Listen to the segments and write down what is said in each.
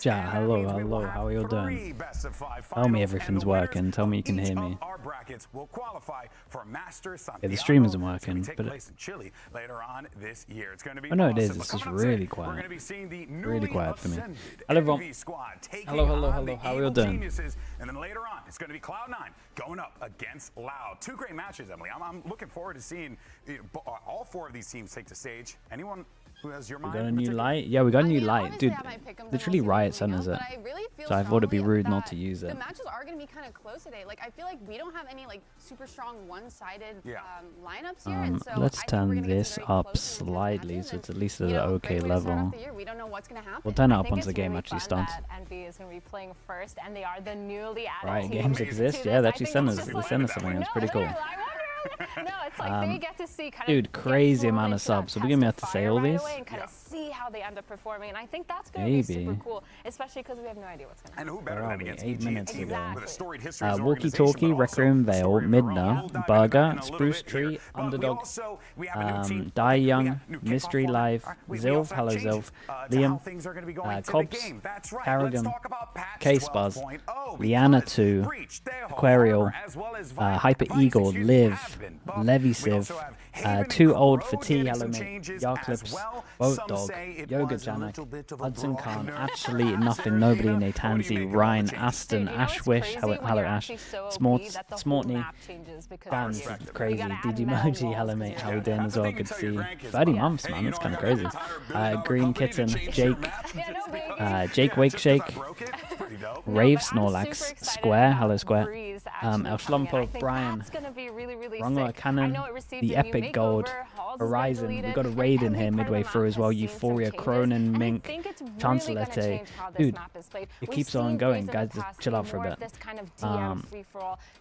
Ja, hello, how are you doing? Tell me everything's working, tell me you can hear me. Yeah, the stream isn't working, but oh no, it is, it's just really quiet. Really quiet for me. Hello everyone. Hello, how are you doing? And then later on, it's going to be Cloud9 going up against Loud. Two great matches, Emily. I'm looking forward to seeing all four of these teams take the stage. Anyone who has your mind? We got a new light? Yeah, we got a new light. Dude, literally Riot centers it. So I thought it'd be rude not to use it. The matches are going to be kind of close today. Like, I feel like we don't have any, like, super strong one-sided lineups here. And so let's turn this up slightly so it's at least at an okay level. We don't know what's going to happen. We'll turn it up once the game actually starts. NV is going to be playing first, and they are the newly added Riot games exist? Yeah, they actually send us something. That's pretty cool. No, it's like they get to see kind dude, crazy amount of subs. So we're gonna have to say all these. And kind of see how they end up performing, and I think that's gonna be super cool, especially because we have no idea what's gonna happen. And who better than against 8 minutes to exactly. go. Walkie Talkie, Rec Room, Vale, Midna, Burger, Spruce Tree, Underdog, Die Young, Mystery Live, Zilf, hello Zilf, Liam, Cobbs, Carrigan, Case Buzz, Liana 2, Aquarial, Hyper Eagle, Liv, Levy Civ, Too Old for Tea, hello mate, Yarclips, Boat Dog, Yoga Janak, Hudson Khan, Actually Nothing, Nobody, Natanzi, Ryan, Aston, Ashwish, hello Ash, Smartney, Bands, Crazy, Digimoji, hello mate, how we doing as well, good to see you. 30 months man, that's kind of crazy. Green Kitten, Jake Wake Shake, Rave Snorlax, Square, hello Square, El Schlumpo, Brian, Rongo Cannon, The Epic Gold, Horizon, we got a raid in here midway through as well, Euphoria, Cronin, Mink, Chancelete, dude, it keeps on going, guys, just chill out for a bit.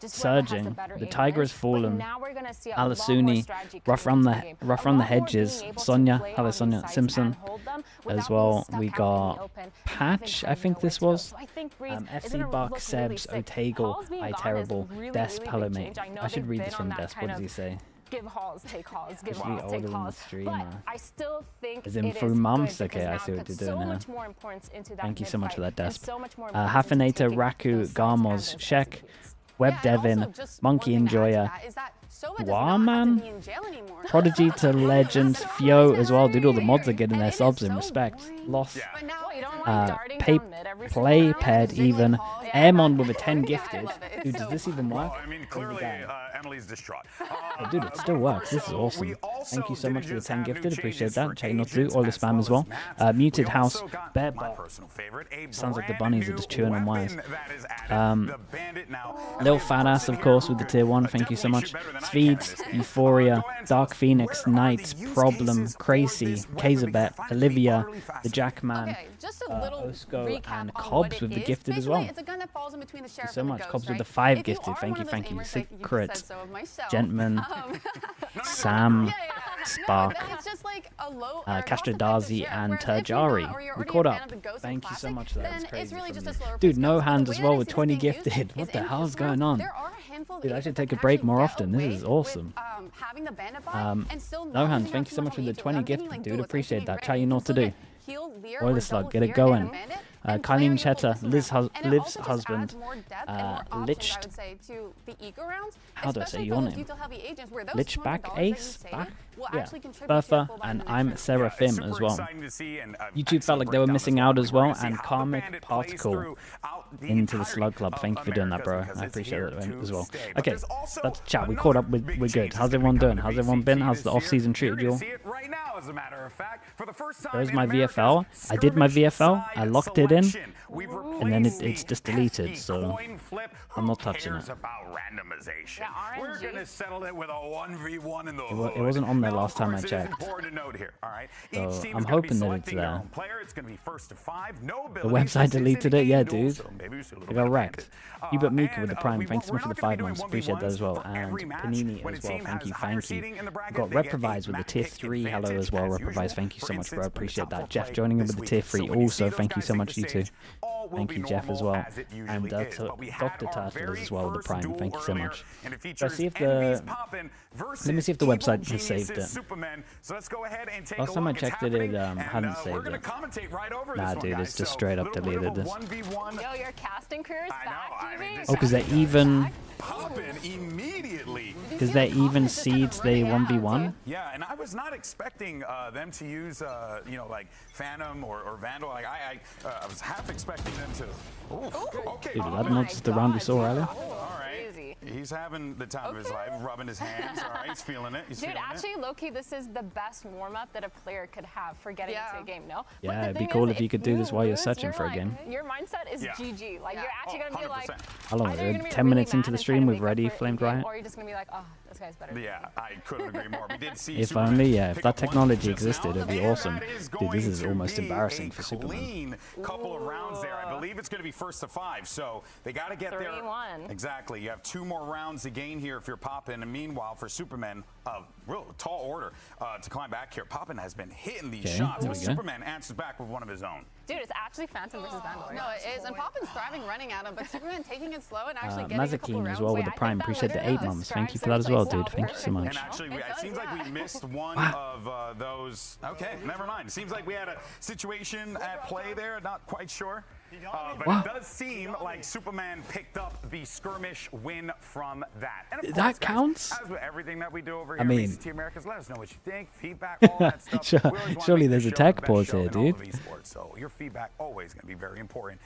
Surging, The Tiger Has Fallen, Alasuni, Rough Run the Hedges, Sonia, hello Sonia, Simpson, as well, we got Patch, I think this was, FC Buck, Sebs, Otagle, Terrible, Desp, hello mate, I should read this from Desp, what does he say? Give halls, take halls, give halls, take halls. But I still think as in through months. Okay, I see what you're doing now. Thank you so much for that, Desp. Hafinator, Raku, Garmoz, Shek, Web Devin, Monkey Enjoyer, Warman, Prodigy to Legend, Fio as well. Dude, all the mods are getting their subs in respect. Lost, Play Ped even, Airmon with a 10 gifted. Dude, does this even work? I mean, clearly Emily's distraught. Oh, dude, it still works. This is awesome. Thank you so much for the 10 gifted. Appreciate that. Check not to do all the spam as well. Muted House, Bear Bar. Sounds like the bunnies are just chewing on wires. Little Fat Ass, of course, with the tier 1. Thank you so much. Swedes, Euphoria, Dark Phoenix, Knights, Problem, Crazy, Kazabet, Olivia, the Jackman, Osco, and Cobbs with the gifted as well. Thank you so much. Cobbs with the 5 gifted. Thank you. Secret, Gentleman, Sam, Spark, Castrodazi, and Terjari. We caught up. Thank you so much for that. That's crazy. Dude, no hands as well with 20 gifted. What the hell's going on? Dude, I should take a break more often. This is awesome. No hands, thank you so much for the 20 gifted, dude. Appreciate that. Chat, you know what to do. Oiler Slug, get it going. Colleen Chetta, Liv's husband, Liched. How do I say your name? Lichback Ace? Back? Yeah. Bertha, and I'm Seraphim as well. YouTube felt like they were missing out as well, and Karmic Particle into the Slug Club. Thank you for doing that, bro. I appreciate it as well. Okay, that's chat. We caught up. We're good. How's everyone doing? How's everyone been? How's the off-season treated you all? There's my VFL. I did my VFL. I locked it in, and then it's just deleted, so I'm not touching it. We're gonna settle it with a 1v1 in the it wasn't on there last time I checked. So I'm hoping that it's there. The website deleted it, yeah, dude. It got wrecked. Hubert Mika with the Prime, thanks so much for the 5 months. Appreciate that as well. And Panini as well, thank you. Got Reprovise with the tier 3. Hello as well, Reprovise. Thank you so much, bro. Appreciate that. Jeff joining in with the tier 3 also. Thank you so much, you too. Thank you, Jeff, as well. And Dr. Turtle as well with the Prime. Thank you so much. Let's see if the... Let me see if the website has saved it. Last time I checked it, it hadn't saved it. Nah, dude, it's just straight up deleted this. Yo, your casting career is back, dude. Oh, because they're even... Poppin' immediately. Because they're even seeds, they 1v1? Yeah, and I was not expecting them to use, you know, like Phantom or Vandal. Like I was half expecting them to. Okay. Dude, that's not just the round we saw earlier. All right. He's having the time of his life, rubbing his hands. All right, he's feeling it. Dude, actually, low-key, this is the best warm-up that a player could have for getting into a game, no? Yeah, it'd be cool if you could do this while you're searching for a game. Your mindset is GG. Like, you're actually going to be like... How long is it? 10 minutes into the stream, we've already flamed Riot? Or you're just going to be like, oh, this guy's better. Yeah, I couldn't agree more. We did see if only, yeah, if that technology existed, it'd be awesome. Dude, this is almost embarrassing for Superman. Couple of rounds there. I believe it's going to be first to 5, so they got to get there. 3-1. Exactly. You have 2 more rounds to gain here if you're Poppin. And meanwhile, for Superman, real tall order to climb back here. Poppin has been hitting these shots, but Superman answers back with one of his own. Dude, it's actually Phantom versus Vandal. No, it is. And Poppin's thriving running at him, but Superman taking it slow and actually getting a couple Mazakeen rounds. as well with the Prime. Appreciate the 8 months. Thank you for that as well, dude. Thank you so much. And actually, it seems like we missed one of those. Okay, never mind. It seems like we had a situation at play there. Not quite sure. But it does seem like Superman picked up the skirmish win from that. And of course, that counts? As with everything that we do over here I mean, at VCT Americas, let us know what you think, feedback, all that stuff. Surely there's a tech pause here, dude. So your feedback always going to be very important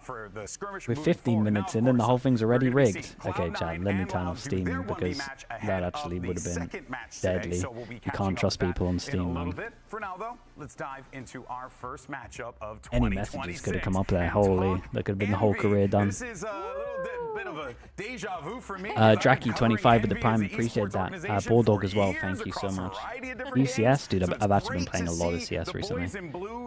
for the skirmish. We're 15 minutes in and the whole thing's already rigged. Okay, chat, let me turn off Steam because that actually would have been deadly. You can't trust people on Steam, man. For now, though, let's dive into our first matchup of 2026. Any messages could have come up there. Holy, that could have been the whole career done. This is a little bit of a deja vu for me. Dracky25 with the Prime, appreciate that. Bulldog as well, thank you so much. New CS, dude, I've actually been playing a lot of CS recently.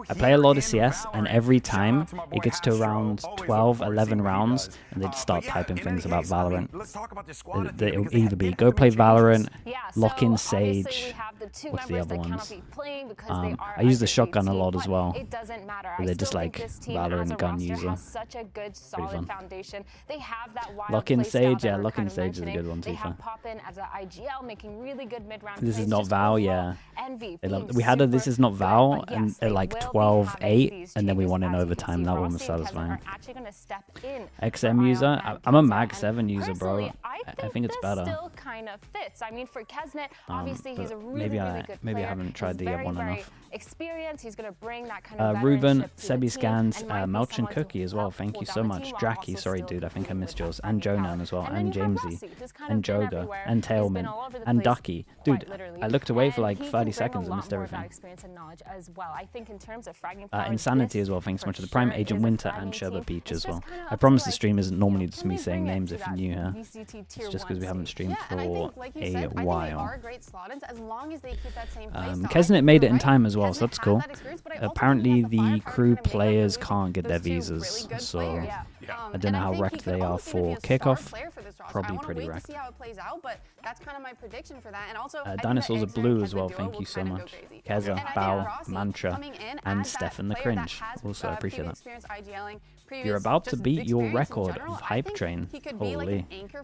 I play a lot of CS, and every time it gets to around 12, 11 rounds, and they just start typing things about Valorant. It'll either be go play Valorant, lock in Sage. What's the other ones? I use the shotgun a lot as well. They're just like Valorant gun user. Pretty fun. Lock in Sage, yeah, lock in Sage is a good one too. This is not Val, yeah. We had a This Is Not Val, and at like 12-8, and then we won in overtime. That one was satisfying. XM user, I'm a Mag 7 user, bro. I think it's better. Still kind of fits. I mean, for Kesnet, obviously he's a really good player. Maybe I haven't tried the other one enough. Experience. He's going to bring that kind of Ruben, Sebi Scans, Melch and Cookie as well. Thank you so much. Dracky, sorry dude, I think I missed yours. And Jonan as well. And Jamesy. And Joga. And Tailman. And Ducky. Dude, I looked away for like 30 seconds and missed everything. Insanity as well. Thanks so much to the Prime, Agent Winter, and Sherbet Beach as well. I promise the stream isn't normally just me saying names if you're new here. It's just because we haven't streamed for a while. Kesnet made it in time as well, so that's cool. Apparently the crew players can't get their visas, so I don't know how wrecked they are for kickoff. Probably pretty wrecked. Dinosaurs are blue as well, thank you so much. Keza, Bao, Mantra, and Stefan the Cringe. Also, I appreciate that. You're about to beat your record of Hype Train. Holy. Keno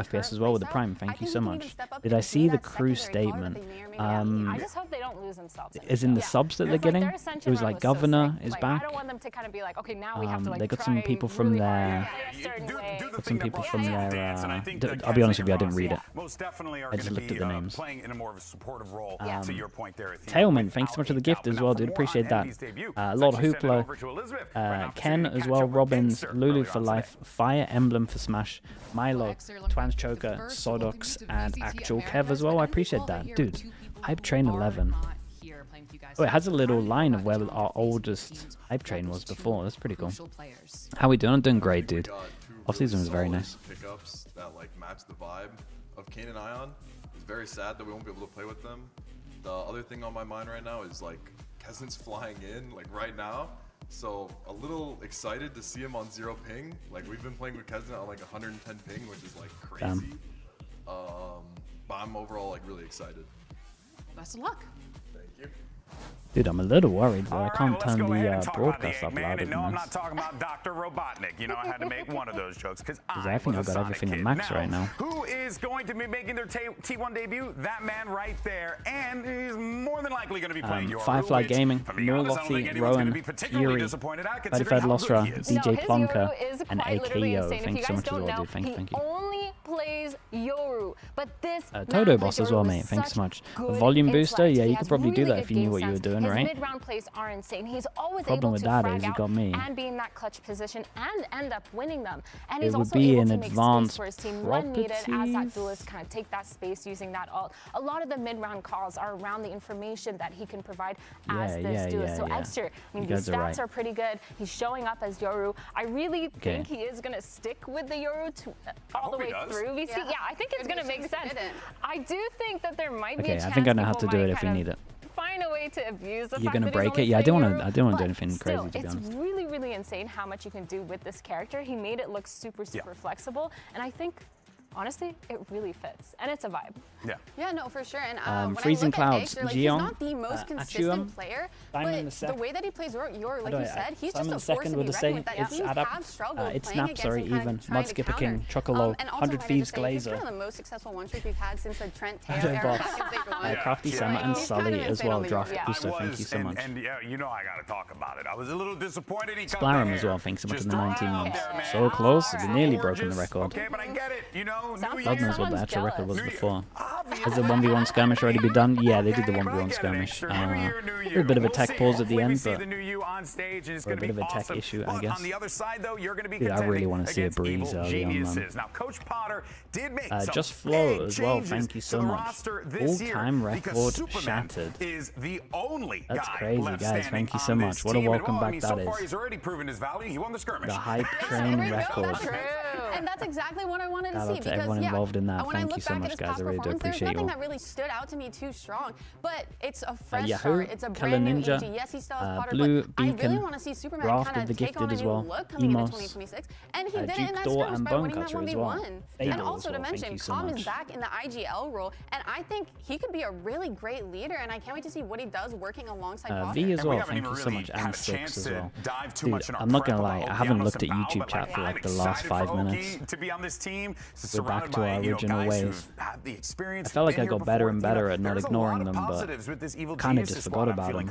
FPS as well with the Prime, thank you so much. Did I see the crew statement? I just hope they don't lose themselves. Is in the subs that they're getting? It was like Governor is back. I don't want them to kind of be like, okay, now we have to like they got some people from their... Got some people from their... I'll be honest with you, I didn't read it. I just looked at the names. Tailman, thanks so much for the gift as well, dude. Appreciate that. A lot of hoopla. Ken as well, Robbins, Lulu for life, Fire Emblem for Smash, Milo, Twans Choker, Sodox, and Actual Kev as well. I appreciate that. Dude, Hype Train 11. Oh, it has a little line of where our oldest Hype Train was before. That's pretty cool. How we doing? I'm doing great, dude. Off-season was very nice. Pickups that like match the vibe of Kane and Ion. It's very sad that we won't be able to play with them. The other thing on my mind right now is like Kesnet's flying in like right now. So a little excited to see him on 0 ping. Like we've been playing with Kesnet on like 110 ping, which is like crazy. But I'm overall like really excited. Best of luck. Thank you. Dude, I'm a little worried though. I can't turn the broadcast up louder than No, I'm this. not talking about Dr. Robotnik. You know, I had to make one of those jokes because I think I've got everything in max right now. Who is going to be making their T1 debut? That man right there, and he's more than likely going to be playing Yoru, Firefly Gaming, Norlothy, Rowan, Fury, Fed Lostra, DJ Plonker, and AKO. Thanks so much as well, dude. Thank you. Only plays Yoru, but this Todo Boss as well, mate. Thanks so much. A volume booster, yeah, you could probably do that if you knew what you were doing, right? Mid-round plays are insane. He's always Problem able with to that frag is you out got me. and be in that clutch position and end up winning them. And It he's would also be able an to make space advanced for his team when needed as that properties. duelist kind of take that space using that ult. A lot of the mid-round calls are around the information that he can provide as this duelist. So Ebster, I mean, these stats are pretty good. He's showing up as Yoru. I really think he is going to stick with the Yoru to, all the way through VC. Yeah, I think it's going to make sense. I do think that there might be a chance I think I know how to do it if we need it. Find a way to abuse the You're fact gonna that break he's it? Yeah, I don't only want to do anything still, crazy, to be honest. It's really, really insane how much you can do with this character. He made it look super flexible, and I think, honestly, it really fits, and it's a vibe. Yeah, no, for sure. And when Freezing I look Clouds, at Acer, like, he's not the most consistent player, but the way that he plays Yoru, like you said, he's just a force to be reckoned with. That teams have struggled playing against him, kind of trying to counter. Chocolo, And also, 100 Thieves he's Glazer. one of the most successful one-trick we've had since the Trent Teo era back in Stage 1. Crafty Sama and Sully as well. Draft booster, thank you so much. And yeah, you know I got to talk about it. I was a little disappointed. Splarum as well, thanks so much for the 19 months. So close, we nearly broken the record. Okay, but I get it. You know, God knows what the actual record was before. Has the 1v1 skirmish already been done? Yeah, they did the 1v1 skirmish. A bit of a tech pause at the end, but a bit of a tech issue, I guess. Dude, I really want to see a breeze early on, man. Now, Coach Potter did make Just Flow as well, thank you so much. All-time record shattered. That's crazy, guys. Thank you so much. What a welcome back that is. The hype train record. And that's exactly what I wanted to Shout see. out to everyone involved in that. When I Thank you look so back much, at his guys. past I really do performance, there's appreciate you nothing all. that really stood out to me too strong. But it's a fresh Yahoo, start. It's a Killer brand new Ninja, EG. Yes, he still has Potter, Blue but I really Beacon, want to see Superman Raft kind of the of take on Gifted a as new well, look coming into Emos, 2026. And he did it in Duke that Door skirmish and by winning that Bonecutter as 1v1. well. And Fable also as to well. Thank mention, you so Calm is much. back in the IGL role, and I think he could be a really great leader, and I can't wait to see what he does working alongside Potter. V as well, thank you so much, and 6 as well. Dude, I'm not gonna lie, I haven't looked at YouTube chat for like the last 5 minutes. We're back to our original ways. I felt like I got better and better at not ignoring them, but kind of just forgot about them.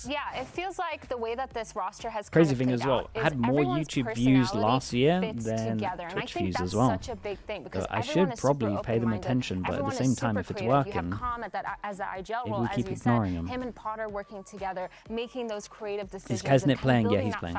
Yeah, it feels like the way that this roster has Crazy thing as well, I had more YouTube views last year than Twitch views as well. I should probably pay them attention, but at the same time, if it's working, maybe we keep ignoring them. Him and Potter working together, making those creative decisions. Is Kesnit playing? Yeah, he's playing.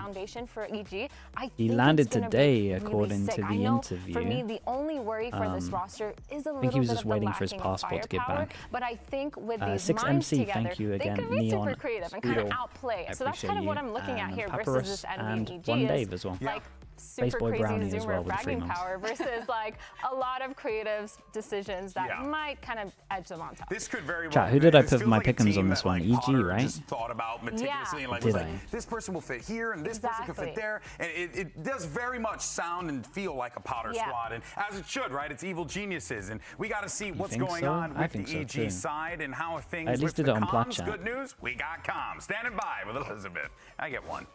He landed today, according to the interview. For me, the only worry for this roster is a little I think he was bit just of waiting the for his lacking passport to get firepower, back. But I think with these 6MC, minds together, thank you again. they can be Neon, super creative and kind of Speedo, outplay. I So that's kind of what I'm looking at here versus Papyrus this and NVEG One is Dave as well. like Space super Boy crazy Brownie as zoomer well with 3 fragging months. power versus like a lot of creative decisions that might kind of edge them on top. This could very well Chat, who did I put my pick'ems on this one? EG, right? Just thought about meticulously and like, Did was I? like, this person will fit here and this person could fit there. And it does very much sound and feel like a Potter squad, and as it should, right? It's evil geniuses, and we got to see what's going on with the EG side and how things. I at least did it on Plat Chat. Good news, we got comms standing by with Elizabeth. I get one.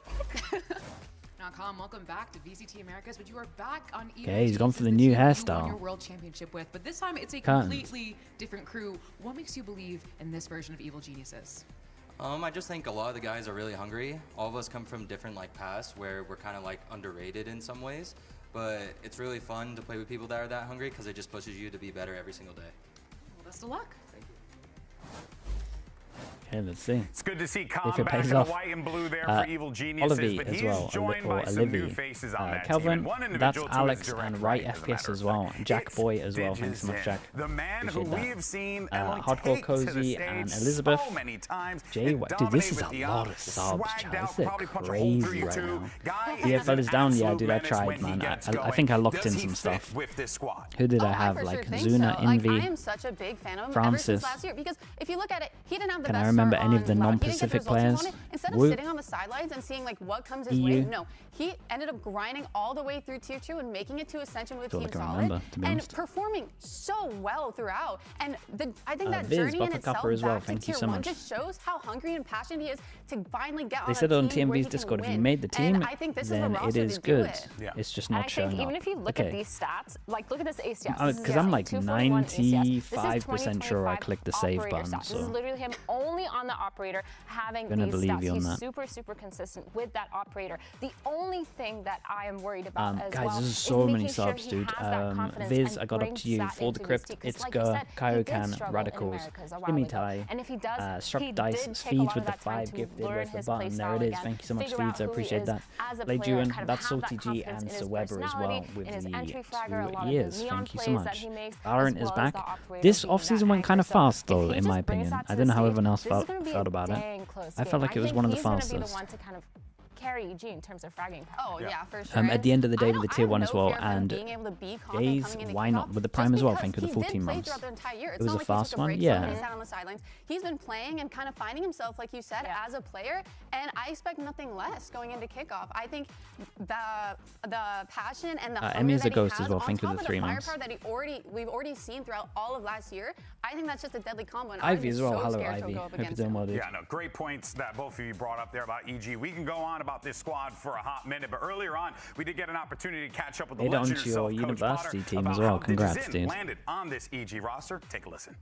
Calm, welcome back to VCT Americas, but you are back on EVO. Okay, he's gone for the new hairstyle. You won your world championship with, but this time it's a completely different crew. What makes you believe in this version of Evil Geniuses? I just think a lot of the guys are really hungry. All of us come from different pasts where we're kind of underrated in some ways, but it's really fun to play with people that are that hungry because it just pushes you to be better every single day. Well, best of luck. Okay, let's see. It's good to see Calm if it back pays in the off. white and blue there for Evil Geniuses, Olivie but as he's well, joined or by some new Olivie. faces on that Kelvin, team. One that's individual to Alex his direct and right, Right as a FPS matter as of well. fact. Jack It's Boy as well. Thanks so much, Vision, Jack. the man who Appreciate that. we've seen Hardcore Cozy and Elizabeth. so many times Jay, dude, this is a lot of subs, chat. This is crazy right now. DFL is down, yeah, dude. I tried, man. I think I locked in some stuff. Who did I have? Like Zuna, Envy, I am such a big fan of him Francis. ever since last year because if you look at it, he didn't have the Can best I remember start any of the on, non-Pacific players? instead of sitting on the sidelines and seeing like what comes his way, no, he ended up grinding all the way through Tier 2 and making it to Ascension with Team Solid and performing so well throughout. And I think that journey in itself back to Tier 1 just shows how hungry and passionate he is to finally get on a team. They said on TMV's Discord, if you made the team, then it is good. It's just not showing up. Even if you look at these stats, like look at this ACS. Because I'm like 95% sure I clicked the save button. This is literally him only on the operator having these stats. He's super consistent with that operator. The only thing that I am worried about as guys, well there's so many subs, dude. Viz, I got up to you. For the Crypt, Itzka, Kaiokan, Radicals, Jimmy Tai, Struck Dice, Feeds with the 5 gifted with the button. There it is. Thank you so much, Feeds. I appreciate that. Blade Juan, that's Salty G and Sir Weber as well with the 2 years. Thank you so much. Valorant is back. This offseason went kind of fast, though, in my opinion. I don't know how everyone else felt about it. I felt like it was one of the fastest. Carry EG in terms of fragging power. Oh yeah, for sure. At the end of the day with the Tier 1 as well, and Days, why not with the Prime as well? Thank you for the 14 months. It was a fast one, yeah. He's been playing and kind of finding himself, like you said, as a player, and I expect nothing less going into kickoff. I think the passion and the Emmy's a ghost as well. Thank you for the 3 months. That we've already seen throughout all of last year. I think that's just a deadly combo. Ivy as well. Hello, Ivy. Hope you're doing well, dude. Yeah, no, great points that both of you brought up there about EG. We can go on about this squad for a hot minute, but earlier on we did get an opportunity to catch up with the legend your university team as well. Congrats, dude. Landed on this EG roster. Take a listen.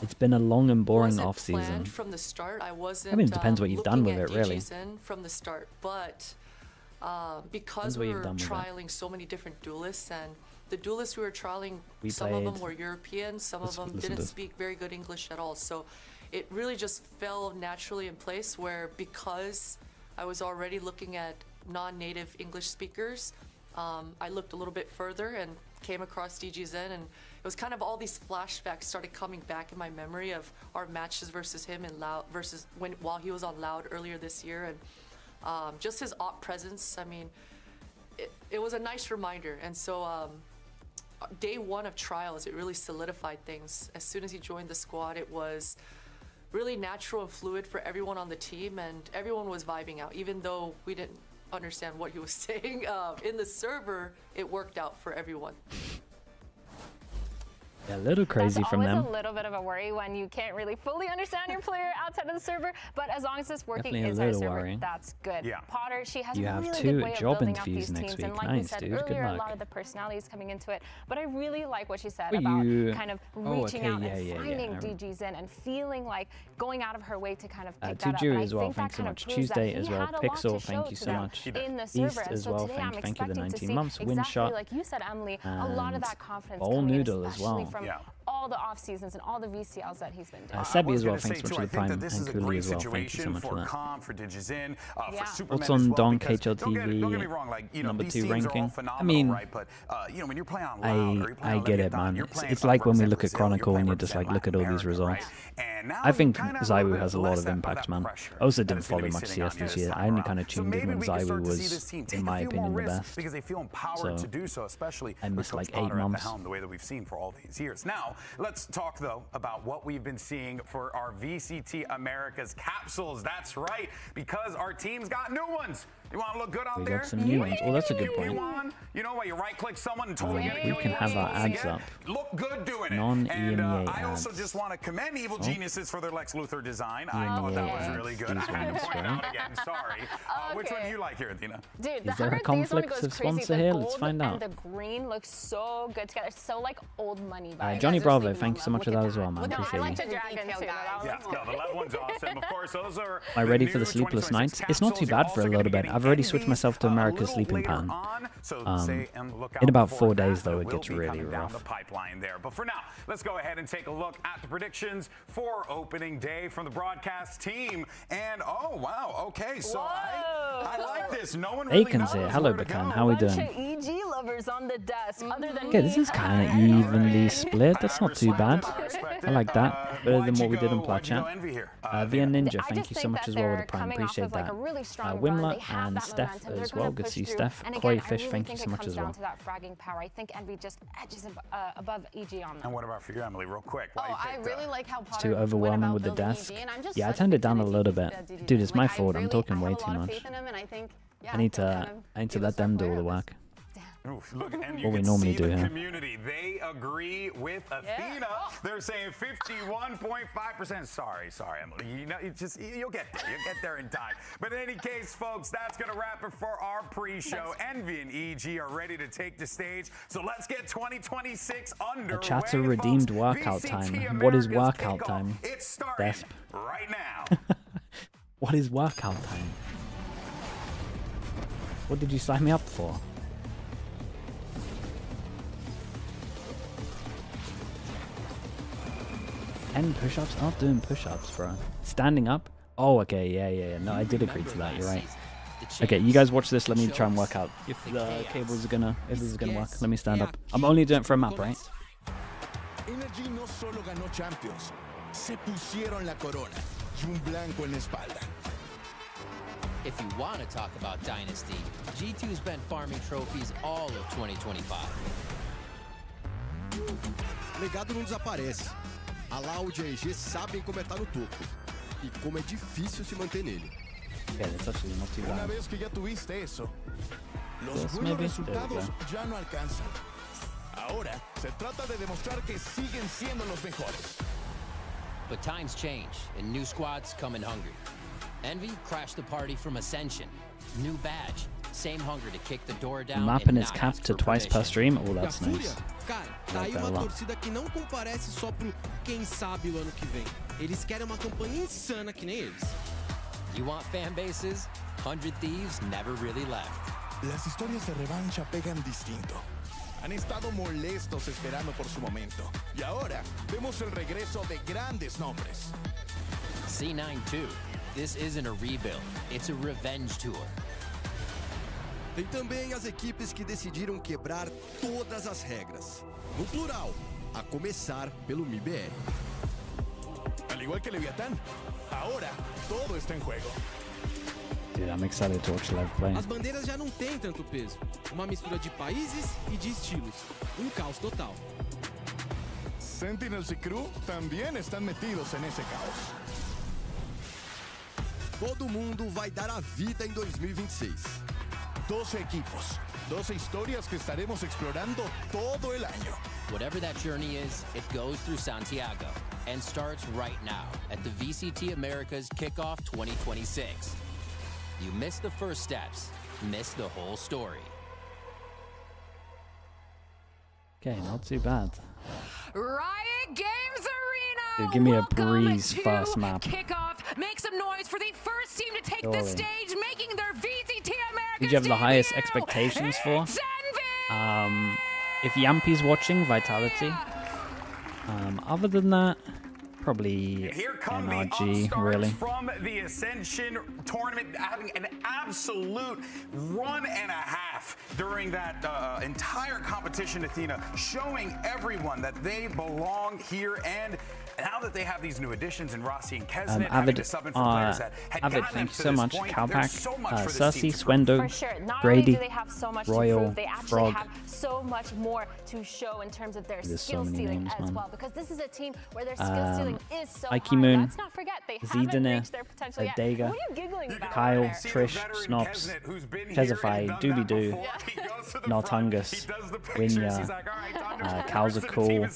It's been a long and boring off-season. From the start, I mean, it depends what you've done with it, really. From the start, but because we were trialing so many different duelists, and the duelists we were trialing, some of them were European, some of them didn't speak very good English at all. So it really just fell naturally in place where, because I was already looking at non-native English speakers, I looked a little bit further and came across DGZen, and it was kind of all these flashbacks started coming back in my memory of our matches versus him in Loud versus while he was on Loud earlier this year, and just his op presence. I mean, it was a nice reminder, and so day 1 of trials, it really solidified things. As soon as he joined the squad, it was really natural and fluid for everyone on the team, and everyone was vibing out, even though we didn't understand what he was saying. In the server, it worked out for everyone. Yeah, a little crazy from them. That's always a little bit of a worry when you can't really fully understand your player outside of the server, but as long as it's working inside the server, that's good. Yeah. Potter, she has a really good way of building up these teams, and like we said earlier, a lot of the personalities coming into it, but I really like what she said about kind of reaching out and finding DGZen and feeling like going out of her way to kind of pick that up. And I as well, thanks so much. Tuesday as well. Pixel, thank you so much. In the server, as well, thank you for the 19 months. Exactly like you said, Emily, a lot of that confidence coming in, especially from all the off seasons and all the VCLs that he's been doing. Sebi as well, thanks so much for the Prime, and Cooley as well, thank you so much for that. What's on Don KHL TV, number 2 ranking? I mean, I get it, man. It's like when we look at Chronicle and you just like look at all these results. I think Zywoo has a lot of impact, man. I also didn't follow much CS this year. I only kind of tuned in when Zywoo was, in my opinion, the best. So I missed like 8 months. The way that we've seen for all these years. Now, let's talk though about what we've been seeing for our VCT Americas capsules. That's right, because our team's got new ones. You want to look good out there? Got some new ones. Oh, that's a good point. You know, where you right-click someone and totally get we can have our ads up. Look good doing it. Non-EMEA I also just want to commend Evil Geniuses for their Lex Luthor design. I thought that was really good. I had to point it out again. Sorry. Which one do you like here, Athena? Dude, is there a conflict of sponsor here? Let's find out. And the green looks so good together. So like old money. Johnny Bravo, thank you so much for that as well, man. Appreciate you. Yeah, the left one's awesome. Of course, those are. Am I ready for the sleepless nights? It's not too bad for a load of bed. I've already switched myself to America's sleeping pan. In about 4 days, though, it gets really rough. But for now, let's go ahead and take a look at the predictions for opening day from the broadcast team. And oh wow, okay, so I like this. No one really knows here. Hello, Bakan. How are we doing? EG lovers on the desk. Other than okay, this is kind of evenly split. That's not too bad. I like that. Better than what we did in Plat Chat. Via Ninja, thank you so much as well with the Prime. Appreciate that. Wimla And Steph as well. Good to see Steph. Koi Fish, thank you so much as well. To that fragging power. I think Envy just edges above EG on that. And what about for you, Emily, real quick? I really like how it's too overwhelming with the desk. Yeah, I turned it down a little bit. Dude, it's my fault. I'm talking way too much. I need to let them do all the work. Oof, look, and what we normally do here. Community, they agree with Athena. They're saying 51.5%. Sorry, Emily. You know, you'll get there. You'll get there in time. But in any case, folks, that's gonna wrap it for our pre-show. Envy and EG are ready to take the stage. So let's get 2026 underway. The chatter redeemed workout time. What is workout time? It's starting right now. What is workout time? What did you sign me up for? 10 push-ups? I'm not doing push-ups, bro. Standing up? Oh, okay, yeah. No, I did agree to that. You're right. Okay, you guys watch this. Let me try and work out if the cables are gonna, if this is gonna work. Let me stand up. I'm only doing it for a map, right? Energy no solo ganó Champions, se pusieron la corona y un blanco en la espalda. If you want to talk about Dynasty, G2's been farming trophies all of 2025. Legado não desaparece. A Loud e a EG sabem como é estar no topo e como é difícil se manter nele. Una vez que ya tuviste eso, los buenos resultados ya no alcanzan. Ahora se trata de demostrar que siguen siendo los mejores. But times change and new squads come in hungry. Envy crashed the party from Ascension. New badge. Same hunger to kick the door down. Mapping is capped to twice per stream. Oh, that's nice. Cara, tá aí uma torcida que não comparece só pro quem sabe o ano que vem. Eles querem uma campanha insana que nem eles. You want fan bases? 100 Thieves never really left. Las historias de revancha pegan distinto. Han estado molestos esperando por su momento. Y ahora vemos el regreso de grandes nombres. C9-2. This isn't a rebuild. It's a revenge tour. Tem também as equipes que decidiram quebrar todas as regras. No plural, a começar pelo MIBR. Al igual que Leviatán, ahora todo está en juego. Dude, I'm excited to watch live play. As bandeiras já não têm tanto peso. Uma mistura de países e de estilos. Caos total. Sentinels y Crew también están metidos en ese caos. Todo mundo vai dar a vida em 2026. 12 equipos, 12 historias que estaremos explorando todo el año. Whatever that journey is, it goes through Santiago and starts right now at the VCT Americas Kickoff 2026. You miss the first steps, miss the whole story. Okay, not too bad. Riot Games Arena. Dude, give me a breeze first map. Kickoff. Make some noise for the first team to take the stage, making their VCT Americas. Did you have the highest expectations for? If Yampy's watching, Vitality. Other than that, probably NRG, really. From the Ascension tournament, having an absolute run and a half during that entire competition, Athena, showing everyone that they belong here, and now that they have these new additions in Rossi and Kesnet, Avid, thank you so much. Cowpack, Cersei, Swendo, Grady, Royal, they actually Frog. have so much more to show in terms of their skill ceiling as well, because this is a team where their skill ceiling is so high. Moon, Let's not forget, they haven't reached their potential yet. Dega, What are you giggling about? Kyle, Trish, Snops, Chesify, Doobie-Doo, Nortungus, Winya, Cows of Cool,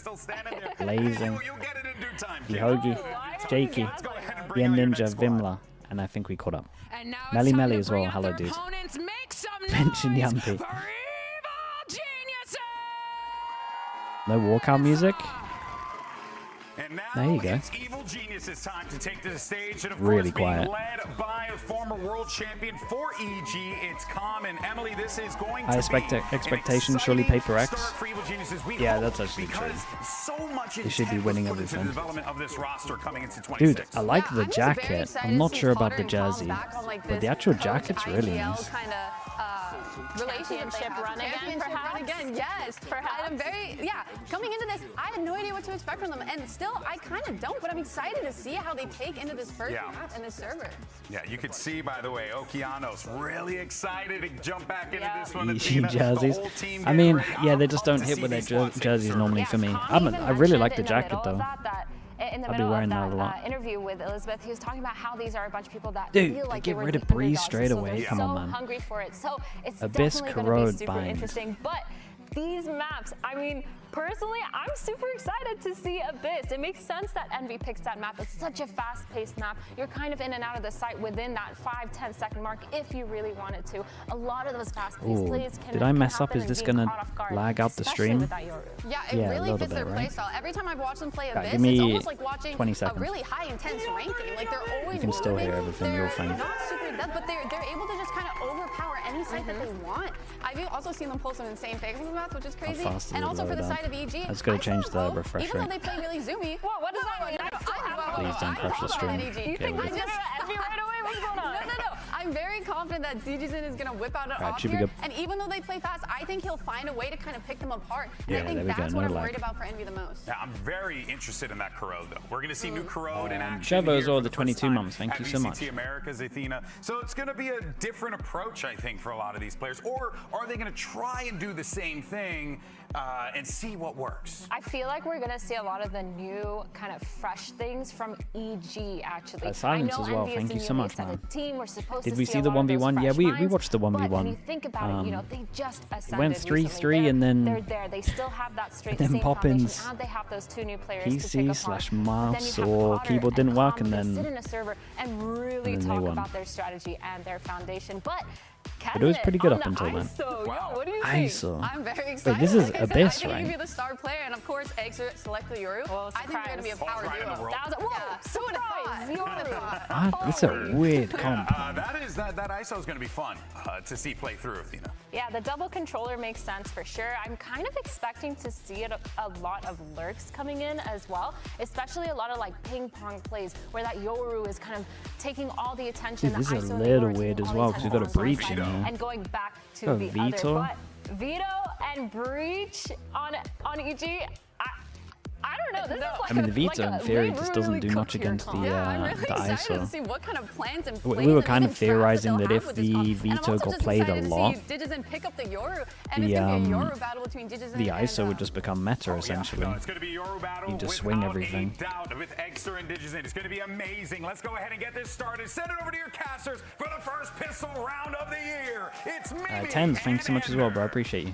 Blazing, Yogi, Jakey, Yen Ninja, Vimla, and I think we caught up. Melly Melly as well, hello dude. Mention Yampy. No walkout music? And now there you go. It's Evil Genius's time to take to the stage, and of really course being quiet. led by a former world champion for EG, it's common. Emily, this is going I to be expectation, surely Paper X. for Evil Geniuses. Yeah, that's actually true. So much they should be winning everything. The development of this roster coming into 26. Dude, I like the jacket. I'm not sure about the jersey, but the actual jacket's really nice. relationship run again, perhaps? Yes. Perhaps. I'm coming into this, I had no idea what to expect from them, and still, I kind of don't, but I'm excited to see how they take into this first map and this server. Yeah, you could see, by the way, Okeanos really excited to jump back into this one. EG jerseys. I mean, yeah, they just don't hit with their jerseys normally for me. I really like the jacket, though. In the I'll be middle wearing of that a lot. Interview with Elizabeth, he was talking about how these are a bunch of people that Dude, feel like get they were rid of the Breeze underdogs, straight so away. they're Come on, so man. hungry for it. So it's Abyss definitely going to be Corrode super bind. interesting. But these maps, I mean, personally, I'm super excited to see Abyss. It makes sense that Envy picks that map. It's such a fast-paced map. You're kind of in and out of the site within that 5-10 second mark if you really wanted to. A lot of those fast-paced plays can Did I mess up? happen Is this and being gonna caught off guard, lag out the especially stream? with that Yoru. Yeah, it Yeah, a really little fits their bit, right? playstyle. Every time I've watched them play Abyss, give me it's almost like watching 20 a seconds. really high intense ranking. Like they're always You can still moving. hear everything, you'll find. They're not super dead, but they're able to just kind of overpower any site that they want. I've also seen them pull some insane fakes in the maps, which is crazy. fast is And it also for the loaded side of EG, I just gotta change the refresh even though rate. they play really zoomy. What does that mean? Please don't crash the stream. You think Okay, he's we're going good. to Envy right away? What's going on? No. I'm very confident that DGZin is going to whip out an off should be here. good. And even though they play fast, I think he'll find a way to kind of pick them apart. Yeah, and I think there we go, that's what no I'm lag. worried about for Envy the most. Yeah, I'm very interested in that Corrode, though. We're going to see new Corrode in action. Chevo as here well, for the first 22 time months. Thank at you so much. VCT Americas, Athena. So it's going to be a different approach, I think, for a lot of these players. Or are they going to try and do the same thing and see what works? I feel like we're going to see a lot of the new kind of fresh things from EG, actually. Silence I know as well. Envy is Thank the you so newest much, of man. the team. We're supposed Did to we see the a lot of those 1v1? Yeah, fresh we minds, watched the 1v1. But when you think about it, you know, they just ascended went 3-3 recently. and then- they're there. They still have that straight then same Poppins foundation, and they have those two new players to PC pick slash apart. But then you mouse have or Potter keyboard didn't work, Calm and who then sit in a server and really and then they talk won. about their strategy and their foundation. But But it was pretty good on up the until then. ISO. Wow. Yo, what do you think? ISO. I'm very excited. Wait, this is Like I said, Abyss, I think right? he'll be the star player, and of course, Eggs select the Yoru. Well, I think they're going to be a power Right in the duo. world. That was whoa, Who would have surprise! thought? What? It's a weird comp. That ISO is going to be fun to see play through, Athena. Yeah, the double controller makes sense for sure. I'm kind of expecting to see a lot of lurks coming in as well, especially a lot of like ping pong plays where that Yoru is kind of taking all the attention. Dude, this the is a ISO and the little Yoru weird taking as all the well, 'cause we've got a attention on one breach side in there. and going back to Oh, the Vito. other. But Vito and Breach on EG. I don't know. This is like I mean, the like Vito in theory just doesn't do much against the I'm really excited to ISO. see what kind of plans and We plays were and kind of even traps theorizing they'll that have if with this the comp. And I'm Vito also got just played a excited to lot, see Digizin pick up the Yoru, and the, it's going to be a Yoru battle between Digizin the and, ISO would just become meta, essentially. No, it's going to be Yoru battle You just without swing everything. a doubt with Egster and Digizin. It's going to be amazing. Let's go ahead and get this started. Send it over to your casters for the first pistol round of the year. It's Mimi Tens, thanks so much as well, bro. I appreciate you.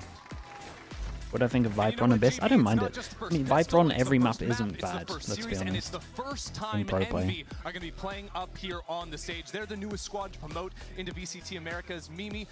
What do I think of Viperon Abyss? I don't mind it. I mean, Viperon, every map isn't bad, let's be And it's honest. the first time pro play. Envy are going to be playing up here on the stage. They're the newest squad to promote into VCT Americas. Mimi,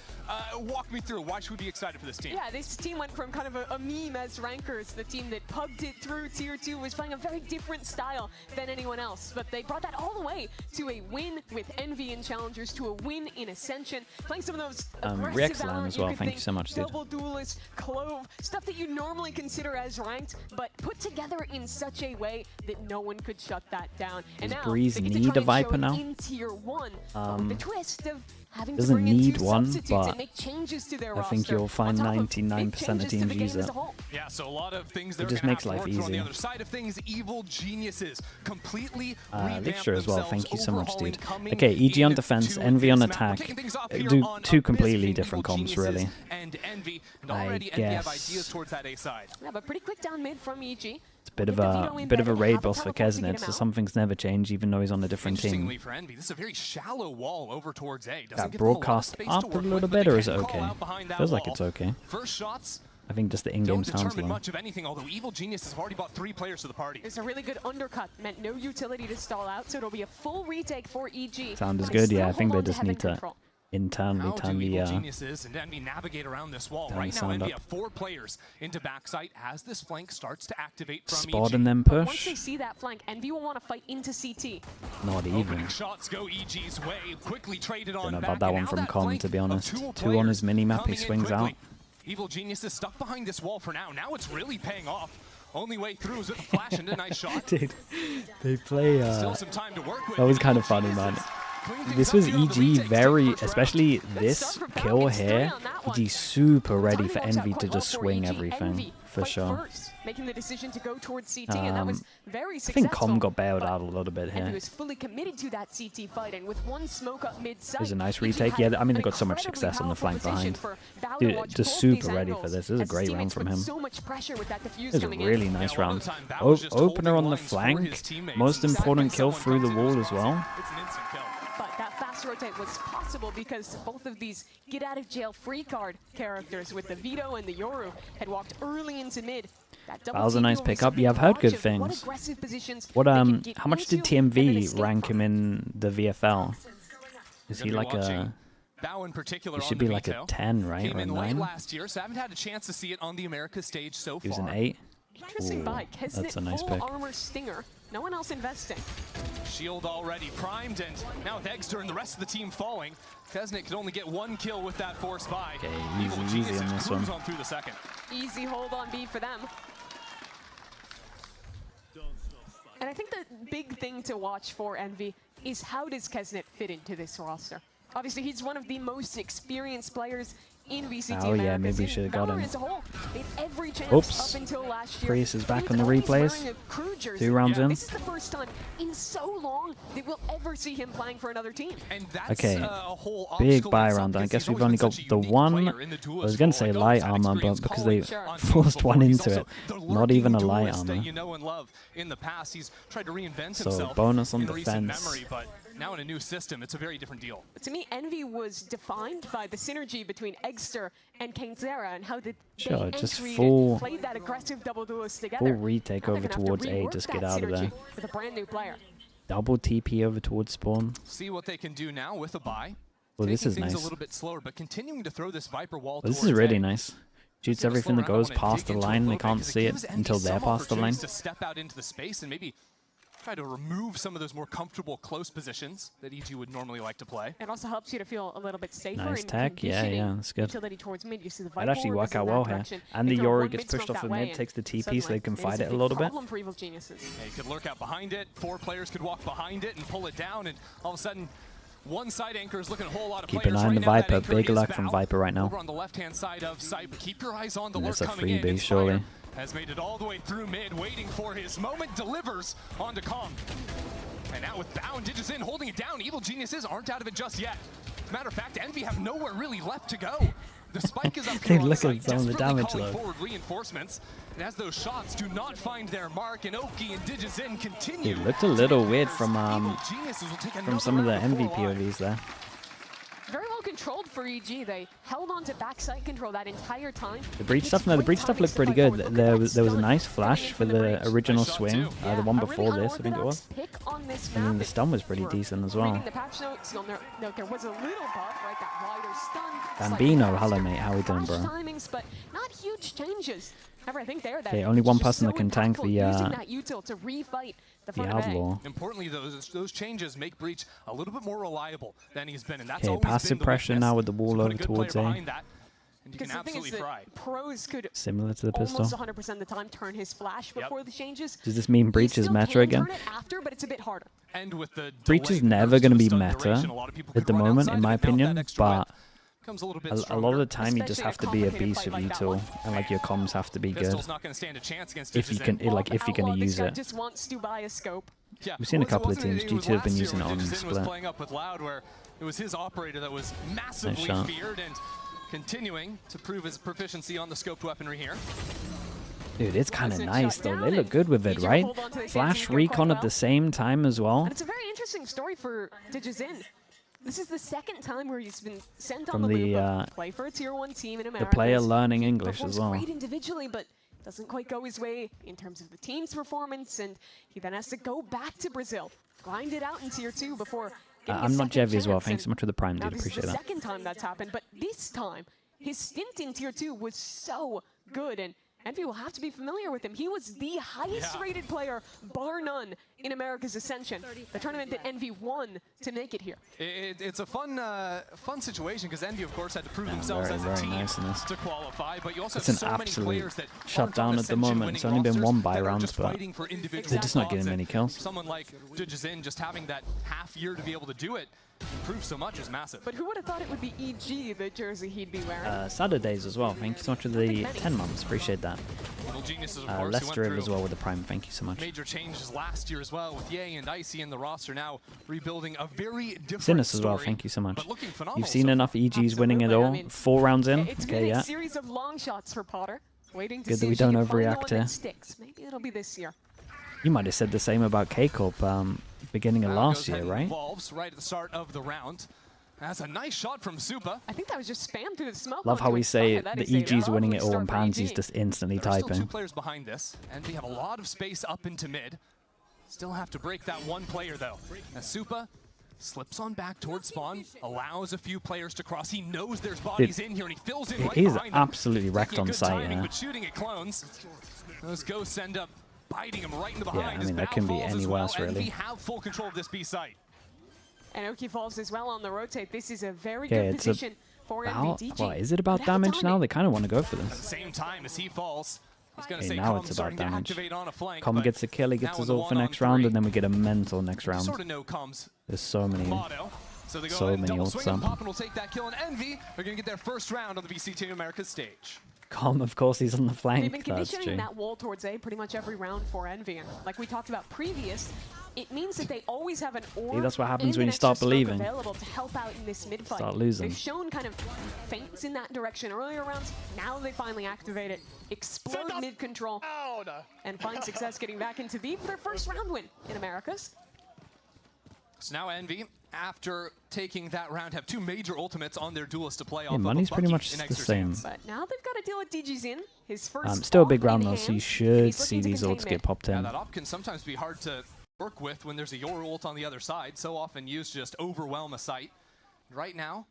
walk me through. Why should we be excited for this team? Yeah, this team went from kind of a meme as rankers. The team that pugged it through Tier 2 was playing a very different style than anyone else. But they brought that all the way to a win with Envy in Challengers, to a win in Ascension. Playing some of those aggressive Reexlam Valorant, as well. could Thank you think so much, dude. Double Duelist, Clove, stuff that you normally consider as ranked, but put together in such a way that no one could shut that down. And Does now Breeze they get to need try a and show Viper it now? in Tier 1, with the twist of having to Doesn't bring in need two one, substitutes but and make changes to their I think roster, you'll find on top of 99% of big changes to teams the game use as it. a whole. Yeah, so a lot of things It they're just gonna makes have to life work through. On the easier. other side of things, Evil Geniuses completely revamped Lecture as well. themselves, Thank you so much, overhauling, dude. coming Okay, EG on into defense, Envy on this map. We're attack. kicking things off here Do on two Abyss completely being different Evil comps, Geniuses really. And Envy, and I already Envy have guess. ideas towards that A side. Yeah, but pretty quick down mid from EG. It's a bit of a raid boss for Kesnit, so something's never changed, even though he's on a different team. Interestingly for Envy, this is a very shallow wall over towards A. Doesn't That give them a lot of broadcast space up to a work little with, bit, but or they is it can call okay? out behind that Feels like wall. it's okay. First shots I think just the in-game don't sounds determine low. much of anything, although Evil Geniuses have already bought 3 players to the party. It's a really good undercut, meant no utility to stall out, so it'll be a full retake for EG. Sound is but they good, yeah. still I think they hold on to just heaven need to control. internally How turn do Evil the Geniuses and Envy navigate around this wall? turn Right the now, sound Envy up. have 4 players into backside as this flank starts to activate from spot EG. and then But once they push. see that flank, Envy will want to fight into CT. Not even. Opening shots go EG's way, quickly traded on Don't know back, about that and one now from that Com, flank to be of honest. 2 Two on his players mini-map, he coming in swings quickly. out. Evil Genius is stuck behind this wall for now. Now it's really paying off. Only way through is with a flash and a nice shot. Dude, they play. Still some time to work with. That was kind of funny, man. this was EG very, especially this kill here, EG super ready for Envy to just swing everything, for sure. Making the decision to go towards CT, and that was very successful. I think Com got bailed out a little bit here. And he was fully committed to that CT fight, and with one smoke up mid-side. There's a nice retake. Yeah, I mean, they got so much success on the flank behind. Dude, just super ready for this. This is a great round from him. This is a really nice round. Opener on the flank. Most important kill through the wall as well. But that fast rotate was possible because both of these get-out-of-jail-free card characters with the Vito and the Yoru had walked early into mid. That was a nice pickup. Yeah, I've heard good things. What how much did TMV rank him in the VFL? Is he like a... He should be like a 10, right? Or a 9? Last year, so I haven't had a chance to see it on the Americas stage so far. He was an 8. Interesting bike. That's a nice pick. Armor Stinger. No one else investing. Shield already primed, and now with Egster and the rest of the team falling, Kesnet could only get one kill with that force buy. Okay, easy on this one. On through the second. Easy hold on B for them. And I think the big thing to watch for Envy is how does Kesnet fit into this roster? Obviously, he's one of the most experienced players in VCT Americas. Oh yeah, maybe we should have got him. Oops. Priest is back on the replays. 2 rounds in. This is the first time in so long that we'll ever see him playing for another team. Okay, big buy round. I guess we've only got the one. I was going to say light armor, but because they forced one into it, not even a light armor. So bonus on defense. Now in a new system, it's a very different deal. To me, Envy was defined by the synergy between Egster and Kainzera and how they just full played that aggressive double duelist together. Full retake over towards A, just get out of there. With a brand new player. Double TP over towards spawn. See what they can do now with a buy. Well, this is nice. A little bit slower, but continuing to throw this Viper wall. Well, this is really nice. Shoots everything that goes past the line. They can't see it until they're past the line. To step out into the space and maybe try to remove some of those more comfortable close positions that EG would normally like to play. It also helps you to feel a little bit safer. Nice tech, yeah, that's good. Towards mid, you see the I'd actually work out well here. And the Yoru gets pushed off the mid, takes the TP so they can fight it a little bit. Yeah, he could lurk out behind it, 4 players could walk behind it and pull it down, and all of a sudden, one side anchor is looking a whole lot of Keep an eye on the Viper, big luck from Viper right now. Over on the left-hand side of sight, but keep your eyes on the lurk coming in. That's a freebie, surely. Has made it all the way through mid, waiting for his moment, delivers onto Com. And now with Bow and Digis in, holding it down, Evil Geniuses aren't out of it just yet. As a matter of fact, Envy have nowhere really left to go. The spike is up here on site, desperately calling forward reinforcements. And as those shots do not find their mark, and Oki and Digis in continue. It looked a little weird from some of the Envy POVs there. Very well controlled for EG. They held on to backside control that entire time. The breach stuff, no, the breach stuff looked pretty good. There was a nice flash for the original swing, the one before this, I think it was. And then the stun was pretty decent as well. Bambino, hello mate, how we doing, bro? But not huge changes. Okay, only one person that can tank the Outlaw. Importantly, those changes make Breach a little bit more reliable than he's been, and that's okay, passive pressure now with the wall over towards A. And you can absolutely fry. Pros could similar to the pistol. Almost 100% of the time turn his flash before the changes. Does this mean Breach is meta again? After, but it's a bit harder. And with the Breach is never going to be meta at the moment, in my opinion, but a lot of the time you just have to be a beast with util, and like your comms have to be good if you can, like if you're going to use it. Just wants to buy a scope. We've seen a couple of teams. G2 have been using it on split. Playing up with Loud, where it was his operator that was massively feared and continuing to prove his proficiency on the scoped weaponry here. Dude, it's kind of nice though. They look good with it, right? Flash recon at the same time as well. And it's a very interesting story for Digizin. This is the second time where he's been sent on the loop, play for a tier 1 team in America. The player learning English as well. Great individually, but doesn't quite go his way in terms of the team's performance, and he then has to go back to Brazil, grind it out in tier 2 before getting I'm not Jevy as well. Thanks so much for the prime, dude. Appreciate that. This is the second time that's happened, but this time his stint in tier 2 was so good, and Envy will have to be familiar with him. He was the highest rated player, bar none, in America's Ascension, the tournament that Envy won to make it here. It's a fun situation because Envy, of course, had to prove themselves as a team to qualify, but you also have so many players that shutdown at the moment. It's only been one buy round, but they're just not getting many kills. Someone like Digizin just having that half year to be able to do it prove so much is massive. But who would have thought it would be EG, the jersey he'd be wearing? Saturdays as well. Thank you so much for the 10 months. Appreciate that. Lester as well with the Prime. Thank you so much. Major changes last year as well with Ye and Icy in the roster, now rebuilding a very different Sinus as well. Thank you so much. You've seen enough EGs winning it all. 4 rounds in. It's been a series of long shots for Potter. Waiting to Good see that we if she don't can find the overreact one here. that sticks. Maybe it'll be this year. You might have said the same about K-Corp beginning of last year, right? Evolves right at the start of the round. That's a nice shot from Supa. I think that was just spam through the smoke. Love how we say the EG's winning it all and Pansy's just instantly There's typing. still 2 players behind this, and we have a lot of space up into mid. Still have to break that 1 player though. As Supa slips on back towards spawn, allows a few players to cross. He knows there's bodies in here, and he fills in right He's behind them. absolutely wrecked on site, timing, yeah. but shooting at clones. Those ghosts end up biting him right in the behind. Yeah, I mean, that couldn't be any worse, really. We have full control of this B site. And Oki falls as well on the rotate. This is a very Okay, good it's position for about, MVDG. what, is it about damage now? They kind of want to go for At the this. same time as he falls, I was going to Okay, say now Com's it's about starting to damage. activate on a flank, Com but gets a kill, he gets now his with ult for the next 1-on-3, round, and then we get a mental next you round. sort of know Com's There's so many, motto. So they go so ahead and many double ults swing, and up. Poppin will take that kill, and Envy are going to get their first round on the VCT Americas stage. Com, of course, he's on the They've flank. been That's conditioning true. that wall towards A pretty much every round for Envy. And like we talked about previous, it means that they always have an orb that's what happens and when an you start extra smoke believing. available to help out in this mid fight. Start losing. They've shown kind of feints in that direction earlier rounds. Now they finally activate it, explode mid control, and find success getting back into B for their first round win in Americas. So now Envy, after taking that round, have 2 major ultimates on their duelist to play off. Yeah, money's of a pretty Bucky much in the Exeter's same. hands. But now they've got to deal with DG's in his first. Still a big op round in though, so you hand, should and he's see looking to these contain ults mid. get popped Yeah, in. that op can sometimes be hard to work with when there's a Yoru ult on the other side. So often used to just overwhelm a site. Right now,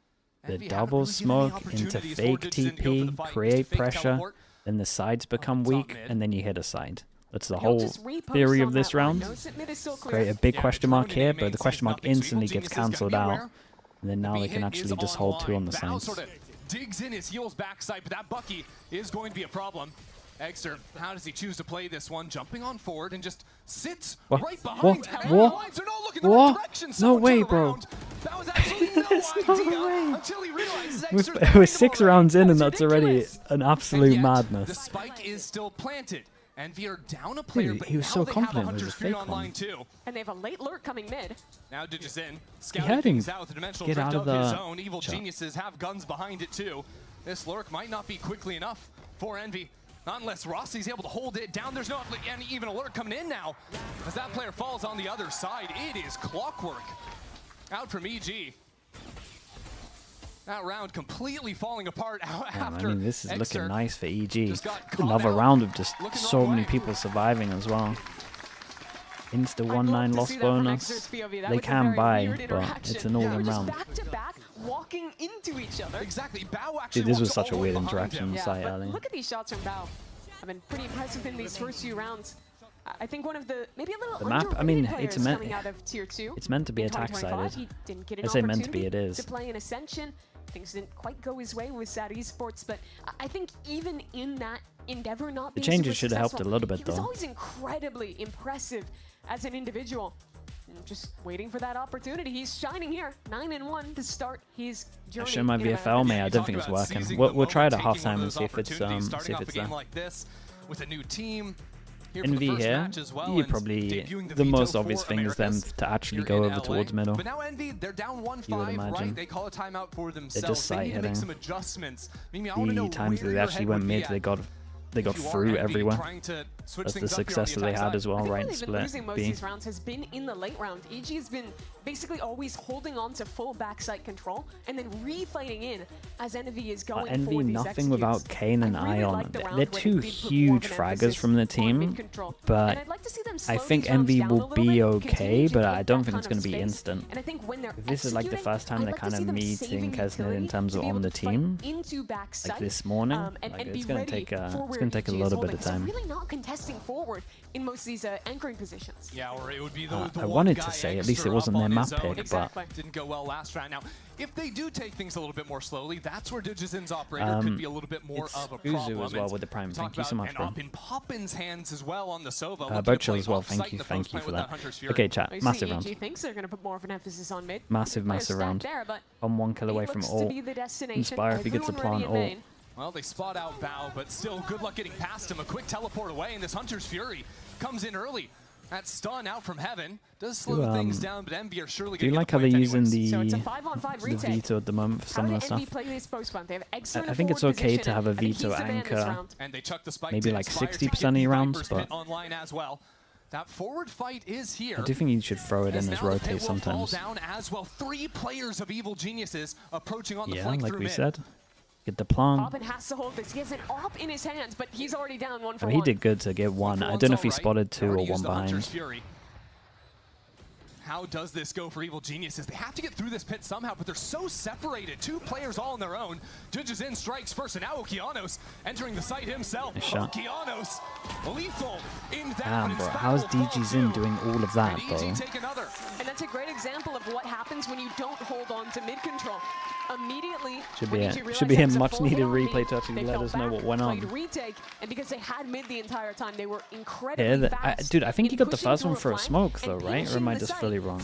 The Envy haven't double really given smoke any into opportunities for fake Digizin to go for the TP, fight, create just fake pressure, teleport. then the sides become top weak, mid. and then you hit a side. That's the He'll whole just repost theory on of this that line. round. Knows that mid is still clear. Create a big Yeah, question mark drone here, in but the main question sees mark nothing, so instantly Evil gets Genius is gonna cancelled be out. aware. And then now they The can hit actually is just hold 2 on the online. Bao sides. sort of digs in his heels backside, but that Bucky is going to be a problem. Exter, how does he choose to play this one? Jumping on forward and just sits What? right behind. What? And What? lives. They're not looking the What? right direction. No Someone way, turned bro. around. That was absolutely no There's no idea way. until he realizes We're 6 rounds in, and that's already an absolute The madness. spike is still planted. Envy are down a player, Dude, but he was now so they confident have with 100 his Screen fake online one. too. And they have a late lurk coming mid. Now Digizin He scouting had him things out with the dimensional get drift out of of his the own. Evil shot. Geniuses have guns behind it too. This lurk might not be quickly enough for Envy. Not unless Rossi's able to hold it down. There's not even a lurk coming in now. As that player falls on the other side, it is clockwork. Out from EG. That round completely falling apart Yeah, after I mean, this is Exer looking nice for EG. just got caught Another out, round of just looking the so wrong many way. people surviving as well. Insta I'd 1-9 love to loss see that from bonus. Exer's POV. That They was a can very buy, weird but interaction. it's an all-in They were just round. back to back, walking into each other. Exactly. Bao actually Dude, this was walks such a all the way weird behind interaction him. on Yeah, site but earlier. look at these shots from Bao. I've been pretty impressive in these first few rounds. I think one of the maybe a little The map, I mean, underrated it's players meant- coming out of tier 2. it's meant to be in attack-sided. 2025. He didn't get I an say meant to be, opportunity it is. to play in Ascension. Things didn't quite go his way with SAD Esports, but I think even in that endeavor not The being changes super should have helped a successful, little bit, he was though. always incredibly impressive as an individual. And just waiting for that opportunity. He's shining here, 9-1 to start his journey. I showed my in VFL, America. mate. I don't think it's working. We'll try it at halftime and see if it's Starting off a there. game like this with a new team. Here for the Envy first here, match as well, you and probably debuting the veto most for obvious thing is them Americas to actually here go in over LA. towards middle. But now Envy, they're down 1-5, imagine. right? They call a timeout for themselves. side They need to make hitting. some adjustments. Mimi, I want to know The times where that they your actually head went would be mid, at they got if you are through Envy everywhere. trying to switch That's the things up here on success that they attack had side. as well, I think right? where in they've been split losing most of B. these rounds has been in the late round. EG has been basically always holding on to full backside control and then refighting in as Envy is going Envy for these nothing executes. without Kane and I really Ion. like the round They're where two they did put more huge of an fraggers emphasis from the on team, mid-control. but And I'd like to see them I slow think these rounds Envy down a will little be bit, okay, continue to but take I don't that think it's kind going of to be space. instant. And I think when they're If this is like the executing, first time I'd they're like to kind of see them meeting saving the Kesner in utility terms to of be on able the to fight team, into backside, like this morning, and like be it's going to ready take for it's where going to take a EG is little bit of holding. So time. really not contesting pressing forward in most of these anchoring positions. Yeah, or it would be the I wanted to say, at least it wasn't their map pick, exactly. But didn't go well last round. Now, if they do take things a little bit more slowly, that's where Digizin's operator could be a little bit more of a problem. Uzu as well with the prime. Thank you so much, bro. In Poppin's hands as well on the Sova. Bochel as well. Thank you for that. Okay, chat. Massive round. Thinks they're going to put more of an emphasis on mid. Massive round. I'm 1 kill away from ult. Inspire if he gets a plant ult. Well, they spot out Bao, but still, good luck getting past him. A quick teleport away, and this Hunter's Fury comes in early. That stun out from heaven does slow things down, but Envy are surely going to like how they're using the veto at the moment for some of the stuff? I think it's okay to have a veto anchor, and they chuck the spike maybe like 60% of your rounds, but online as well. That forward fight is here. I do think you should throw it in as rotate sometimes. Down as well. 3 players of Evil Geniuses approaching on the flank like through we mid. said. Get the plant. Poppin has to hold this. He has an AWP in his hands, but he's already down 1 for 1. He did good to get 1. I don't know if he spotted 2 or 1 behind. How does this go for Evil Geniuses? They have to get through this pit somehow, but they're so separated. 2 players all on their own. Digizin strikes first, and now Okeanos entering the site himself. Okeanos, lethal in that. Damn, bro. How's Digizin doing all of that, bro? And that's a great example of what happens when you don't hold on to mid control. Immediately, should be a much needed replay to actually let us know what went on. Retake, and because they had mid the entire time, they were incredibly fast. Dude, I think he got the first one for a smoke though, right? Or am I just fully wrong?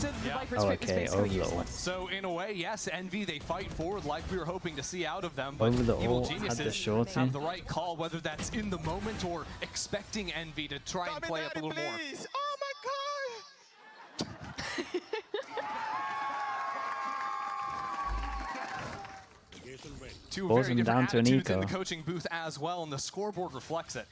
Oh, okay, over the ult. So in a way, yes, Envy, they fight forward like we were hoping to see out of them. But over the Evil ult, had the Geniuses shorty. have the right call, whether that's in the moment or expecting Envy to try and play up a little more. Oh my god! Two very different attitudes in the coaching booth as well, and the scoreboard reflects it.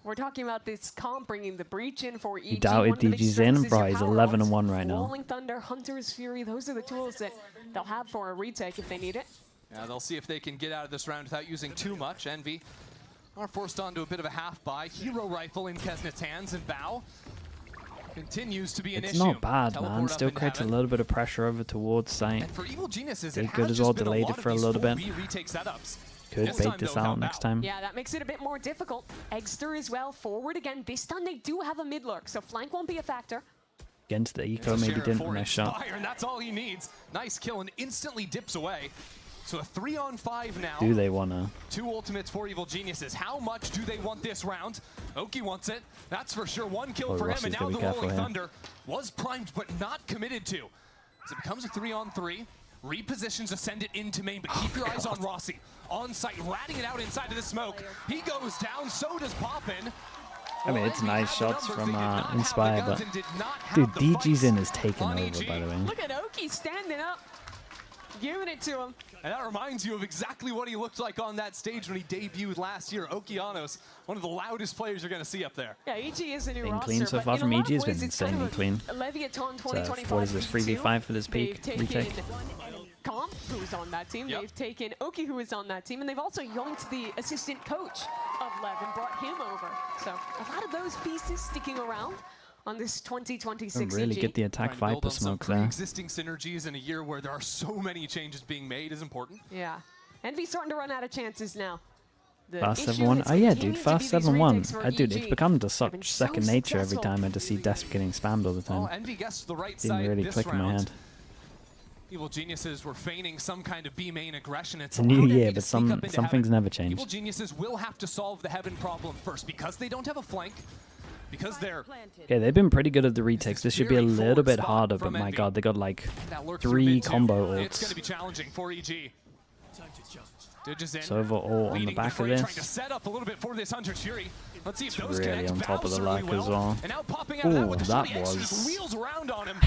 We're talking about this comp bringing the breach in for EG. He doubted DG's in, bro. He's 11-1 right now. Rolling Thunder, Hunter's Fury, those are the tools that they'll have for a retake if they need it. Yeah, they'll see if they can get out of this round without using too much. Envy are forced onto a bit of a half-buy. Hero Rifle in Kesnet's hands, and Bao continues to be an issue. It's not bad, man. Still creates a little bit of pressure over towards site. And for Evil Geniuses, did good as well, delayed it for a little bit. Could bait this out next time. Yeah, that makes it a bit more difficult. Eggster as well, forward again. This time they do have a mid lurk, so flank won't be a factor. Against the eco, maybe didn't nice shot. And that's all he needs. Nice kill and instantly dips away. So a 3-on-5 now. Do they wanna? 2 ultimates for Evil Geniuses. How much do they want this round? Oki wants it. That's for sure. 1 kill for him, and now the Rolling Thunder was primed but not committed to. So it becomes a 3-on-3. Repositions to send it into main, but keep your eyes on Rossi. On site, ratting it out inside of the smoke. He goes down, so does Poppin. I mean, it's nice shots from Inspire, but dude, DG's in is taking over, by the way. Look at Oki standing up, giving it to him. And that reminds you of exactly what he looked like on that stage when he debuted last year. Okeanos, one of the loudest players you're going to see up there. Yeah, EG is a new been roster, clean so far from EG. Has been insanely clean. Leviathan So what is this, 3v5 for this peak retake? Comp, who is on that team. They've taken Oki, who is on that team, and they've also yoinked the assistant coach of Lev and brought him over. So a lot of those pieces sticking around on this 2026 really get the attack Viper smoke there. Existing synergies in a year where there are so many changes being made is important. Yeah. Envy's starting to run out of chances now. Fast 7-1. Oh yeah, dude, fast 7-1. Dude, it's become to such second nature every time I just see Desp getting spammed all the time. Envy gets to the right Didn't side really this click in my head. Evil Geniuses were feigning some kind of B main aggression. It's a new year, but some things never change. Evil Geniuses will have to solve the heaven problem first because they don't have a flank. Because they're... Yeah, they've been pretty good at the retakes. This should be a little bit harder, but my god, they got like 3 combo ults. It's going to be challenging for EG. Sova all on the back of this. Trying to set up a little bit for this Hunter's Fury. Let's see if those really on top of the luck as well. And now popping out of that was... wheels around on him.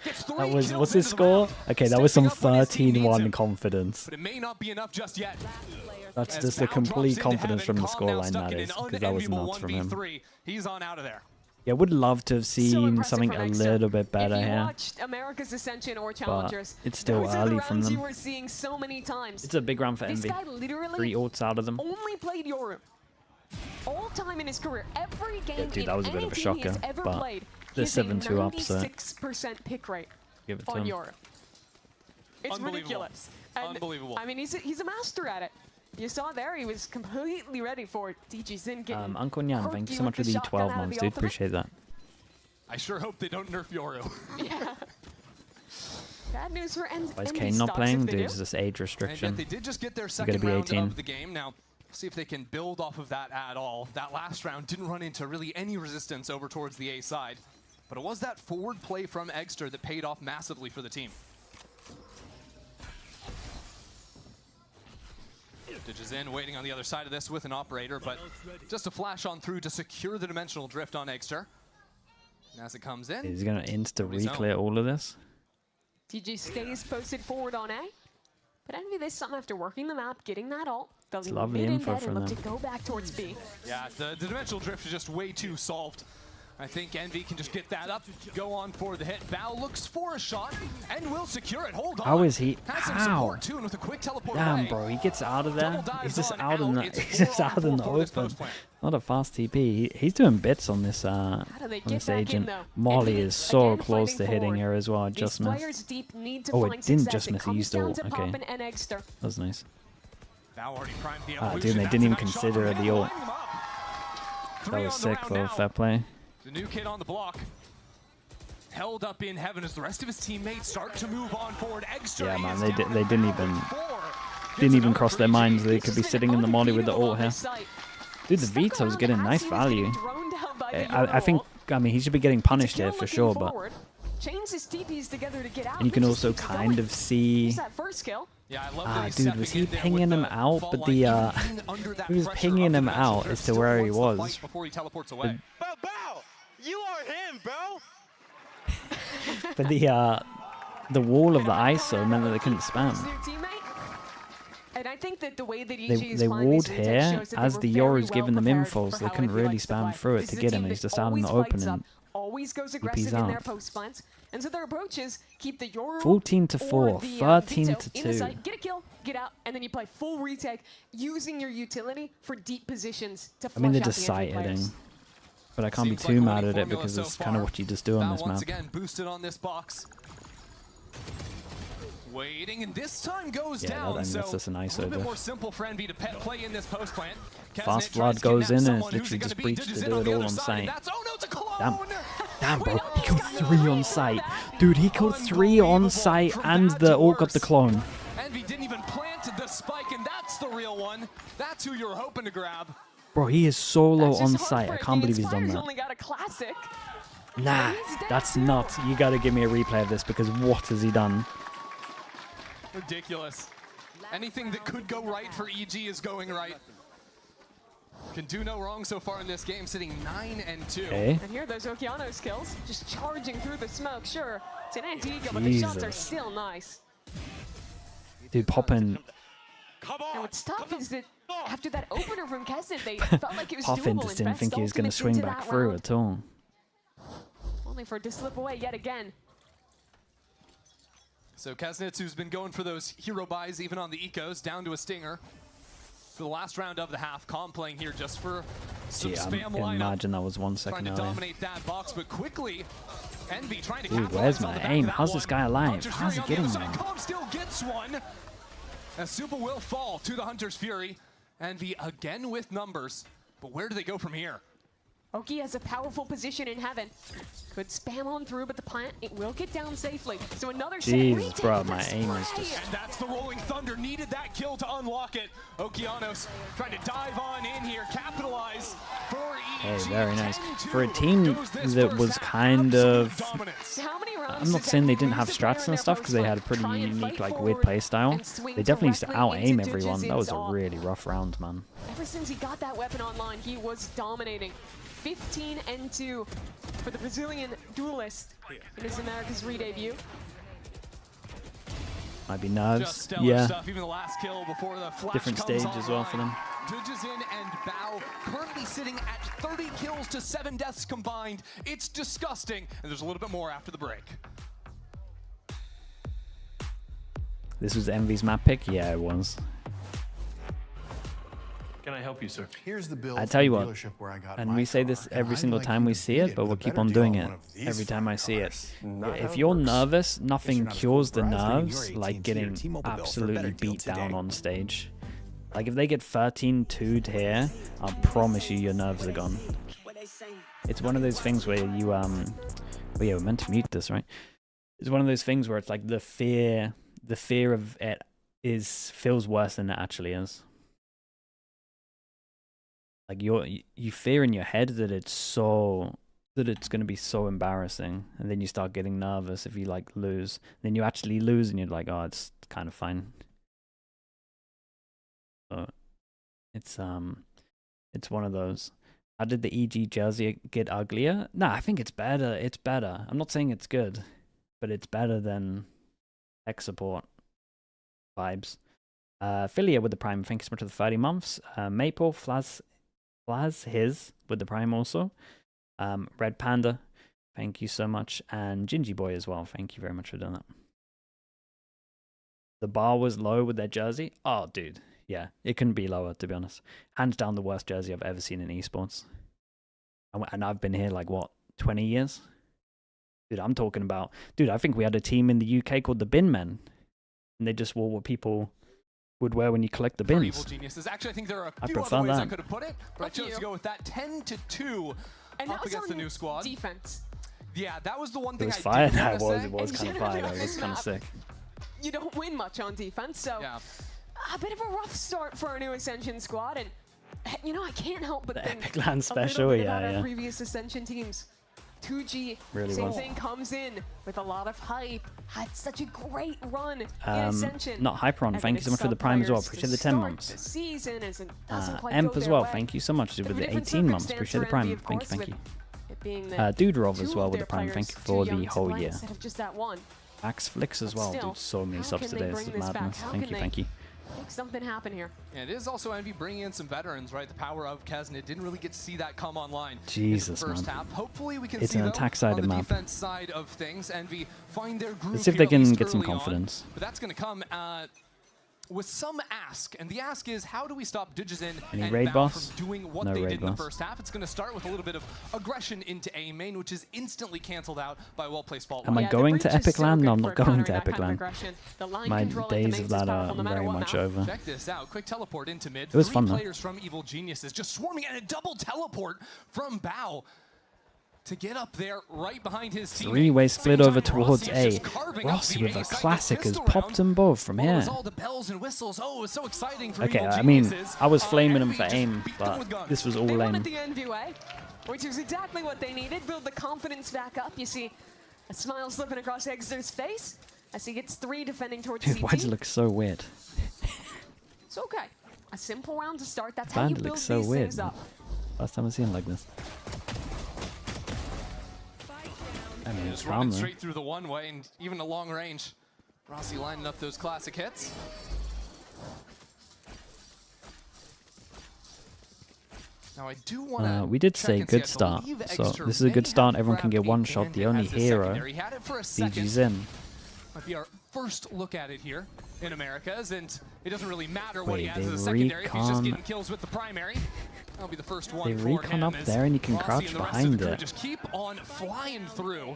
That was, what's his score? Okay, that was some 13-1 confidence. But it may not be enough just yet. That's just a complete confidence from the scoreline, that is, because that was nuts from him. He's on out of there. Yeah, would love to have seen something a little bit better if you here. watched America's Ascension or Challengers, it's still early from them. You were seeing so many times. It's a big round for Envy. This guy literally 3 ults out of them. Only played Yoru. All time in his career, every game dude, that was a bit of a shocker, but played, the 7-2 up, so 96% pick rate give it to on him. Yoru. It's ridiculous. And, Unbelievable. I mean, he's a master at it. You saw there, he was completely ready for DG Zin getting Uncle Nyan, thank you so much for the 12 months, dude. Appreciate that. I sure hope they don't nerf Yoru. Yeah. Bad news for Envy. Why is Kane not playing? Dude, it's this age restriction. And yet they did just get their second round of the game. Now, see if they can build off of that at all. That last round didn't run into really any resistance over towards the A side. But it was that forward play from Eggster that paid off massively for the team. Digizin waiting on the other side of this with an operator, but just a flash on through to secure the dimensional drift on Eggster. And as it comes in, he's going to insta-reclear all of this. DG stays posted forward on A. But Envy this time after working the map, getting that ult. They'll leave mid in bed and look to go back towards B. Yeah, the dimensional drift is just way too solved. I think Envy can just get that up, go on for the hit. Bao looks for a shot and will secure it. Hold on. How is he? Has some support too, and with a quick teleport Damn, away. bro, he gets out of there. He's just out in the, he's just out in the open. Not a fast TP. He's doing bits on this agent. Molly is so close to hitting her as well. Just missed. Oh, it didn't just miss. He used ult. Okay, that was nice. Dude, they didn't even consider the ult. That was sick though. Fair play. The new kid on the block, held up in heaven as the rest of his teammates start to move on forward. Eggster, yeah, man, they didn't even cross their minds they could be sitting in the molly with the ult here. Dude, the Vito's getting nice value. I think, I mean, he should be getting punished here for sure, but and you can also kind of see. Dude, was he pinging him out? But the he was pinging him out as to where he was. You are him, bro. But the wall of the ISO meant that they couldn't spam. And I think that the way that they walled here as the Yoru's giving them infos. They couldn't really spam through it to get him. He's just out in the open and always goes aggressive in their post plants. And so their approaches keep the Yoru 14-4, 13-2. Get a kill, get out, and then you play full retake using your utility for deep positions to flush I mean, they're out just the enemy sight hitting. players. But I can't be too mad at it because it's kind of what you just do on this map. Once again, boosted on this box. Waiting, and this time goes down. That's just an ISO. A little bit more simple for Envy to play in this post plant. Fast Flood goes in and it's literally just breached to do it all on site. Damn, bro, he killed 3 on site. Dude, he killed 3 on site and the ult got the clone. Envy didn't even plant the spike, and that's the real one. That's who you're hoping to grab. Bro, he is solo on site. I can't believe he's done that. Only got a classic. Nah, that's nuts. You gotta give me a replay of this because what has he done? Ridiculous. Anything that could go right for EG is going right. Can do no wrong so far in this game, sitting 9-2. Okay. And here are those Okeanos kills, just charging through the smoke. Sure, it's an anti-eagle, but the shots are still nice. Dude, popping. And what's tough is that after that opener from Kesset, they felt like it was Poppin doable. just didn't think he was going to swing back through at all. Only for it to slip away yet again. So Kesnitz, who's been going for those hero buys even on the ecos, down to a stinger. For the last round of the half, Calm playing here just for some spam lineup. I imagine that was 1 second trying to earlier. dominate that box, but quickly, Envy trying to Dude, where's my aim? How's this guy alive? How's he getting there? Calm still gets one. As Supa will fall to the Hunter's Fury. Envy again with numbers, but where do they go from here? Oki has a powerful position in heaven. Could spam on through, but the plant, it will get down safely. So another Jesus, bro, my aim is just... And that's the Rolling Thunder. Needed that kill to unlock it. Okeanos trying to dive on in here, capitalize for EG. Hey, very nice. For a team that was kind of... I'm not saying they didn't have strats and stuff, because they had a pretty unique, like, weird play style. They definitely used to out-aim everyone. That was a really rough round, man. Ever since he got that weapon online, he was dominating. 15-2 for the Brazilian duelist in his Americas re-debut. Might be nerves. Yeah. Stuff. Even the last kill before the flash different stage as well for them. Digizin and Bao currently sitting at 30 kills to 7 deaths combined. It's disgusting. And there's a little bit more after the break. This was Envy's map pick? Yeah, it was. Can I help you, sir? Here's the bill. I tell you what, and we say this every single time we see it, but we'll keep on doing it every time I see it. If you're nervous, nothing cures the nerves like getting absolutely beat down on stage. Like, if they get 13-2'd here, I promise you your nerves are gone. It's one of those things where you, well, yeah, we're meant to mute this, right? It's one of those things where it's like the fear of it feels worse than it actually is. Like, you fear in your head that it's going to be so embarrassing, and then you start getting nervous if you, like, lose. Then you actually lose, and you're like, oh, it's kind of fine. So it's one of those. How did the EG jersey get uglier? Nah, I think it's better. It's better. I'm not saying it's good, but it's better than tech support vibes. Philia with the Prime, thank you so much for the 30 months. Maple, Flaz his with the Prime also. Red Panda, thank you so much. And Gingy Boy as well, thank you very much for doing that. The bar was low with their jersey. Oh, dude. Yeah, it couldn't be lower, to be honest. Hands down the worst jersey I've ever seen in esports. And I've been here, like, what, 20 years? Dude, I'm talking about... Dude, I think we had a team in the UK called the Bin Men. And they just wore what people would wear when you collect the bins. Evil geniuses. Actually, I think there are a few other ways I could have put it, but I chose to go with that 10-2 up against the new squad. Defense. Yeah, that was the one thing it was fire. It was kind of fire. It was kind of sick. You don't win much on defense, so... Yeah. A bit of a rough start for our new Ascension squad, and you know, I can't help but think Epic Land special, about our previous Ascension teams. 2G, really same thing, comes in with a lot of hype. Had such a great run in Ascension. Not Hyperon, thank you so much for the Prime as well. Appreciate the 10 months. Season Emp as well, thank you so much with the 18 months. Appreciate the Prime, thank you. Duderov as well with the Prime, thank you for the whole year. Max Flicks as well, dude, so many subs today, it's madness. Thank you. Make something happen here. And it is also Envy bringing in some veterans, right? The power of Kesnet didn't really get to see that come online. Jesus, in the first man. half. Hopefully we can it's see an attack-sided on the map. defense side of things. Envy find their groove. Let's see if they can get some confidence. But that's going to come with some ask, and the ask is, how do we stop Digizin and raid Bao boss? from doing what they did in the first half? It's going to start with a little bit of aggression into A main, which is instantly canceled out by well-placed fault. Am I going to Epic Land? No, I'm not going to Epic Land. My days of that are very much over. Check this out. Quick teleport into mid. It was fun, though. 3 players from Evil Geniuses just swarming, and a double teleport from Bao to get up there right behind his team. 3-way split over towards A. Rossi with a classic has popped them both from here. Okay, I mean, I was flaming him for aim, but this was all lame. The NV way, which is exactly what they needed. Build the confidence back up. You see a smile slipping across Exeter's face as he gets 3 defending towards CT. Dude, why does it look so weird? It's okay. A simple round to start. That's how you build these things up. Last time I've seen it like this. I mean, just running straight through the one way and even a long range. Rossi lining up those classic hits. Now I do want to. We did say good start, so this is a good start. Everyone can get one shot. The only hero, DG's in. Might be our first look at it here in Americas, and it doesn't really matter what he has as a secondary if he's just getting kills with the primary. That'll be the first one they for recon him. up there, and you can crouch behind it. Just keep on flying through.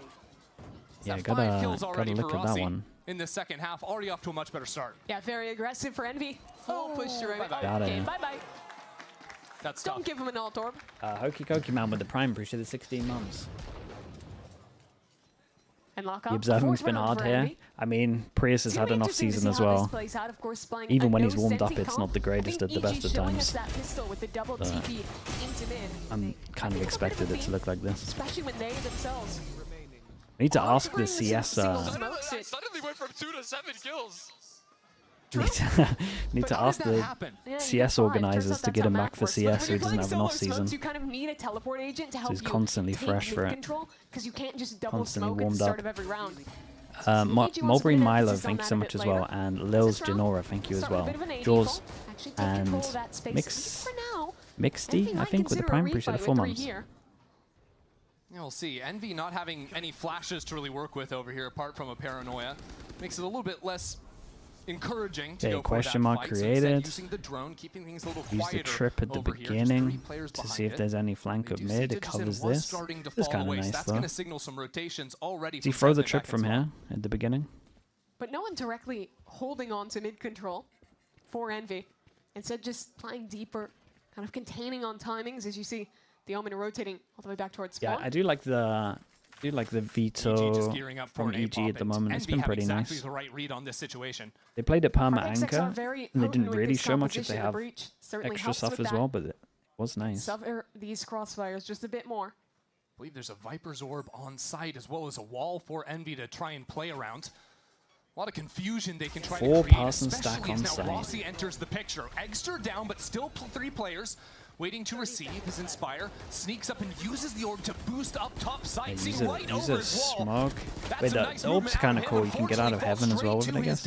Yeah, gotta look at that one. In the second half, already off to a much better start. Yeah, very aggressive for Envy. Oh, push through. Got it. Bye-bye. That's Don't give him an alt orb. Hokey Cokey Man with the Prime, appreciate the 16 months. And lock The up. observing's been hard here. I mean, Prius has had an off-season as well. Even when he's warmed up, it's not the greatest at the best of times. I'm kind of expected it to look like this. Especially when they themselves. I need to ask the CS. Suddenly went from 2 to 7 kills. Need to ask the CS organizers to get him back for CS so he doesn't have an off-season. You kind of need a teleport agent to help he's constantly fresh for it. Because you can't just double Constantly smoke at the start of every round. Mulberry Milo, thank you so much as well, and Lils Genora, thank you as well. Jaws and Mixty, I think, with the Prime, appreciate the 4 months. Yeah, we'll see. Envy not having any flashes to really work with over here, apart from a Paranoia, makes it a little bit less encouraging to go question for mark that created. Using the drone, keeping things a little Use the trip at the beginning to see if there's any flank up mid. It covers this. This is kind of nice though. Does he throw the trip from here at the beginning? But no one directly holding on to mid control for Envy. Instead, just playing deeper, kind of containing on timings, as you see the Omen rotating all the way back towards spawn. Yeah, I do like the veto from EG at the moment. It's been pretty nice. The right read on this situation. They played it perma anchor, and they didn't really show much if they have extra stuff as well, but it was nice. Suffer these crossfires just a bit more. I believe there's a Viper's Orb on site as well as a wall for Envy to try and play around. A lot of confusion they can try to create, especially as now Rossi enters the picture. Eggster down, but still 3 players waiting to receive. His Inspire sneaks up and uses the orb to boost up top site. Use a smoke. Wait, the orb's kind of cool. You can get out of heaven as well with it, I guess.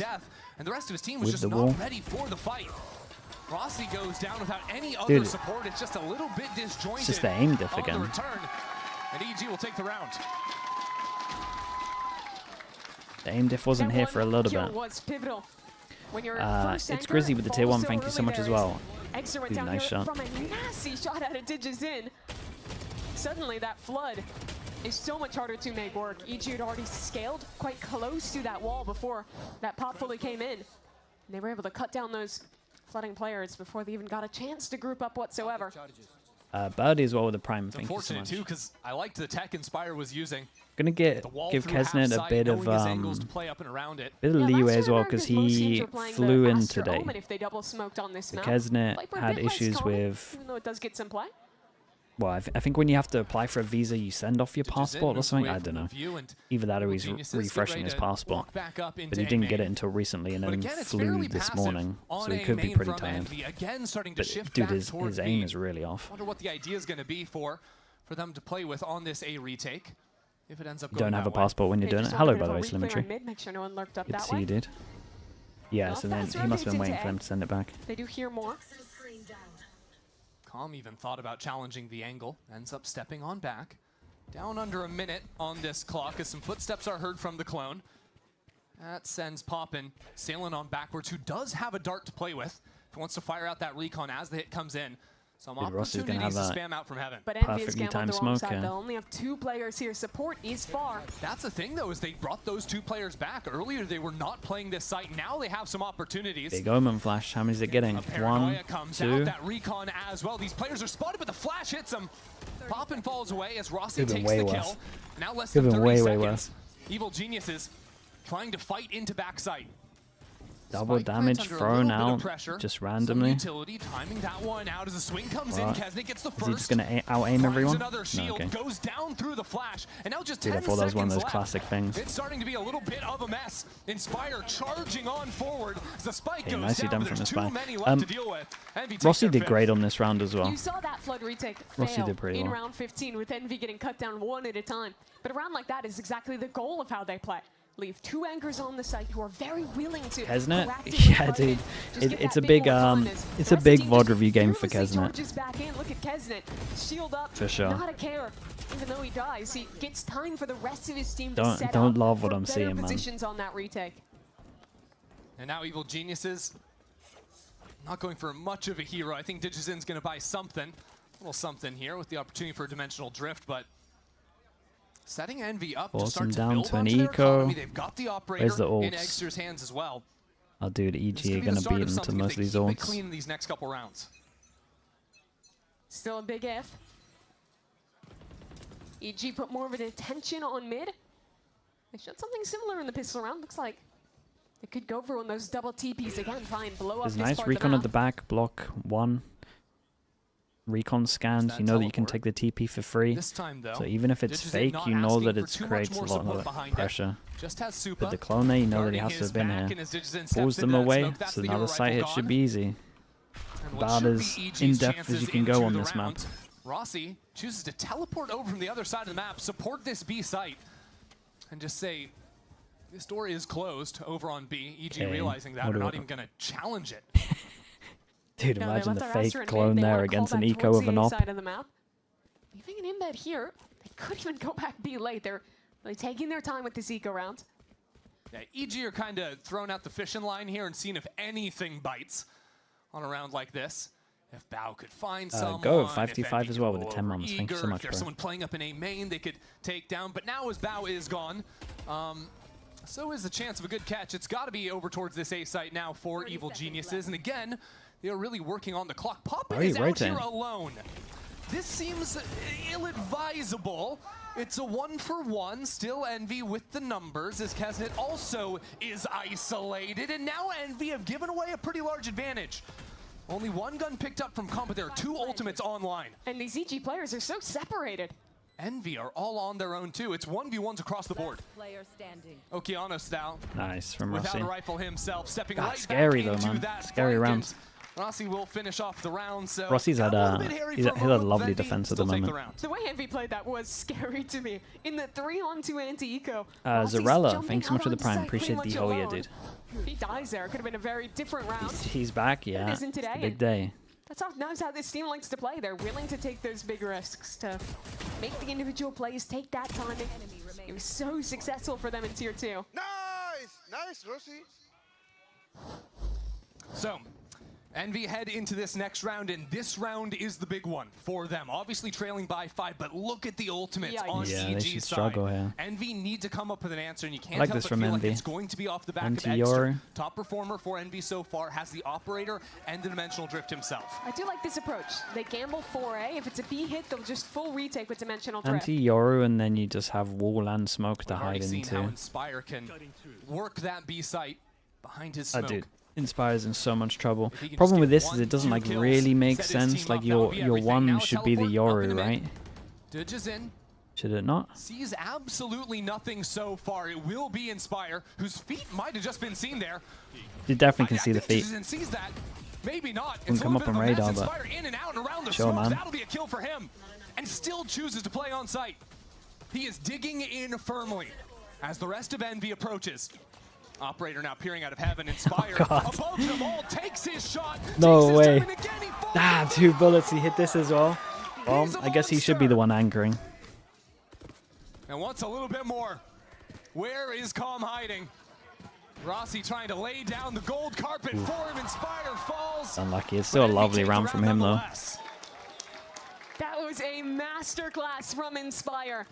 And the rest of his team was just not ready for the fight. Rossi goes down without any other support. It's just a little bit disjointed. It's just the aim diff again. And EG will take the round. The aim diff wasn't here for a little bit. It's Grizzy with the tier 1. Thank you so much as well. Dude, nice shot. From a nasty shot out of DigiZin. Suddenly that flood is so much harder to make work. EG had already scaled quite close to that wall before that pop fully came in. And they were able to cut down those flooding players before they even got a chance to group up whatsoever. Birdie as well with the prime. Thank you so much. Too, because I liked the tech Inspire was using. Gonna give Kesnet a bit of leeway as well because he flew in today. Kesnet had issues with. Even though it does get some play. Well, I think when you have to apply for a visa, you send off your passport or something. I don't know. Either that or he's refreshing his passport. But he didn't get it until recently and then flew this morning. So he could be pretty tired. But dude, his aim is really off. Wonder what the idea is going to be for them to play with on this A retake. If it ends up don't have a passport when you're doing it. Hello, by the way, Slimmetry. Make sure no one lurked up good to see you, dude. Yes, and then he must have been waiting for them to send it back. They do hear more. Calm even thought about challenging the angle, ends up stepping on back. Down under a minute on this clock as some footsteps are heard from the clone. That sends Poppin sailing on backwards, who does have a dart to play with. If he wants to fire out that recon as the hit comes in. Some opportunities to spam out from heaven. But perfectly timed smoke. They only have 2 players here. Support is far. That's the thing, though, is they brought those 2 players back. Earlier, they were not playing this site. Now they have some opportunities. Big Omen flash. How many is it getting? 1, 2. That recon as well. These players are spotted, but the flash hits them. Poppin falls away as Rossi takes the kill. Now less than 30 seconds. Evil Geniuses trying to fight into backside. Double damage thrown out just randomly. Utility timing that one out as the swing comes in. Kesnet gets the first. Is he just gonna out-aim everyone? No, okay. Goes down through the flash, and now just 10 I thought that was one of those classic things. It's starting to be a little bit of a mess. Inspire charging on forward as the spike goes nicely down. done from Too many left to deal with. Rossi did great on this round as well. You saw that flood retake Rossi did pretty in well. round 15 with Envy getting cut down 1 at a time. But a round like that is exactly the goal of how they play. Leave 2 anchors on the site who are very willing to. Kesnet, yeah, dude, it's a big VOD review game for Kesnet. Back in. Look at Kesnet, shield up, for sure. Not a care. Even though he dies, he gets time for the rest of his team to set don't up love what for I'm seeing, man. positions on that retake. And now Evil Geniuses not going for much of a hero. I think DigiZin's going to buy something, a little something here with the opportunity for a dimensional drift, but. Setting Envy up to start to down build to an onto their eco. economy. They've got the operator Where's the ults? in Eggster's hands as well. Oh, dude, EG are gonna beat him to most of these ults. Clean in these next couple rounds. Still a big if. EG put more of an attention on mid. They showed something similar in the pistol round. Looks like they could go for one of those double TPs again, try and blow up There's this nice part recon of at the back, block 1. Recon scans, you know that you can take the TP for free. This time, though, so even if it's fake, you know that it creates a lot of pressure. But the clone there, you know that he has to have been here. Pulls them away, so another site hit should be easy. About as in-depth as you can go on this map. Rossi chooses to teleport over from the other side of the map, support this B site, and just say, this door is closed over on B. EG realizing that, they're not even going to challenge it. Dude, imagine the fake clone there against an eco of an op. Leaving an embed here, they could even go back B late. They're really taking their time with this eco round. Yeah, EG are kind of throwing out the fishing line here and seeing if anything bites on a round like this. If Bao could find someone, go 5v5 as well with the 10 mums. Thank you so much, if there's someone playing up in a main they could take down. But now as Bao is gone, so is the chance of a good catch. It's got to be over towards this A site now for Evil Geniuses. And again, They are really working on the clock. Papa is out here alone. This seems ill-advisable. It's a 1-for-1. Still Envy with the numbers, as Kesnet also is isolated. And now Envy have given away a pretty large advantage. Only one gun picked up from Comp, but there are 2 ultimates online. And these EG players are so separated. Envy are all on their own too. It's 1v1s across the board. Okeano style. Nice from Rossi. Without a rifle himself, stepping right scary back though, into man. that Scary rounds. Rossi will finish off the round. So Rossi's had he's had a lovely defense at the moment. The way Envy played that was scary to me. In the 3-on-2 anti-eco. Zarella, thanks so much for the prime. Appreciate the oh yeah, dude. He dies there. Could have been a very different round. He's back, yeah. It isn't today. It's a big day. That's how this team likes to play. They're willing to take those big risks to make the individual plays, take that timing. It was so successful for them in Tier 2. Nice, Rossi. So, Envy head into this next round, and this round is the big one for them. Obviously trailing by 5, but look at the ultimates on EG's side. Here. Envy need to come up with an answer, and you can't like help this but from feel Envy. like it's going to be off the back of Extra. Top performer for Envy so far has the operator and the dimensional drift himself. I do like this approach. They gamble 4A. If it's a B hit, they'll just full retake with dimensional drift. Anti-Yoru, and then you just have wall and smoke to hide Seen how into. Inspire can work that B site behind his smoke. Dude. Inspire's in so much trouble. Problem with this is it doesn't like really make sense. Like your one should be the Yoru, right? Should it not? Sees absolutely nothing so far. It will be Inspire, whose feet might have just been seen there. You definitely can see the feet. Sees that. Maybe not. Wouldn't come up on radar, but in and out and around the sure, man. That'll be a kill for him, and still chooses to play on site. He is digging in firmly as the rest of Envy approaches. Operator now peering out of heaven. Inspire above them all, takes his shot. No way. Ah, 2 bullets. He hit this as well. Well, I guess he should be the one anchoring. And wants a little bit more. Where is Calm hiding? Rossi trying to lay down the gold carpet for him. Inspire falls. Unlucky. It's still a lovely round from him, though. That was a masterclass from Inspire.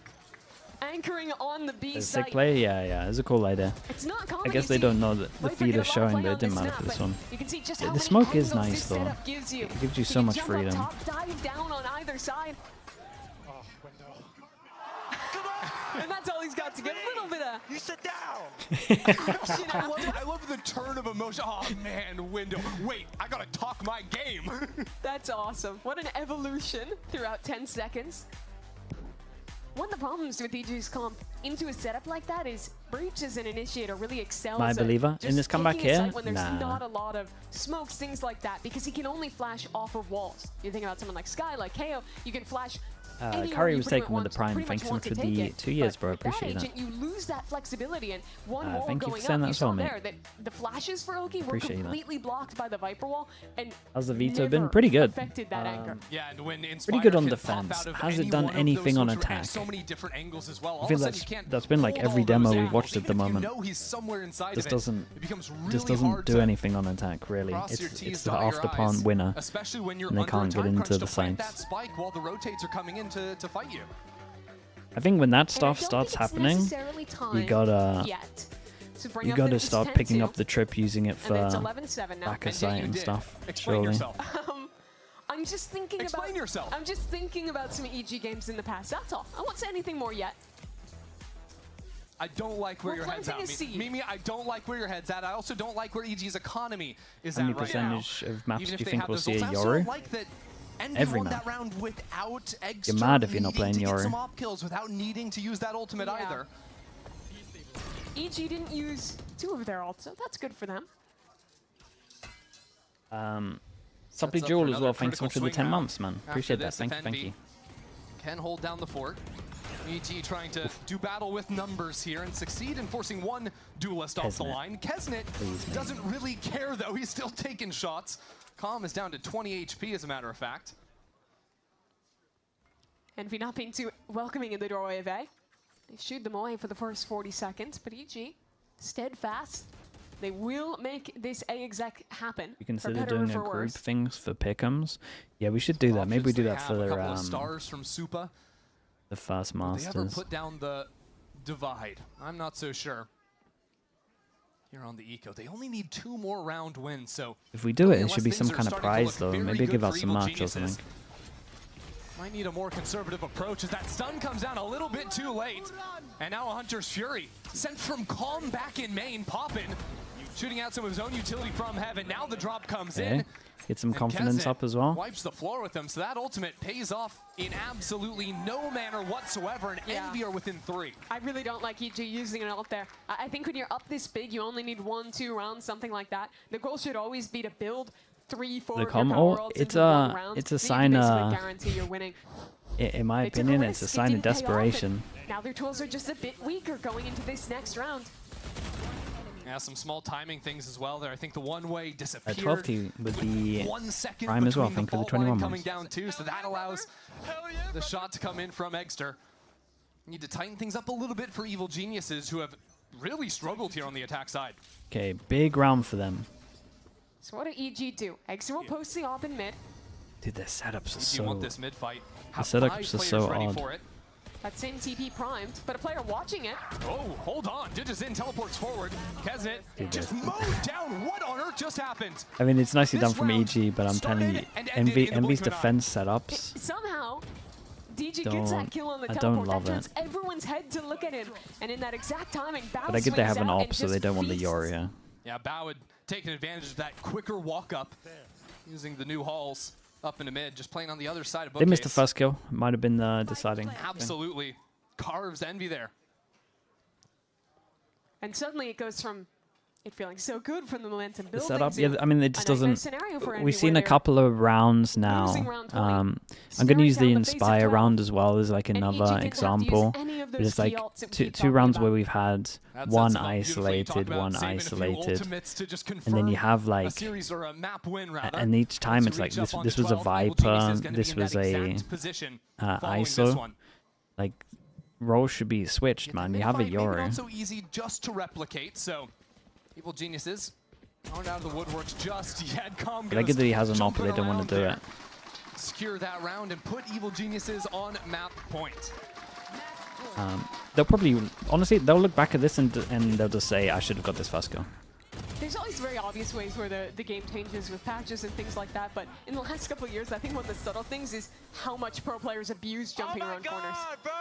Anchoring on the B site. Sick play? Yeah. It's a cool idea. It's not common. I guess they don't know that the feed is showing, but it didn't matter for this one. You can see just how the smoke is nice, though. It gives you so much freedom. Top, dive down on either side. And that's all he's got to get. A little bit of... You sit down! I love the turn of emotion. Oh, man, window. Wait, I gotta talk my game. That's awesome. What an evolution throughout 10 seconds. One of the problems with EG's comp into a setup like that is Breach as an initiator really excels My believer in this comeback here? when there's not a lot of smokes, things like that, because he can only flash off of walls. You think about someone like Sky, like KO, you can flash Curry was taken with the prime. Thanks so much for the 2 years, bro. Appreciate that. You lose that flexibility, and one wall thank you going for saying up, that you as well, saw mate. there that the flashes for Oki were completely blocked by the Viper wall, and how's the veto been? Pretty good. Affected that anchor. Yeah, and when pretty good on defense. Has it done anything on attack? So many different angles as well. I feel that's been like every demo we've watched at the moment. This doesn't do anything on attack, really. It's the after pawn winner, and they can't get into the sights. I think when that stuff starts happening, you gotta start picking up the trip, using it for backer sight and stuff. Surely. I'm just thinking I'm just thinking about some EG games in the past. That's all. I won't say anything more yet. I don't like where your head's at, Mimi. I don't like where your head's at. I also don't like where EG's economy is How many at right now. percentage of maps do you think we'll those see a ults, I Yoru? like that Envy Every won map. that round without You're mad if you're not playing needing to get Yoru. some op kills, without needing to use that ultimate either. EG didn't use 2 of their ults, so that's good for them. Supply Jewel as well. Thanks so much for the 10 months, man. Appreciate that. Thank you. Can hold down the fort. EG trying to do battle with numbers here and succeed in forcing one duelist off the line. Kesnet doesn't really care, though. He's still taking shots. Calm is down to 20 HP, as a matter of fact. Envy not being too welcoming in the doorway of A. They shoot them away for the first 40 seconds, but EG, steadfast. They will make this A exec happen. You consider doing a group things for pick'ems? Yeah, we should do that. Maybe we do that for a couple of stars from Supa. The first Will Masters. they ever put down the divide? I'm not so sure. here on the eco. They only need 2 more round wins, so if we do it, it should be some kind of prize though. Maybe give out some marks or something. Might need a more conservative approach as that stun comes down a little bit too late. And now a Hunter's Fury sent from Calm back in main. Poppin shooting out some of his own utility from heaven. Now the drop comes in. Get some confidence up as well. Wipes the floor with them, so that ultimate pays off in absolutely no manner whatsoever, and Envy are within 3. I really don't like EG using an ult there. I think when you're up this big, you only need 1-2 rounds, something like that. The goal should always be to build 3-4 The calm ult, it's a sign guarantee you're winning. In my opinion, it's a sign of desperation. Now their tools are just a bit weaker going into this next round. Yeah, some small timing things as well there. I think the one-way disappeared. 12T with the 1 second prime as well, I think, for the 21 coming down too, so that allows the shot to come in from Eggster. Need to tighten things up a little bit for Evil Geniuses, who have really struggled here on the attack side. Okay, big round for them. So what do EG do? Eggster will post the op in mid. Dude, their setups are so... You want this mid fight. The setups are so odd. That's in TP primed, but a player watching it. Oh, hold on. Digits in, teleports forward. Kesnet just mowed down. What on earth just happened? I mean, it's nicely done from EG, but I'm telling you, Envy's defense setups. Somehow, DG gets that kill on the teleport. I don't love that turns everyone's head to look at him. And in that exact timing, Bao but I get they have an op, so they don't want the Yoria. Yeah, Bao had taken advantage of that quicker walk up, using the new halls. Up into mid, just playing on the other side of Bookcase. They missed the first kill. Might have been deciding. Absolutely. Carves Envy there. And suddenly it goes from it feeling so good from the momentum building. The setup, yeah, I mean, it just doesn't... We've seen a couple of rounds now. I'm going to use the Inspire round as well as like another example. But it's like two rounds where we've had one isolated, and then you have like... And each time it's like, this was a Viper, this was a ISO. Like, roles should be switched, man. You have a Yoru. Not so easy just to replicate, so... Evil Geniuses aren't out of the woodworks just yet. But I get that he has an op, but they don't want to do it. Secure that round and put Evil Geniuses on map point. They'll probably, honestly, they'll look back at this and they'll just say, I should have got this first kill. There's always very obvious ways where the game changes with patches and things like that, but in the last couple of years, I think one of the subtle things is how much pro players abuse jumping around corners. Bro!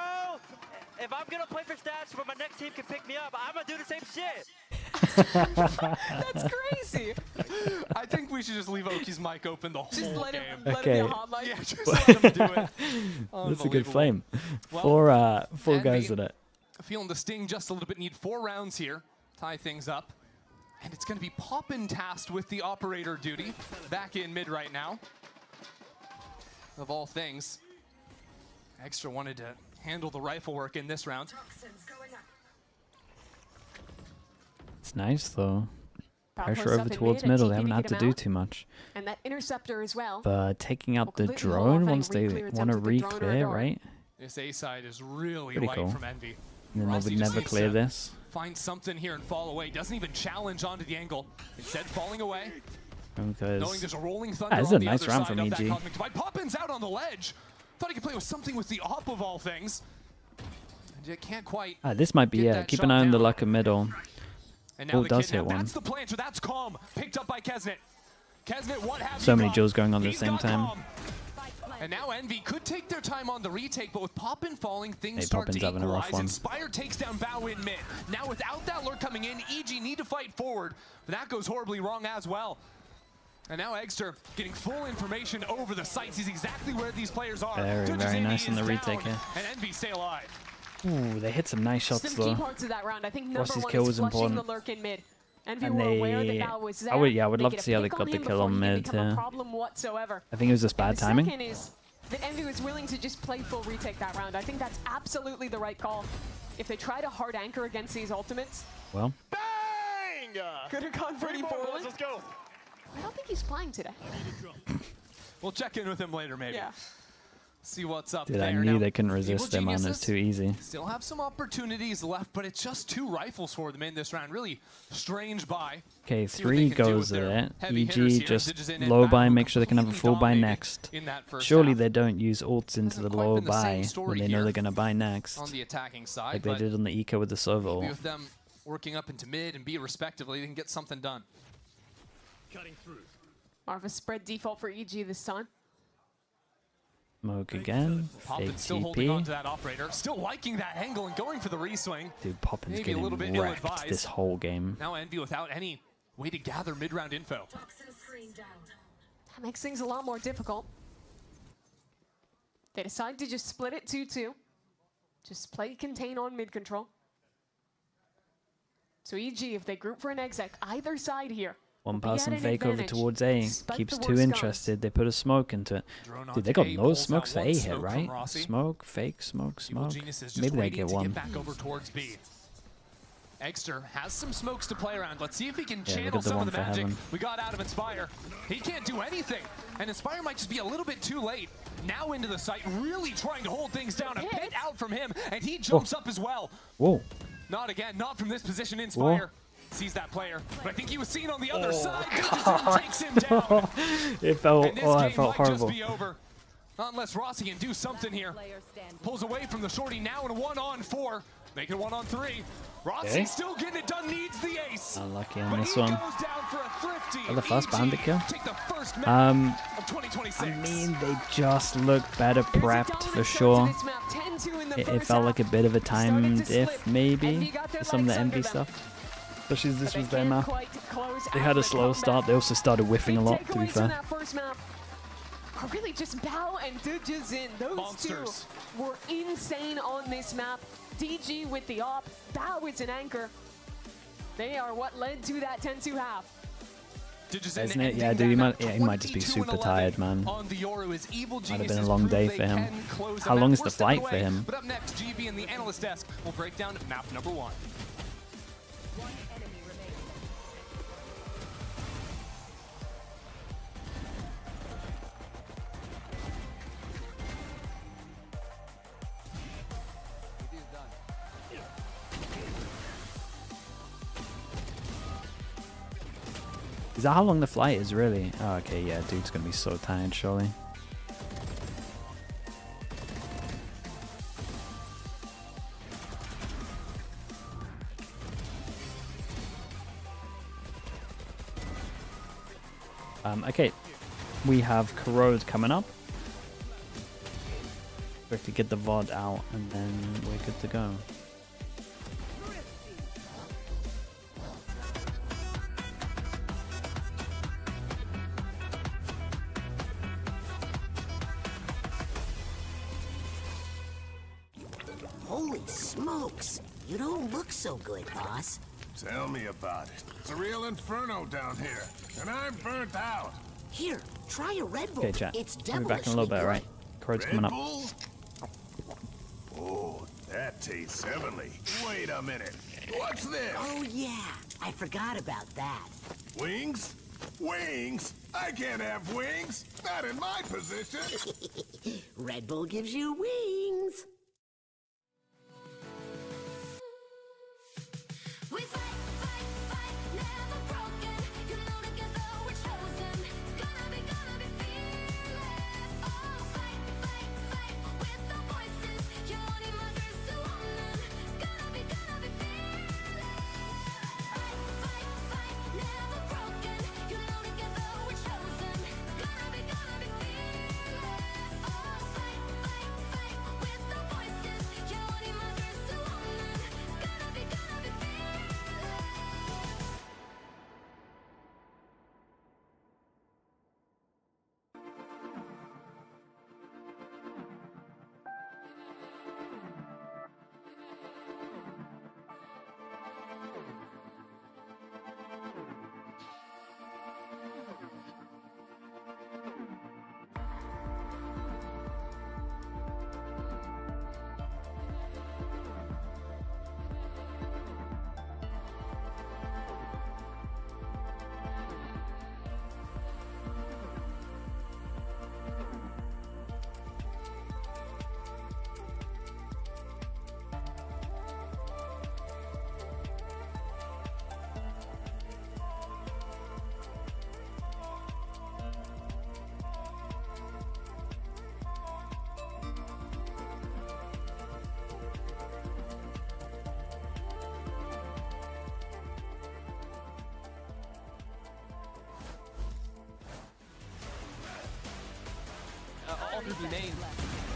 If I'm gonna play for stats where my next team can pick me up, I'm gonna do the same shit. That's crazy. I think we should just leave Oki's mic open the whole game. Let him be a hot mic. Yeah, just let him do it. That's a good flame. Well, four guys in it. Feeling the sting just a little bit. Need 4 rounds here. Tie things up. And it's going to be Poppin tasked with the operator duty. Back in mid right now. Of all things. Extra wanted to handle the rifle work in this round. It's nice though. Pressure over towards middle. They haven't had to do too much. And that interceptor as well. But taking out the drone once they want to re-clear, right? This A side is really light from Envy. And then they would never clear this. Find something here and fall away. Doesn't even challenge onto the angle. Instead, falling away. Because knowing there's a rolling thunder this is a nice round from EG. Poppin's out on the ledge. Thought he could play with something with the op of all things. And it can't quite. This might be it. Keep an eye on the luck of middle. And now it does hit one. That's the planter. That's Calm. Picked up by Kesnet. Kesnet, what have so many Jills going on at the same time. And now Envy could take their time on the retake, but with Poppin falling, things start to equalize. Inspire takes down Bao in mid. Now without that lurk coming in, EG need to fight forward, but that goes horribly wrong as well. And now Eggster getting full information over the sites. He's exactly where these players are. Very nice on the retake here. And Envy stay alive. Ooh, they hit some nice shots though. Some key parts of that round. I think number Rossi's one kill is was flushing important. the lurk in mid. And they, I would love to see how they got the kill on mid. I think it was just bad timing. Second is that Envy was willing to just play full retake that round. I think that's absolutely the right call. If they try to hard anchor against these ultimates, well, bang! Could have gone pretty poorly. Let's go. I don't think he's playing today. We'll check in with him later, maybe. Yeah. See what's up Dude, there. I knew they couldn't resist them, man. It's too easy. Still have some opportunities left, but it's just 2 rifles for them in this round. Really strange buy. Okay, 3 goes there. EG just low buy, make sure they can have a full buy next. Surely they don't use ults into the low buy when they know they're going to buy next. On the attacking side, like they did on the eco with the Sova ult. working up into mid and B respectively, they can get something done. Cutting through. More of a spread default for EG this time. Smoke again. Poppin still holding on to that operator, still liking that angle and going for the reswing. Dude, Poppin's getting wrecked this whole game. Now Envy without any way to gather mid-round info. That makes things a lot more difficult. They decide to just split it 2-2. Just play contain on mid control. So EG, if they group for an exec, either side here. One person fake over towards A. Keeps too interested. They put a smoke into it. Dude, they got no smokes for A hit, right? Smoke, fake, smoke, smoke. Maybe they get one. Back over towards B. Eggster has some smokes to play around. Let's see if he can channel some of the magic we got out of Inspire. He can't do anything. And Inspire might just be a little bit too late. Now into the site, really trying to hold things down. A pit out from him, and he jumps up as well. Whoa. Not again, not from this position. Inspire sees that player, but I think he was seen on the other side. Takes him down. It felt, and this it game felt might horrible. Just be over. Not unless Rossi can do something here. Pulls away from the shorty now in a 1-on-4. Make it 1-on-3. Rossi still getting it done, needs the ace. Unlucky on this one. Oh, the first bandit kill. I mean, they just look better prepped for sure. It felt like a bit of a time diff, maybe, for some of the Envy stuff. Especially as this was their map. They had a slow start. They also started whiffing a lot, to be fair. Are really just Bao and Dujazin. Those two were insane on this map. DG with the op, Bao is an anchor. They are what led to that 10-2 half. Isn't it? Yeah, dude, he might just be super tired, man. Might have been a long day for him. How long is the flight for him? But up next, GB and the analyst desk will break down map number 1. Is that how long the flight is, really? Oh, okay, yeah, dude's gonna be so tired, surely. Okay, we have Corrode coming up. We have to get the VOD out, and then we're good to go. Holy smokes! You don't look so good, boss. Tell me about it. It's a real inferno down here, and I'm burnt out. Here, try a Red Bull. Okay, chat. It's I'll be back in a little bit, right? Corrode's coming up. Oh, that tastes heavenly. Wait a minute. What's this? Oh, yeah. I forgot about that. Wings? Wings? I can't have wings. Not in my position. Red Bull gives you wings. through the main.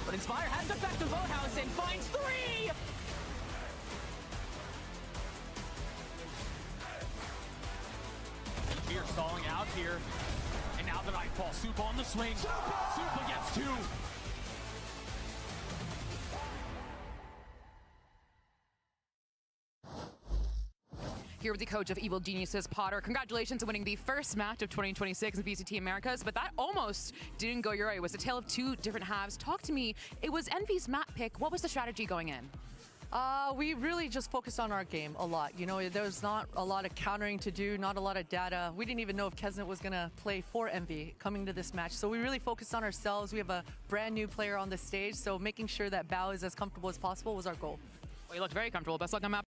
But Inspire has the back to Boathouse and finds 3! Fear stalling out here. And now the Nightfall. Super on the swing. Super gets 2. Here with the coach of Evil Geniuses, Potter. Congratulations on winning the first match of 2026 in VCT Americas, but that almost didn't go your way. It was a tale of 2 different halves. Talk to me. It was Envy's map pick. What was the strategy going in? We really just focused on our game a lot. You know, there's not a lot of countering to do, not a lot of data. We didn't even know if Kesnet was going to play for Envy coming to this match. So we really focused on ourselves. We have a brand new player on the stage, so making sure that Bao is as comfortable as possible was our goal. Well, you looked very comfortable. Best luck on map.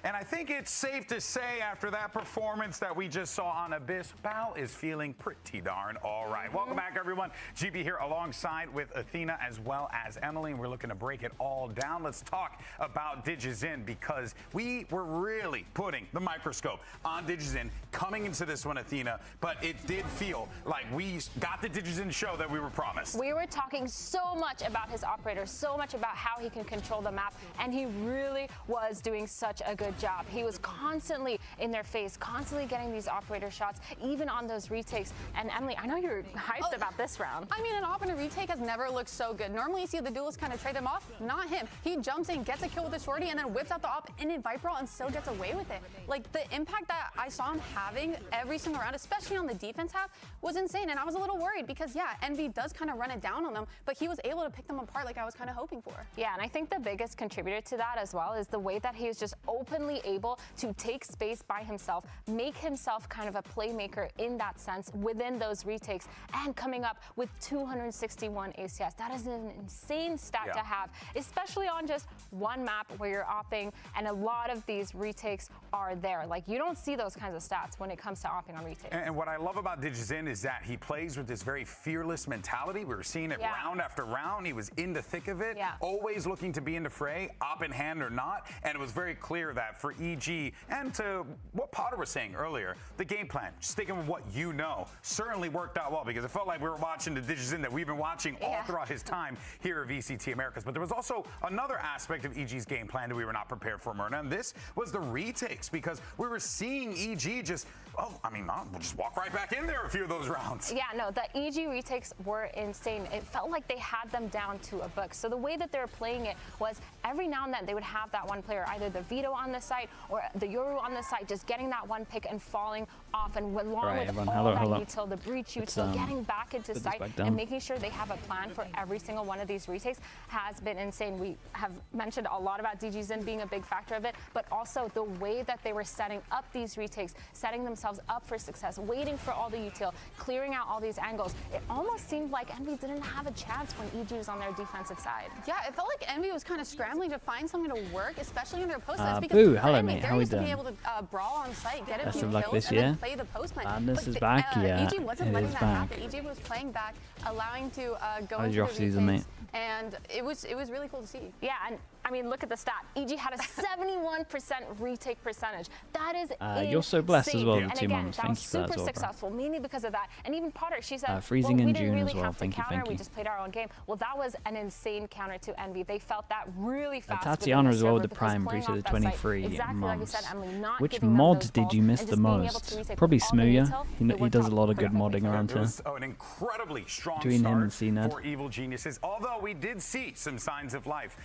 And I think it's safe to say after that performance that we just saw on Abyss, Bao is feeling pretty darn all right. Welcome back, everyone. GB here alongside with Athena as well as Emily. And we're looking to break it all down. Let's talk about DigiZen because we were really putting the microscope on DigiZen coming into this one, Athena. But it did feel like we got the DigiZen show that we were promised. We were talking so much about his operator, so much about how he can control the map, and he really was doing such a good job. He was constantly in their face, constantly getting these operator shots, even on those retakes. And Emily, I know you're hyped about this round. I mean, an op and a retake has never looked so good. Normally you see the duelists kind of trade them off. Not him. He jumps in, gets a kill with a shorty, and then whips out the op in a Viper and still gets away with it. Like, the impact that I saw him having every single round, especially on the defense half, was insane. And I was a little worried because, yeah, Envy does kind of run it down on them, but he was able to pick them apart like I was kind of hoping for. Yeah, and I think the biggest contributor to that as well is the way that he is just openly able to take space by himself, make himself kind of a playmaker in that sense within those retakes, and coming up with 261 ACS. That is an insane stat to have, especially on just one map where you're opping, and a lot of these retakes are there. Like, you don't see those kinds of stats when it comes to opping on retakes. And what I love about DigiZen is that he plays with this very fearless mentality. We were seeing it round after round. He was in the thick of it, always looking to be in the fray, op in hand or not. And it was very clear that for EG, and to what Potter was saying earlier, the game plan, sticking with what you know, certainly worked out well, because it felt like we were watching the DigiZen that we've been watching all throughout his time here at VCT Americas. But there was also another aspect of EG's game plan that we were not prepared for, Myrna, and this was the retakes, because we were seeing EG just, we'll just walk right back in there a few of those rounds. Yeah, no, the EG retakes were insane. It felt like they had them down to a book. So the way that they were playing it was every now and then they would have that one player, either the Vito on the site or the Yoru on the site, just getting that one pick and falling off, and along with all that util, the breach util, getting back into site and making sure they have a plan for every single one of these retakes has been insane. We have mentioned a lot about DigiZen being a big factor of it, but also the way that they were setting up these retakes, setting themselves up for success, waiting for all the util, clearing out all these angles. It almost seemed like Envy didn't have a chance when EG was on their defensive side. Yeah, it felt like Envy was kind of scrambling to find something to work, especially in their post Boo, because hello Envy, mate, they're how we used to doing? be able to brawl on site, get a few Best of luck kills, this and year. then play the post plan. Madness But is back, yeah, EG wasn't it letting is that back. happen. EG was playing back, allowing to go How's into your the off-season, retakes, mate? and it was really cool to see. Yeah, and I mean, look at the stat. EG had a 71% retake percentage. That is you're so blessed as well, and the again, Moms. that Thank was you for that super as well, bro. successful, mainly because of that. And even Potter, she said, freezing well, in we didn't June really as well. have to Thank you, counter. thank We you. just played our own game. Well, that was an insane counter to Envy. They felt that really fast. Tatiana as well with the prime Prime Breach at the 23 exactly like you months. said, Emily, not Which giving them mod those did balls you miss and the just being able to most? retake Probably all the Smooya. util. He does a lot of good modding around It here. was an incredibly strong Between him and start CNED. for Evil Geniuses, although we did see some signs of life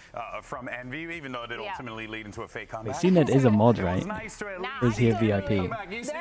from Envy, even though it did ultimately lead into a fake comeback. CNED is a mod, right? It was nice to at least Or is he a VIP? They're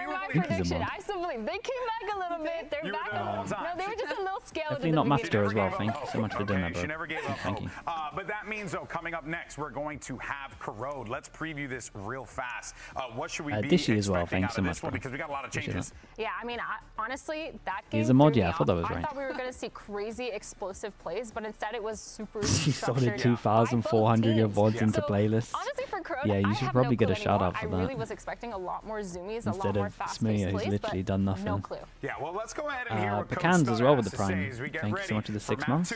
my prediction. mod. I still believe they came back a little bit. They're back a little. No, they were just a little scaled. Definitely not Master as well. Thank you so much for doing that, She bro. never gave up Thank you. But that means, though, coming up next, we're going to have Corrode. Let's preview this real fast. What should we be Dishy as well. expecting Thanks out so of much, this one? bro. Because we got a lot of Appreciate changes. Yeah, I mean, honestly, that game. He's a mod, threw yeah, me I thought that off. was I right. thought we were going to see crazy explosive plays, but instead it was super He structured. sorted 2,400 of VODs into playlists. Honestly, for Corrode, Yeah, you I should have probably no get clue a shout anymore. out for I really that. was expecting a lot more zoomies, a lot Instead more of fast-paced Smooya, plays, he's literally but done nothing. no clue. Yeah, well, let's go ahead and hear what Pecans as well with the Prime. Thank you so much for the 6 months.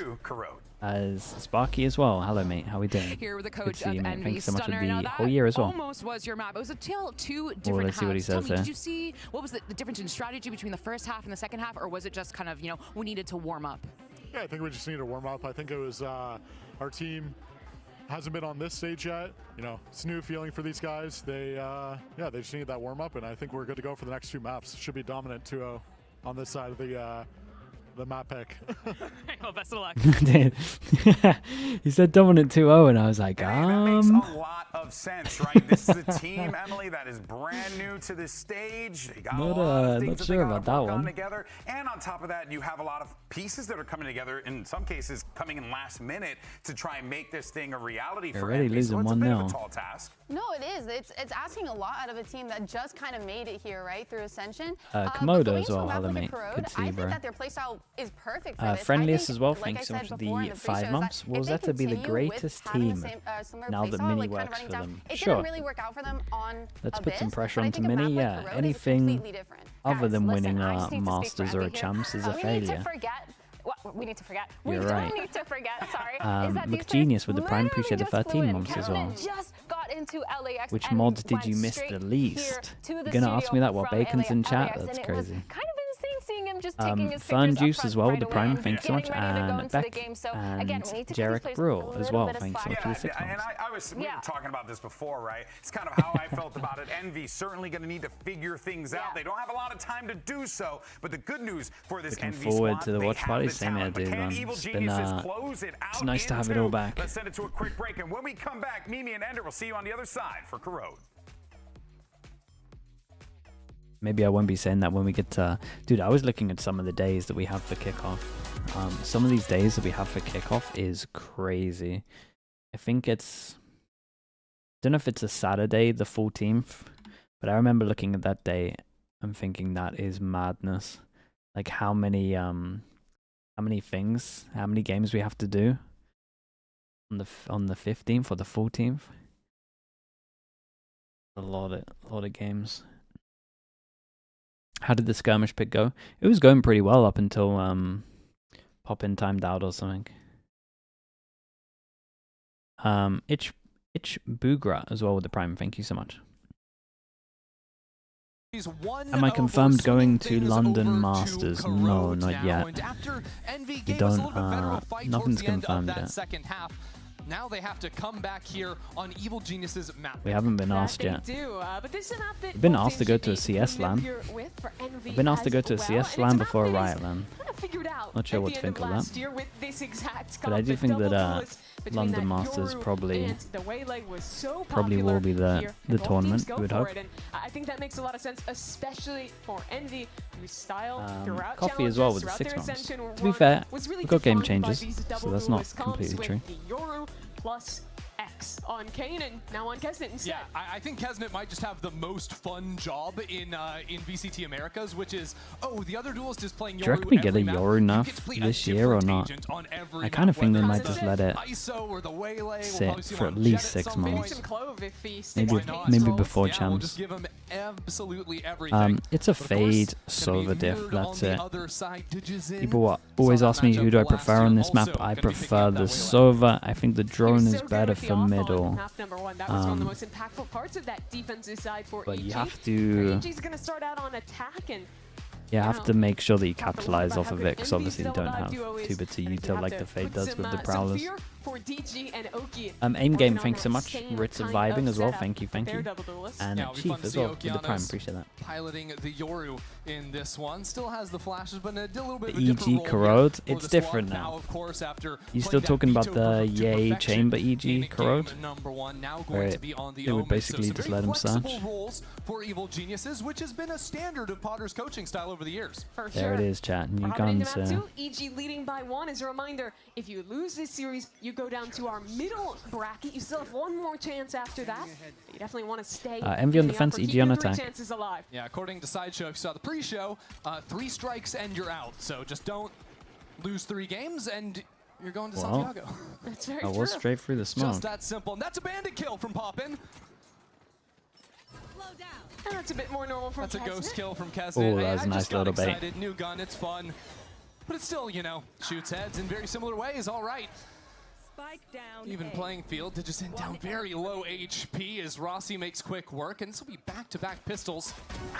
As Sparky as well. Hello, mate. How we doing? Here with the Good coach to see you, of mate. Thank you so much for Stunner. the whole year as well. Almost was your map. It was a tale of 2 different let's see what he halves. says there. Did you see what was the difference in strategy between the first half and the second half, or was it just kind of, you know, we needed to warm up? Yeah, I think we just needed to warm up. I think it was our team hasn't been on this stage yet. You know, it's a new feeling for these guys. They they just need that warm up, and I think we're good to go for the next 2 maps. Should be dominant 2-0 on this side of the map pick. Well, best of luck. He said dominant 2-0, and I was like, That makes a lot of sense, right? This is a team, Emily, that is brand new to this stage. They got a lot of things not sure about that one. together. And on top of that, you have a lot of pieces that are coming together, in some cases coming in last minute to try and make this thing a reality for already Envy. So it's a bit of a 1-0. tall task. No, it is. It's asking a lot out of a team that just kind of made it here, right, through Ascension. Komodo as well. Hello, mate. Good to see you, bro. I think that their playstyle is perfect for this. Friendliest as well. Thanks so much for the 5 months. Was that to be the greatest team now that Mini works for them? It Sure. didn't really work out for them on Let's put Abyss, some pressure but I onto think a Mini. map Yeah, like Corrode is anything completely different. other than winning I a just need to speak for Masters or a Envy here. Champs is a We need failure. to forget. What we need to forget. You're we right. don't need to forget. Sorry. Is that Look these genius with the Prime. literally Appreciate the just 13 flew in. months as well. Kevin just got into LAX. Which and mods did went you miss straight the here least? to the You're gonna ask me studio that while from Bacon's in chat? LAX, That's and it was crazy. kind of insane seeing him just taking his Fun pictures Juice up as front well with right the away Prime. and Thanks so much. getting ready to go And into the Beck game. So, and again, we need to give these Jarek players Brule a as little well. bit of Thanks so much for the 6 And months. we were talking about this before, right? It's kind of how I felt about it. Envy certainly going to need to figure things out. They don't have a lot of time to do so. But the good news for this Looking Envy forward squad, to the they watch have party. the Same here, talent. But dude, can man. Evil It's been Geniuses close it out it's nice to have it all back. Let's send it to a quick break. And when we come back, Mimi and Ender will see you on the other side for Corrode. Maybe I won't be saying that when we get to... Dude, I was looking at some of the days that we have for kickoff. Some of these days that we have for kickoff is crazy. I think it's... don't know if it's a Saturday, the 14th, but I remember looking at that day and thinking that is madness. Like how many things, how many games we have to do on the 15th or the 14th. A lot of games. How did the skirmish pick go? It was going pretty well up until Pop-In timed out or something. Itch Boogra as well with the Prime. Thank you so much. Am I confirmed going to London Masters? No, not yet. You don't. Nothing's confirmed yet. Now they have to come back here on Evil Genius's map. We haven't been asked yet. But this is a map that We've been asked to go to a CS LAN. I've been asked to go to a CS LAN before a Riot LAN. Not sure what to think of that. But I do think that London Masters probably will be the tournament, we would hope. I think that makes a lot of sense, especially for Envy, whose style throughout Coffee as well with the 6 months. To be fair, we've got game changes, so that's not completely true. Yoru plus X on Kane and now on Kesnet instead. Yeah, I think Kesnet might just have the most fun job in VCT Americas, which is, the other duelist is playing Yoru. Do you reckon we get a Yoru nerf this year or not? I kind of think they might just let it sit for at least 6 months. Maybe before champs. It's a fade Sova diff, that's it. People always ask me who do I prefer on this map. I prefer the Sova. I think the drone is better for middle. But you have to... You have to make sure that you capitalize off of it, because obviously you don't have 2-bits of util like the Fade does with the Prowlers. Aim Game, thanks so much. Ritz of Vibing as well, thank you. And Chief as well, with the Prime, appreciate that. Piloting the Yoru in this one, still has the flashes, but a little bit of a different role Corrode, it's different now. You still talking about the Yay Chamber EG Corrode? Where it would basically just let him search. For Evil Geniuses, which has been a standard of Potter's coaching style over the years. There it is, chat. New guns. EG leading by 1. As a reminder, if you lose this series, you go down to our middle bracket. You still have one more chance after that. But you definitely want to stay. Envy on defense, EG on attack. Yeah, according to Sideshow, if you saw the pre-show, 3 strikes and you're out. So just don't lose 3 games and you're going to Santiago. That's very true. I was straight through the smoke. Just that simple. And that's a bandit kill from Poppin. That's a bit more normal from That's a Kesnet. Ghost kill from Kesnet. Oh, that was a nice just got little bait. excited. New gun, it's fun. But it still, you know, shoots heads in very similar ways. All right. Even playing field to just down very low HP as Rossi makes quick work, and this will be back-to-back pistols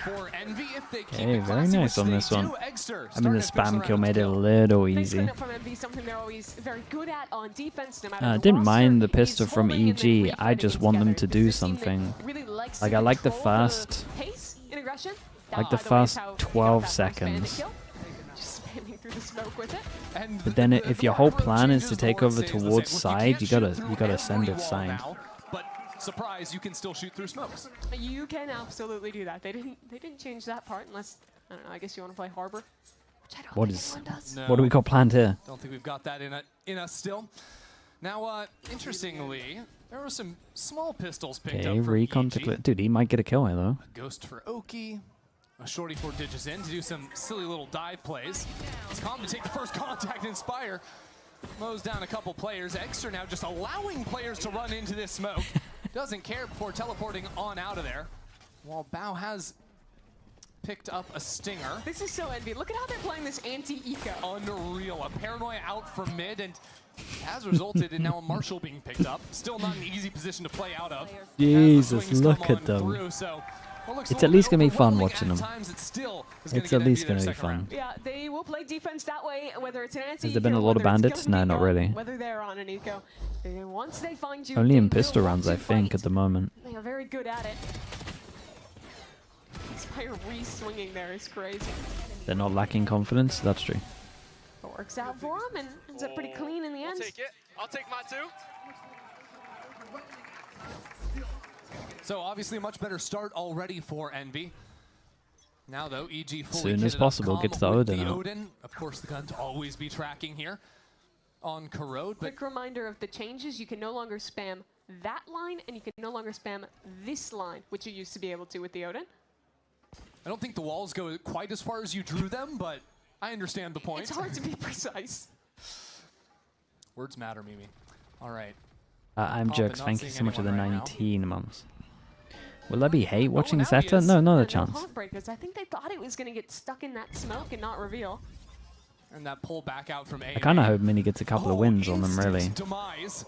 for Envy if they keep it very classy, nice which on they this one. do. Exter I mean, the spam kill made it a little easy. From Envy, something they're always very good at on defense, no matter I the didn't roster. mind the pistol from EG. I just want them to do something. Like, I like the first, pace in aggression. like the first 12 seconds. Through the smoke with it. But then if your whole plan is to take over towards side, you gotta send it side. But surprise, you can still shoot through smokes. You can absolutely do that. They didn't change that part unless, I don't know, I guess you want to play Harbor. Which I don't What think is anyone does. what do we got planned here? Don't think we've got that in us still. Now, interestingly, there were some small pistols picked Okay, up from recon EG. to clear. Dude, he might get a kill here though. A Ghost for Oki. A shorty 4 digits in to do some silly little dive plays. It's calm to take the first contact. Inspire mows down a couple players. Exter now just allowing players to run into this smoke. Doesn't care before teleporting on out of there. While Bao has picked up a stinger. This is so Envy. Look at how they're playing this anti-eco. Unreal. A paranoia out from mid and has resulted in now a Marshall being picked up. Still not an easy position to play out of. Jesus, look at them. It's at least going to be fun watching them. It's at least going to be fun. Yeah, they will play defense that way, whether it's an anti-eco. Has there been a lot of bandits? No, not really. Whether they're on an eco. Once they find you, Only in pistol rounds, I think, at the moment. They are very good at it. Inspire re-swinging there is crazy. They're not lacking confidence. That's true. It works out for them and ends up pretty clean in the end. I'll take it. I'll take my 2. So obviously a much better start already for Envy. Now though, EG fully Soon as kitted up possible, calm gets the with Odin the out. Odin. Of course, the gun to always be tracking here on Corrode. But Quick reminder of the changes: you can no longer spam that line, and you can no longer spam this line, which you used to be able to with the Odin. I don't think the walls go quite as far as you drew them, but I understand the point. It's hard to be precise. Words matter, Mimi. All right. I'm Pop it, Jerks. not Thank you seeing so much for the anyone right now. 19 months. Will there be hate watching this now he Zeta? is. No, not a No chance. Heartbreakers. I think they thought it was going to get stuck in that smoke and not reveal. And that pull back out from A. I kind of hope Mini gets a couple of wins on them, really. Demise.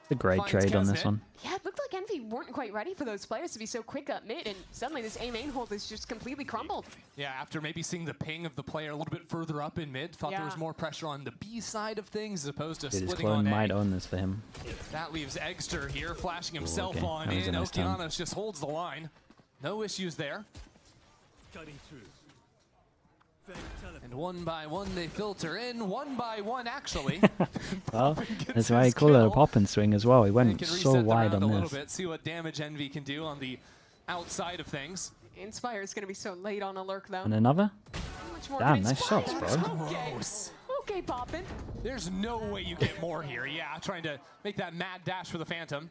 It's a great trade on this one. Yeah, it looked like Envy weren't quite ready for those players to be so quick up mid, and suddenly this A main hold is just completely crumbled. Yeah, after maybe seeing the ping of the player a little bit further up in mid, thought there was more pressure on the B side of things as opposed to Dude, his splitting clone on A. might own this for him. That leaves Exter here, flashing himself okay. on That was in. a nice time. Okeanos just holds the line. No issues there. Cutting through. And one by one they filter in. One by one, actually. Well, that's why I call it a pop and swing as well. He went Can so reset the wide round on a little this. bit, see what damage Envy can do on the outside of things. Inspire is going to be so late on a lurk, though. And another? How much more Damn, can nice Inspire? shots, bro. Gross. Okay, poppin'. There's no way you get more here. Yeah, trying to make that mad dash for the Phantom.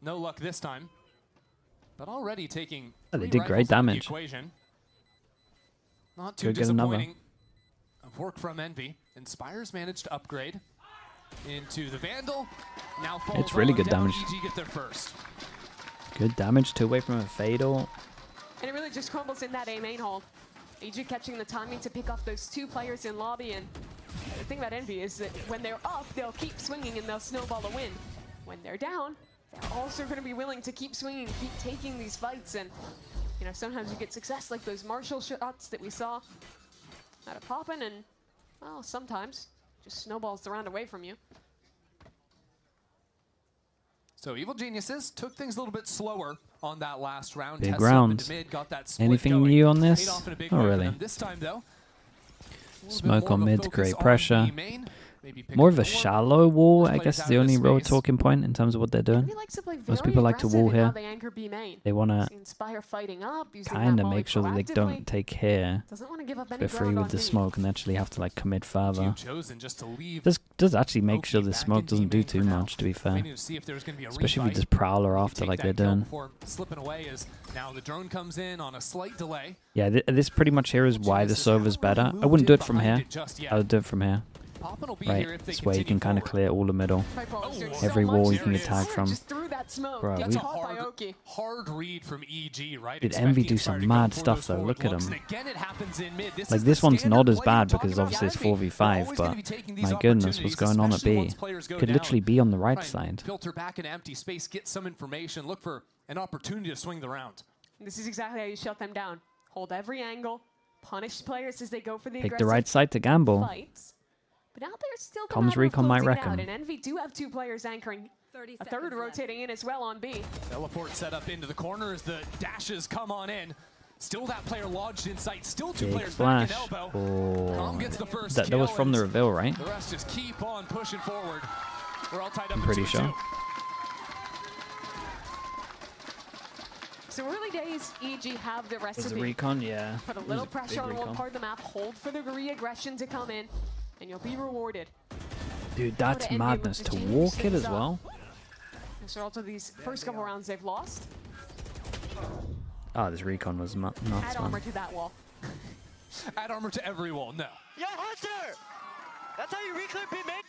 No luck this time. But already taking Oh, they 3 did great rifles out of the damage. equation. Not too Could get another. disappointing of work from Envy. Inspires managed to upgrade into the Vandal. Now falls It's really on good down. damage. EG get there first. Good damage, 2 away from a fatal. And it really just crumbles in that A main hold. EG catching the timing to pick off those 2 players in lobby, and the thing about Envy is that when they're up, they'll keep swinging and they'll snowball a win. When they're down, they're also going to be willing to keep swinging, keep taking these fights, and you know, sometimes you get success like those Marshall shots that we saw out of Poppin', and well, sometimes just snowballs the round away from you. So Evil Geniuses took things a little bit slower on that last round. Big Tested up rounds. into mid, got that split Anything going. new on Paid this? off in a big Not way for really. them. This time though, Smoke on mid, great pressure. main. More of a shallow wall, I guess, is the only real talking point in terms of what they're doing. Envy likes to play Most very people like to aggressive wall in how here. they anchor B main. They want to See Inspire fighting up, using kind that of molly make sure that they proactively. don't take here. Doesn't want to give up any They're free ground with on the B. smoke and actually have to like commit further. Chosen just to leave. Does actually make sure the smoke doesn't do too much, to be fair. Waiting to see if there's going to be a Especially if you refight. just prowler after Take like that they're kill doing. Before slipping away as now the drone comes in on a slight delay. Yeah, this pretty much here is why the server's better. I wouldn't do it from here. I would do it from here. Right, this way you can kind of clear all the middle. Every wall you can get tagged from. Bro, That's a hard read from EG, right? Did Envy do some mad stuff though? Look at him. Like this one's not as bad because obviously it's 4v5, but my goodness, what's going on at B? Could literally be on the right side. Filter back an empty space, get some information, look for an opportunity to swing the round. This is exactly how you shut them down. Hold every angle, punish players as they go for the Pick the right side to gamble. fights. But out there still Comms Recon might wreck him. And Envy do have 2 players anchoring. A third rotating in as well on B. Teleport set up into the corner as the dashes come on in. Still that player lodged in sight. Still 2 Big players flash. back in elbow. Oh. Gets the first That was from the reveal, right? The rest just keep on pushing forward. We're all tied up. I'm pretty sure. So early days, EG have the recipe. Was the recon? Yeah. Put a little pressure on one part of the map, hold for the re-aggression to come in, and you'll be rewarded. Dude, that's madness to walk it as well. And so also these first couple rounds they've lost. Oh, this recon was nuts, Add armor man. to that wall. Add armor to every wall. No. Yo, Hunter! That's how you reclaim B, mate?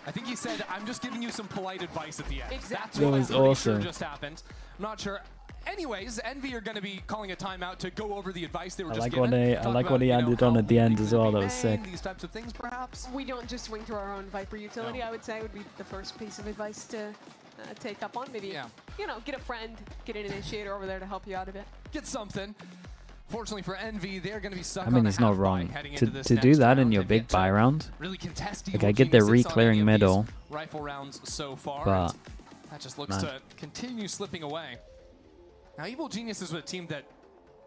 I think he said, I'm just giving you some polite advice at the end. Exactly. That's That what was I'm pretty awesome. sure just happened. I'm not sure. Anyways, Envy are going to be calling a timeout to go over the advice they were just given. I like what he added on at the end as well. That was sick. These types of things, perhaps. We don't just swing through our own Viper utility, I would say would be the first piece of advice to take up on. Maybe, you know, get a friend, get an initiator over there to help you out a bit. Get something. Fortunately for Envy, they're going to be stuck I mean, on he's the not half wrong. buy heading To into this do next that in round your and big get to buy round, really contest like Evil I get their Geniuses on any re-clearing of these middle, rifle rounds so far. but And that just looks to continue slipping away. Now, Evil Geniuses was a team that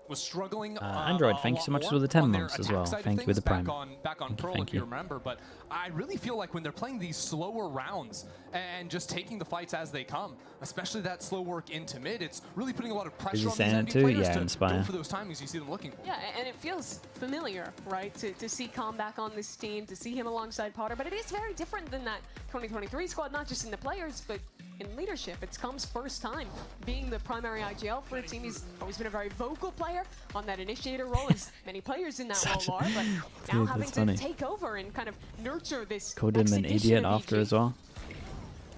was struggling. Android, thank you so much for the 10 months as well. Thank you with the Prime. Back on Pro, if you remember. But I really feel like when they're playing these slower rounds and just taking the fights as they come, especially that slow work into mid, it's really putting a lot of pressure on these enemy players to go for those timings you see them looking for. Yeah, and it feels familiar, right, to see Calm back on this team, to see him alongside Potter, but it is very different than that 2023 squad, not just in the players, but in leadership. It's Calm's first time being the primary IGL for a team. He's always been a very vocal player on that initiator role, as many players in that role are, but now having to take over and kind of nurture this. Called him an idiot after as well.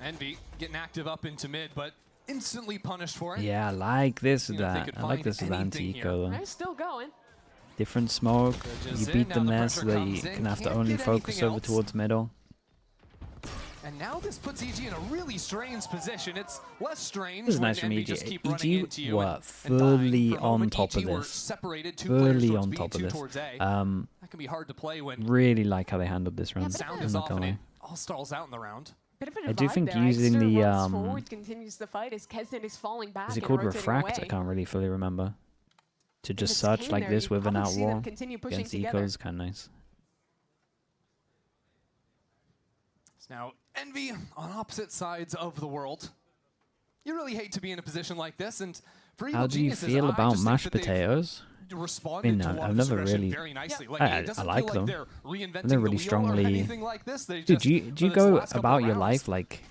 Envy getting active up into mid, but instantly punished for it. Yeah, I like this with that. I like this with anti-eco. They're still going. Different smoke. You beat them there so that you can have to only focus over towards middle. And now this puts EG in a really strange position. It's less strange. This is nice from EG. EG were fully on top of this. Fully on top of this. That can be hard to play when really like how they handled this round. Sound is off and it all stalls out in the round. I do think using the forward continues the fight as Kesnet is falling back. Is it called refract? I can't really fully remember. To just search like this with an outwall against eco is kind of nice. Now, Envy on opposite sides of the world. You really hate to be in a position like this, and for how do you feel about mashed potatoes? I mean, I've never really. I like them. They're really strongly. Dude, do you go about your life like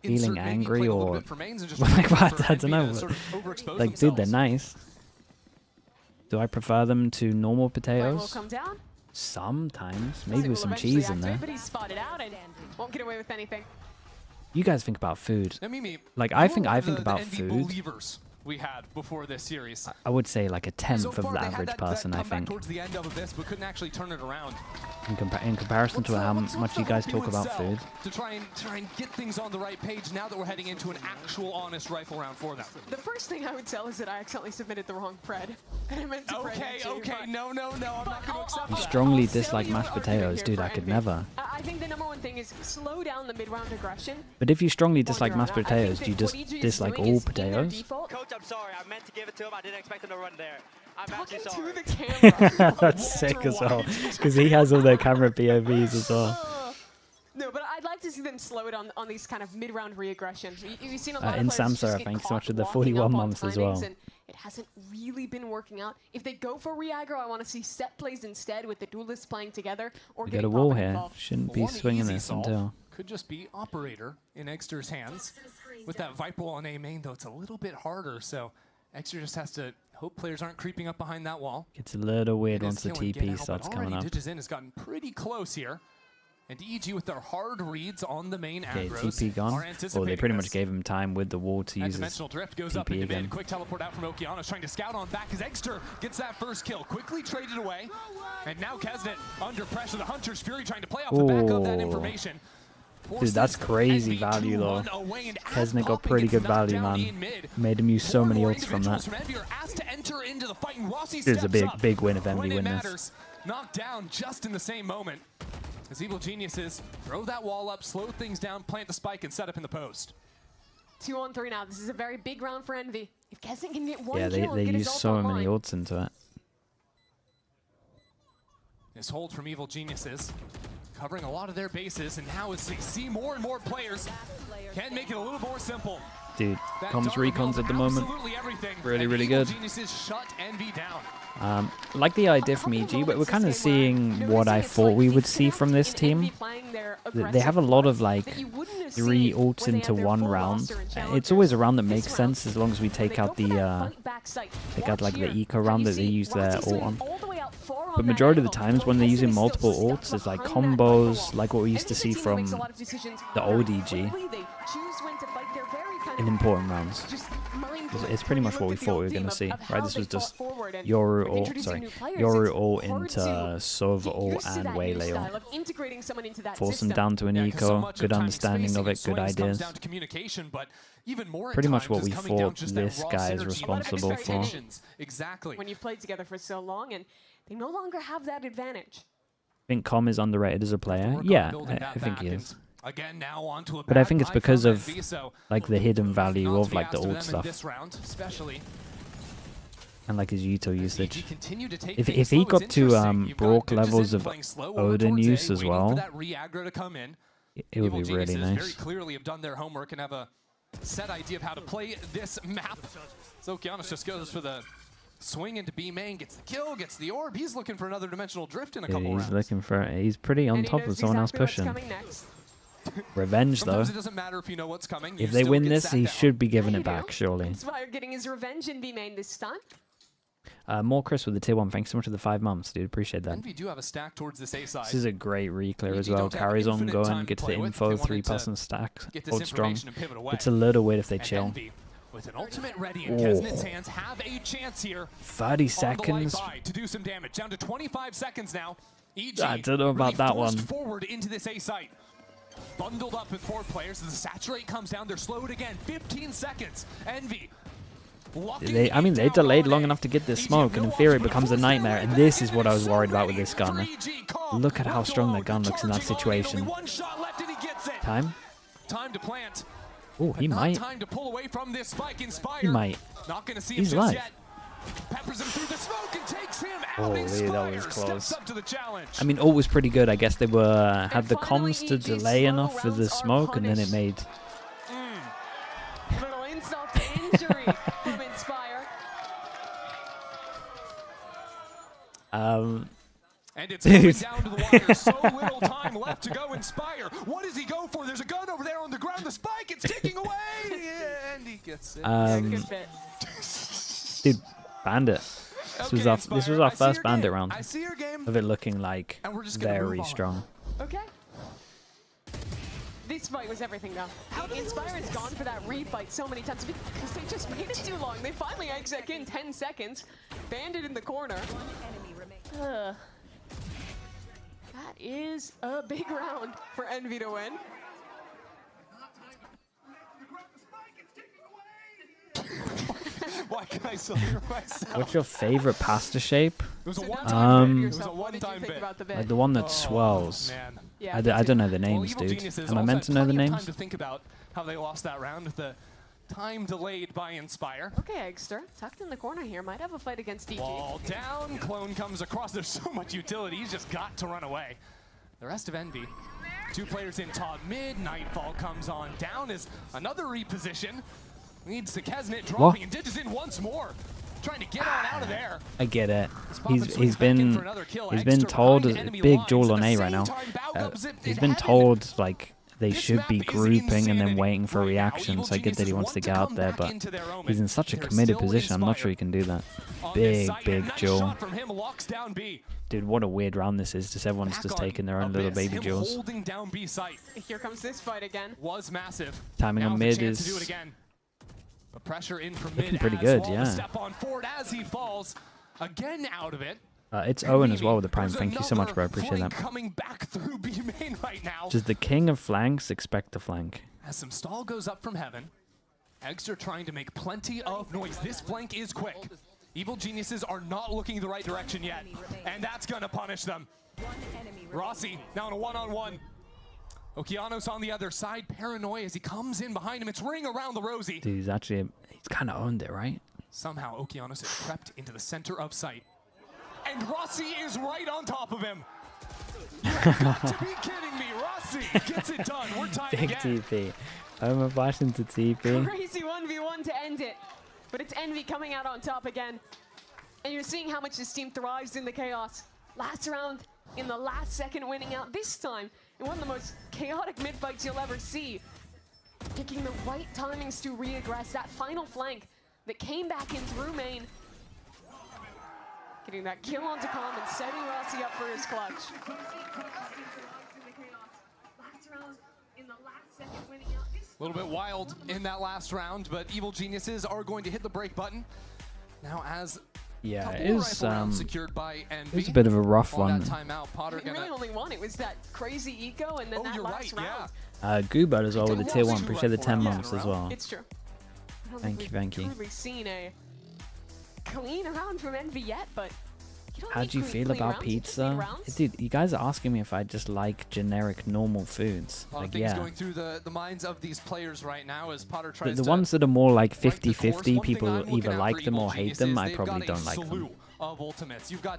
feeling angry or like what? I don't know. Like, dude, they're nice. Do I prefer them to normal potatoes? Sometimes, maybe with some cheese in there. But he's spotted out and won't get away with anything. You guys think about food. Like I think about food. We had before this series. I would say like a tenth of the average person. I think. Towards the end of this, but couldn't actually turn it around. In comparison to how much you guys talk about food. To try and get things on the right page now that we're heading into an actual honest rifle round for them. The first thing I would tell is that I accidentally submitted the wrong pred. And I meant to Okay, no, I'm not going to accept You that. strongly dislike mashed potatoes, dude. I could never. I think the number one thing is slow down the mid-round aggression. But if you strongly dislike mashed potatoes, do you just dislike all potatoes? Coach, I'm sorry. I meant to give it to him. I didn't expect him to run there. I'm actually sorry. To the camera. That's sick as well, because he has all their camera POVs as well. No, but I'd like to see them slow it on these kind of mid-round re-aggression. You've seen a lot of In players just Samsara, get thanks so caught much for the walking 41 up on months as well. timings, and it hasn't really been working out. If they go for re-aggro, I want to see set plays instead with the duelists playing together. Or We got a wall here. Shouldn't be swinging this until. Could just be operator in Exter's hands. With that Viper on A main, though, it's a little bit harder. So Extra just has to hope players aren't creeping up behind that wall. It's a little weird once the TP starts coming up. Digizin has gotten pretty close here. And EG with their hard reads on the main aggros. TP gone. Oh, they pretty much gave him time with the wall to use his dimensional drift goes up into mid. Quick teleport out from Okeanos, trying to scout on back as Egster gets that first kill. Quickly traded away. And now Kesnet under pressure. The Hunter's Fury trying to play off the back of that information. Dude, that's crazy value though. Kesnet got pretty good value, man. Made him use so many ults from that. It's a big win if Envy win this. Knocked down just in the same moment. As Evil Geniuses throw that wall up, slow things down, plant the spike, and set up in the post. 2-on-3 now. This is a very big round for Envy. If Kesnet can get one kill, they use so many ults into it. This hold from Evil Geniuses, covering a lot of their bases, and now as they see more and more players, can make it a little more simple. Dude, comms recons at the moment, really good. Geniuses shut Envy down. Like the idea from EG, but we're kind of seeing what I thought we would see from this team. They have a lot of like 3 ults into 1 round. It's always a round that makes sense as long as we take out the like the eco round that they use their ult on. But majority of the times when they're using multiple ults, it's like combos, like what we used to see from the old EG in important rounds. It's pretty much what we thought we were going to see, right? This was just Yoru ult into Sov ult and Waylay ult. Force them down to an eco, good understanding of it, good ideas. Pretty much what we thought this guy is responsible for. Exactly. When you've played together for so long and they no longer have that advantage. I think Com is underrated as a player. Yeah, I think he is. Again, now onto a but I think it's because of like the hidden value of like the ult stuff and like his util usage. If he got to Brock levels of Odin use as well, it would be really nice. Very clearly have done their homework and have a set idea of how to play this map. So Okeanos just goes for the swing into B main, gets the kill, gets the orb. He's looking for another dimensional drift in a couple rounds. He's pretty on top of someone else pushing. Revenge though. It doesn't matter if you know what's coming. If they win this, he should be giving it back, surely. Inspire getting his revenge in B main this time. More Chris with the tier 1. Thanks so much for the 5 months, dude. Appreciate that. Envy do have a stack towards this A side. This is a great reclear as well. Carries on going, gets the info, 3+ stacks. Hold strong. It's a little weird if they chill. With an ultimate ready in Kesnet's hands, have a chance here. 30 seconds. To do some damage. Down to 25 seconds now. EG I don't know about that one. Forward into this A site. Bundled up with 4 players. As the saturate comes down, they're slowed again. 15 seconds. Envy. I mean, they delayed long enough to get this smoke, and in theory it becomes a nightmare. And this is what I was worried about with this gun. Look at how strong that gun looks in that situation. Time? Time to plant. Oh, he might. Time to pull away from this spike. Inspire. He might. Not going to see He's him live. yet. Peppers him through the smoke and takes him out. Holy, Inspire that was close. steps up to the challenge. I mean, ult was pretty good. I guess they had the comms to delay enough for the smoke, and then it made. Little insult to injury from Inspire. And it's coming down to the wire. So little time left to go. Inspire. What does he go for? There's a gun over there on the ground. The spike. It's ticking away. And he gets it. Dude, Bandit. This was our first Bandit round of it looking like very strong. Okay. This fight was everything though. Inspire has gone for that refight so many times because they just made it too long. They finally exec in 10 seconds. Bandit in the corner. That is a big round for Envy to win. Why can I still hear myself? What's your favorite pasta shape? It was a one-time bit. Like the one that swells. Yeah, I don't know the names, dude. Am I meant to know the names? Time to think about how they lost that round with the time delayed by Inspire. Okay, Egster, tucked in the corner here, might have a fight against DG. Wall down, Clone comes across. There's so much utility. He's just got to run away. The rest of Envy. 2 players in top mid. Nightfall comes on down as another reposition. Leads to Kesnet dropping and Digizin once more. Trying to get on out of there. I get it. He's been told big duel on A right now. He's been told like they should be grouping and then waiting for reactions. I get that he wants to get out there, but he's in such a committed position. I'm not sure he can do that. Big duel. Dude, what a weird round this is. Just everyone's just taking their own little baby duels. Here comes this fight again. Was massive. Timing on mid is the pressure in from looking mid pretty good, yeah. Step on forward as he falls again out of it. It's Owen as well with the prime. Thank you so much, bro. Appreciate that. Coming back through B main right now. Just the king of flanks. Expect to flank. As some stall goes up from heaven, Eggs are trying to make plenty of noise. This flank is quick. Evil Geniuses are not looking the right direction yet, and that's gonna punish them. Rossi now in a one-on-one. Okeanos on the other side, paranoia as he comes in behind him. It's ring around the Rosie. Dude, he's kind of owned it, right? Somehow Okeanos has crept into the center of sight. And Rossi is right on top of him. You've got to be kidding me. Rossi gets it done. We're tied Big again. TP. I'm a flash into TP. Crazy 1v1 to end it. But it's Envy coming out on top again. And you're seeing how much this team thrives in the chaos. Last round, in the last second, winning out. This time, in one of the most chaotic mid-fights you'll ever see. Picking the right timings to reaggress that final flank that came back in through main. Getting that kill onto Calm and setting Rossi up for his clutch. A little bit wild in that last round, but Evil Geniuses are going to hit the break button. Now as yeah, it is secured by Envy. it's a bit of a rough one. Really only one. It was that crazy eco and then that last round. Goobot as well with the tier 1. Appreciate the 10 months as well. It's true. Thank you. Truly seen a clean round from Envy yet, but how do you feel about pizza? Dude, you guys are asking me if I just like generic normal foods. Like, yeah. Going through the minds of these players right now as Potter tries the ones that are more like 50-50, people either like them or hate them. I probably don't like them.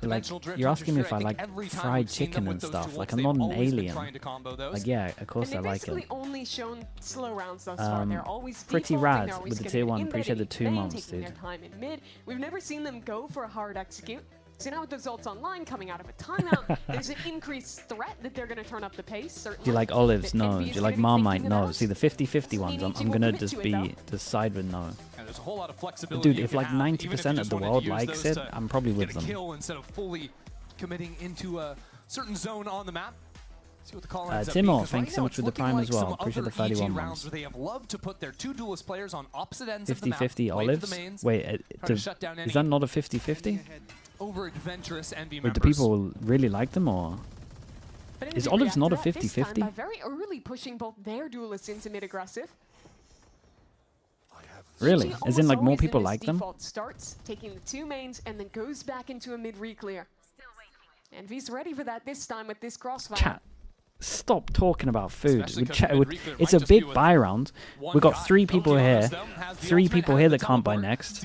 Like, you're asking me if I like fried chicken and stuff. Like, I'm not an alien. Like, yeah, of course I like it. Only shown slow rounds thus far. They're always pretty rad with the tier 1. Appreciate the 2 months, dude. Their time in mid. We've never seen them go for a hard execute. So now with the results online coming out of a timeout, there's an increased threat that they're going to turn up the pace. Certainly. Do you like olives? No. Do you like Marmite? No. See, the 50-50 ones, I'm going to just side with no. And there's a whole lot of flexibility. Dude, if like 90% of the world likes it, I'm probably with them. Kill instead of fully committing into a certain zone on the map. See what the call Timo, thanks so much for the prime as well. Appreciate the 31 months. They have loved to put their two duelist players on opposite ends 50-50 olives? Wait, is that not a 50-50? Over adventurous Envy members. Do people really like them, or is olives not a 50-50? By very early pushing both their duelists into mid-aggressive. Really? As in, like, more people like them? Starts taking the 2 mains and then goes back into a mid-reclear. Envy's ready for that this time with this crossfire. Chat. Stop talking about food. It's a big buy round. We've got 3 people here. 3 people here that can't buy next.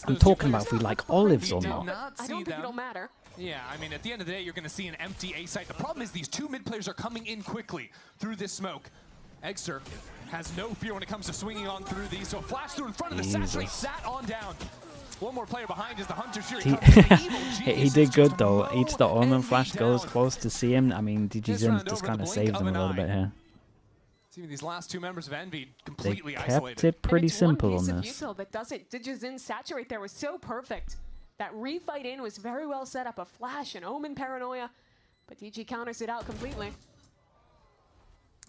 I'm talking about if we like olives or not. I don't think it'll matter. Yeah, I mean, at the end of the day, you're going to see an empty A site. The problem is these 2 mid players are coming in quickly through this smoke. Eggster has no fear when it comes to swinging on through these, so flash through in front of the saturate, sat on down. One more player behind is the Hunter. He did good though. Each the Omen flash goes close to see him. I mean, DGZin just kind of saved him a little bit here. These last 2 members of Envy completely isolated. They kept it pretty simple on this. That does it. DGZin saturate there was so perfect. That refight in was very well set up. A flash, an Omen paranoia, but DG counters it out completely.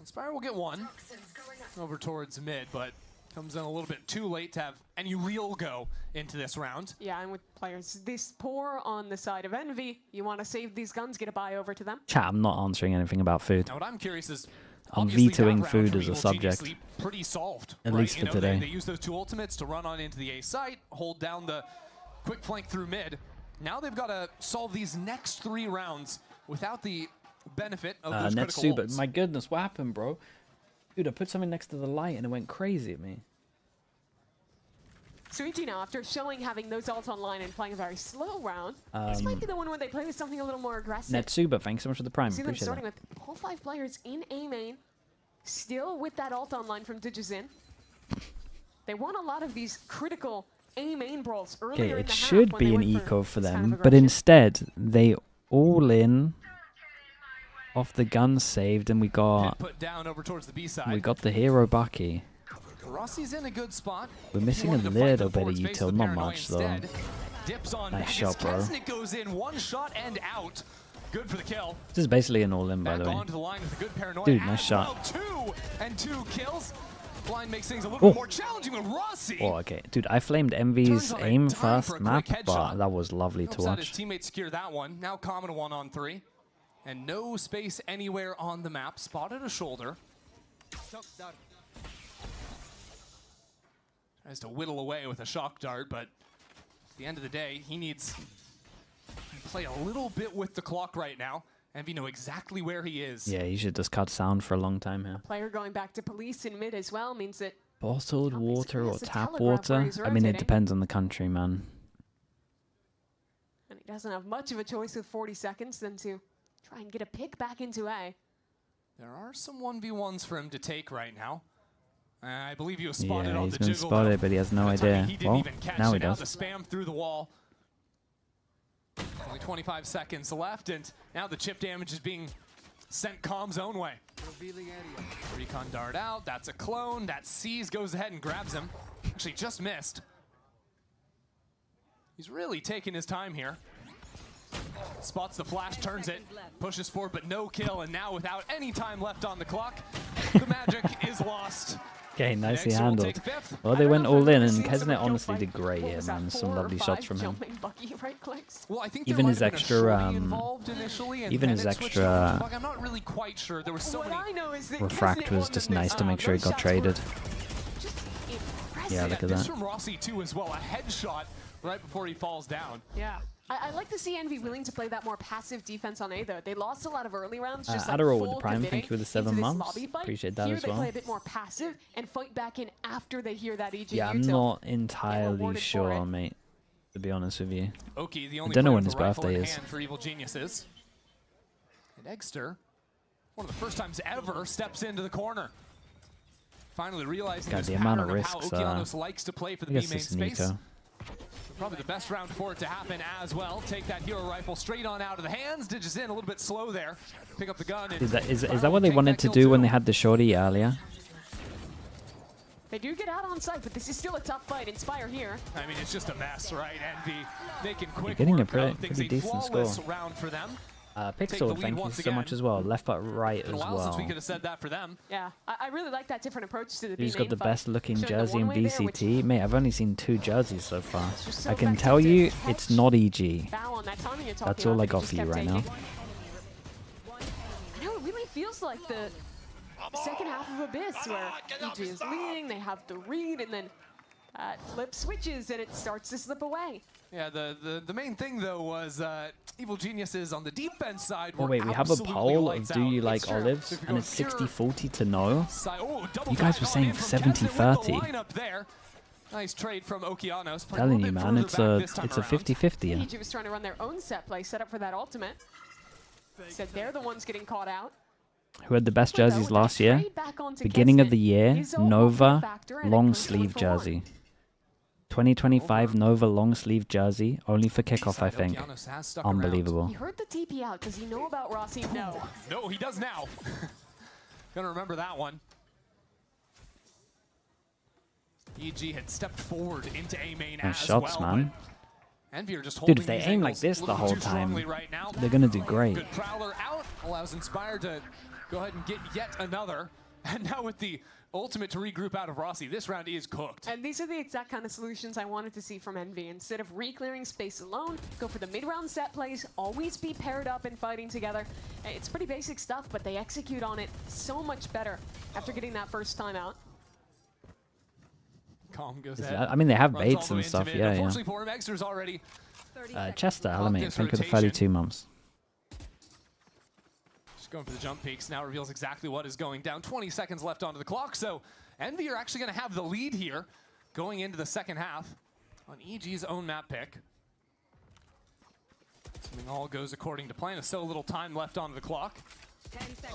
Inspire will get 1 over towards mid, but comes in a little bit too late to have any real go into this round. Yeah, and with players this poor on the side of Envy, you want to save these guns, get a buy over to them. Chat, I'm not answering anything about food. Now what I'm curious is, I'm vetoing food as a subject. Pretty solved, at least for today. They use those 2 ultimates to run on into the A site, hold down the quick flank through mid. Now they've got to solve these next 3 rounds without the benefit of those critical ults. But my goodness, what happened, bro? Dude, I put something next to the light and it went crazy at me. Sliggy now, after showing having those ults online and playing a very slow round, this might be the one where they play with something a little more aggressive. Netsuba, thanks so much for the prime. See them Appreciate starting that. with all 5 players in A main, still with that ult online from DGZin. They won a lot of these critical A main brawls earlier in the half. It should be an eco for them, but instead they all in Off the gun saved, and we got put down over towards the B side. the hero Bucky. Rossi's in a good spot. We're missing a little bit of util, not much though. Dips on nice shot, bro. Kesnick goes in, one shot and out. Good for the kill. This is basically an all-in, by the way. Onto the line with a good paranoia. Dude, nice shot. Well, 2 kills. Blind makes things a little bit more challenging with Rossi. Oh, okay. Dude, I flamed Envy's aim first map, but that was lovely to watch. His teammates secure that one. Now Common 1-on-3. And no space anywhere on the map. Spotted a shoulder. Tries to whittle away with a shock dart, but at the end of the day, he needs to play a little bit with the clock right now. Envy know exactly where he is. Yeah, you should just cut sound for a long time here. Player going back to police in mid as well means that bottled water or tap water? I mean, it depends on the country, man. And he doesn't have much of a choice with 40 seconds than to try and get a pick back into A. There are some 1v1s for him to take right now. I believe he was spotted on the been jiggle. spotted, but he has no idea. Well, now he does. The spam through the wall. Only 25 seconds left, and now the chip damage is being sent Com's own way. Recon dart out. That's a clone. That sees, goes ahead and grabs him. Actually, just missed. He's really taking his time here. Spots the flash, turns it, pushes forward, but no kill. And now, without any time left on the clock, the magic is lost. Okay, nicely handled. Well, they went all in, and Kesnet honestly did great here, man. Some lovely shots from him. Well, I think even his extra, I'm not really quite sure. There was so many. Refract was just nice to make sure he got traded. Yeah, look at that. This from Rossi too as well. A headshot right before he falls down. Yeah. I like to see Envy willing to play that more passive defense on A, though. They lost a lot of early rounds. Just Adderall with the Prime, thank you for the 7 months. Appreciate that here as well. They play a bit more passive and fight back in after they hear that EG. Yeah, I'm not entirely sure, mate, to be honest with you. Okay, the I only don't know when his birthday is. For Evil Geniuses. And Eggster, one of the first times ever, steps into the corner. Finally realizing God, this the amount of pattern how risks, Okeanos likes to play for the I guess B main it's space. Nico. Probably the best round for it to happen as well. Take that hero rifle straight on out of the hands. Ditches in a little bit slow there. Pick up the gun. Is that what they wanted to do when they had the shorty earlier? They do get out on site, but this is still a tough fight. Inspire here. I mean, it's just a mess, right? Envy making quick Getting a work out of pretty things. decent score. Round for them. Pixel, thank you so much as well. Left but right as well. Since we could have said that for them. Yeah, I really like that different approach to the Who's B main got the fight. best looking Showing jersey in VCT? there, Mate, I've only seen 2 jerseys so far. so I can effective tell to you catch it's not EG. foul on that timing you're talking That's all about I that got just for you kept right now. taking. I know, it really feels like the second half of Abyss where EG is leading, they have the read, and then flip switches and it starts to slip away. Yeah, the main thing though was Evil Geniuses on the defense side. Oh wait, we have a poll of do you like olives, and it's 60-40 to no. You guys were saying 70-30. Nice trade from Okeanos. Telling you, man, it's a 50-50. EG was trying to run their own set play, set up for that ultimate. Said they're the ones getting caught out. Who had the best jerseys last year? Beginning of the year, Nova long sleeve jersey. 2025 Nova long sleeve jersey, only for kickoff, I think. Unbelievable. He heard the TP out. Does he know about Rossi? No. No, he does now. Gonna remember that one. EG had stepped forward into A main Nice as shots, well. man. Envy are just Dude, if holding they these aim like angles this a the little whole too time, strongly right now. they're gonna do great. Good Prowler out, allows Inspire to go ahead and get yet another. And now with the ultimate to regroup out of Rossi, this round is cooked. And these are the exact kind of solutions I wanted to see from Envy. Instead of re-clearing space alone, go for the mid-round set plays, always be paired up and fighting together. It's pretty basic stuff, but they execute on it so much better after getting that first time out. Calm goes ahead. I mean, they have baits and stuff, yeah. Unfortunately for him, Exter's already Chester, Alamate, thank you for the 32 months. Just going for the jump peaks. Now reveals exactly what is going down. 20 seconds left onto the clock, so Envy are actually going to have the lead here going into the second half on EG's own map pick. Assuming all goes according to plan. There's so little time left onto the clock.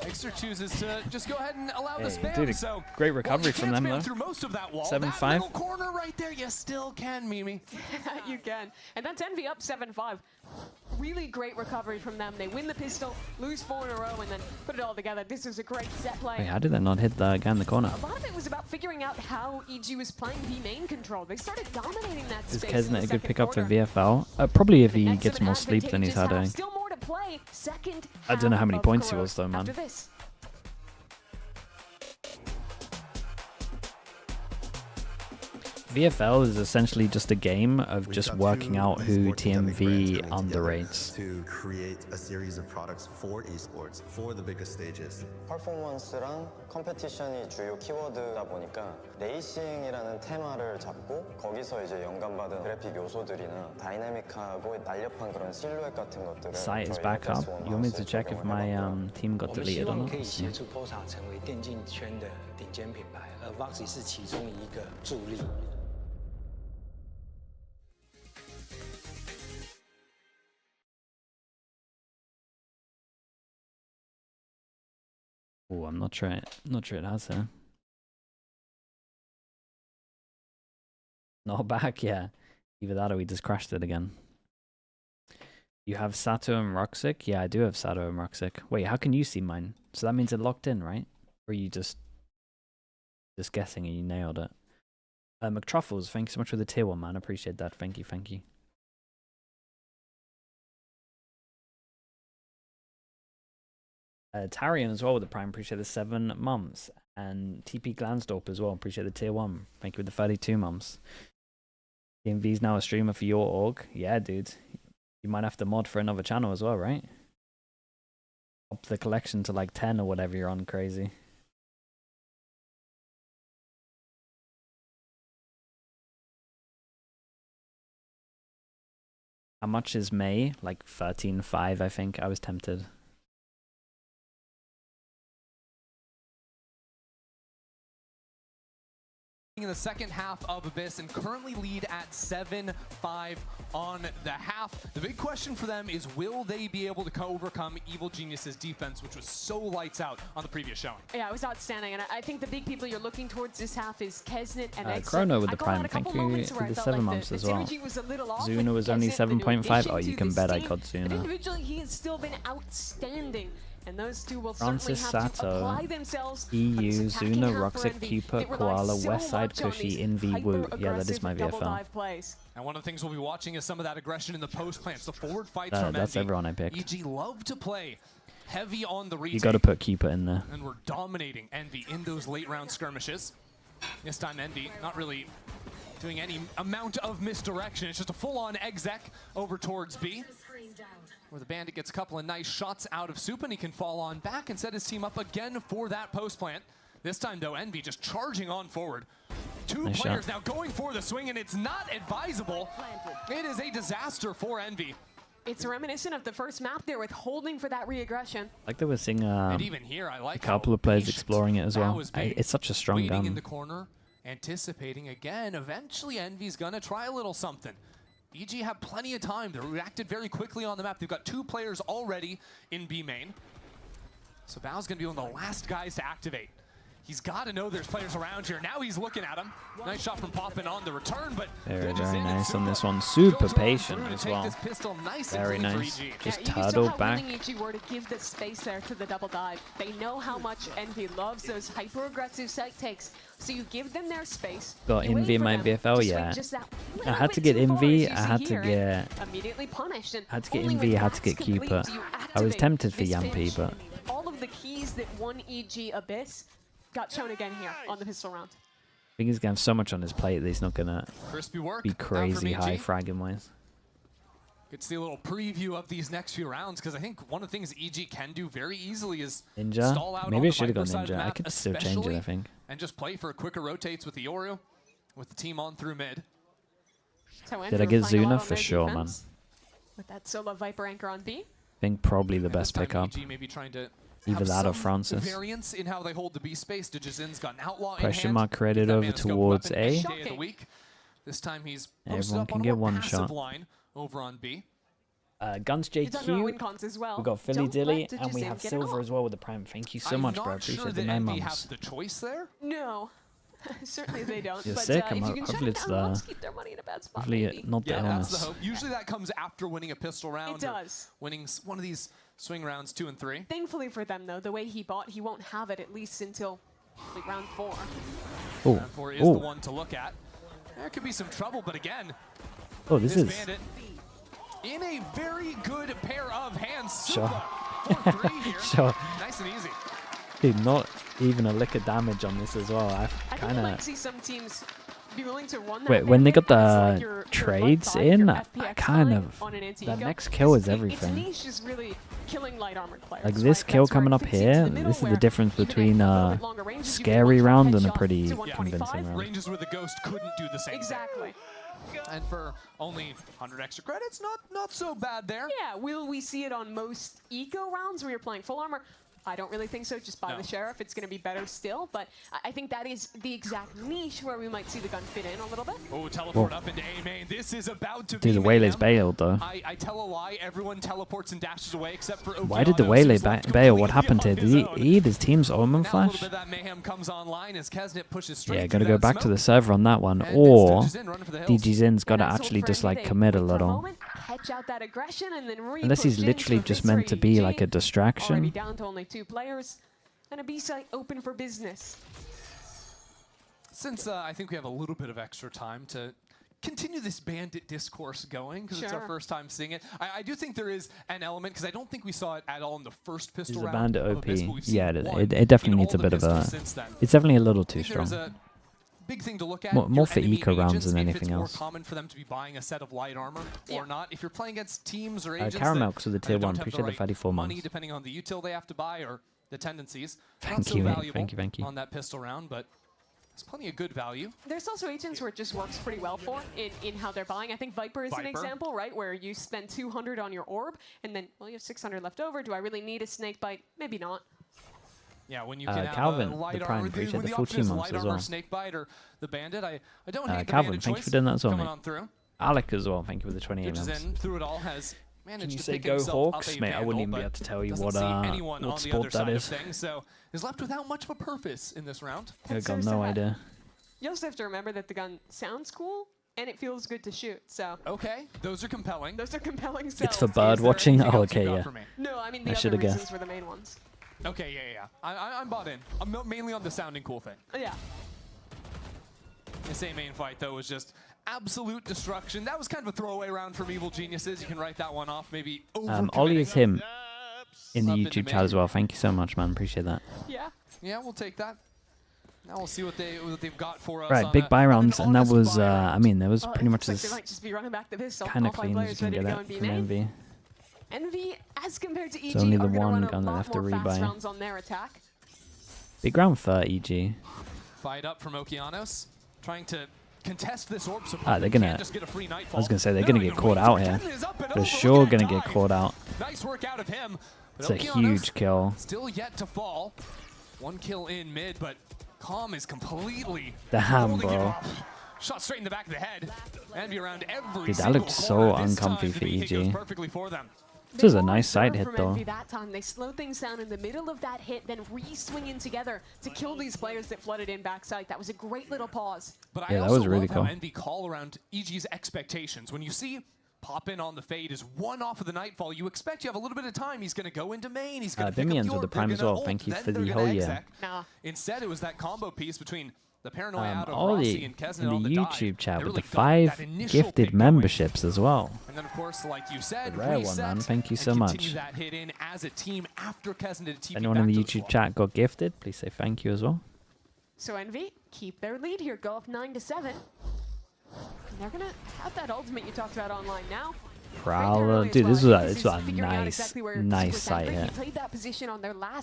Exter chooses to just go ahead and allow the spam. Dude, so great recovery from them, though. Through most of that wall. 7-5. That little corner right there, you still can, Mimi. You can. And that's Envy up 7-5. really great recovery from them. They win the pistol, lose 4 in a row, and then put it all together. This was a great set play. Wait, how did that not hit the guy in the corner? A lot of it was about figuring out how EG was playing B main control. They started dominating that Is space. Kesnet a good pickup for VFL? Probably if he gets more sleep than he's having. Still more to play. Second I don't know how many points he was though, man. VFL is essentially just a game of just working out who TMV underrates. To create a series of products for esports for the biggest stages. 퍼포먼스랑 컴페티션이 주요 키워드다 보니까 레이싱이라는 테마를 잡고 거기서 이제 영감받은 그래픽 요소들이나 다이나믹하고 날렵한 그런 실루엣 같은 것들을 Site is back up. You want me to check if my team got deleted or not? 可以协助 POSA 成为电竞圈的顶尖品牌，而 VOXI 是其中一个助力。 Oh, I'm not sure it has her. Not back, yeah. Either that or we just crashed it again. You have Sato and Roxic? Yeah, I do have Sato and Roxic. Wait, how can you see mine? So that means it locked in, right? Or are you just guessing and you nailed it? McTruffles, thank you so much for the tier 1, man. I appreciate that. Thank you, thank you. Tarian as well with the Prime, appreciate the 7 months. And TP Glansdorp as well, appreciate the tier 1. Thank you with the 32 months. TMV's now a streamer for your org. Yeah, dude. You might have to mod for another channel as well, right? Up the collection to like 10 or whatever you're on, crazy. How much is May? Like 13.5, I think. I was tempted. In the second half of Abyss and currently lead at 7-5 on the half. The big question for them is, will they be able to overcome Evil Genius's defense, which was so lights out on the previous showing? Yeah, it was outstanding, and I think the big people you're looking towards this half is Kesnet and Exit. Chrono with the Prime, thank you for the 7 months as well. Zuna was only 7.5. Oh, you can bet I got Zuna. Individually, he has still been outstanding. And those two will Francis certainly have to Sato, apply themselves. EU, Zuna, Roxic, Cupid, Koala, Westside, Cushy, Invi, Woo. Yeah, that is my VFL. And one of the things we'll be watching is some of that aggression in the post plants, the forward fights from That's Envy. everyone I picked. EG love to play heavy on the retake. You got to put Cupid in there. And we're dominating Envy in those late round skirmishes. This time Envy not really doing any amount of misdirection. It's just a full-on exec over towards B, where the Bandit gets a couple of nice shots out of Soup, and he can fall on back and set his team up again for that post plant. This time though, Envy just charging on forward. Two Nice players shot. now going for the swing, and it's not advisable. It is a disaster for Envy. It's reminiscent of the first map there with holding for that re-aggression. Like they were seeing And even here, I like a couple of players exploring it as that well. was big. It's such a strong Waiting in gun. the corner, anticipating again. Eventually, Envy's gonna try a little something. EG have plenty of time. They reacted very quickly on the map. They've got 2 players already in B main. So Bao's gonna be one of the last guys to activate. He's got to know there's players around here. Now he's looking at him. Nice shot from Poppin on the return, but Very nice on this one. Super patient as well. Very nice. Just turtle back. EG were to give the space there to the double dive. They know how much Envy loves those hyper-aggressive site takes. So you give them their space. Got Envy in my VFL, yeah. I had to get Envy. I had to get. Immediately punished. And I had to get Envy. I had to get Keeper. I was tempted for Yampi, but all of the keys that won EG Abyss got shown again here on the pistol round. I think he's gonna have so much on his plate that he's not gonna be crazy high fragging wise. Get to see a little preview of these next few rounds, because I think one of the things EG can do very easily is Ninja? stall out Maybe on I the should have gone Viper side of the Ninja. I map, could still change it, I think. and just play for quicker rotates with the Yoru, with the team on through mid. So Did I get Zuna? For sure, man. With that solo Viper anchor on B. I think probably the best pickup. EG maybe trying to Either that or Francis. Variance in how they hold the B space. Digizin's got an outlaw Question mark created over towards A. Day of the week. This time he's Everyone can get one shot. line over on B. Guns JQ. As well. We've got Philly Don't Dilly, let and we Digizin have get Silver off. as well with the Prime. Thank you so much, bro. I'm not Appreciate sure the that 9 Envy months. have the choice there. No. Certainly they don't. You're but sick. if you can Hopefully it's the. keep their money in a bad spot. Hopefully not the that's illness. the hope. Usually that comes after winning a pistol round. It does. Winning one of these swing rounds 2 and 3. Thankfully for them, though, the way he bought, he won't have it at least until like round 4. Oh. Round 4 is the one to look at. There could be some trouble, but again. Oh, this is. Bandit in a very good pair of hands. Sure. 4-3 here. Sure. Nice and easy. Dude, not even a lick of damage on this as well. I think I might see some teams be willing to run that. Wait, when they got the like your trades in, I kind of. The next kill is everything. Its niche is really killing light armored players. Like this kill coming up here, this is the difference between a scary round and a pretty convincing round. Ranges where the Ghost couldn't do the same. Exactly. And for only 100 extra credits, not so bad there. Yeah, will we see it on most eco rounds where you're playing full armor? I don't really think so. Just by the Sheriff, it's going to be better still. But I think that is the exact niche where we might see the gun fit in a little bit. Oh, teleport up into A main. This is about to Dude, be the Waylay's bailed though. I tell a lie. Everyone teleports and dashes away except for Why did the Waylay bail? What happened here? Did he eat his team's Omen Flash? Yeah, gotta go back to the server on that one. Or DG Zin's gotta actually just like commit a little. Catch out that aggression and then unless he's literally just meant to be like a distraction. Already down to only 2 players and a B site open for business. Since I think we have a little bit of extra time to continue this bandit discourse going, because it's our first time seeing it. I do think there is an element, because I don't think we saw it at all in the first pistol round. Is the bandit OP? Yeah, it definitely needs a bit of a. It's definitely a little too strong. Big thing to look at. More for eco rounds than anything else. It's more common for them to be buying a set of light armor or not. If you're playing against teams or agents Caramelks with the tier 1. don't Appreciate the 34 money, months. depending on the util they have to buy or the tendencies. Thank you, mate. Thank you. On that pistol round, but there's plenty of good value. There's also agents where it just works pretty well for in how they're buying. I think Viper is an example, right, where you spend 200 on your orb and then, well, you have 600 left over. Do I really need a snake bite? Maybe not. Yeah, when you can Calvin, have the Prime, appreciate the 14 months as well. Snake bite or the bandit. I don't hate Calvin, the thank you for doing that as well, mate. through. Alec as well, thank you for the 28 months. Through it all has Can you say go Hawks? Mate, I wouldn't even be able to tell you what sport that is. So is left without much of a purpose in this round. I've got no idea. You also have to remember that the gun sounds cool and it feels good to shoot. So okay, those are compelling. Those are compelling. It's for bird watching. Oh, okay, yeah. No, I mean the other reasons were the main ones. Okay, yeah. I'm bought in. I'm mainly on the sounding cool thing. Yeah. This A main fight though was just absolute destruction. That was kind of a throwaway round from Evil Geniuses. You can write that one off. Maybe Ollie is him in the YouTube chat as well. Thank you so much, man. Appreciate that. Yeah, we'll take that. Now we'll see what they've got for us. Right, big buy rounds, and that was I mean, there was pretty much this kind of clean as you can get it from Envy. Envy, as compared to EG, it's only the one gun that have to rebuy. On their attack. Big round for EG. Fight up from Okeanos, trying to contest this orb supply. They're gonna. I was gonna say they're gonna get caught out here. For sure, gonna get caught out. Nice work out of him. It's a huge kill. Still yet to fall. 1 kill in mid, but Calm is completely. Damn, bro. Shot straight in the back of the head. Envy around every. Dude, that looked so uncomfy for EG. Perfectly for them. This was a nice side hit, though. That time they slow things down in the middle of that hit, then re-swing in together to kill these players that flooded in backside. That was a great little pause. But yeah, that was really cool. Envy call around EG's expectations. When you see pop in on the fade is 1 off of the Nightfall, you expect you have a little bit of time. He's going to go into main. He's going to pick up the orb. With the Prime as well. Thank you for the whole year. Instead, it was that combo piece between the paranoia out of Rossi and Kesnet in the YouTube chat with the 5 gifted memberships as well. And then, of course, like you said, the rare one, man. Thank you so much. That hit in as a team after Kesnet. Anyone in the YouTube chat got gifted, please say thank you as well. So Envy keep their lead here, go up 9-7. And they're gonna have that ultimate you talked about online now. Prowler, dude, this was a nice sight hit.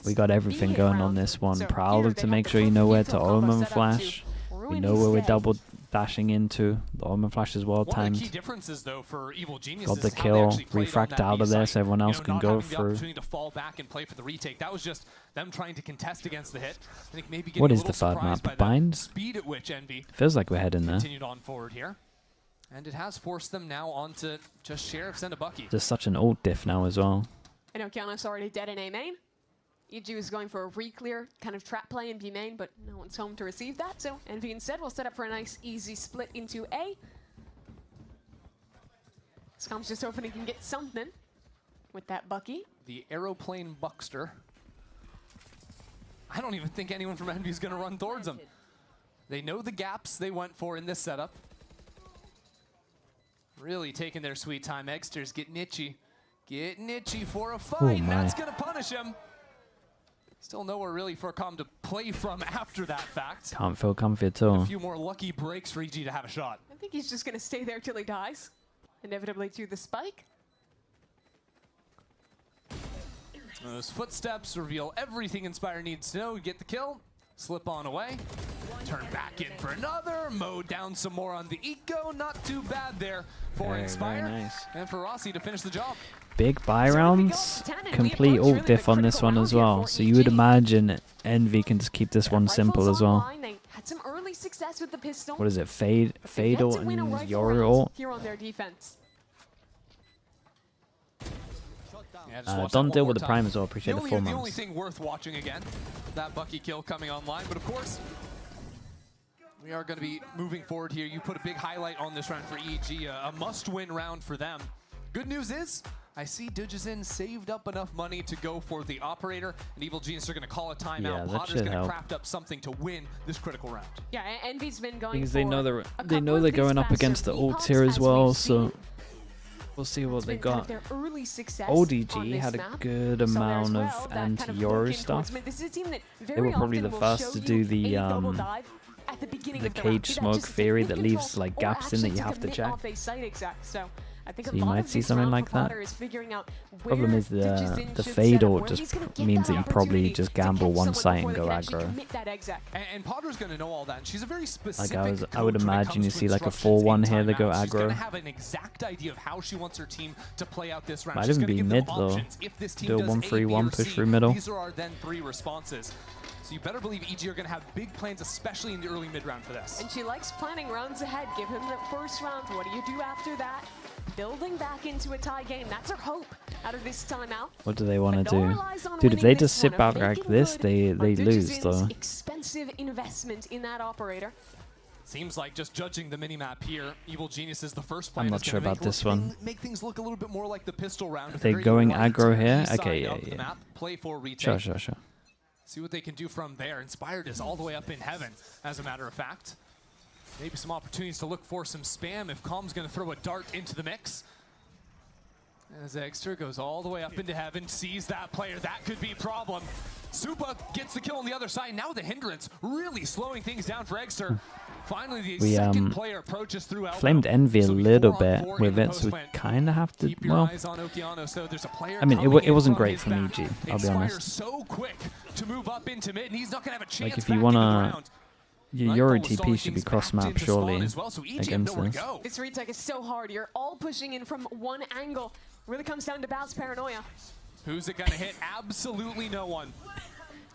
We got everything going on this one. Prowler to make sure you know where to Omen Flash. We know where we're double dashing into. The Omen Flash is well timed. Got the kill, refract out of there so everyone else can go through. To fall back and play for the retake. That was just them trying to contest against the hit. I think maybe what is the third map? Bind? Speed at which Envy feels like we're heading there. Continued on forward here. And it has forced them now onto just Sheriffs and a Bucky. There's such an old diff now as well. I know Kiana's already dead in A main. EG was going for a re-clear kind of trap play in B main, but no one's home to receive that, so Envy instead will set up for a nice easy split into A. Scom's just hoping he can get something with that Bucky. The aeroplane Buckster. I don't even think anyone from Envy is going to run towards him. They know the gaps they went for in this setup. Really taking their sweet time. Eggster's getting itchy. Getting itchy for a fight, and that's going to punish him. Still nowhere really for Com to play from after that fact. Can't feel comfy at all. A few more lucky breaks for EG to have a shot. I think he's just going to stay there till he dies. Inevitably to the spike. Those footsteps reveal everything Inspire needs to know. Get the kill, slip on away, turn back in for another, mow down some more on the eco. Not too bad there for Inspire. Very nice. And for Rossi to finish the job. Big buy rounds, complete ult diff on this one as well. So you would imagine Envy can just keep this one simple as well. They had some early success with the pistol. What is it? Fade ult and Yoru ult. Here on their defense. Don't deal with the prime as well. Appreciate the 4 months. The only thing worth watching again, that Bucky kill coming online. But of course, we are going to be moving forward here. You put a big highlight on this round for EG, a must-win round for them. Good news is, I see Digizin saved up enough money to go for the operator, and Evil Genius are going to call a timeout. Yeah, Potter's going to craft up something to win this critical round. Yeah, Envy's been going because they know they're going up against the ults here as well, so we'll see what they got. Old EG had a good amount of anti-Yoru stuff. They were probably the first to do the cage smoke theory that leaves like gaps in that you have to check. So you might see something like that. Problem is the fade ult just means that you probably just gamble one site and go aggro. And Potter's going to know all that. And she's a very specific I would imagine you see like a 4-1 here, they go aggro. She's going to have an exact idea of how she wants her team to play out this round. Might even be mid though. Do a 1-3-1 push through middle. These are our then 3 responses. So you better believe EG are going to have big plans, especially in the early mid-round for this. And she likes planning rounds ahead. Give him the first round. What do you do after that? Building back into a tie game. That's her hope out of this timeout. What do they want to do? Dude, if they just sit back like this, they lose though. Expensive investment in that operator. Seems like just judging the minimap here, Evil Genius is the first plan. I'm not sure about this one. Make things look a little bit more like the pistol round. Are they going aggro here? Okay, yeah. Play for retake. Sure. See what they can do from there. Inspired is all the way up in heaven, as a matter of fact. Maybe some opportunities to look for some spam if Calm's going to throw a dart into the mix. As Eggster goes all the way up into heaven, sees that player. That could be a problem. Supa gets the kill on the other side. Now the hindrance really slowing things down for Eggster. Finally, the second player approaches through elbow. Flamed Envy a little bit with it, so we kind of have to, well, I mean, it wasn't great from EG, I'll be honest. So quick to move up into mid, and he's not going to have a chance. Like, if you want to, your TP should be cross-map, surely, against this. This retake is so hard. You're all pushing in from one angle. Really comes down to Bao's paranoia. Who's it going to hit? Absolutely no one.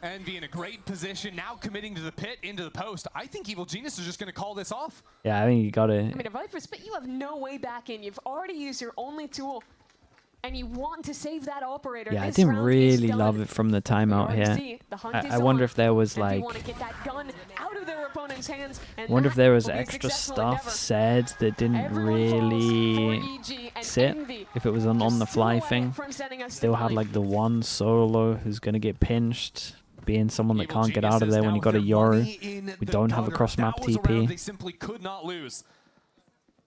Envy in a great position, now committing to the pit, into the post. I think Evil Genius is just going to call this off. Yeah, I think you got it. I mean, a Viper's Spit, you have no way back in. You've already used your only tool, and you want to save that operator. Yeah, I didn't really love it from the timeout here. I wonder if there was like, wonder if there was extra stuff said that didn't really sit. If it was an on-the-fly thing. Still had like the one solo who's going to get pinched. Being someone that can't get out of there when you got a Yoru. We don't have a cross-map TP. They simply could not lose.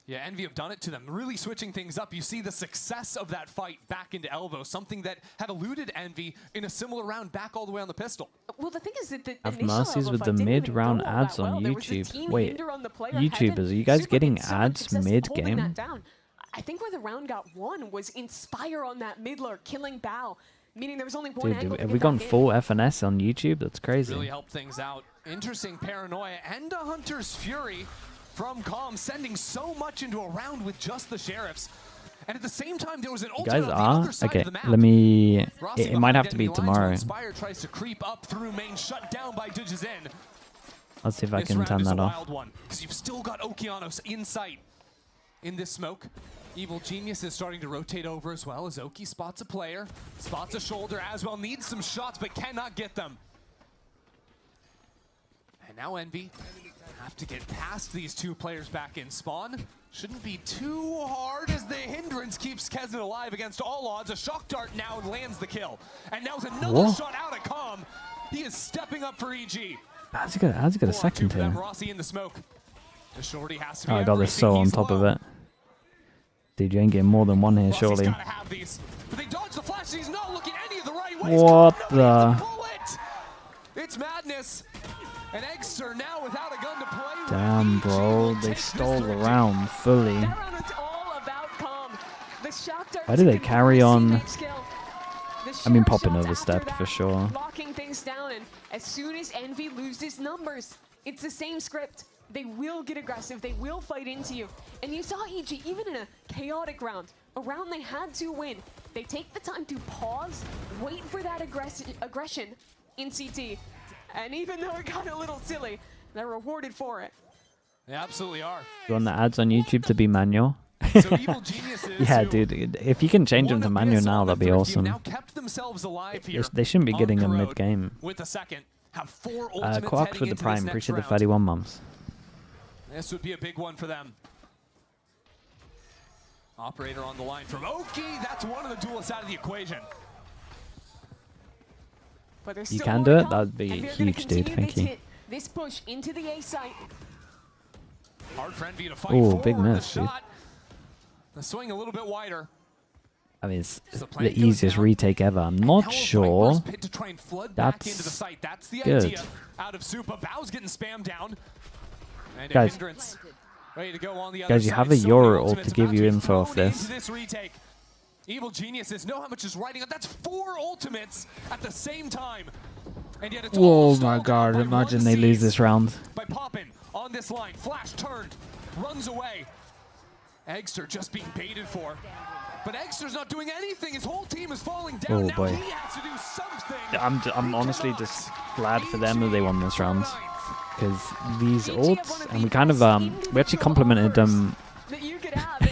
Yeah, Envy have done it to them, really switching things up. You see the success of that fight back into Elbow, something that had eluded Envy in a similar round back all the way on the pistol. Well, the thing is that the have mercies with the mid-round ads on YouTube. Wait, YouTubers, are you guys getting ads mid-game? I think where the round got won was Inspire on that mid lurk, killing Bao. Meaning there was only one angle. Dude, have we gone full FNS on YouTube? That's crazy. Really helped things out. Interesting paranoia and a Hunter's Fury from Calm, sending so much into a round with just the Sheriffs. And at the same time, there was an ultimate on the other side of the map. Let me... It might have to be tomorrow. Inspire tries to creep up through main, shut down by Digizin. Let's see if I can turn that off. Because you've still got Okeanos in sight in this smoke. Evil Genius is starting to rotate over as well as Oki spots a player, spots a shoulder as well, needs some shots but cannot get them. And now Envy have to get past these two players back in spawn. Shouldn't be too hard as the hindrance keeps Kesnet alive against all odds. A shock dart now lands the kill. And now with another shot out of Com. He is stepping up for EG. How's he got a second here? Rossi in the smoke. The shorty has to be I got this so on top of it. DJ ain't getting more than one here, surely. But they dodge the flash. He's not looking any of the right ways. What the? It's madness. And Eggster now without a gun to play. Damn, bro. They stole the round fully. Why do they carry on? I mean, popping overstepped for sure. Locking things down, and as soon as Envy loses numbers, it's the same script. They will get aggressive, they will fight into you. And you saw EG, even in a chaotic round, a round they had to win, they take the time to pause, wait for that aggression in CT. And even though it got a little silly, they're rewarded for it. They absolutely are. You want the ads on YouTube to be manual? So Evil Geniuses, yeah, dude. If you can change them to manual now, that'd be awesome. Now kept themselves alive here They shouldn't be getting them mid-game. With a second, have 4 Quarks with the Prime. Appreciate the 31 months. This would be a big one for them. Operator on the line from Oki. That's one of the duelists out of the equation. But you can do it? That'd be huge, dude. Thank you. This push into the A site. Hard for Envy to fight oh, big miss, dude. The swing a little bit wider. I mean, it's the easiest retake ever. I'm not sure. That's good. Out of Supa, Bao's getting spammed down. And guys, ready to go on the you have a Euro ult to give you info of this. Evil Geniuses know how much is riding up. That's 4 ultimates at the same time. And yet it's oh my god, imagine they lose this round. By popping on this line, flash turned, runs away. Eggster just being baited for. But Eggster's not doing anything. His whole team is falling down. Oh boy. Now he has to do something. I'm honestly just glad for them that they won this round. Because these ults, and we kind of, we actually complimented them.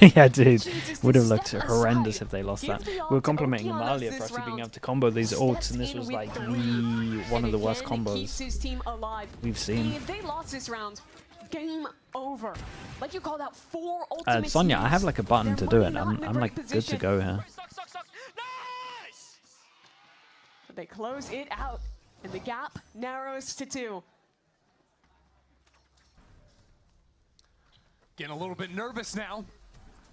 Yeah, dude, would have looked horrendous if they lost that. We were complimenting them earlier for actually being able to combo these ults, and this was like one of the worst combos we've seen. If they lost this round, game over. Like you called out 4 ultimate Sonya, I have like a button to do it. I'm like good to go here. But they close it out, and the gap narrows to 2. Getting a little bit nervous now.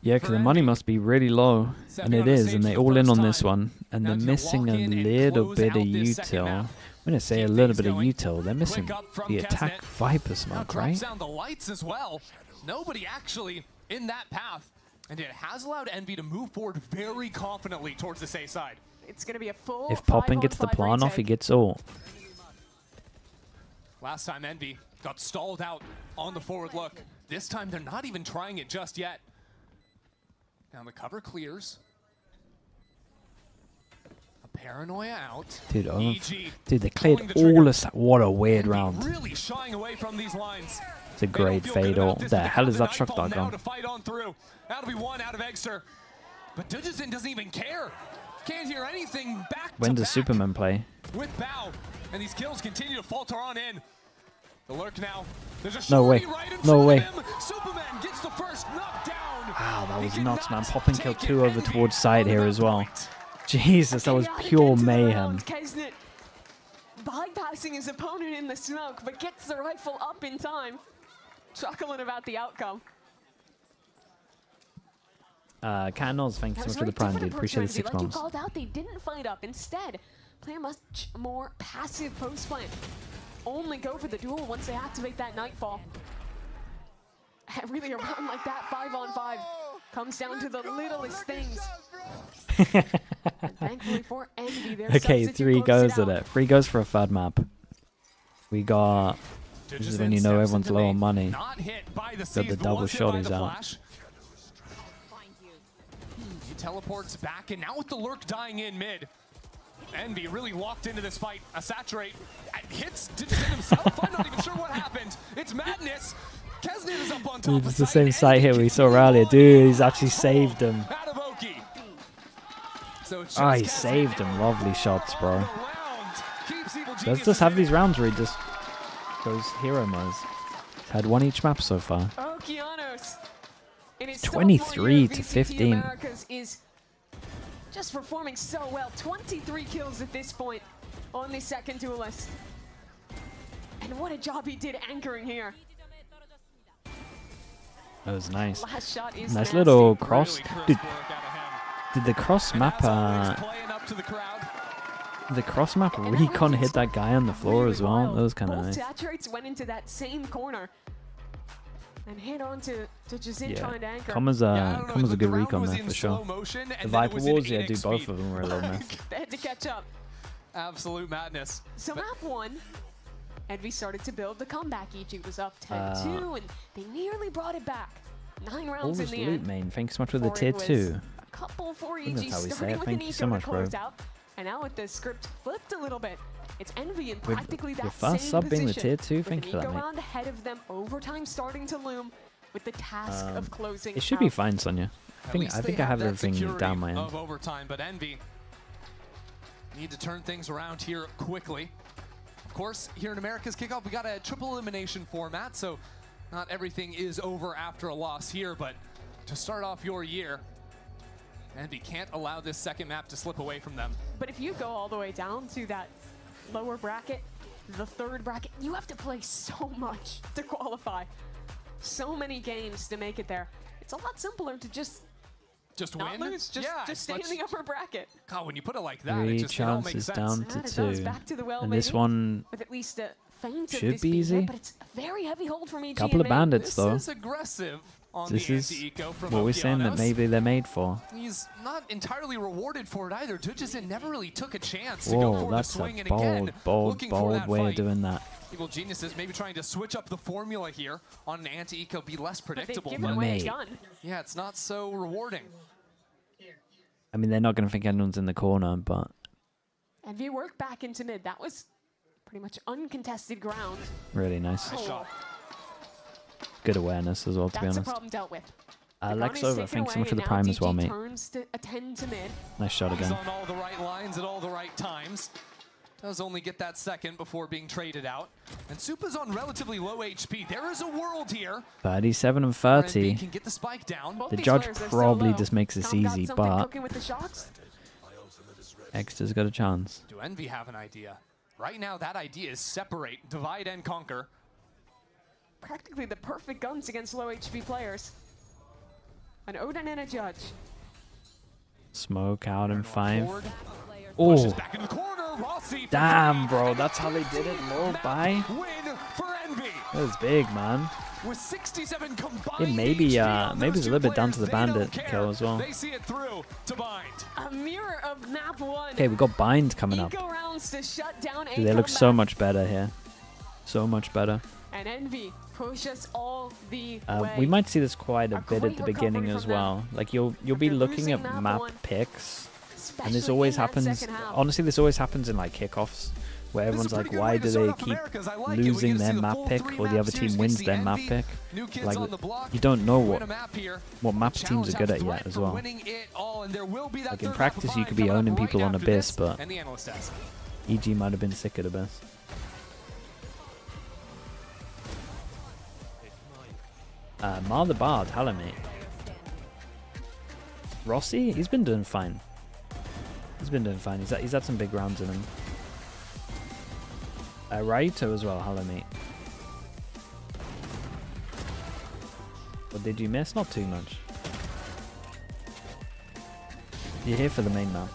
Yeah, because the money must be really low, and it is, and they all in on this one, and they're missing a little bit of util. I'm gonna say a little bit of util. They're missing the attack Viper smoke, right? Down the lights as well. Nobody actually in that path, and it has allowed Envy to move forward very confidently towards the A side. It's gonna be a full. If Poppin gets the plan off, he gets all. Last time Envy got stalled out on the forward look. This time they're not even trying it just yet. Now the cover clears. A paranoia out. Dude, dude, they cleared all this. What a weird round. Really shying away from these lines. It's a great fade ult. The hell is that shock dart gone? That'll be 1 out of Eggster. But Dudgeson doesn't even care. Can't hear anything back. When does Superman play? With Bao, and these kills continue to falter on in. The lurk now. There's a no way. Right no way. Superman gets the first knockdown. Wow, that was nuts, man. Poppin killed 2 over towards side here as well. Jesus, that was pure mayhem. Kesnet bypassing his opponent in the smoke, but gets the rifle up in time. Chuckling about the outcome. Cannons, thanks so much for the prime, dude. Appreciate the 6 months. You called out, they didn't fight up. Instead, play a much more passive post plan. Only go for the duel once they activate that Nightfall. And really a run like that 5-on-5 comes down to the littlest things. And thankfully for Envy, okay, 3 goes at it. 3 goes for a third map. We got. This is when you know everyone's low on money. Got the double shotties out. He teleports back, and now with the lurk dying in mid. Envy really locked into this fight. A saturate hits Digison himself. I'm not even sure what happened. It's madness. Dude, it's the same site here we saw earlier. Dude, he's actually saved him. Oh, he saved him. Lovely shots, bro. Let's just have these rounds where he just goes hero mode. He's had one each map so far. 23 to 15. Americas is just performing so well. 23 kills at this point on the second duelist. And what a job he did anchoring here. That was nice. Last shot is nice little cross. Did the cross map the cross map recon hit that guy on the floor as well? That was kind of nice. Saturates went into that same corner and hit on to Jazin trying to anchor. Comma's a good recon there for sure. The Viper Wars, yeah, do both of them were a little mess. They had to catch up. Absolute madness. So map 1, Envy started to build the comeback. EG was up 10-2, and they nearly brought it back. 9 rounds in the end. Main. Thanks so much for the tier 2. A couple for EG, That's how we say starting it. with Thank an you so eco much, to bro. close out. And now with the script flipped a little bit, it's Envy in practically that Your first same sub being the position, tier 2. Thank you for with that, an eco mate. round ahead of them, overtime starting to loom with the task of closing. It should be fine, Sonya. I think I have everything down my end. Of overtime, but Envy need to turn things around here quickly. Of course, here in America's Kickoff, we got a triple elimination format, so not everything is over after a loss here, but to start off your year, Envy can't allow this second map to slip away from them. But if you go all the way down to that lower bracket, the third bracket, you have to play so much to qualify. So many games to make it there. It's a lot simpler to just not win? lose, just stay in the upper bracket. God, when you put it like that, 3 it all makes chances sense. down to 2. Back to the well, And this one with at least a feint of should this be being easy. hit, but it's a very heavy hold from EG. Couple of bandits though. This is aggressive on This the is anti-eco from what we're saying that Okeanos. maybe they're made for. He's not entirely rewarded for it either. Dujazin never really took a chance to go Whoa, for the that's swing, a and again, bold way fight. of doing that. Evil Geniuses maybe trying to switch up the formula here on an anti-eco, be less predictable. Given away a gun. Yeah, it's not so rewarding. I mean, they're not going to think anyone's in the corner, but Envy worked back into mid. That was pretty much uncontested ground. really nice. Nice shot. Good awareness as well, to be That's a honest. problem dealt with. Lex over, thanks so much for the prime as well, mate. Turns to attend to mid. Nice shot He's again. on all the right lines at all the right times. Does only get that second before being traded out. And Supa's on relatively low HP. There is a world here. 37 and where 30. Envy can get the spike down. The judge probably just makes this easy, but Exeter's got a chance. Do Envy have an idea? Right now, that idea is separate, divide and conquer. Practically the perfect guns against low HP players. An Odin and a judge. Smoke out in 5. Pushes Oh, back in the corner. Rossi for damn, bro. That's how they did it. Low by. win for Envy. That was big, man. With 67 combined It maybe HP on maybe those it's a two little bit down to players. the They don't bandit care. kill as well. They see it through to Bind. A mirror of map 1. Okay, we got Bind coming up. Eco rounds to shut down a Dude, they look so comeback. much better here. So much better. And Envy push us all the We way. might see this quite a bit great at the beginning recovery as from them. well. Like you'll be looking losing at map map 1, picks, and especially this always in that happens. second half. Honestly, this always happens in like kickoffs, where everyone's like, "Why do they keep losing their map pick, or the other team wins their map pick?" Like you don't know what maps teams are good at yet as well. Like in practice, you could be owning people on Abyss, but And the analyst has. EG might have been sick at Abyss. Mar the Bard, hello mate. Rossi, he's been doing fine. He's been doing fine. He's had some big rounds in him. Raito as well, hello mate. What did you miss? Not too much. You're here for the main map.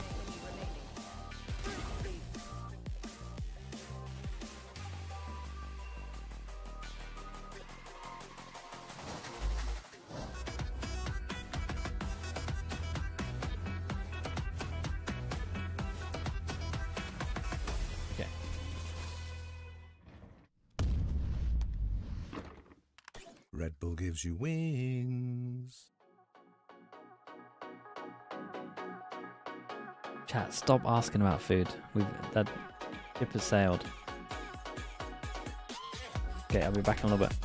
Okay. Red Bull gives you wings. Chat, stop asking about food. That ship has sailed. Okay, I'll be back in a little bit.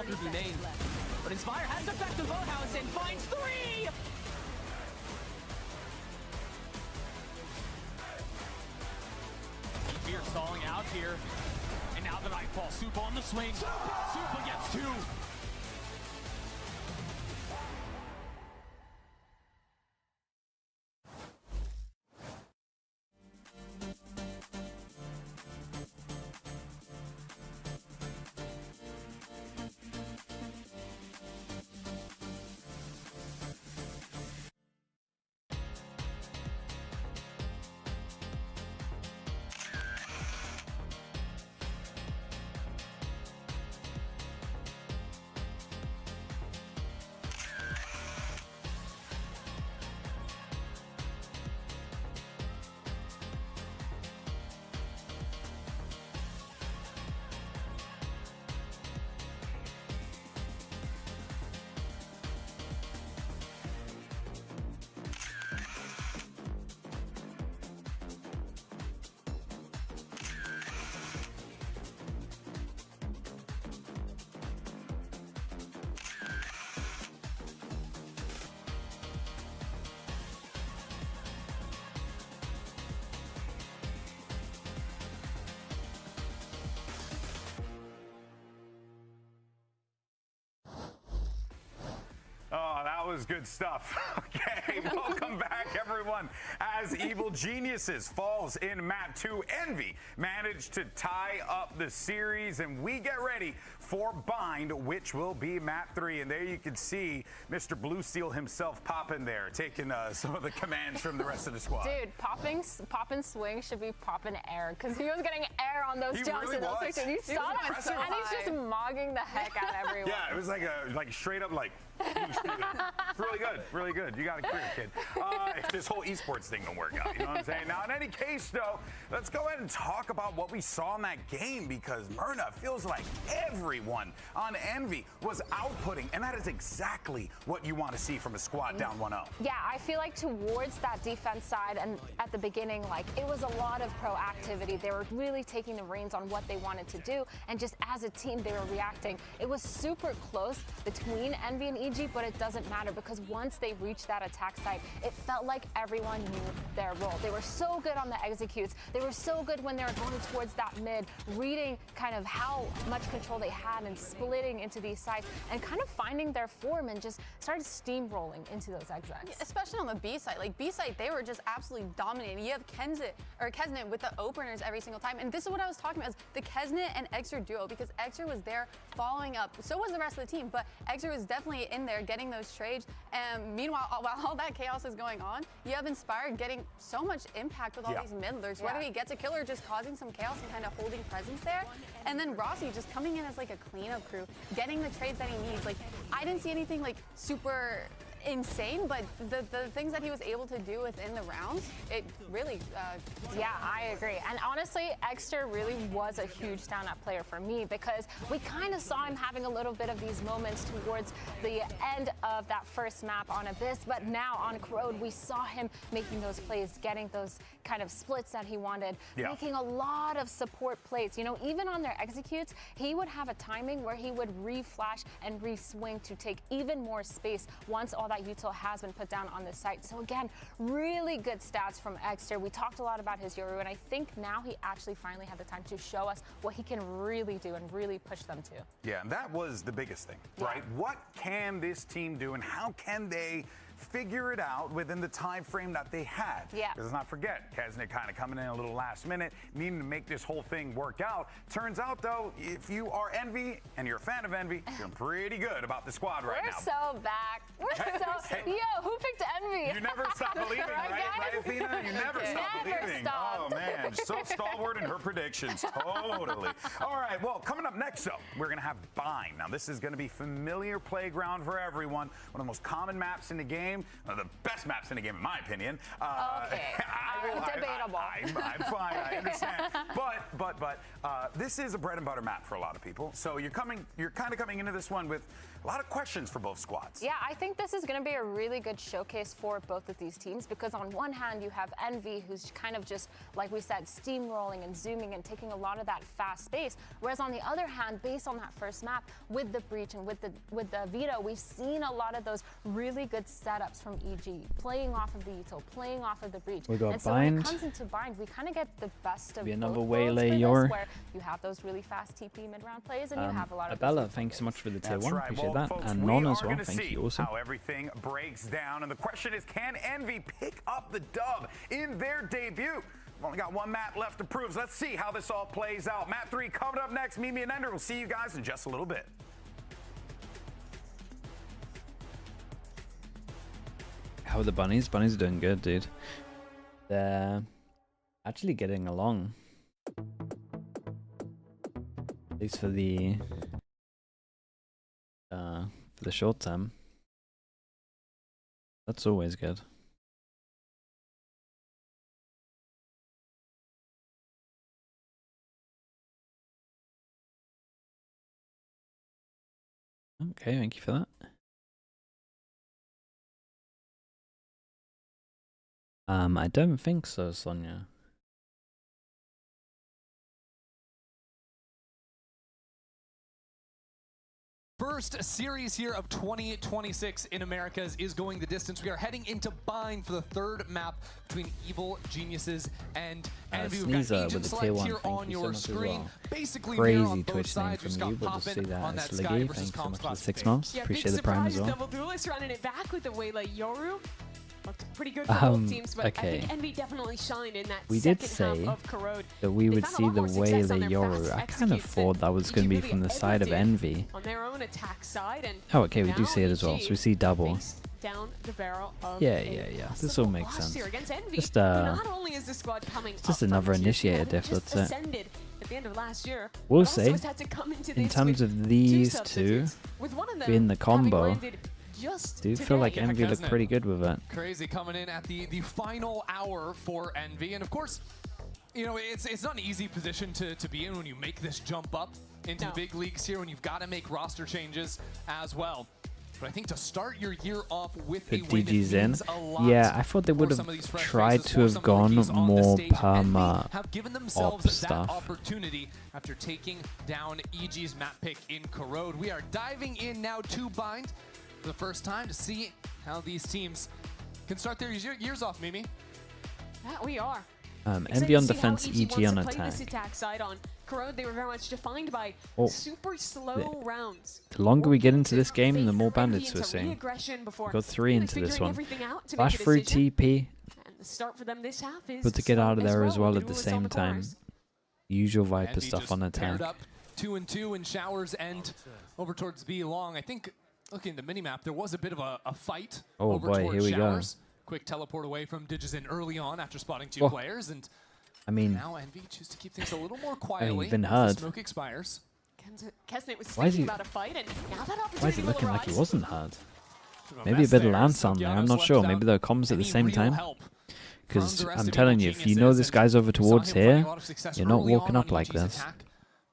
all through the main. But Inspire has it back to Boathouse and finds 3! Fear stalling out here. And now the Nightfall. Super on the swing. Super gets 2. Oh, that was good stuff. Okay, welcome back, everyone. As Evil Geniuses falls in map 2, Envy managed to tie up the series, and we get ready for Bind, which will be map 3. And there you can see Mr. Blue Steel himself popping there, taking some of the commands from the rest of the squad. Dude, popping swing should be popping air, because he was getting air on those jumps really in those pictures. You saw him, and he's just mogging the heck out of everyone. Yeah, it was like straight up like. Really good, really good. You got a career, kid. If this whole esports thing don't work out, you know what I'm saying? Now, in any case, though, let's go ahead and talk about what we saw in that game, because Myrna feels like everyone on Envy was outputting, and that is exactly what you want to see from a squad down 1-0. Yeah, I feel like towards that defense side and at the beginning, like, it was a lot of proactivity. They were really taking the reins on what they wanted to do, and just as a team, they were reacting. It was super close between Envy and EG, but it doesn't matter, because once they reached that attack site, it felt like everyone knew their role. They were so good on the executes. They were so good when they were going towards that mid, reading kind of how much control they had and splitting into these sites and kind of finding their form and just started steamrolling into those execs. Yeah, especially on the B side. Like B side, they were just absolutely dominating. You have Kesnet with the openers every single time. And this is what I was talking about, is the Kesnet and Exer duo, because Exer was there following up. So was the rest of the team, but Exer was definitely in there getting those trades. And meanwhile, while all that chaos is going on, you have Inspire getting so much impact with all these midlers, whether he gets a kill or just causing some chaos and kind of holding presence there. And then Rossi just coming in as like a cleanup crew, getting the trades that he needs. Like, I didn't see anything like super insane, but the things that he was able to do within the rounds, it really yeah, I agree. And honestly, Exter really was a huge standout player for me, because we kind of saw him having a little bit of these moments towards the end of that first map on Abyss, but now on Corrode, we saw him making those plays, getting those kind of splits that he wanted, making a lot of support plays. You know, even on their executes, he would have a timing where he would re-flash and re-swing to take even more space once all that util has been put down on the site. So again, really good stats from Exter. We talked a lot about his Yoru, and I think now he actually finally had the time to show us what he can really do and really push them to. Yeah, and that was the biggest thing, right? What can this team do, and how can they figure it out within the time frame that they had? Yeah. Because let's not forget, Kesnet kind of coming in a little last minute, needing to make this whole thing work out. Turns out, though, if you are Envy and you're a fan of Envy, you're pretty good about the squad right now. We're so back. We're so... Yo, who picked Envy? You never stop believing, right, Athena? You never stop believing. Oh, man. So stalwart in her predictions. Totally. All right, well, coming up next, though, we're going to have Bind. Now, this is going to be familiar playground for everyone. One of the most common maps in the game. One of the best maps in the game, in my opinion. Okay. Debatable. I'm fine. I understand. But this is a bread and butter map for a lot of people. So you're kind of coming into this one with A lot of questions for both squads. Yeah, I think this is going to be a really good showcase for both of these teams because on one hand you have Envy, who's kind of just, like we said, steamrolling and zooming and taking a lot of that fast space. Whereas on the other hand, based on that first map with the Breach and with the Veto, we've seen a lot of those really good setups from EG, playing off of the Veto, playing off of the Breach. We got and so Bind. when it comes into Bind, we kind of get the best of another both waylay worlds your. where you have those really fast TP mid-round plays and you have a lot of Abella, thanks so much for the tier 1. Right. Appreciate Well, that. folks, And we Non are as well. gonna Thank see you also. how everything breaks down. And the question is, can Envy pick up the dub in their debut? We've only got one map left to prove. So let's see how this all plays out. Map 3 coming up next. Mimi and Ender. We'll see you guys in just a little bit. How are the bunnies? Bunnies are doing good, dude. They're actually getting along. At least for the short term. That's always good. Okay, thank you for that. I don't think so, Sonia. First series here of 2026 in Americas is going the distance. We are heading into Bind for the third map between Evil Geniuses and Envy. We've got Sneezer agent with the select tier 1. here Thank on you so your much screen. as well. Basically, Crazy Twitch name from you, but just see that as Sliggy. Thanks so much for the 6 months. Appreciate the prime as well. Double duelist running it back with the Waylay Yoru. Looked pretty good for both teams, but okay. I think Envy definitely shined in that We did second say half of Corrode. that we would see the Waylay Yoru. I kind of thought that was going to be from the side of Envy. On their own attack side, and oh, okay, we do see it as well. So we see double. Down the barrel of Yeah. This all makes sense. Just not only is the squad coming just another initiator diff, let's say. At the end of last year, We'll say, in terms of these two, being the combo, do feel like Envy looked pretty good with it. Crazy coming in at the final hour for Envy, and of course, you know, it's not an easy position to be in when you make this jump up into the big leagues here, when you've got to make roster changes as well. But I think to start your year off with a win, DG's in. Yeah, I thought they would have tried to have gone more perma op stuff. Opportunity after taking down EG's map pick in Corrode. We are diving in now to Bind for the first time to see how these teams can start their years off, Mimi. Yeah, we are. Envy on defense, EG on attack. This attack side on Corrode, they were very much defined by super slow rounds. The longer we get into this game, the more bandits we're seeing. We got 3 into this one. Flash through TP. And the start for them this half is But to get out of there as well at the same time. Usual Viper stuff on attack. Up 2 and 2 in Showers and over towards B long. I think looking at the minimap, there was a bit of a fight over boy, towards here we Showers. go. Quick teleport away from Digizin early on after spotting 2 players, and I mean, now Envy choose to keep things a little more quietly. you've been as heard. the smoke expires. Kesnet was Why is thinking he- about a fight, and now that Why is opportunity it will looking like he arise. wasn't hurt? Maybe a bit of Lance on there, I'm not sure. Maybe there are comms at the same time. Because I'm telling you, if you know this guy's over towards here, you're not walking up like this.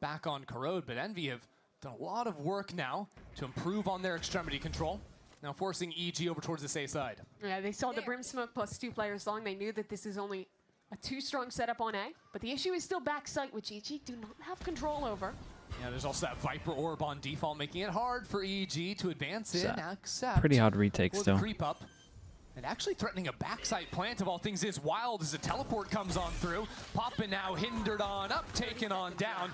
Back on Corrode, but Envy have done a lot of work now to improve on their extremity control. Now forcing EG over towards the A side. Yeah, they saw the Brim Smoke plus 2 players long. They knew that this is only a 2-strong setup on A, but the issue is still backside, which EG do not have control over. Yeah, there's also that Viper Orb on default, making it hard for EG to advance in. Except pretty hard retake for still. the creep up. And actually threatening a backside plant of all things is wild as the teleport comes on through. Poppin now hindered on up, taken on down.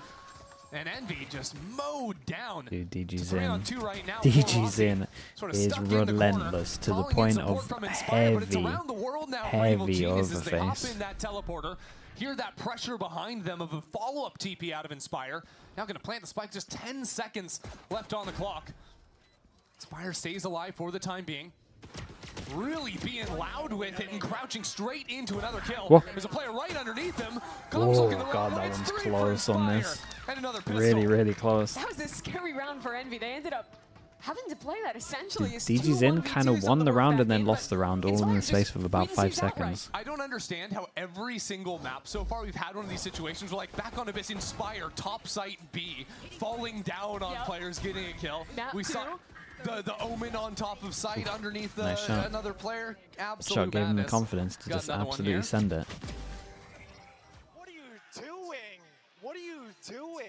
And Envy just mowed down. Dude, DG's 3 in. on 2 right now. DG's in Sort of is stuck in the relentless to the Calling in point support of from Inspire, but it's heavy, around the world now for Evil heavy Genius as they hop overface. in that teleporter. Hear that pressure behind them of a follow-up TP out of Inspire. Now going to plant the spike, just 10 seconds left on the clock. Inspire stays alive for the time being. Really being loud with it and crouching straight into another kill. Whoa. There's a player right underneath him. Oh god, that one's close on this. Really close. That was a scary round for Envy. They ended up having to play that essentially as DG's in kind of won the round and then lost the round all in the space of about 5 seconds. I don't understand how every single map so far we've had one of these situations where, like, back on Abyss, Inspire, top site B, falling down on players getting a kill. Map We saw the omen on top of sight underneath nice another player. Absolute shot gave him the madness. confidence to just absolutely send it. What are you doing? What are you doing?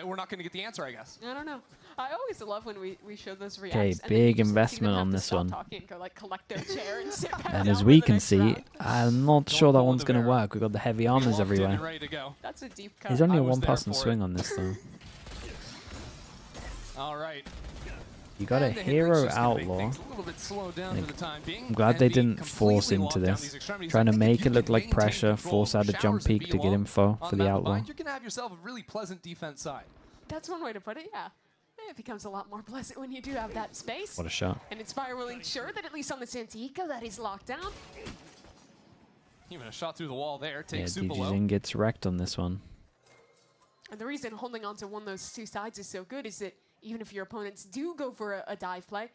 We're not going to get the answer, I guess. I don't know. I always love when we show those reacts. Okay, big investment on this one. And go, like, collect their chair and sit back And down as we for the can next see, round. I'm not sure that one's going to work. We've got the heavy armors everywhere. Ready to go. That's a deep cut. He's only a one-person swing on this, though. All right. You got a hero outlaw. I'm glad they didn't force into this. Trying to make it look like pressure, force out a jump peek to get info for the outlaw. You're going to have yourself a really pleasant defense side. That's one way to put it, yeah. It becomes a lot more pleasant when you do have that space. What a shot. And Inspire will ensure that at least on the Santiago that is locked down. Even a shot through the wall there. Yeah, Takes super DJZing gets wrecked on this one. And the reason holding on to one of those two sides is so good is that even if your opponents do go for a dive play,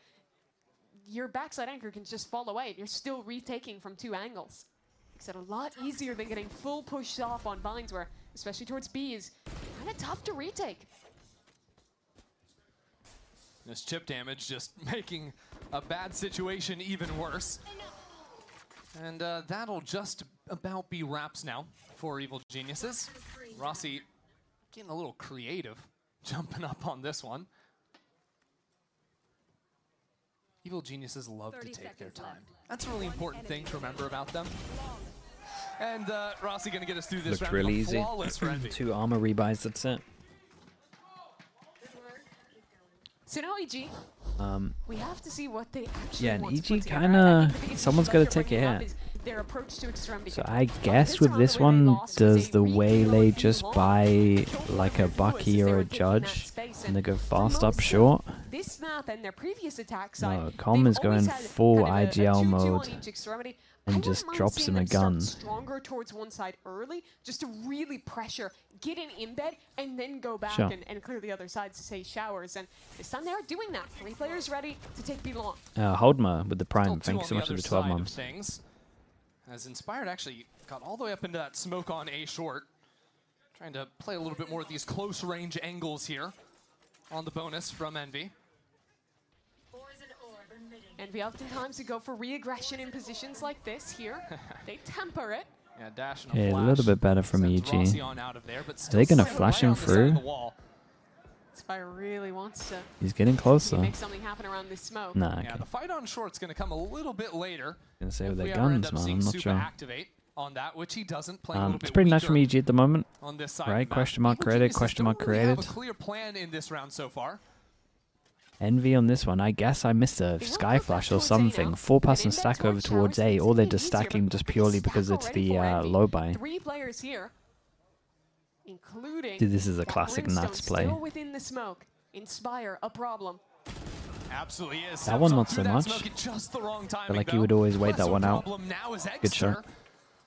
your backside anchor can just fall away and you're still retaking from two angles. Makes it a lot easier than getting full push off on binds where, especially towards B, is kind of tough to retake. This chip damage just making a bad situation even worse. And that'll just about be wraps now for Evil Geniuses. Rossi getting a little creative, jumping up on this one. Evil Geniuses love to take their time. That's a really important thing to remember about them. And Rossi gonna get us through this Looked round. really easy. Flawless for Envy. 2 armor rebuys, that's it. So now EG, we have to see what they actually Yeah, and want to EG put together. kind I think the of, biggest someone's issue got to that take they're a bringing up hit. is their approach to Extremity. So I guess with this one, does the waylay just buy like a Bucky or a Judge and they go fast up short? This map and their previous attack side, No, Com is going full IGL mode and just drops him a gun. Stronger towards one side early, just to really pressure, get in embed, and then go back Sure. and clear the other side to say showers. And this time they are doing that. 3 players ready to take B long. Holdma with the Prime, thank you so much for the 12 months. As Inspired actually got all the way up into that smoke on A short. Trying to play a little bit more of these close range angles here on the bonus from Envy. Envy oftentimes to go for re-aggression in positions like this here. They temper it. Yeah, dash and Okay, a flash. little bit better from EG. Rossi on out of there, but Are still they going to sitting flash right him on the side of through? the wall. Inspire really wants to He's getting closer. make something happen around this smoke. Nah, Yeah, okay. the fight on short's going to come a little bit later. Gonna say if with their we ever end guns, up man, seeing I'm not Supa sure. activate on that, which he doesn't, play a little It's bit pretty nice from weaker EG at the moment, on this side right? of the map. Question mark Evil created, Geniuses question mark don't really have created. a clear plan in this round so far. Envy on this one. I guess I missed a sky flash or something. 4-person stack over towards A, or they're just stacking just purely because it's the low buy. 3 players here, including Dude, this is a classic Brimstone nuts play. still within the smoke. Inspire a problem. Absolutely is. That one not Through so that much. smoke at just the wrong timing, Feel like you though. would always wait Less that one of a out. problem now is Good Exter. shot.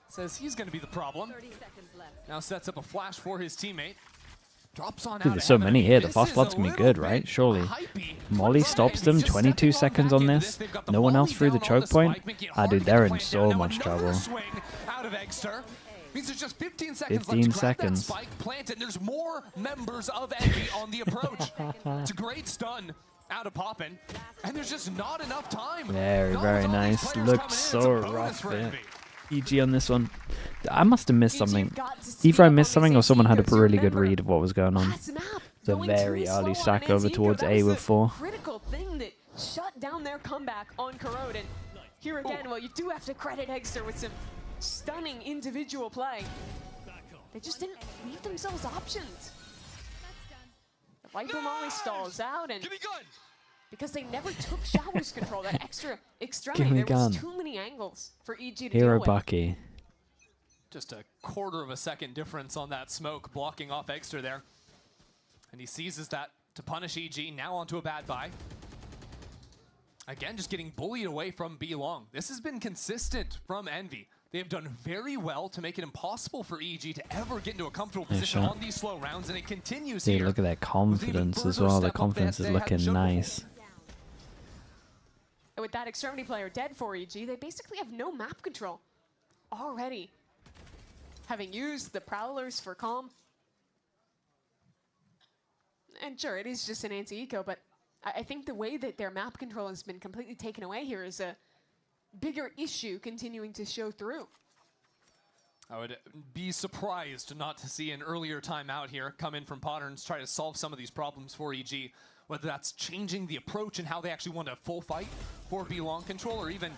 Says he's going to be the problem. Now sets up a flash for his teammate. Drops on Dude, out there's so ahead of many him. here. The This fast is flood's a gonna be little good, bit right? Surely. hypey. Molly stops them. 22 seconds on this. No one else through the choke point. Ah, dude, they're in so much trouble. Swing out of Exter. Means there's just 15 seconds 15 left to grab that seconds. spike, plant it, and there's more members of Envy on the approach. It's a great stun out of Poppin, and there's just not enough time. Very, Not very with all these nice. players Looked coming in, so it's a bonus rough for there. Envy. EG on this one. I must have missed something. Either I missed something or someone had a really good read of what was going on. It's a very early stack over towards A with 4. Critical thing that shut down their comeback on Corrode. And here again, well, you do have to credit Exter with some stunning individual play. They just didn't leave themselves options. The Viper Molly stalls out, and because they never took showers control, that extra extremity, Give me there was gun. too many angles for EG to Hero deal with. Bucky. Just a quarter of a second difference on that smoke, blocking off Exter there. And he seizes that to punish EG, now onto a bad buy. Again, just getting bullied away from B long. This has been consistent from Envy. They have done very well to make it impossible for EG to ever get into a comfortable position shot. on these slow rounds, and it continues Dude, here. look at that confidence as well. The confidence is looking nice. And with that extremity player dead for EG, they basically have no map control already. Having used the Prowlers for Calm. And sure, it is just an anti-eco, but I think the way that their map control has been completely taken away here is a bigger issue continuing to show through. I would be surprised not to see an earlier timeout here come in from Potter and try to solve some of these problems for EG, whether that's changing the approach and how they actually want a full fight for B long control, or even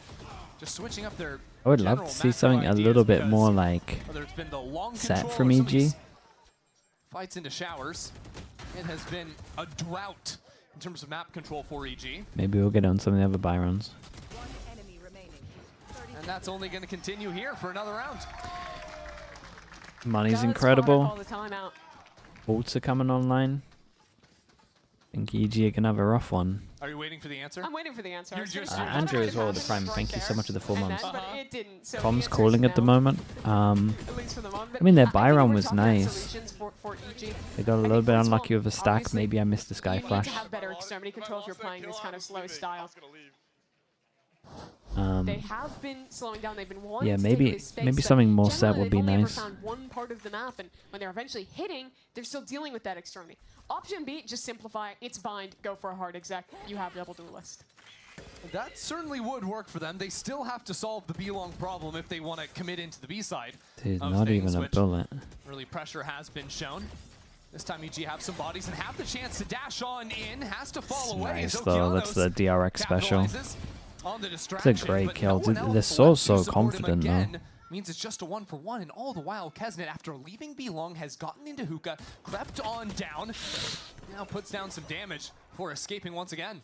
just switching up their I would love to see something a little bit more like set from EG. Fights into showers. It has been a drought in terms of map control for EG. Maybe we'll get on some of the other Byrons. And that's only going to continue here for another round. Money's incredible. Ults are coming online. I think EG are going to have a rough one. Are you waiting for the answer? I'm waiting for the answer. Andrew as well with the Prime. Thank you so much for the 4 months. It didn't, so Com's calling at the moment. I mean, their Byron was nice. They got a little bit unlucky with a stack. Maybe I missed the Sky Flash. You need to have better extremity control if you're playing this kind of slow style. They have been slowing down. They've been wanting yeah, to maybe take this space, maybe something more set would be they've only nice. ever found one part of the map, and when they're eventually hitting, they're still dealing with that extremity. Option B, just simplify. It's bind. Go for a hard exec. You have double duelist. That certainly would work for them. They still have to solve the B-long problem if they want to commit into the B side. Dude, not even a bullet. Early pressure has been shown. This time EG have some bodies and have the chance to dash on in. Has to fall away. Nice though. That's the DRX special. It's a great kill. They're so confident though. Means it's just a 1-for-1, and all the while Kesnet, after leaving B-long, has gotten into hookah, crept on down, now puts down some damage before escaping once again.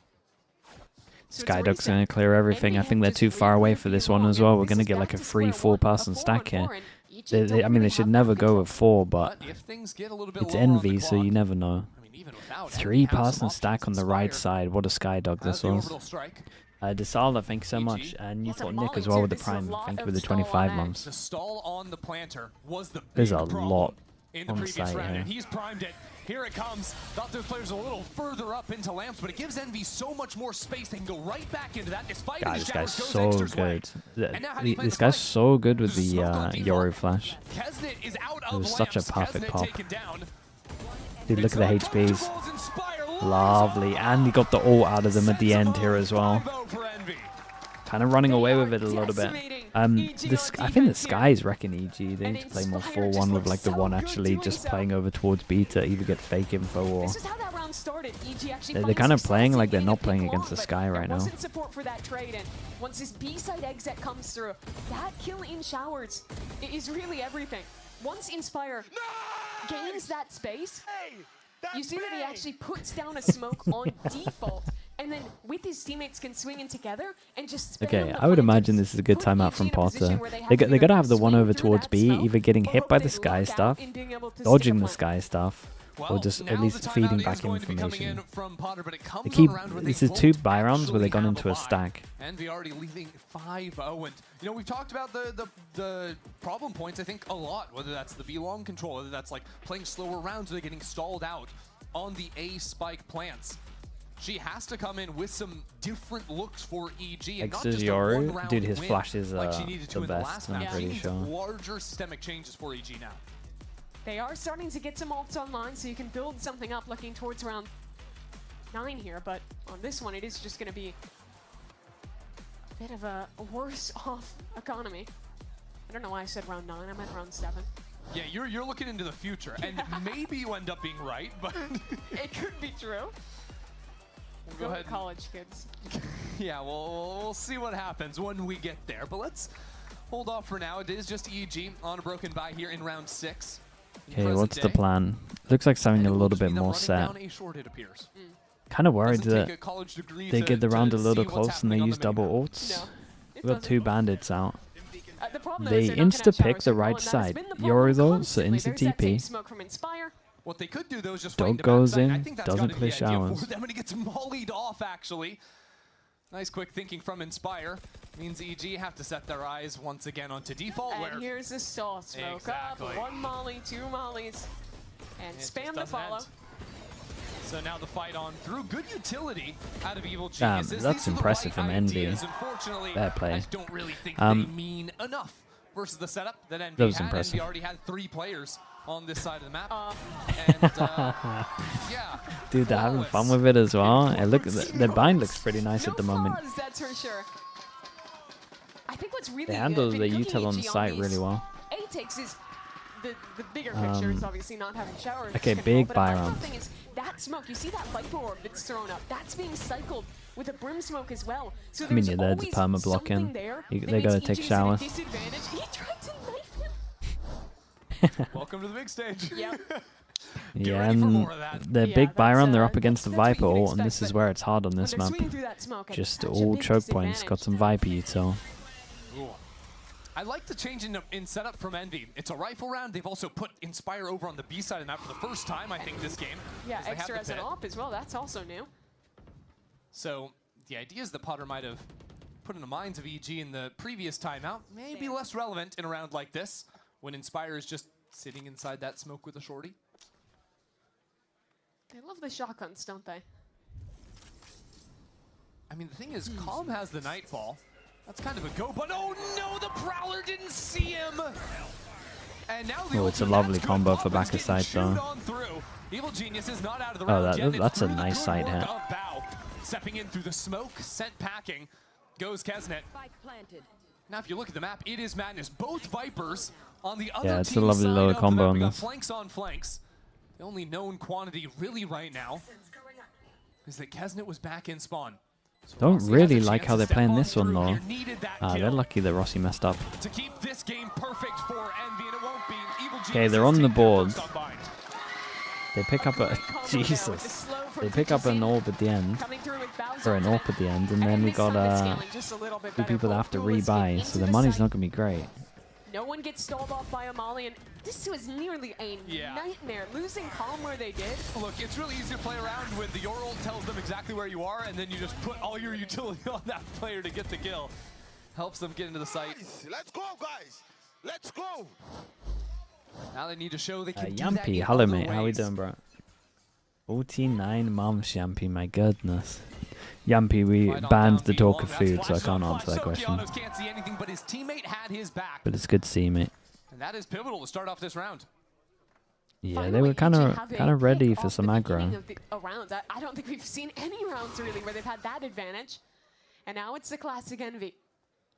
Skydog's going to clear everything. I think they're too far away for this one as well. We're going to get like a free 4-person stack here. I mean, they should never go with 4, but it's Envy, so you never know. 3-person stack on the right side. What a Skydog this was. Desala, thank you so much. And Newport Nick as well with the Prime. Thank you with the 25 months. The stall on the planter was the There's a lot in the previous round, and he's primed it. Here it comes. Thought those players a little further up into lamps, but it gives Envy so much more space. They can go right back into that despite God, this guy's so good. This guy's so good with the Yoru flash. It was such a perfect pop. Dude, look at the HPs. Lovely. And he got the ult out of them at the end here as well. Kind of running away with it a little bit. I think the Sky's wrecking EG. They need to play more 4-1 with like the one actually just playing over towards B to either get fake info or... They're kind of playing like they're not playing against the Sky right now. Support for that trade, and once this B-side exit comes through, that kill in showers is really everything. Once Inspire gains that space, you see that he actually puts down a smoke on default, and then with his teammates can swing in together and just okay, I would imagine this is a good timeout from Potter. They got to have the one over towards B, either getting hit by the Sky stuff, dodging the Sky stuff, or just at least feeding back information. They keep, this is 2 Byrons where they've gone into a stack. Envy already leaving 5-0, and you know, we've talked about the problem points I think a lot, whether that's the B-long control, whether that's like playing slower rounds or they're getting stalled out on the A spike plants. She has to come in with some different looks for EG, and not just a one-round dude, his win flashes are like she needed to the in the best, last I'm match. pretty She needs sure. larger systemic changes for EG now. They are starting to get some ults online, so you can build something up looking towards round 9 here, but on this one it is just going to be a bit of a worse off economy. I don't know why I said round 9, I meant round 7. Yeah, you're looking into the future, and maybe you end up being right, but... It could be true. We'll go ahead. College kids. Yeah, we'll see what happens when we get there, but let's hold off for now. It is just EG on a broken bye here in round 6. Okay, what's the plan? Looks like something a little bit more set. Kind of worried that they get the round a little close and they use double ults. We've got 2 bandits out. They insta-pick the right side. Yoru though, so insta TP. What they could do though is just Dog goes in, doesn't play showers. Them when he gets mollied off actually. Nice quick thinking from Inspire. Means EG have to set their eyes once again onto default. And here's the stall smoke up. 1 molly, 2 mollies. And spam the follow. So now the fight on through. Good utility out of Evil Geniuses. That's impressive from Envy. Unfortunately, Bad play. I don't really think they mean enough versus the setup that That was Envy had. impressive. Envy already had 3 players on this side of the map. Yeah. Dude, they're having fun with it as well. And look, their bind looks pretty nice at the moment. That's for sure. I think what's really They handle good, the util on the site really well. A takes is the bigger picture is obviously not having showers. Okay, big buy The round. thing is that smoke, you see that Viper orb that's thrown up, that's being cycled with a brim smoke as well. So I mean, there's yeah, there's always perma blocking. something there They that gotta makes take EG's at a showers. disadvantage. He tried to knife him. Welcome to the big stage. Yep. Yeah, and their big buy round, they're up against the Viper ult, and this is where it's hard on this map. Just all choke points, got some Viper util. Ooh. I like the change in setup from Envy. It's a rifle round. They've also put Inspire over on the B side of the map for the first time, I think, this game. Yeah, they have extra the as an pit. op as well. That's also new. So the idea is that Potter might have put in the minds of EG in the previous timeout. Maybe less relevant in a round like this, when Inspire is just sitting inside that smoke with a shorty. They love the shotguns, don't they? I mean, the thing is, Calm has the Nightfall. That's kind of a go, but oh no, the Prowler didn't see him! And now the Oh, it's a lovely combo for backer side though. Evil Genius is not out of the Oh, round yet. that's a It's through the nice good side work hit. of Bao. Stepping in through the smoke, sent packing, goes Kesnet. Now, if you look at the map, it is madness. Both Vipers on the other Yeah, it's a team's lovely side little of the combo map. on We got this. flanks on flanks. The only known quantity really right now is that Kesnet was back in spawn. Don't really like how they're playing this one though. They're lucky that Rossi messed up. To keep this game perfect for Envy, and it won't be. Evil Okay, they're on the board. They pick up a Jesus. They pick up an orb at the end, or an AWP at the end, and then we got 2 people that have to rebuy, so the money's not gonna be great. No one gets stalled off by a Molly, and this was nearly a nightmare. Losing Calm where they did. Look, it's really easy to play around when the your ult tells them exactly where you are, and then you just put all your utility on that player to get the kill. Helps them get into the site. Let's go, guys. Let's go. Now they need to show they can do that Yampy, in hello other mate, how we ways. doing, bro? 49 months, Yampy, my goodness. Yampy, we banned the talk of food, so I can't answer that question. Can't see anything, but his teammate had his back. But it's good to see you, mate. And that is pivotal to start off this round. Yeah, they were kind of ready for some aggro. I don't think we've seen any rounds really where they've had that advantage. And now it's the classic Envy.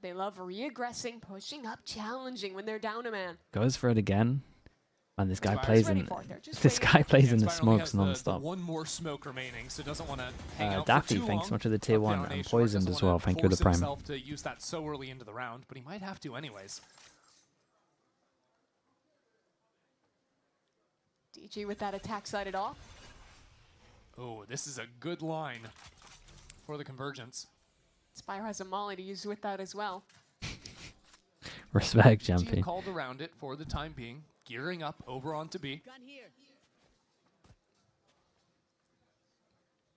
They love re-aggressing, pushing up, challenging when they're down a man. Goes for it again. And this guy plays in the smokes non-stop. One more smoke remaining, so doesn't want to hang out Daffy, for too thanks long. so much for the tier 1 and poisoned as well. Thank you for the prime. Himself to use that so early into the round, but he might have to anyways. DG with that attack sided off. Oh, this is a good line for the convergence. Spire has a Molly to use with that as well. Respect, Team Jumpy. called around it for the time being, gearing up over onto B.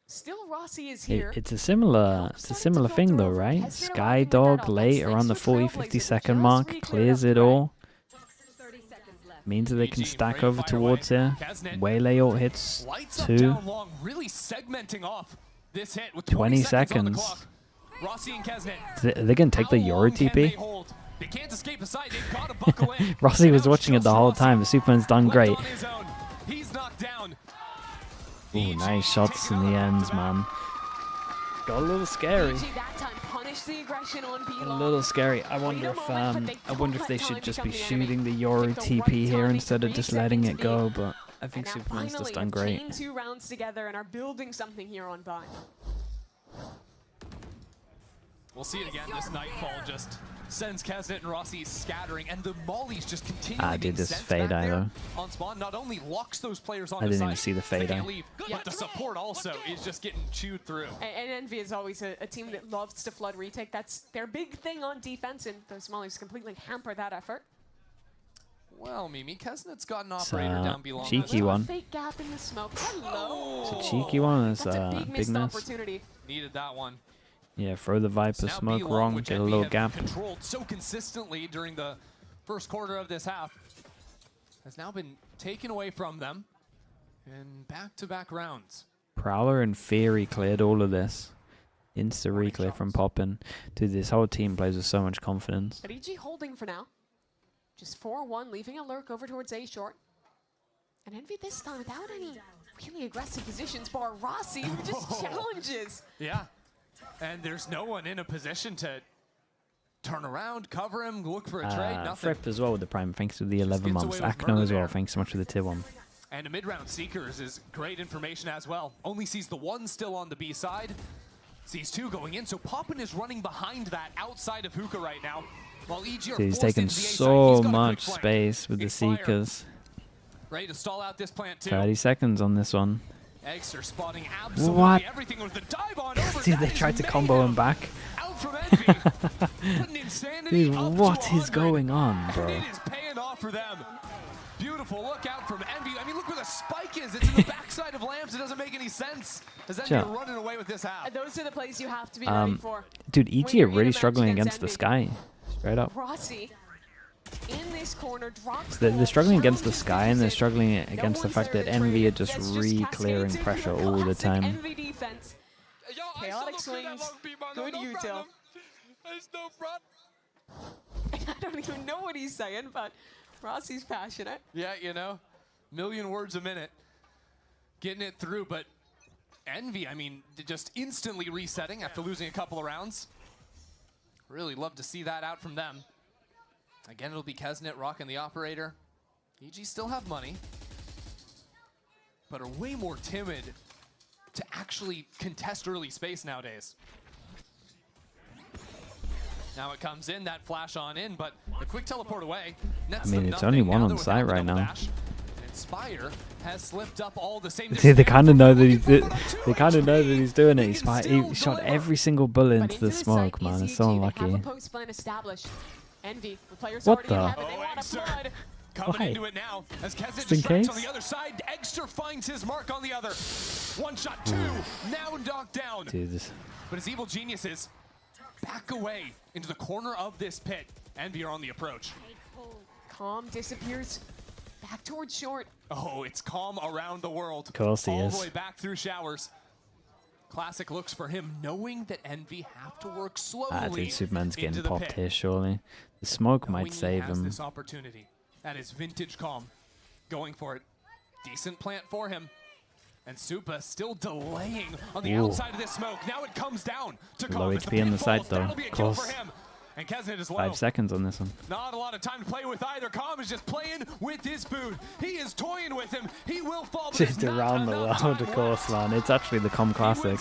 Still Rossi is here. It's a similar thing though, right? Skydog late around the 40-50 second mark clears it all. Means that they can stack over towards here. Waylay ult hits 2. Really segmenting off this hit with 20 seconds. seconds. Rossi and Kesnet. They're gonna take the Yoru TP. They can't escape the side. They've got to buckle in. Rossi was watching it the whole time. The Superman's done great. He's knocked down. Ooh, nice shots in the ends, man. Got a little scary. A little scary. I wonder if they should just be shooting the Yoru TP here instead of just letting it go. But I think Superman's just done great. 2 rounds together and are building something here on Vine. We'll see it again. This Nightfall just sends Kesnet and Rossi scattering, and the mollies just continue. I did this fade either. On spawn, not only locks those players on I the didn't even side, see the fade out. but the support also is just getting chewed through. And Envy is always a team that loves to flood retake. That's their big thing on defense, and those mollies completely hamper that effort. Well, Mimi, Kesnet's got an operator down below. Cheeky one. Fake gap in the smoke. Hello. It's a cheeky one. It's That's a big missed bigness. opportunity. Needed that one. Yeah, throw the Viper smoke wrong, get a little gap. Controlled so consistently during the first quarter of this half has now been taken away from them in back-to-back rounds. Prowler and Fury cleared all of this. Insta reclear from Poppin. Dude, this whole team plays with so much confidence. But EG holding for now. Just 4-1, leaving a lurk over towards A short. And Envy this time without any really aggressive positions, bar Rossi, who just challenges. Yeah, and there's no one in a position to turn around, cover him, look for a trade, nothing. Fripp as well with the Prime, thanks to the 11 months. Akno as well, thanks so much for the tier 1. And a mid-round Seekers is great information as well. Only sees the 1 still on the B side. Sees 2 going in, so Poppin is running behind that outside of Hookah right now. While EG are he's taking so much space with the Seekers. Ready to stall out this plant too. 30 seconds on this one. Eggster spotting absolutely everything with the dive on over. Dude, they tried to combo him back. Out from Envy. Dude, what is going on, bro? It is paying off for them. Beautiful look out from Envy. I mean, look where the spike is. It's in the backside of Lamps. It doesn't make any sense. As Envy are running away with this half. Those are the plays you have to be ready for. Dude, EG are really struggling against the Sky. Straight up. Rossi in this corner drops they're struggling against the Sky, and they're struggling against the fact that Envy are just re-clearing pressure all the time. Envy defense. Chaotic swings. Good util. I don't even know what he's saying, but Rossi's passionate. Yeah, you know, million words a minute. Getting it through, but Envy, I mean, just instantly resetting after losing a couple of rounds. Really love to see that out from them. Again, it'll be Kesnet rocking the operator. EG still have money, but are way more timid to actually contest early space nowadays. Now it comes in, that flash on in, but a quick teleport away. I mean, it's only 1 on site right now. Inspire has slipped up all the same. They kind of know that he's doing it. He shot every single bullet into the smoke, man. It's so unlucky. What the? Coming into it now as Kesnet just strikes on the other side. Eggster finds his mark on the other. 1 shot, 2. Now knocked down. But his evil geniuses back away into the corner of this pit. Envy are on the approach. Calm disappears back towards short. Oh, it's calm around the world. Of course he is. All the way back through showers. Classic looks for him, knowing that Envy have to work slowly. Dude, Superman's getting popped pit. here, surely. The smoke might save him. This opportunity. That is vintage calm. Going for it. Decent plant for him. And Supa still delaying on the outside of this smoke. Now it comes down to Low HP on the side, though. Of course. And Kesnet is low. 5 seconds on this one. Not a lot of time to play with either. Calm is just playing with his boot. He is toying with him. He will fall. Just around the world, of course, man. It's actually the Com Classic.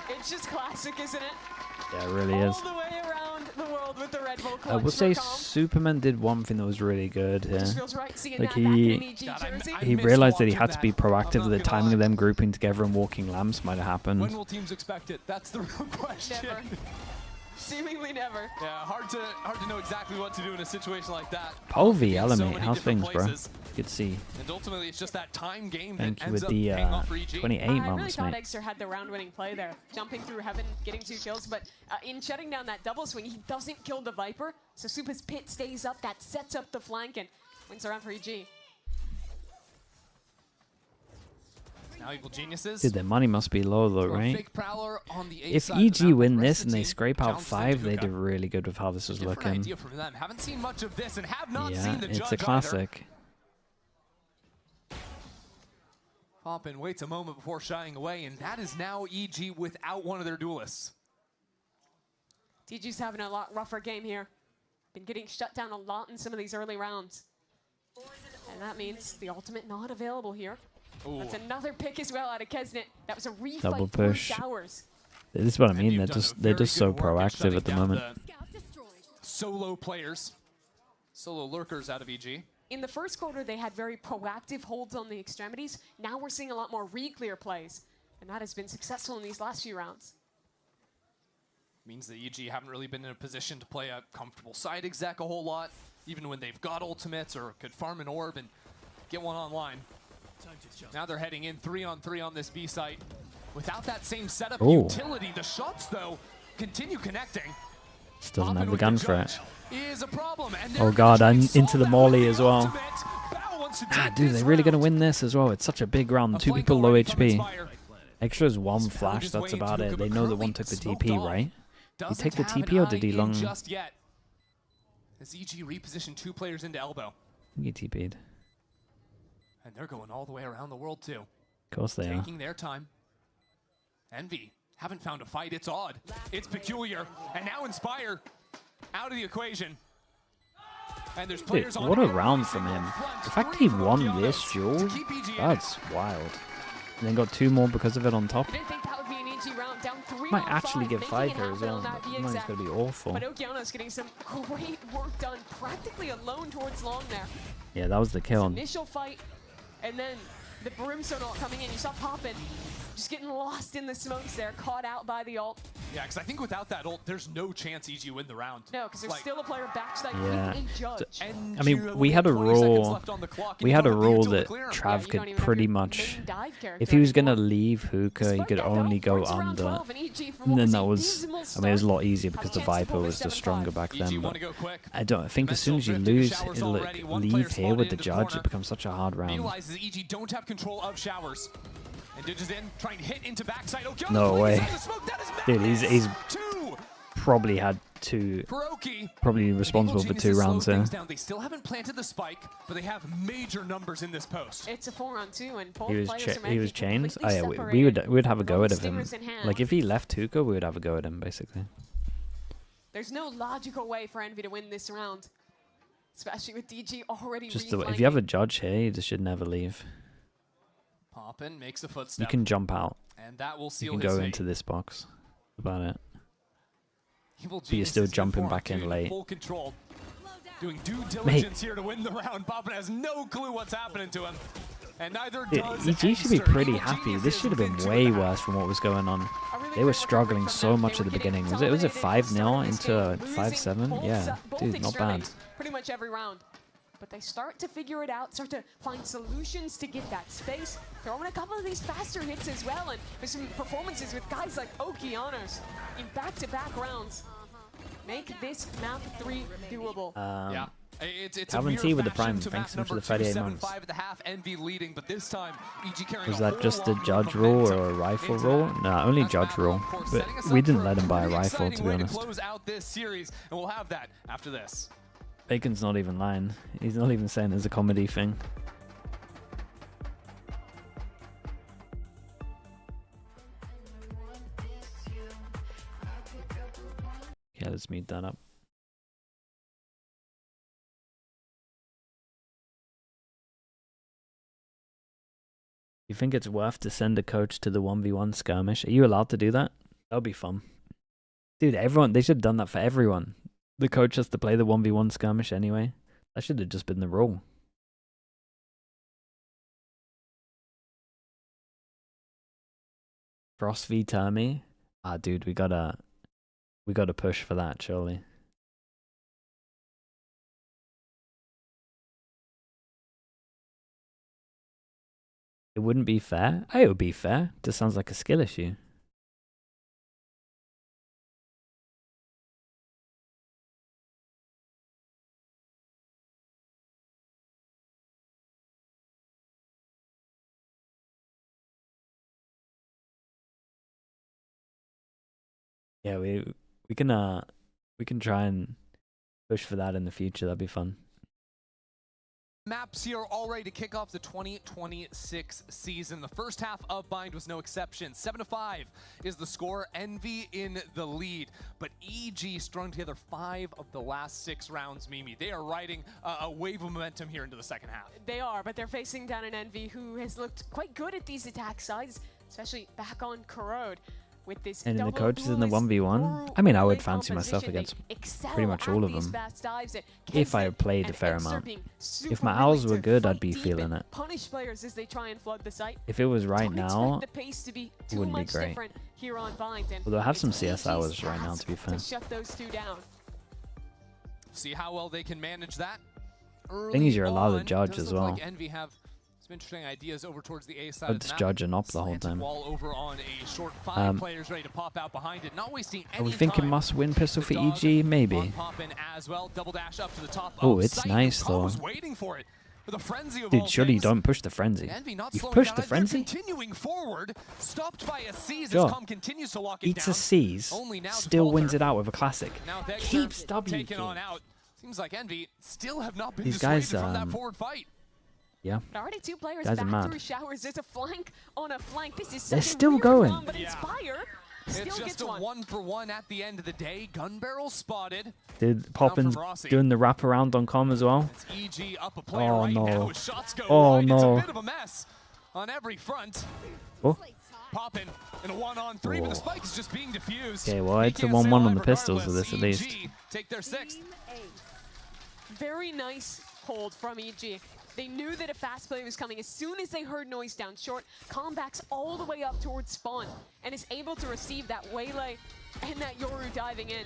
It's just classic, isn't it? Yeah, it really is. All the way around the world with the Red Bull I would say Superman did one thing that was really good here. Like he realized that he had to be proactive. The timing of them grouping together and walking lamps might have happened. When will teams expect it? That's the real question. Never. Seemingly never. Yeah, hard to know exactly what to do in a situation like that. Polvi, Element, how's things, bro? Good to see. And ultimately, it's just that time game Thank that you ends with the 28 I months, really thought mate. Eggster had the round-winning play there, jumping through heaven, getting 2 kills, but in shutting down that double swing, he doesn't kill the Viper, so Supa's pit stays up, that sets up the flank, and wins around for EG. Now Evil Geniuses. Dude, their money must be low though, right? If EG win this and they scrape out 5, they did really good with how this was looking. Haven't seen much of this and have not Yeah, seen the it's a classic. Poppin waits a moment before shying away, and that is now EG without one of their duelists. TG's having a lot rougher game here. Been getting shut down a lot in some of these early rounds. And that means the ultimate not available here. Ooh. That's another pick as well out of Kesnet. That was a refight Double through push. showers. This is what I mean. They're just so proactive at the moment. Solo players, solo lurkers out of EG. In the first quarter, they had very proactive holds on the extremities. Now we're seeing a lot more re-clear plays, and that has been successful in these last few rounds. Means that EG haven't really been in a position to play a comfortable side exec a whole lot, even when they've got ultimates or could farm an orb and get one online. Now they're heading in 3-on-3 on this B site. Without that same setup utility, the shots, though, continue connecting. Just doesn't have the gun for it. Is a problem, and Oh god, I'm into the molly as well. Dude, they're really going to win this as well. It's such a big round. 2 people low HP. Extra's 1 flash, that's about it. They know that one took the TP, right? Did he take the TP or did he long? As EG repositioned 2 players into elbow. He TP'd. And they're going all the way around the world too. Of course they are. Taking their time. Envy haven't found a fight. It's odd. It's peculiar. And now Inspire out of the equation. And there's players Dude, on what a round from him. The fact he won this duel, that's wild. And then got 2 more because of it on top. Didn't think that would be an easy round. Down 3 Might on actually 5, get making 5 it here as happen well. on that That might going to be awful. But Okeano's getting some great work done, practically alone towards long there. Yeah, that was the kill. Initial fight, and then the Brimstone ult coming in. You saw Poppin just getting lost in the smokes there, caught out by the ult. Yeah, because I think without that ult, there's no chance EG win the round. No, because there's still a player backside Yeah. with a judge. I mean, we had a rule. We had a rule that Trav could pretty much, if he was gonna leave hookah, he could only go under. And then that was, I mean, it was a lot easier because the Viper was the stronger back then. But I think as soon as you leave here with the judge, it becomes such a hard round. Realizes EG don't have control of showers. And Ditches in, trying to hit into backside. No way. Dude, he's probably had 2, probably responsible for 2 rounds there. They still haven't planted the spike, but they have major numbers in this post. It's a 4-on-2, and both players He was chained. Oh yeah, we would have a go at him. Like if he left hookah, we would have a go at him basically. There's no logical way for Envy to win this round, especially with DG already. Just if you have a judge here, you just should never leave. Poppin makes a footstep. You can jump out. And that will seal you can go into this box. That's about it. But you're still jumping back in late. Full control. Doing due diligence here to win the round. Poppin has no clue what's happening to him. And neither does EG should be pretty happy. This should have been way worse from what was going on. They were struggling so much at the beginning. Was it 5-0 into 5-7? Yeah, dude, not bad. Pretty much every round. But they start to figure it out, start to find solutions to get that space. Throwing a couple of these faster hits as well, and there's some performances with guys like Okeanos in back-to-back rounds. Make this map 3 doable. Yeah. It's Calvin T with the prime. Thanks so much for the 38 months. At the half, Envy leading, but this time EG carrying was that just a judge rule or a rifle rule? No, only judge rule. But we didn't let him buy a rifle, to be honest. Close out this series, and we'll have that after this. Bacon's not even lying. He's not even saying it's a comedy thing. Yeah, let's mute that up. You think it's worth to send a coach to the 1v1 skirmish? Are you allowed to do that? That would be fun. Dude, they should have done that for everyone. The coach has to play the 1v1 skirmish anyway. That should have just been the rule. Frost v Termi? Ah, dude, we gotta push for that, surely. It wouldn't be fair? It would be fair. It just sounds like a skill issue. Yeah, we can try and push for that in the future. That'd be fun. Maps here all ready to kick off the 2026 season. The first half of Bind was no exception. 7-5 is the score. Envy in the lead, but EG strung together 5 of the last 6 rounds. Mimi, they are riding a wave of momentum here into the second half. They are, but they're facing down an Envy who has looked quite good at these attack sides, especially back on Corrode. With this and in the coaches in the 1v1, I mean, I would fancy myself against pretty much all of them. If I played a fair amount. If my owls were good, I'd be feeling it. If it was right now, it wouldn't be great. Although I have some CS hours right now, to be fair. See how well they can manage that. Thing is, you're allowed to judge as well. Envy have some interesting ideas over towards the A side of the map. Judge and op the whole time. Wall over on a short 5 players ready to pop out behind it, not wasting any Are we thinking must-win pistol for EG? Maybe. As well. Double dash up to the top. Oh, it's nice though. Waiting for it. With a frenzy of dude, surely you don't push the frenzy. You've pushed the frenzy? Continuing forward, stopped by a C's sure. as Com continues to lock it Eats down. a C's, still wins it out with a classic. Keeps W. Taken on out. Seems like Envy still have not been dissuaded from that forward fight. Yeah. Already 2 players Guys back through showers. There's a flank on a flank. This is they're still going. Run, but Inspire it's just a 1-for-1 at the end of the day. Gun barrel spotted. Did Poppins doing the wraparound on Com as well? It's EG up a player right now as shots go oh right. no. It's a bit of a mess on every front. Oh. Poppin in a 1-on-3, but the spike is just being diffused. Okay, well, it's a 1-1 on the pistols with this at least. Take their 6th. Very nice hold from EG. They knew that a fast play was coming. As soon as they heard noise down short, Com backs all the way up towards spawn and is able to receive that waylay and that Yoru diving in.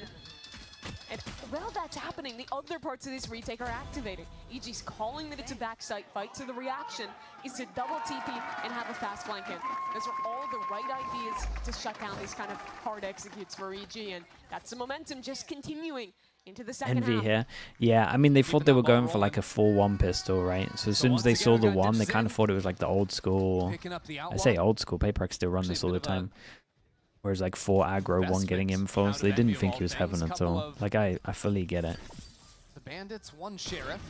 And while that's happening, the other parts of this retake are activating. EG's calling that it's a backside fight, so the reaction is to double TP and have a fast flank in. Those are all the right ideas to shut down these kind of hard executes for EG, and that's the momentum just continuing into the second Envy half. here. Yeah, I mean, they thought they were going for like a 4-1 pistol, right? So as soon as they saw the 1, they kind of thought it was like the old school. I say old school, Paperx still run this all the time. Whereas like 4 aggro, 1 getting info, so they didn't think he was heaven at all. Like, I fully get it. The Bandits, 1 Sheriff.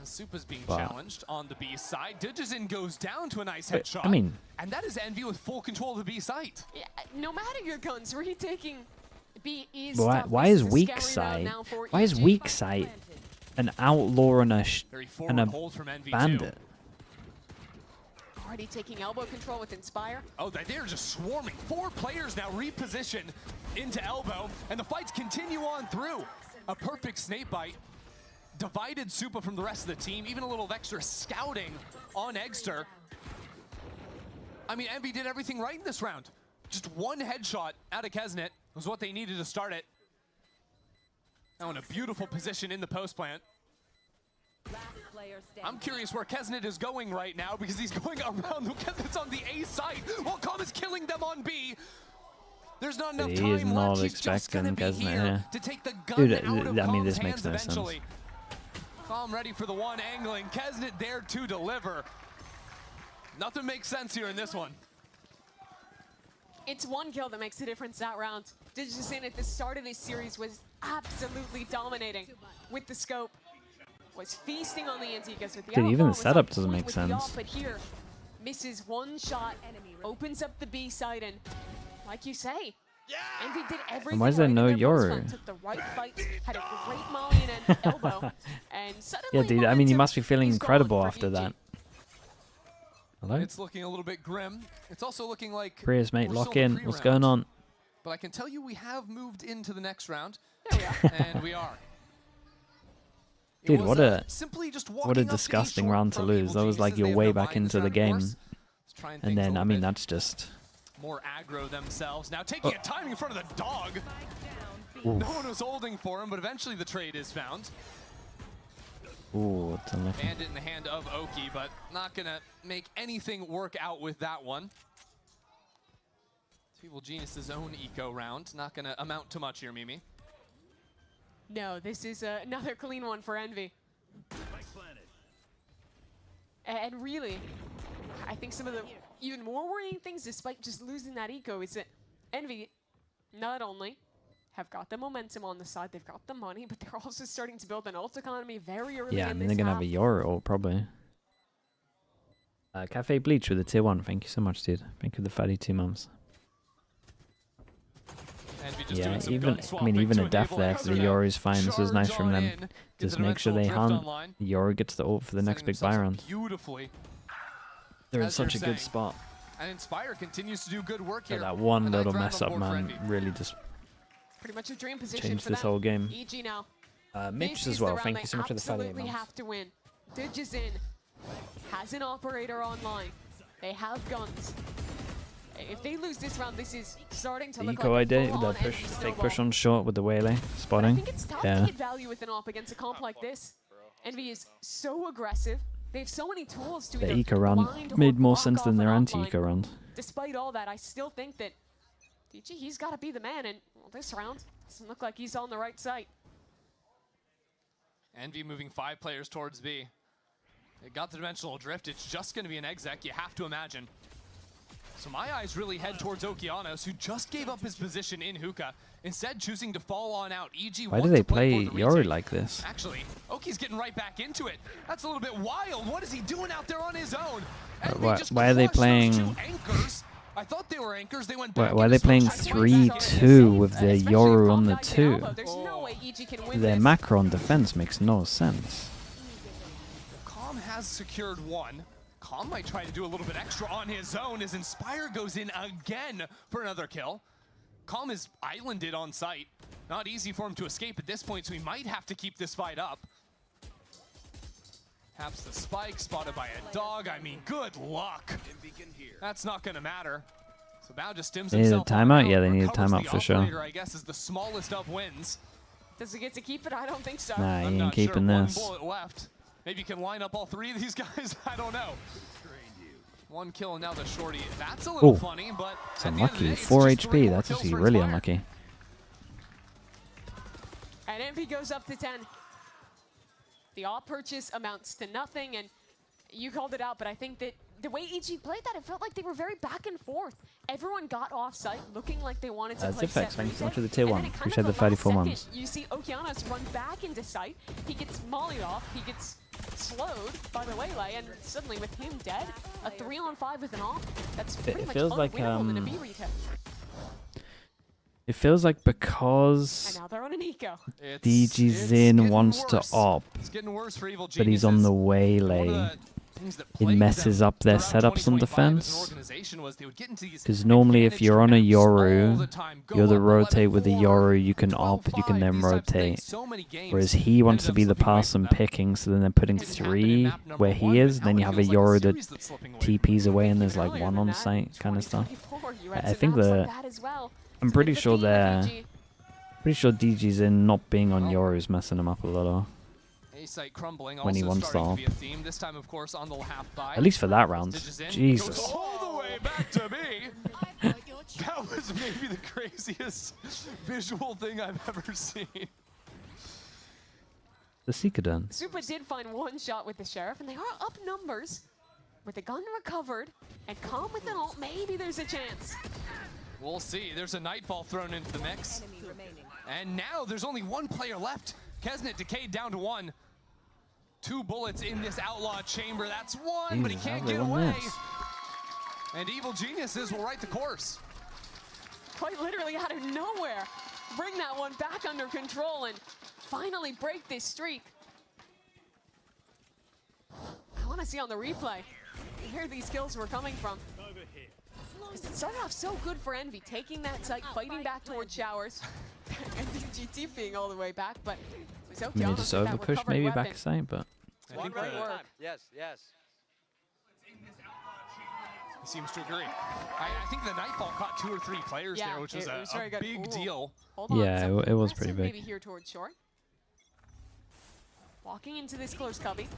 Supa's being challenged on the B side. Digizin goes down to a nice headshot. I mean, and that is Envy with full control of the B site. Yeah, no matter your guns, retaking B is why is weak side? Why is weak side an outlaw and a bandit? Already taking elbow control with Inspire. Oh, they're just swarming. 4 players now reposition into elbow, and the fights continue on through. A perfect snake bite. Divided Supa from the rest of the team. Even a little extra scouting on Eggster. I mean, Envy did everything right in this round. Just 1 headshot out of Kesnet was what they needed to start it. Now in a beautiful position in the post plant. I'm curious where Kesnet is going right now because he's going around. Kesnet's on the A site while Com is killing them on B. There's not enough time He is not left. expecting Kesnet here. To take the gun Dude, out of I mean, this Com's makes no hands sense. eventually. Com ready for the 1 angling. Kesnet there to deliver. Nothing makes sense here in this one. It's 1 kill that makes the difference that round. Digizin at the start of this series was absolutely dominating with the scope. Was feasting on the Antikas with the Dude, even the setup doesn't make sense. But here, misses 1 shot, opens up the B side, and like you say, Envy did everything. Why is there no Yoru? Took the right fight, had a great molly and an elbow, and suddenly Yeah, dude, I mean, you must be feeling incredible after that. Hello? It's looking a little bit grim. It's also looking like Prius, mate, we're lock still in. the What's pre-round. going on? But I can tell you we have moved into the next round. And we are. Dude, what a walking up to disgusting A round to from lose. Evil That was like Geniuses. your They have way no back mind this into the round, of game. course. Let's try and And think a then, I little mean, bit that's just... more aggro themselves. Now taking a timing in front of the dog. Oof. No one was holding for him, but eventually the trade is found. Ooh, it's unlucky. Bandit in the hand of Oki, but not gonna make anything work out with that one. Evil Genius's own eco round. Not gonna amount to much here, Mimi. no, this is another clean one for Envy. And really, I think some of the even more worrying things, despite just losing that eco, is that Envy not only have got the momentum on the side, they've got the money, but they're also starting to build an ult economy very early Yeah, I in mean, this they're going to half. have a Yoru ult, probably. Cafe Bleach with a tier 1. Thank you so much, dude. Thank you for the fatty 2 months. Yeah, even a death there for the Yoru is fine. This was nice from them. Just make sure they hunt. The Yoru gets the ult for the next big buy round. They're in such a good spot. And Inspire continues to do good work So here. that one A little ninth round mess on up, board for man, Envy. really just Pretty much a dream position changed for this them. whole game. EG now. Mitch This as is the well. round Thank they you so much for the fatty absolutely months. have to win. Digizin has an operator online. They have guns. If they lose this round, this is starting to The look eco like idea, a the full-on push, Envy take snowball. push on short with the waylay I spotting. think it's tough to Yeah. get value with an op against a comp like this. Envy is so aggressive. They have so many tools to The either eco blind run or made more block sense off than their an anti-eco offline. run. Despite all that, I still think that DG, he's got to be the man, and well, this round doesn't look like he's on the right side. Envy moving 5 players towards B. They got the dimensional drift. It's just going to be an exec, you have to imagine. So my eyes really head towards Okeanos, who just gave up his position in hookah, instead choosing to fall on out. EG Why do they play Yoru like this? Actually, Oki's getting right back into it. That's a little bit wild. What is he doing out there on his own? Why are they playing? I thought they were anchors. They went back. Why are they playing 3-2 with their Yoru on the 2? Their macro on defense makes no sense. Calm has secured one. Calm might try to do a little bit extra on his own as Inspire goes in again for another kill. Calm is islanded on site. Not easy for him to escape at this point, so he might have to keep this fight up. Taps the spike, spotted by a dog. I mean, good luck. That's not going to matter. So Bao just stims himself. They need a timeout? Yeah, they need a timeout for sure. I guess is the smallest of wins. Does he get to keep it? I don't think so. Nah, he ain't keeping this. One bullet left. Maybe you can line up all three of these guys. I don't know. One kill and now the shorty. That's a little funny, but it's unlucky. 4 HP. That's actually really unlucky. And Envy goes up to 10. The all purchase amounts to nothing, and you called it out, but I think that the way EG played that, it felt like they were very back and forth. Everyone got off site looking like they wanted to play set. Thanks so much for the tier 1. Appreciate the 34 months. You see Okeanos run back into site. He gets mollied off. He gets slowed by the waylay, and suddenly with him dead, a 3-on-5 with an off. That's pretty much unwinnable in a B retake. It feels like because and now they're on an eco. DG Zin wants to op, but he's on the waylay. It messes up their setups on defense. Because normally if you're on a Yoru, you're the rotate with the Yoru, you can op, you can then rotate. Whereas he wants to be the person picking, so then they're putting 3 where he is, then you have a Yoru that TPs away and there's like 1 on site kind of stuff. I think I'm pretty sure DG's in not being on Yoru is messing him up a little. When he wants to op. This time, of course, on the half by. At least for that round. Jesus. All the way back to me. That was maybe the craziest visual thing I've ever seen. The Seeker done. Super did find 1 shot with the Sheriff, and they are up numbers. With the gun recovered, and Calm with an ult, maybe there's a chance. We'll see. There's a Nightfall thrown into the mix. And now there's only 1 player left. Kesnet decayed down to 1. 2 bullets in this Outlaw chamber. That's 1, but he can't get away. And Evil Geniuses will write the course. Quite literally out of nowhere. Bring that one back under control and finally break this streak. I want to see on the replay where these kills were coming from. It started off so good for Envy, taking that site, fighting back towards Showers, and GT being all the way back, but it was okay. Just over push maybe back side, but One right work. Yes, yes. He seems to agree. I think the Nightfall caught 2 or 3 players there, which was a big deal. Yeah, it was pretty big. Maybe here towards short. Walking into this close cubby,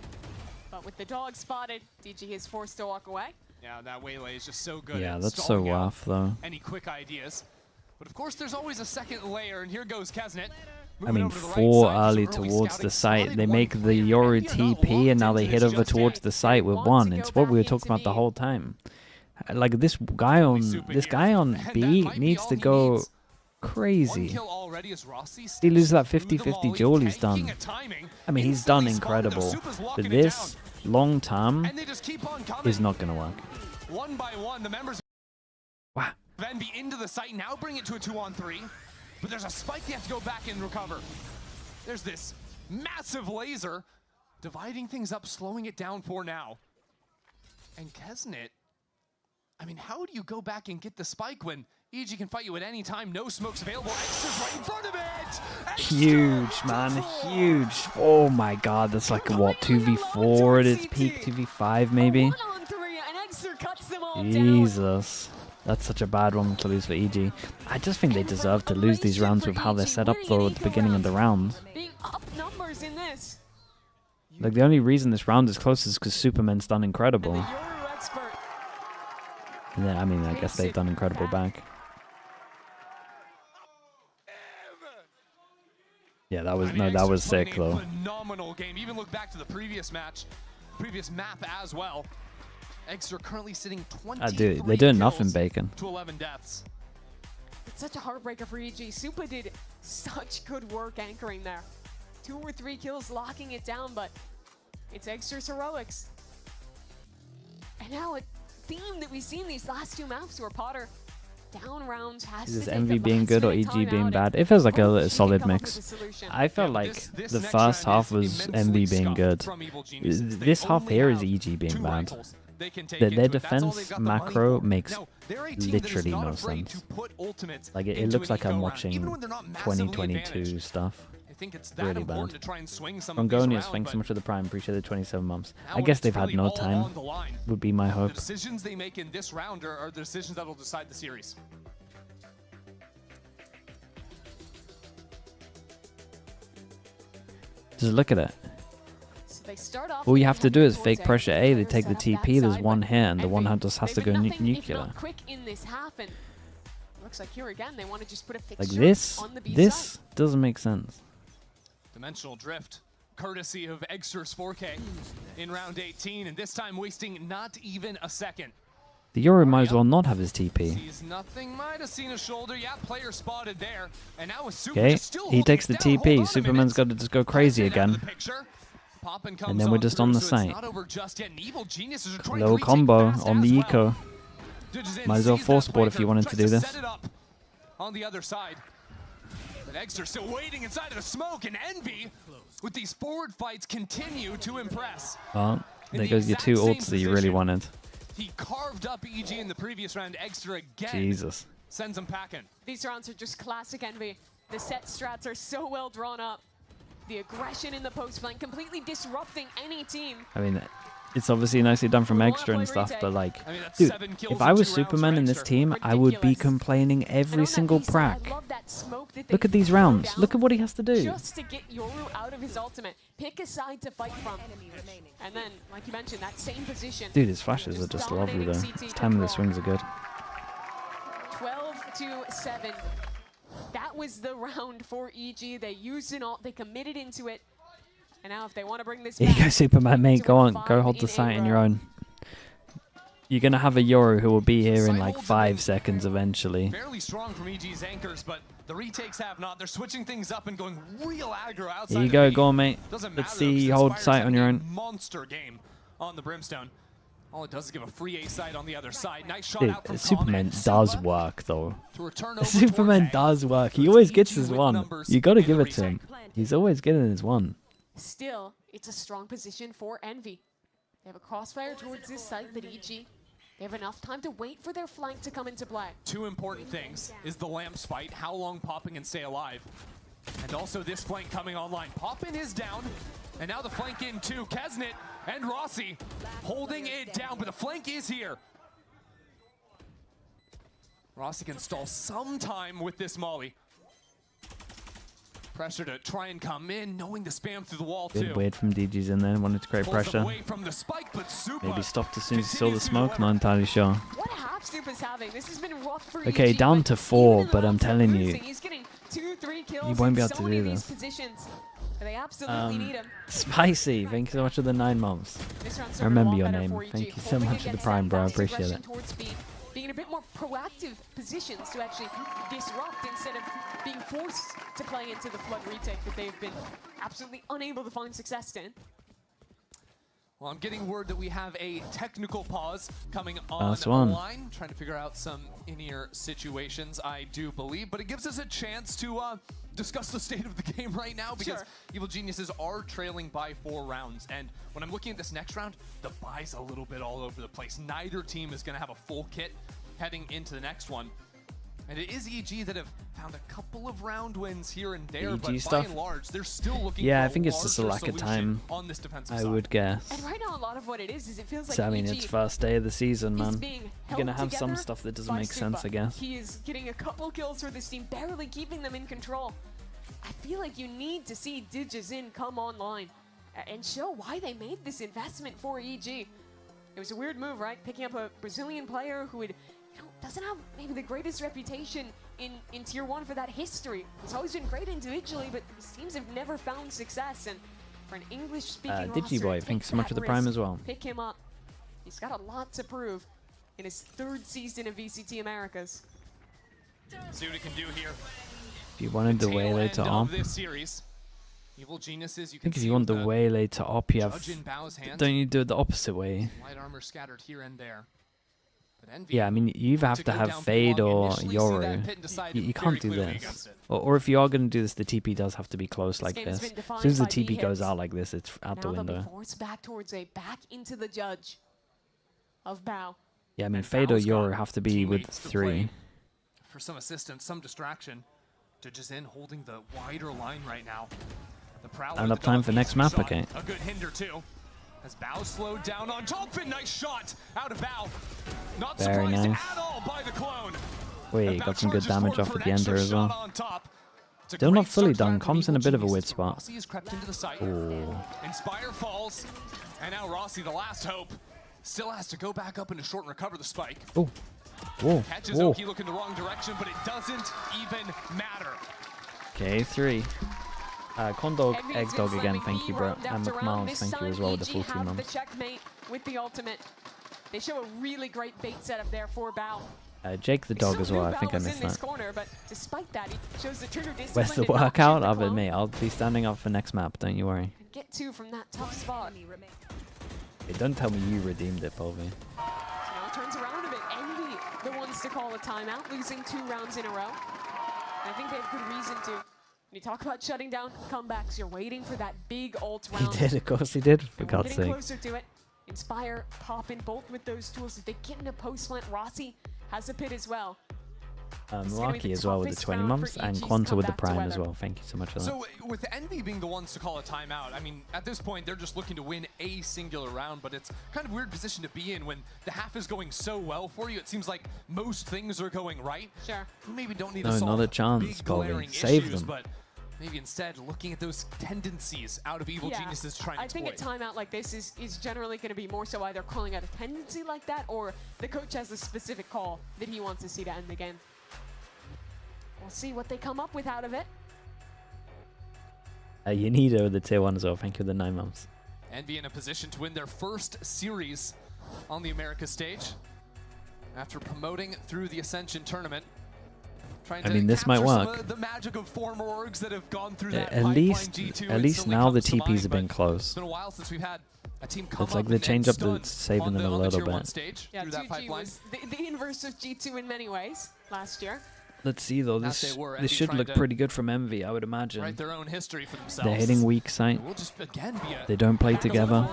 but with the dog spotted, DG is forced to walk away. Yeah, that waylay is just so good. Yeah, that's so rough though. Any quick ideas. But of course there's always a second layer, and here goes Kesnet. I mean, 4 early towards the site. They make the Yoru TP, and now they hit over towards the site with 1. It's what we were talking about the whole time. Like this guy on B needs to go crazy. He loses that 50-50 duel, he's done. I mean, he's done incredible. But this long term is not going to work. 1 by 1, the members wow. of Envy into the site, now bring it to a 2-on-3. But there's a spike they have to go back and recover. There's this massive laser dividing things up, slowing it down for now. And Kesnet, I mean, how do you go back and get the spike when EG can fight you at any time? No smokes available. Extra's right in front of it. Extra! Huge, man, huge. Oh my god, that's like a, what, 2v4 at its peak, 2v5 maybe? 1-on-3, and Extra cuts them all Jesus. That's such a bad one to lose for EG. I just think they deserve to lose these rounds with how they're set up though at the beginning of the round. Being up numbers in this. Like the only reason this round is close is because Superman's done incredible. And then, I mean, I guess they've done incredible back. Yeah, that was sick though. Phenomenal game. Even look back to the previous match, previous map as well. Eggs are currently sitting 20. They're doing nothing, Bacon. To 11 deaths. It's such a heartbreaker for EG. Supa did such good work anchoring there. 2 or 3 kills locking it down, but it's Eggster's heroics. And now a theme that we've seen these last 2 maps where Potter down rounds has Is to this take MV a being good or EG being bad? It feels like a solid mix. I felt like the first half was MV being good. This half here is EG being bad. Their defense macro makes literally no sense. Like it looks like I'm watching 2022 stuff. I think it's that really important bad. to try and swing some Mongonius, thanks so much for the prime. Appreciate the 27 months. I guess they've had no time. Would be my hope. The decisions they make in this round are the decisions that will decide the series. Just look at it. So they start off All you have to do is fake pressure A. They take the TP. There's one here, and the one hand just has to go nuclear. Quick in this half, and looks like here again they want to just put a fixture Like this. on the B This side. doesn't make sense. Dimensional drift, courtesy of Eggster's 4K in round 18, and this time wasting not even a second. The Yoru might as well not have his TP. Sees nothing, might have seen a shoulder. Yeah, player spotted there. And now with Super Okay, still he takes the holding it down. TP. Hold on a Superman's got to just go crazy again. And then we're just on the site. A little combo on the eco. Might as well force board if you wanted to do this. On the other side. But Eggster still waiting inside of the smoke, and Envy with these forward fights continue to impress. Well, there goes your 2 ults that you really wanted. He carved up EG in the previous round. Eggster again Jesus. sends him packing. These rounds are just classic Envy. The set strats are so well drawn up. The aggression in the post flank completely disrupting any team. I mean, it's obviously nicely done from Extra and stuff, but like, dude, if I was Superman in this team, I would be complaining every single prac. Look at these rounds. Look at what he has to do. Just to get Yoru out of his ultimate. Pick a side to fight from. And then, like you mentioned, that same position. Dude, his flashes are just lovely though. His timing of the swings are good. 12-7. That was the round for EG. They used it all. They committed into it. And now if they want to bring this Here you back, go, Superman, mate. Go on. Go hold the site on your own. You're going to have a Yoru who will be here in like 5 seconds eventually. Fairly strong from EG's anchors, but the retakes have not. They're switching things up and going real aggro outside. Here you go. Go on, mate. Let's see you hold site on your own. Monster game on the Brimstone. All it does is give a free A side on the other side. Nice shot Dude, out from Superman does work though. Return over Superman does work. He always gets his one. You got to give it to him. He's always getting his one. still, it's a strong position for Envy. They have a crossfire towards this site, but EG, they have enough time to wait for their flank to come into play. Two important things is the Lamps fight, how long Poppin can stay alive. And also this flank coming online. Poppin is down, and now the flank in too. Kesnit and Rossi holding it down, but the flank is here. Rossi can stall some time with this molly. Pressure to try and come in, knowing the spam through the wall too. Good weird from DG's in there, wanted to create pressure. From the spike, but Maybe stopped as soon as he saw the smoke, not entirely sure. What half Supa's having? This has been rough for Okay, EG, down to 4, but I'm telling you, he's getting 2-3 kills you won't be in able so to many do of these this. positions. They absolutely need him. Spicy, thank you so much for the 9 months. I remember your name. Thank you so much for the prime, bro. I appreciate it. Being in a bit more proactive positions to actually disrupt instead of being forced to play into the flood retake that they've been absolutely unable to find success in. Well, I'm getting word that we have a technical pause coming on Last the one. line, trying to figure out some in-ear situations, I do believe, but it gives us a chance to discuss the state of the game right now, because Evil Geniuses are trailing by 4 rounds, and when I'm looking at this next round, the buy's a little bit all over the place. Neither team is going to have a full kit heading into the next one. And it is EG that have found a couple of round wins here and there, but by and large, they're still looking for I think it's just a lack of time, on this defensive I side. would guess. And right now, a lot of what it is it feels like So, I mean, EG it's first day of the season, man. being You're going to held have some together stuff that doesn't by make sense, Supa. I guess. He is getting a couple kills for this team, barely keeping them in control. I feel like you need to see Digizin come online and show why they made this investment for EG. It was a weird move, right? Picking up a Brazilian player who would, doesn't have maybe the greatest reputation in Tier 1 for that history. He's always been great individually, but his teams have never found success. And for an English-speaking roster, Digiboy, thanks so much for the prime as well. Pick him up. He's got a lot to prove in his 3rd season of VCT Americas. See what he can do here. If you wanted the waylay to op, Evil Geniuses, I think if you want the waylay to op, you have, don't you do it the opposite way? Light armor scattered here and there. Yeah, I mean, you either have to have Fade or Yoru. You can't do this. Or if you are going to do this, the TP does have to be close like this. As soon as the TP goes out like this, it's out the window. Now they'll be forced back towards a back into the judge of Bao. Yeah, I mean, Fade or Yoru have to be with 3. For some assistance, some distraction. Judges in holding the wider line right now. And up time for next map, okay. A good hinder too. As Bao slowed down on Dolphin, nice shot out of Bao. Not Very surprised nice. at all by the clone. Wait, got some good damage off at the end here as well. Still not fully done. Com's in a bit of a weird spot. Rossi has crept into the site. Ooh. Inspire falls. And now Rossi, the last hope, still has to go back up into short and recover the spike. Oh. Whoa. Catches Whoa. Oki looking the wrong direction, but it doesn't even matter. Okay, 3. Condog, Egg Dog again, thank you, bro. And McMiles, thank you as well with the 14 months. The checkmate with the ultimate. They show a really great bait setup there for Bao. Jake the dog as well, I think I missed that. Corner, but despite that, he shows the trigger Where's the workout? I'll admit, I'll be standing up for next map, don't you worry. Get 2 from that tough spot. Hey, don't tell me you redeemed it, Polvi. Now it turns around a bit. Envy, the ones to call a timeout, losing 2 rounds in a row. I think they have good reason to. When you talk about shutting down comebacks, you're waiting for that big ult round. He did, of course he did, for God's getting sake. closer to it. Inspire, popping both with those tools. If they get into post plant, Rossi has a pit as well. Milwaukee as well with the 20 months, and Quanta with the Prime as well. Thank you so much for that. So with Envy being the ones to call a timeout, I mean, at this point, they're just looking to win a singular round, but it's kind of a weird position to be in when the half is going so well for you. It seems like most things are going right. Sure. You maybe don't need No, to solve not a chance, big Polvi. glaring Save issues, them. but maybe instead looking at those tendencies out of Evil Geniuses trying to exploit. I think a timeout like this is generally going to be more so either calling out a tendency like that, or the coach has a specific call that he wants to see to end the game. We'll see what they come up with out of it. You need her with the tier 1 as well. Thank you for the 9 months. Envy in a position to win their first series on the Americas stage after promoting through the Ascension tournament. I mean, this might work. The magic of former orgs that have gone through that At least now the TPs have been close. It's been a while since we've had a team come It's like up they and change up stun the saving them a on the little tier 1 bit. stage Yeah, through that 2G pipeline. was the inverse of G2 in many ways last year. Let's see though, this should look pretty good from Envy, I would imagine. Write their own history for themselves. They're hitting weak site. We'll just again be They don't play together.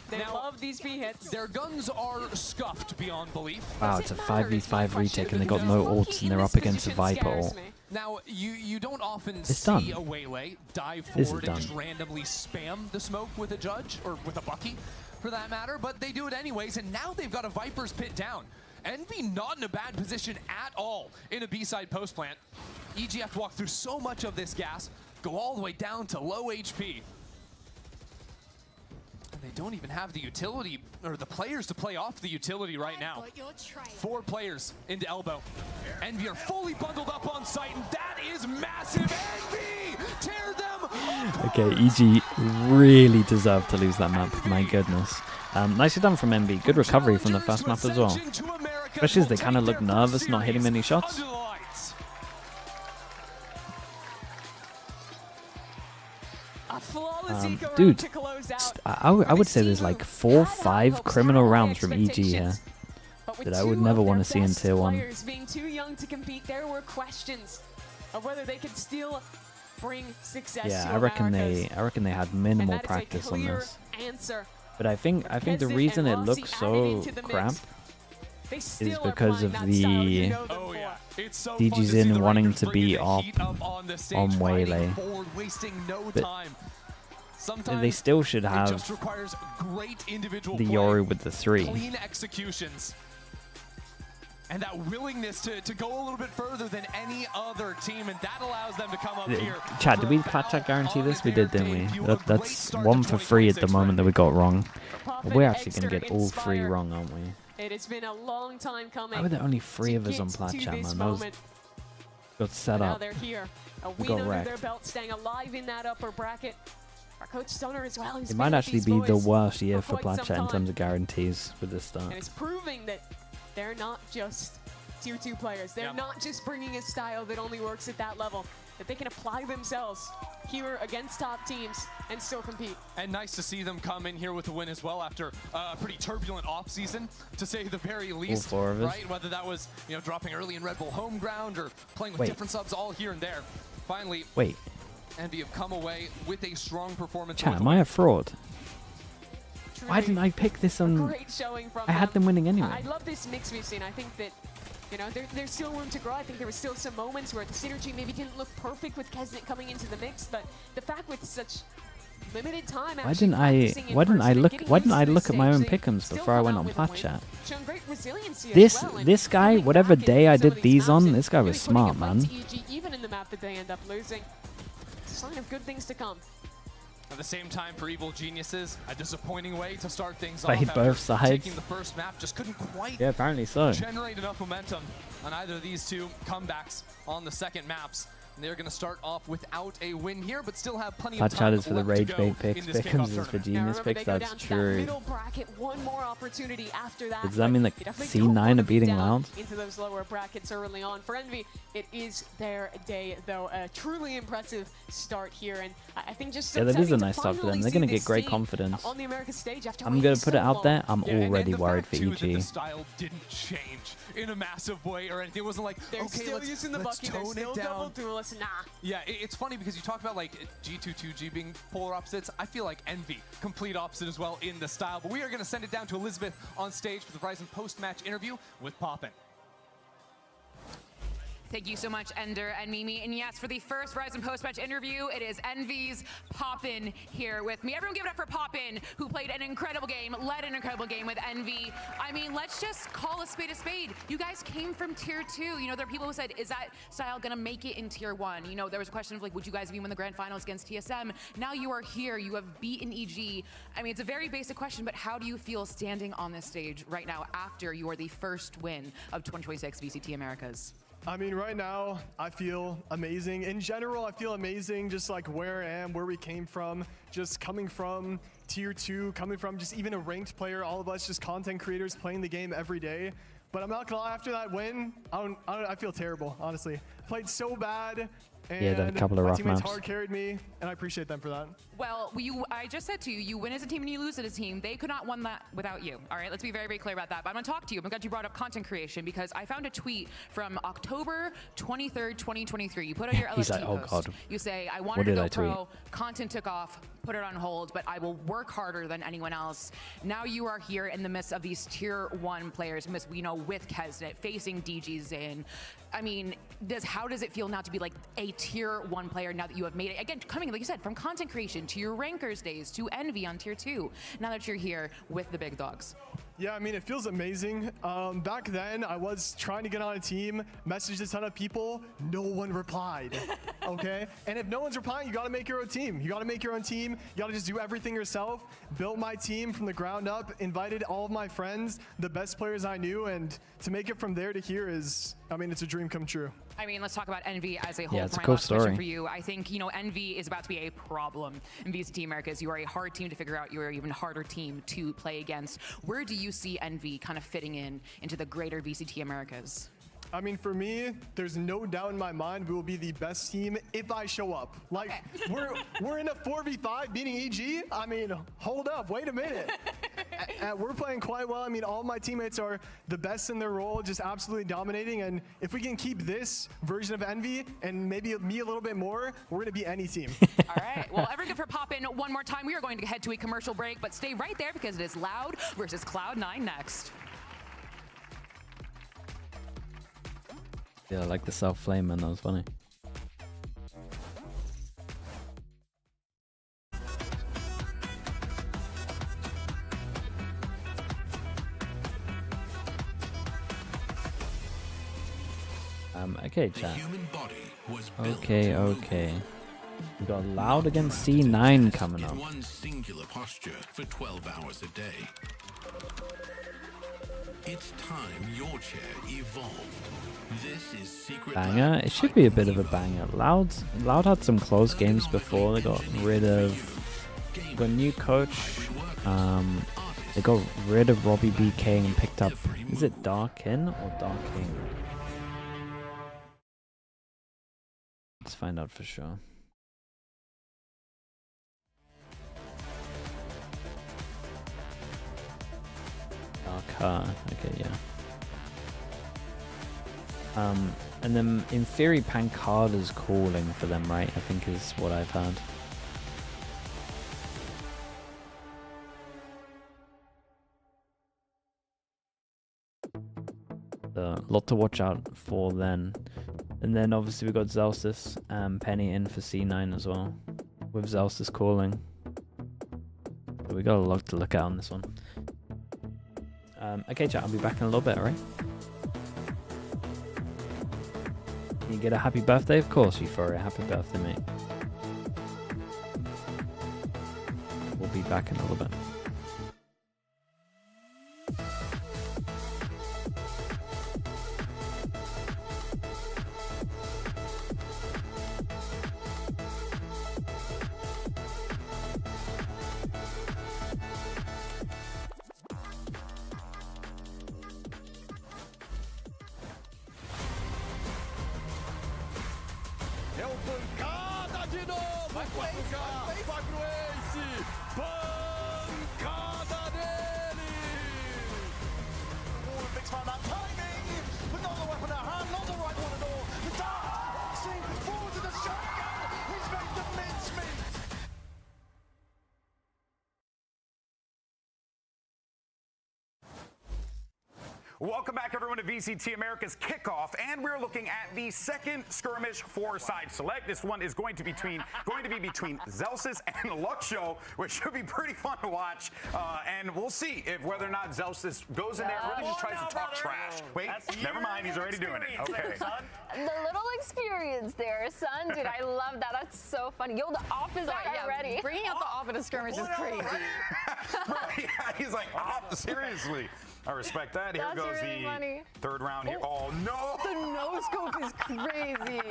They love these B hits. Their guns are scuffed beyond belief. Wow, it's a 5v5 retake and they got no ults and they're up against a Viper ult. Now, you don't often It's see done. a waylay dive This is forward and done. just randomly spam the smoke with a judge, or with a Bucky, for that matter, but they do it anyways, and now they've got a Viper's pit down. Envy not in a bad position at all in a B-side post plant. EG have to walk through so much of this gas, go all the way down to low HP. And they don't even have the utility, or the players to play off the utility right now. 4 players into elbow. Envy are fully bundled up on site, and that is massive. Envy tear them apart. Okay, EG really deserved to lose that map, my goodness. Nicely done from Envy. Good recovery from the first map as well. Especially as they kind of look nervous not hitting many shots. Dude, I would say there's like 4 or 5 criminal rounds from EG here that I would never want to see in tier 1. Being too young to compete, there were questions of whether they could still bring success. Yeah, to I reckon Americas. they had minimal And that is a practice on clear this. answer. But I think the reason it looks so crap is because of the DG's in wanting to be up on Waylay. But they still should have the Yoru with the 3. Clean executions. And that willingness to go a little bit further than any other team, and that allows them to come up here. Chat, did we Plat Chat guarantee this? We did, didn't we? That's 1 for free at the moment that we got wrong. We're actually going to get all 3 wrong, aren't we? It has been a long time coming. Why were there only 3 of us on Plat Chat, man? That was got set Now up. they're here. A We win got under wrecked. their belt, staying alive in that upper bracket. Our coach Stunner as well. It might actually be the worst year for Platchat in terms of guarantees with this start. And it's proving that they're not just tier 2 players. They're not just bringing a style that only works at that level. That they can apply themselves here against top teams and still compete. And nice to see them come in here with a win as well after a pretty turbulent offseason, to say the very least, right? Whether that was, you know, dropping early in Red Bull home ground or playing with different subs all here and there. Finally, Envy have come away with a strong performance. Chat, am I a fraud? Why didn't I pick this on? Great showing from I had them winning anyway. I love this mix we've seen. I think that, you know, there's still room to grow. I think there were still some moments where the synergy maybe didn't look perfect with Kesnet coming into the mix, but the fact with such limited time, why didn't I look at my own pick'ems before I went on Platchat? This guy, whatever day I did these on, this guy was smart, man. Even in the map that they end up losing, it's a sign of good things to come. At the same time, for Evil Geniuses, a disappointing way to start things Played off. both sides. Taking the first map, just couldn't quite apparently so. generate enough momentum on either of these two comebacks on the second maps. And they're going to start off without a win here, but still have plenty of time is for the rage bait picks, Pick'ems is for genius picks, that's true. One more opportunity after that. Does that mean that C9 are beating Loud? Into those lower brackets early on. For Envy, it is their day, though. A truly impressive start here, and I think just that is a nice start for them. They're going to get great confidence. On the Americas stage after I'm going to put it out there. I'm already worried for EG. The style didn't change in a massive way or anything. It wasn't like, they're okay, still using the bucky, they're still double duelists. Nah. Yeah, it's funny because you talk about like G2-2G being polar opposites. I feel like Envy, complete opposite as well in the style. But we are going to send it down to Elizabeth on stage for the Verizon post-match interview with Poppin. Thank you so much, Ender and Mimi. And yes, for the first Verizon post-match interview, it is Envy's Poppin here with me. Everyone give it up for Poppin, who played an incredible game, led an incredible game with Envy. I mean, let's just call a spade a spade. You guys came from tier 2. You know, there are people who said, is that style gonna make it in tier 1? You know, there was a question of like, would you guys even win the grand finals against TSM? Now you are here, you have beaten EG. I mean, it's a very basic question, but how do you feel standing on this stage right now after you are the first win of 2026 VCT Americas? I mean, right now, I feel amazing. In general, I feel amazing, just like where I am, where we came from, just coming from tier 2, coming from just even a ranked player, all of us just content creators playing the game every day. But I'm not gonna lie, after that win, I feel terrible, honestly. Played so bad. And yeah, a couple of rough teammates maps. hard carried me, and I appreciate them for that. Well, I just said to you, you win as a team and you lose as a team. They could not win that without you. All right, let's be very, very clear about that. But I'm gonna talk to you. I'm glad you brought up content creation because I found a tweet from October 23rd, 2023. You put out your LFT He's like, oh post. God. You say, I wanted to go pro, content took off, put it on hold, but I will work harder than anyone else. Now you are here in the midst of these tier 1 players, you know, with Kesnet, facing DG Zin. I mean, how does it feel now to be like a tier 1 player now that you have made it? Again, coming, like you said, from content creation to your rankers days to Envy on tier 2, now that you're here with the big dogs. Yeah, I mean, it feels amazing. Back then, I was trying to get on a team, messaged a ton of people, no one replied, okay? And if no one's replying, you gotta make your own team. You gotta make your own team. You gotta just do everything yourself. Built my team from the ground up, invited all of my friends, the best players I knew, and to make it from there to here is, I mean, it's a dream come true. I mean, let's talk about Envy as a whole. Yeah, it's for a my cool last question story. for you. I think, you know, Envy is about to be a problem in VCT Americas. You are a hard team to figure out. You are an even harder team to play against. Where do you see Envy kind of fitting into the greater VCT Americas? I mean, for me, there's no doubt in my mind we will be the best team if I show up. Like, we're in a 4v5 beating EG. I mean, hold up, wait a minute. We're playing quite well. I mean, all of my teammates are the best in their role, just absolutely dominating. And if we can keep this version of Envy and maybe me a little bit more, we're gonna beat any team. All right, well, everyone good for Poppin one more time. We are going to head to a commercial break, but stay right there because it is Loud versus Cloud9 next. Yeah, I like the self-flame, man. That was funny. Okay, chat. Okay. We got Loud against C9 coming up. One singular posture for 12 hours a day. It's time your chair evolved. This is secret Banger. It should be a bit of a banger. Loud had some close games before. They got rid of got a new coach. They got rid of Robbie BK and picked up, is it Darkin or Darking? Let's find out for sure. Darker, okay, yeah. And then in theory Pancada's calling for them, right? I think is what I've heard. A lot to watch out for then. And then obviously we got Zelsis and Penny in for C9 as well, with Zelsis calling. So we got a lot to look at on this one. Okay chat, I'll be back in a little bit, alright? Can you get a happy birthday? Of course, Euphoria. Happy birthday, mate. We'll be back in a little bit. Welcome back, everyone, to VCT Americas Kickoff, and we're looking at the second skirmish four-side select. This one is going to be between Zelsis and Luxo, which should be pretty fun to watch. And we'll see if whether or not Zelsis goes in there and really just tries to talk trash. Wait, never mind, he's already doing it. Okay. The little experience there, son. Dude, I love that. That's so funny. Yo, the off is already. Bringing out the off in a skirmish is crazy. Yeah, he's like, seriously. I respect that. Here goes the third round here. Oh, no! The no-scope is crazy.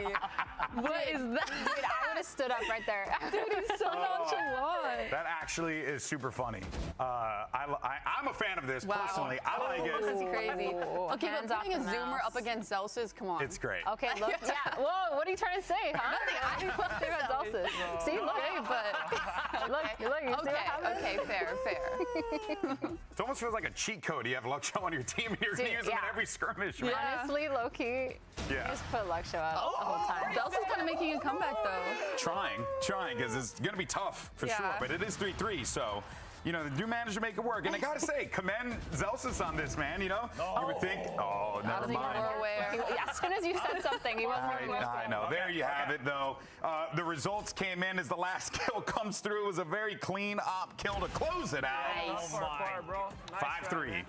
What is that? Dude, I would have stood up right there. Dude, he's so nonchalant. That actually is super funny. I'm a fan of this, personally. I like it. This is crazy. Okay, but putting a zoomer up against Zelsis, come on. It's great. Okay, look. Yeah. Whoa, what are you trying to say, huh? Nothing. I love Zelsis. See, look. Okay, but look, you see what happened? Okay, fair. It almost feels like a cheat code. You have Luxo on your team and you're going to use him in every skirmish. Right? Honestly, low-key, just put Luxo out the whole time. Zelsis kind of making a comeback, though. Trying, because it's going to be tough for sure. But it is 3-3, so... You know, they do manage to make it work. And I gotta say, commend Zelsis on this, man, you know? You would think, never mind. As soon as you said something, he wasn't aware. I know. There you have it, though. The results came in as the last kill comes through. It was a very clean op kill to close it out. Nice. 5-3.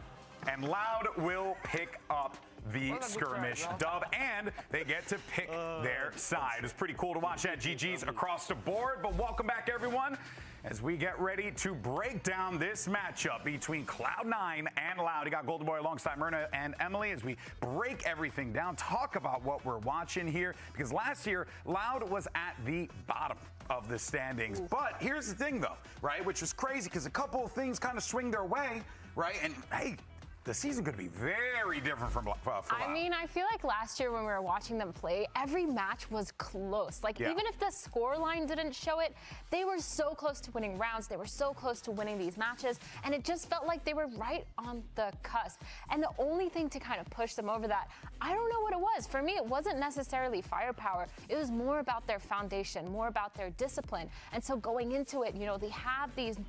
And Loud will pick up the skirmish dub, and they get to pick their side. It was pretty cool to watch that. GG's across the board, but welcome back, everyone, as we get ready to break down this matchup between Cloud9 and Loud. You got Golden Boy alongside Myrna and Emily as we break everything down, talk about what we're watching here, because last year, Loud was at the bottom of the standings. But here's the thing, though, right, which is crazy, because a couple of things kind of swing their way, right, and hey, the season could be very different for Loud. I mean, I feel like last year when we were watching them play, every match was close. Like, even if the score line didn't show it, they were so close to winning rounds. They were so close to winning these matches. And it just felt like they were right on the cusp. And the only thing to kind of push them over that, I don't know what it was. For me, it wasn't necessarily firepower. It was more about their foundation, more about their discipline. And so going into it, you know, they have these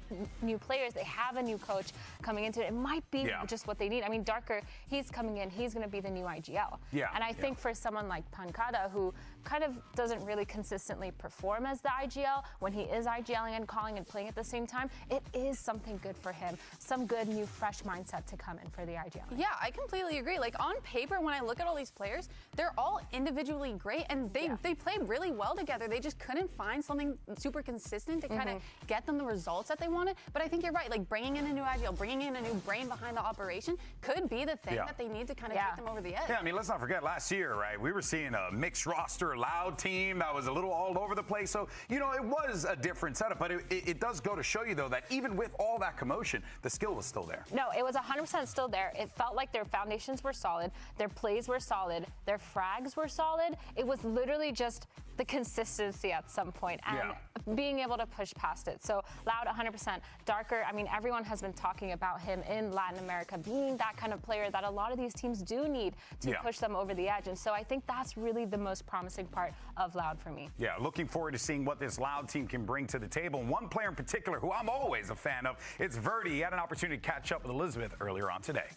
new players. They have a new coach coming into it. It might be just what they need. I mean, Darker, he's coming in, he's going to be the new IGL. And I think for someone like Pancada, who kind of doesn't really consistently perform as the IGL, when he is IGLing and calling and playing at the same time, it is something good for him. Some good, new, fresh mindset to come in for the IGL. Yeah, I completely agree. Like, on paper, when I look at all these players, they're all individually great, and they play really well together. They just couldn't find something super consistent to kind of get them the results that they wanted. But I think you're right. Like, bringing in a new IGL, bringing in a new brain behind the operation could be the thing that they need to kind of get them over the edge. Yeah, I mean, let's not forget, last year, right, we were seeing a mixed roster darker, loud team that was a little all over the place. So, you know, it was a different setup, but it does go to show you, though, that even with all that commotion, the skill was still there. No, it was 100% still there. It felt like their foundations were solid, their plays were solid, their frags were solid. It was literally just the consistency at some point and being able to push past it. So Loud, 100%. Darker, I mean, everyone has been talking about him in Latin America being that kind of player that a lot of these teams do need to push them over the edge. And so I think that's really the most promising part of Loud for me. Yeah, looking forward to seeing what this Loud team can bring to the table. And one player in particular who I'm always a fan of, it's Verdi. He had an opportunity to catch up with Elizabeth earlier on today.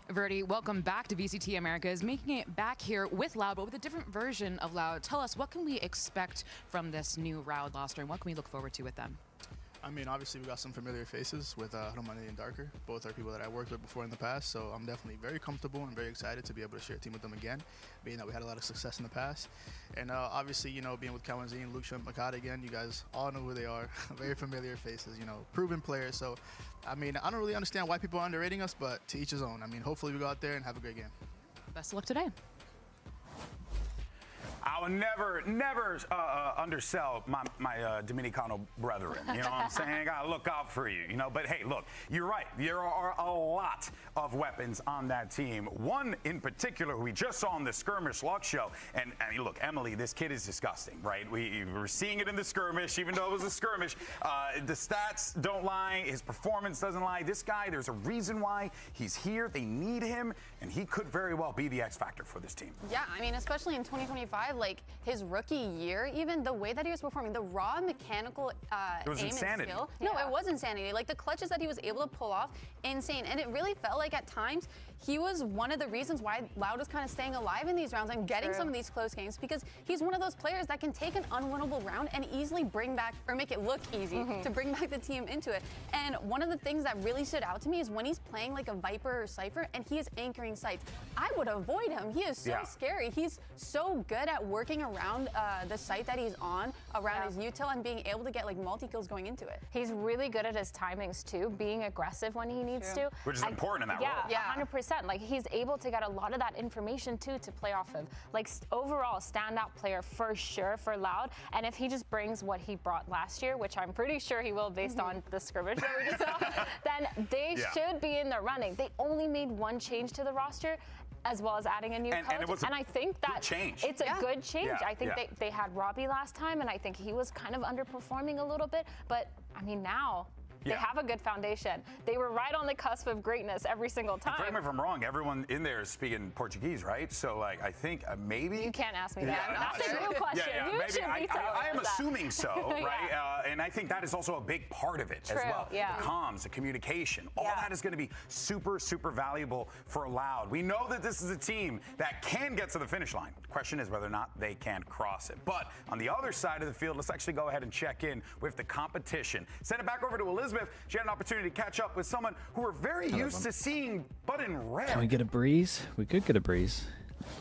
Verdi, welcome back to VCT Americas, making it back here with Loud, but with a different version of Loud. Tell us, what can we expect from this new Loud roster, and what can we look forward to with them? I mean, obviously, we got some familiar faces with Romani and Darker. Both are people that I worked with before in the past, so I'm definitely very comfortable and very excited to be able to share a team with them again, being that we had a lot of success in the past. And obviously, you know, being with Kawanzi and Luke Makata again, you guys all know who they are. Very familiar faces, you know, proven players. So, I mean, I don't really understand why people are underrating us, but to each his own. I mean, hopefully we go out there and have a great game. Best of luck today. I will never undersell my Dominicano brethren. You know what I'm saying? I gotta look out for you. You know, but hey, look, you're right. There are a lot of weapons on that team. One in particular who we just saw in the skirmish luck show. And look, Emily, this kid is disgusting, right? We were seeing it in the skirmish, even though it was a skirmish. The stats don't lie. His performance doesn't lie. This guy, there's a reason why he's here. They need him, and he could very well be the X factor for this team. Yeah, I mean, especially in 2025. Like his rookie year, even the way that he was performing, the raw mechanical it was aim insanity. and skill. No, it was insanity. Like the clutches that he was able to pull off, insane. And it really felt like at times he was one of the reasons why Loud was kind of staying alive in these rounds and getting some of these close games, because he's one of those players that can take an unwinnable round and easily bring back, or make it look easy, to bring back the team into it. And one of the things that really stood out to me is when he's playing like a Viper or Cypher and he is anchoring sites, I would avoid him. He is so scary. He's so good at working around the site that he's on, around his util, and being able to get like multi-kills going into it. He's really good at his timings too, being aggressive when he needs to. Which is important in that role. Yeah, 100%. Like he's able to get a lot of that information too to play off of. Like overall standout player for sure for Loud. And if he just brings what he brought last year, which I'm pretty sure he will based on the skirmish that we just saw, then they should be in the running. They only made one change to the roster, as well as adding a new coach. And I think that it's a good change. I think they had Robbie last time, and I think he was kind of underperforming a little bit. But, I mean, now they have a good foundation. They were right on the cusp of greatness every single time. Correct me if I'm wrong, everyone in there is speaking Portuguese, right? So, like, I think maybe... You can't ask me that. That's a new question. You should be telling I am us assuming so, right? And I think that is also a big part of it as well. The comms, the communication, all that is going to be super, super valuable for Loud. We know that this is a team that can get to the finish line. The question is whether or not they can cross it. But on the other side of the field, let's actually go ahead and check in with the competition. Send it back over to Elizabeth. She had an opportunity to catch up with someone who we're very used to seeing, but in red. Can we get a breeze? We could get a breeze.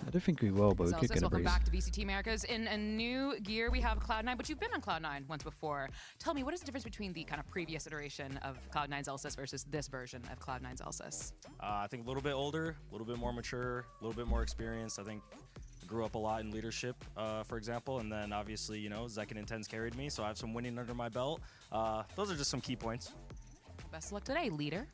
I don't think we will, but we could get a breeze. Welcome back to VCT Americas. In a new gear, we have Cloud9, but you've been on Cloud9 once before. Tell me, what is the difference between the kind of previous iteration of Cloud9's Elsis versus this version of Cloud9's Elsis? I think a little bit older, a little bit more mature, a little bit more experienced. I think I grew up a lot in leadership, for example, and then obviously, you know, Zek and Intense carried me, so I have some winning under my belt. Those are just some key points. Best of luck today, leader.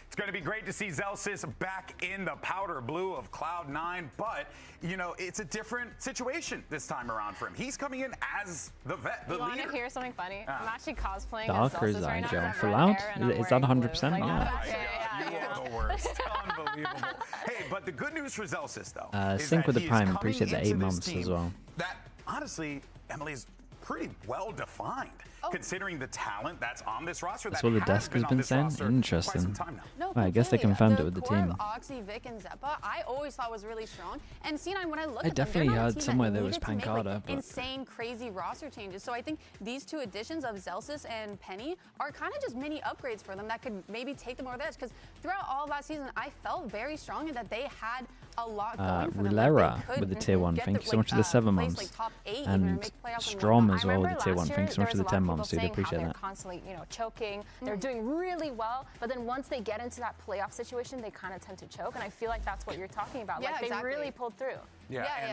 It's going to be great to see Zelsis back in the powder blue of Cloud9, but, you know, it's a different situation this time around for him. He's coming in as the vet, the leader. You want to hear something funny? I'm actually cosplaying Darker as Zelsis right now. for Loud? Is that 100%? You are the worst. Unbelievable. Hey, but the good news for Zelsis, though, is sync with that the Prime. he is Appreciate the coming 8 into months this as well. That, honestly, Emily's pretty well defined, considering the talent that's on this roster. That's what the desk has been saying. Interesting. No, well, I guess they confirmed it with the team. Oxy, Vic, and Zeppa, I always thought was really strong. And C9, when I look I at definitely them, heard somewhere there was Pancada, like but insane, crazy roster changes. So I think these two additions of Zelsis and Penny are kind of just mini upgrades for them that could maybe take them over the edge. Because throughout all of last season, I felt very strong in that they had a lot going for them. Rilera with the tier 1. Thank you so much for the 7 months. And Strom as well, the tier 1. Thanks so much for the 10 months, dude. I appreciate that. Constantly, choking. They're doing really well, but then once they get into that playoff situation, they kind of tend to choke. And I feel like that's what you're talking about. Yeah, like they really pulled through.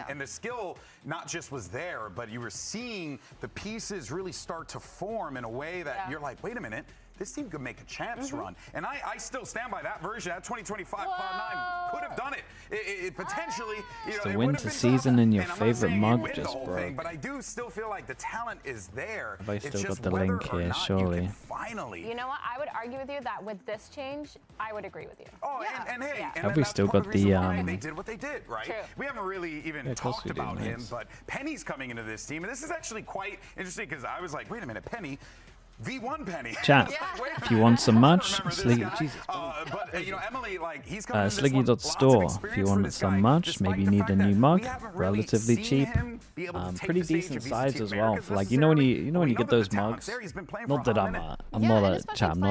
And the skill not just was there, but you were seeing the pieces really start to form in a way that you're like, wait a minute. This team could make a champs run. And I still stand by that version. That 2025 Cloud9 could have done it. It potentially, it's the winter season and your favorite mug just broke. But I do still feel like the talent is there. Have I still got the link here, surely? Finally. You know what? I would argue with you that with this change, I would agree with you. Oh, and hey, have we still got the they did what they did, right? True. We haven't really even talked about him, but Penny's coming into this team, and this is actually quite interesting because I was like, wait a minute, Penny. V1 Penny. Chat, if you want some much, Sliggy, Jesus. But Emily, like, he's coming Sliggy.store. If you want some much, maybe you need a new mug, relatively cheap, pretty decent size as well. For like, when you get those mugs. Not that I'm not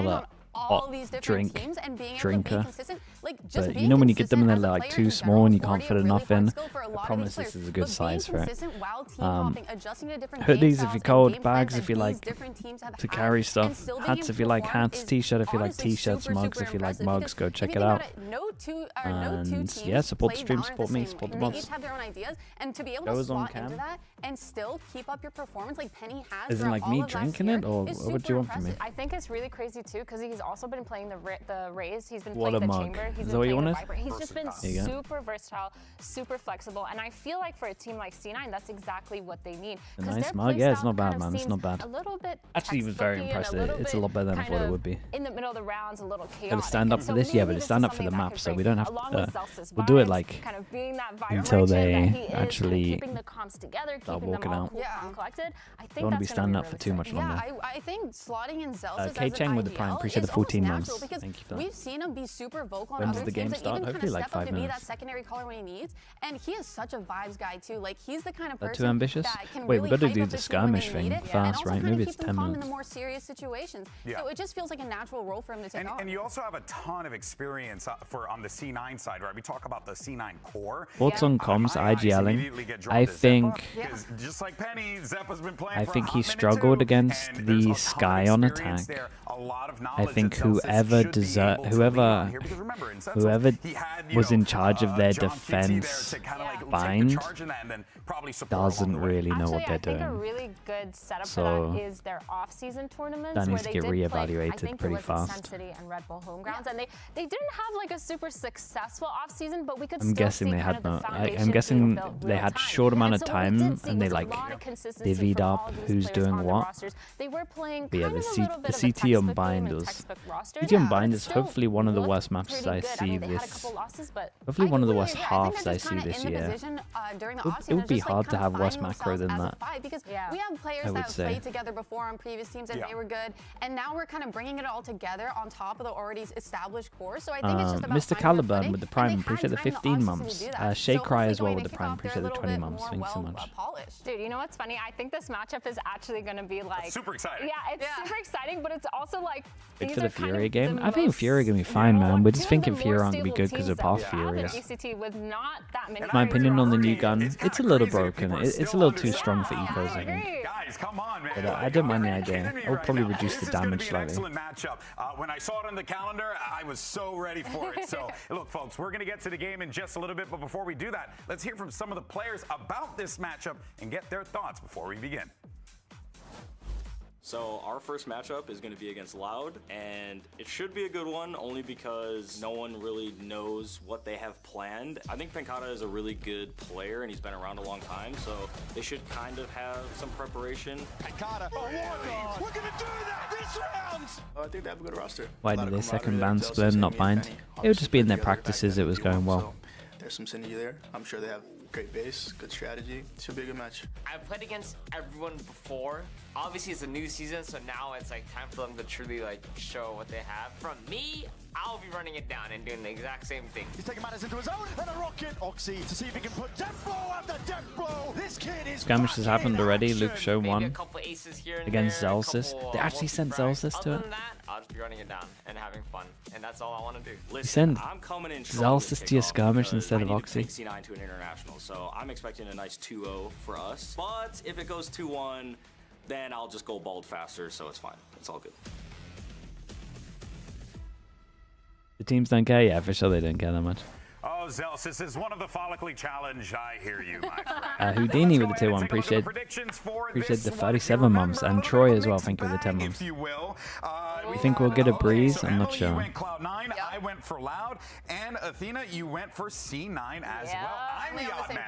a all these different teams and being able to be consistent, like just but when you get them and they're like too small and you can't fit enough in, I promise this is a good size for it. Hoodies if you're cold, bags if you like to carry stuff, hats if you like hats, t-shirt if you like t-shirts, mugs if you like mugs, go check it out. And yeah, support the stream, support me, support the mods. And to be able to slot into that and still keep up your performance like Penny has. Isn't like me drinking it, or what do you want from me? I think it's really crazy too because he's also been playing the Raze. He's been playing the Chamber. He's been playing the Viper. He's just been super versatile, super flexible, and I feel like for a team like C9, that's exactly what they need. A nice mug, yeah, it's not bad, man. It's not bad. A little bit. Actually, it was very impressive. It's a lot better than I thought it would be. In the middle of the rounds, a little chaotic. Gotta stand up for this, yeah, but stand up for the map, so we don't have to. We'll do it like until they actually start walking out. Collected. I think don't want to be standing up for too much longer. Yeah, I think slotting in Zelsis K-Chang with the Prime, appreciate the 14 months. Thank you for that. We've seen him be super vocal on When other does the teams game start? and even Hopefully kind of like step up 5 to be minutes. that secondary caller when he needs. And he is such a vibes guy too. Like he's the kind of person too ambitious? that can Wait, really we got to hype do up the team skirmish when they need thing it, fast, and right? also Maybe keep it's them 10 calm minutes. in the more serious situations. So it just feels like a natural role for him to take on. And you also have a ton of experience on the C9 side, right? We talk about the C9 core. Thoughts on comms, IGLing? I think just like Penny, Zeppa's been playing I think he struggled against the Sky on attack. I think whoever was in charge of their defense bind doesn't really know what they're doing. I think a really good setup for that is their off-season tournaments that where needs they to get did reevaluated play, pretty fast. Sun City and Red Bull Homegrounds, and they didn't have like a super successful off-season, but we could I'm guessing they had no. I'm guessing they had short amount of time and they like divvied up who's doing what. They were playing but yeah, the CT Unbind was CT Unbind is hopefully one of the worst maps I see this. Hopefully one of the worst halves I see this year. It would be hard to have worse macro than that. Because we have players that have played together before on previous teams and they were good, and now we're kind of bringing it all together on top of the already established core. So I think it's just about Mr. Caliburn with the Prime, appreciate the 15 months. Shay Cry as well with the Prime, appreciate the 20 months. Thanks so much. Dude, you know what's funny? I think this matchup is actually going to be like super exciting. Yeah, it's super exciting, but it's also like Wait for the Fury game. I think Fury gonna be fine, man. We're just thinking Fury aren't gonna be good because of past Furies. My opinion on the new gun, it's a little broken. It's a little too strong for ecos, I think. Guys, come on, man. But I don't mind the idea. I'll probably reduce the damage slightly. Excellent matchup. When I saw it on the calendar, I was so ready for it. So, look, folks, we're going to get to the game in just a little bit. But before we do that, let's hear from some of the players about this matchup and get their thoughts before we begin. So our first matchup is going to be against Loud, and it should be a good one only because no one really knows what they have planned. I think Pancata is a really good player, and he's been around a long time, so they should kind of have some preparation. Pancata, we're going to do that this round! I think they have a good roster. Why did they second ban split and not bind? It would just be in their practices, it was going well. There's some synergy there. I'm sure they have great base, good strategy. Should be a good match. I've played against everyone before. Obviously, it's a new season, so now it's like time for them to truly like show what they have. From me, I'll be running it down and doing the exact same thing. He's taking matters into his own and a rocket. Oxy to see if he can put death blow after death blow. This kid is skirmish has happened already. Luke show Maybe one a couple aces here and against there, Zelsis. They actually sent Zelsis to Other it. than that, I'll just be running it down and having fun, and that's all I want to do. Listen, Zelsis to your skirmish instead of Oxy. C9 to an international, so I'm expecting a nice 2-0 for us. But if it goes 2-1, then I'll just go bald faster, so it's fine. It's all good. The teams don't care? Yeah, for sure they don't care that much. Oh, Zels, this is one of the follically challenged. I hear you, my friend. Houdini with the tier 1. Appreciate the 37 months. And Troy as well. Thank you for the 10 months. We think we'll get a breeze. I'm not sure. You went Cloud9, I went for Loud, and Athena, you went for C9 as well. I'm the odd man.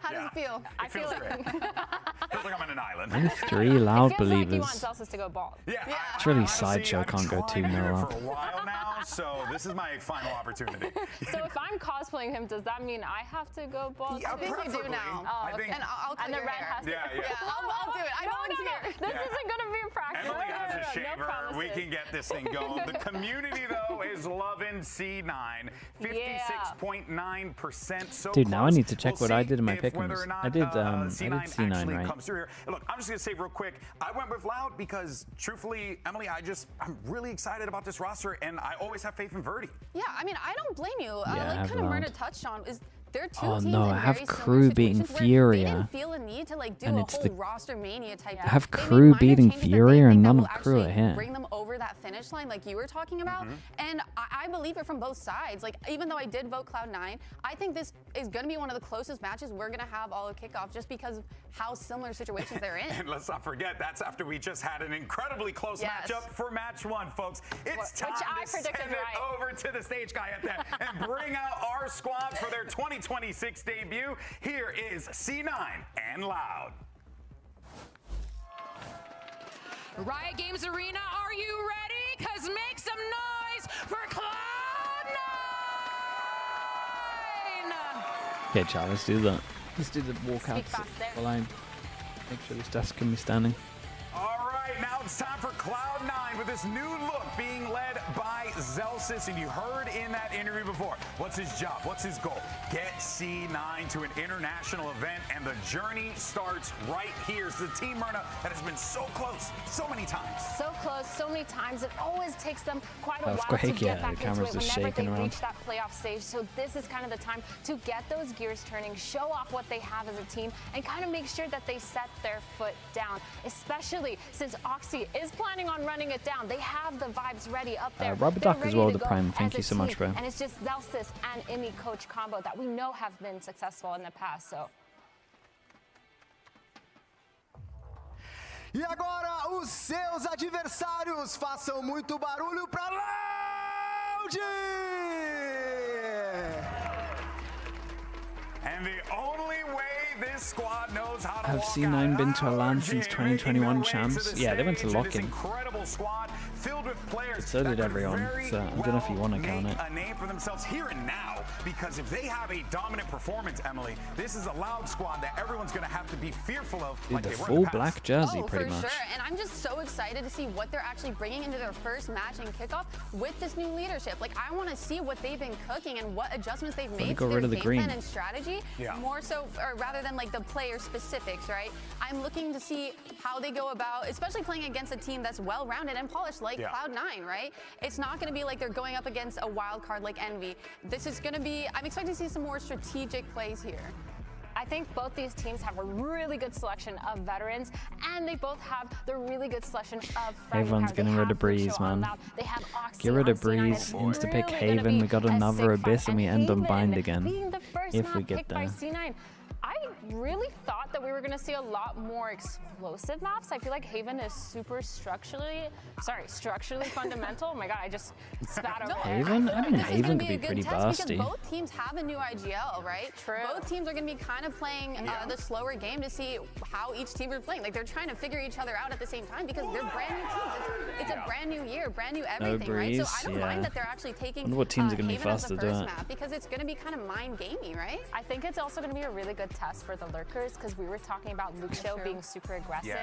How does it feel? I feel great. Feels like I'm on an island. Only 3 Loud It feels believers. like he wants Celsius to go bald. Yeah. It's really Sideshow can't go 2-0 for up. a while now, so this is my final opportunity. So if I'm cosplaying him, does that mean I have to go bald? I think you do now. Oh, I think- And I'll cut and the your red hair. has to. I'll do it. I volunteer. This isn't going to be in practice. Emily has a No shaver. promises. We can get this thing going. The community, though, is loving C9. 56.9% so Dude, now I close. need to check We'll what I see did in my if whether pick'ems. or not, I did C9 C9 actually right. comes through here. Look, I'm just going to say real quick, I went with Loud because, truthfully, Emily, I'm really excited about this roster, and I always have faith in Verdi. Yeah, I mean, I don't blame you. Yeah, I like have kind of Murda Loud. touched on is there are two Oh teams no, in I have very similar Crew beating situations where they didn't Furia. feel a need to like do And a it's whole the- roster mania type. I have They made Crew minor beating changes that they Furia and think that none will of Crew are actually here. bring them over that finish line like you were talking about. And I believe it from both sides. Like even though I did vote Cloud9, I think this is going to be one of the closest matches we're going to have all of kickoff just because of how similar situations they're in. And let's not forget, that's after we just had an incredibly close matchup for match 1, folks. It's time to send it over to the stage guy at that and bring out our squads for their 2026 debut. Here is C9 and Loud. Riot Games Arena, are you ready? Because make some noise for Cloud9! Okay, Charles, let's do that. Let's do the walkouts line. Make sure this desk can be standing. All right, now it's time for Cloud9 with this new look being led by Zelsis. And you heard in that interview before, what's his job? What's his goal? Get C9 to an international event, and the journey starts right here. It's the Team Myrna that has been so close so many times. So close, so many times. It always takes them quite a while Earthquake, to get yeah, back the into camera's it just whenever shaking they around. reach that playoff stage. So this is kind of the time to get those gears turning, show off what they have as a team, and kind of make sure that they set their foot down, especially since Oxy is planning on running it down. They have the vibes ready up there. Rubber They're Duck as ready well, to the go Prime. as Thank a you so much, team. bro. And it's just Zelsis and Imi coach combo that we know have been successful in the past. So. E agora os seus adversários façam muito barulho para Loud! And the only way this squad knows how to Have walk C9 out been to a LAN RG since and making their 2021 way to champs? the Yeah, they went to stage, this Lock-in. incredible squad filled with players So did that everyone, could very so I don't know if you well want to count make it. a name for themselves here and now, because if they have a dominant performance, Emily, this is a Loud squad that everyone's going to have to be fearful of. Dude, like the they were in full past. black jersey, Oh, pretty for much. sure. And I'm just so excited to see what they're actually bringing into their first match in kickoff with this new leadership. Like, I want to see what they've been cooking and what adjustments they've made got to rid their of the game green. plan and strategy. Yeah. More so, or rather than like the player specifics, right? I'm looking to see how they go about, especially playing against a team that's well-rounded and polished like Cloud9, right? It's not going to be like they're going up against a wild card like Envy. This is going to be, I'm expecting to see some more strategic plays here. I think both these teams have a really good selection of veterans, and they both have the really good selection of Everyone's getting rid of Breeze, man. Get rid of Breeze, insta-pick Haven, we got another Abyss, and we end on Bind again. If we get there. I really thought that we were going to see a lot more explosive maps. I feel like Haven is super structurally fundamental. Oh my god, I just spat over Haven? I think This is Haven gonna could be be a pretty good test busty. because both teams have a new IGL, right? True. Both teams are going to be kind of playing the slower game to see how each team is playing. Like they're trying to figure each other out at the same time because they're brand new teams. It's a brand new year, brand new everything, right? So I don't mind that they're actually taking Wonder what teams are gonna be Haven as fast the to do first it. map because it's going to be kind of mind gamey, right? I think it's also going to be a really good test for the lurkers because we were talking about Lucio being super aggressive,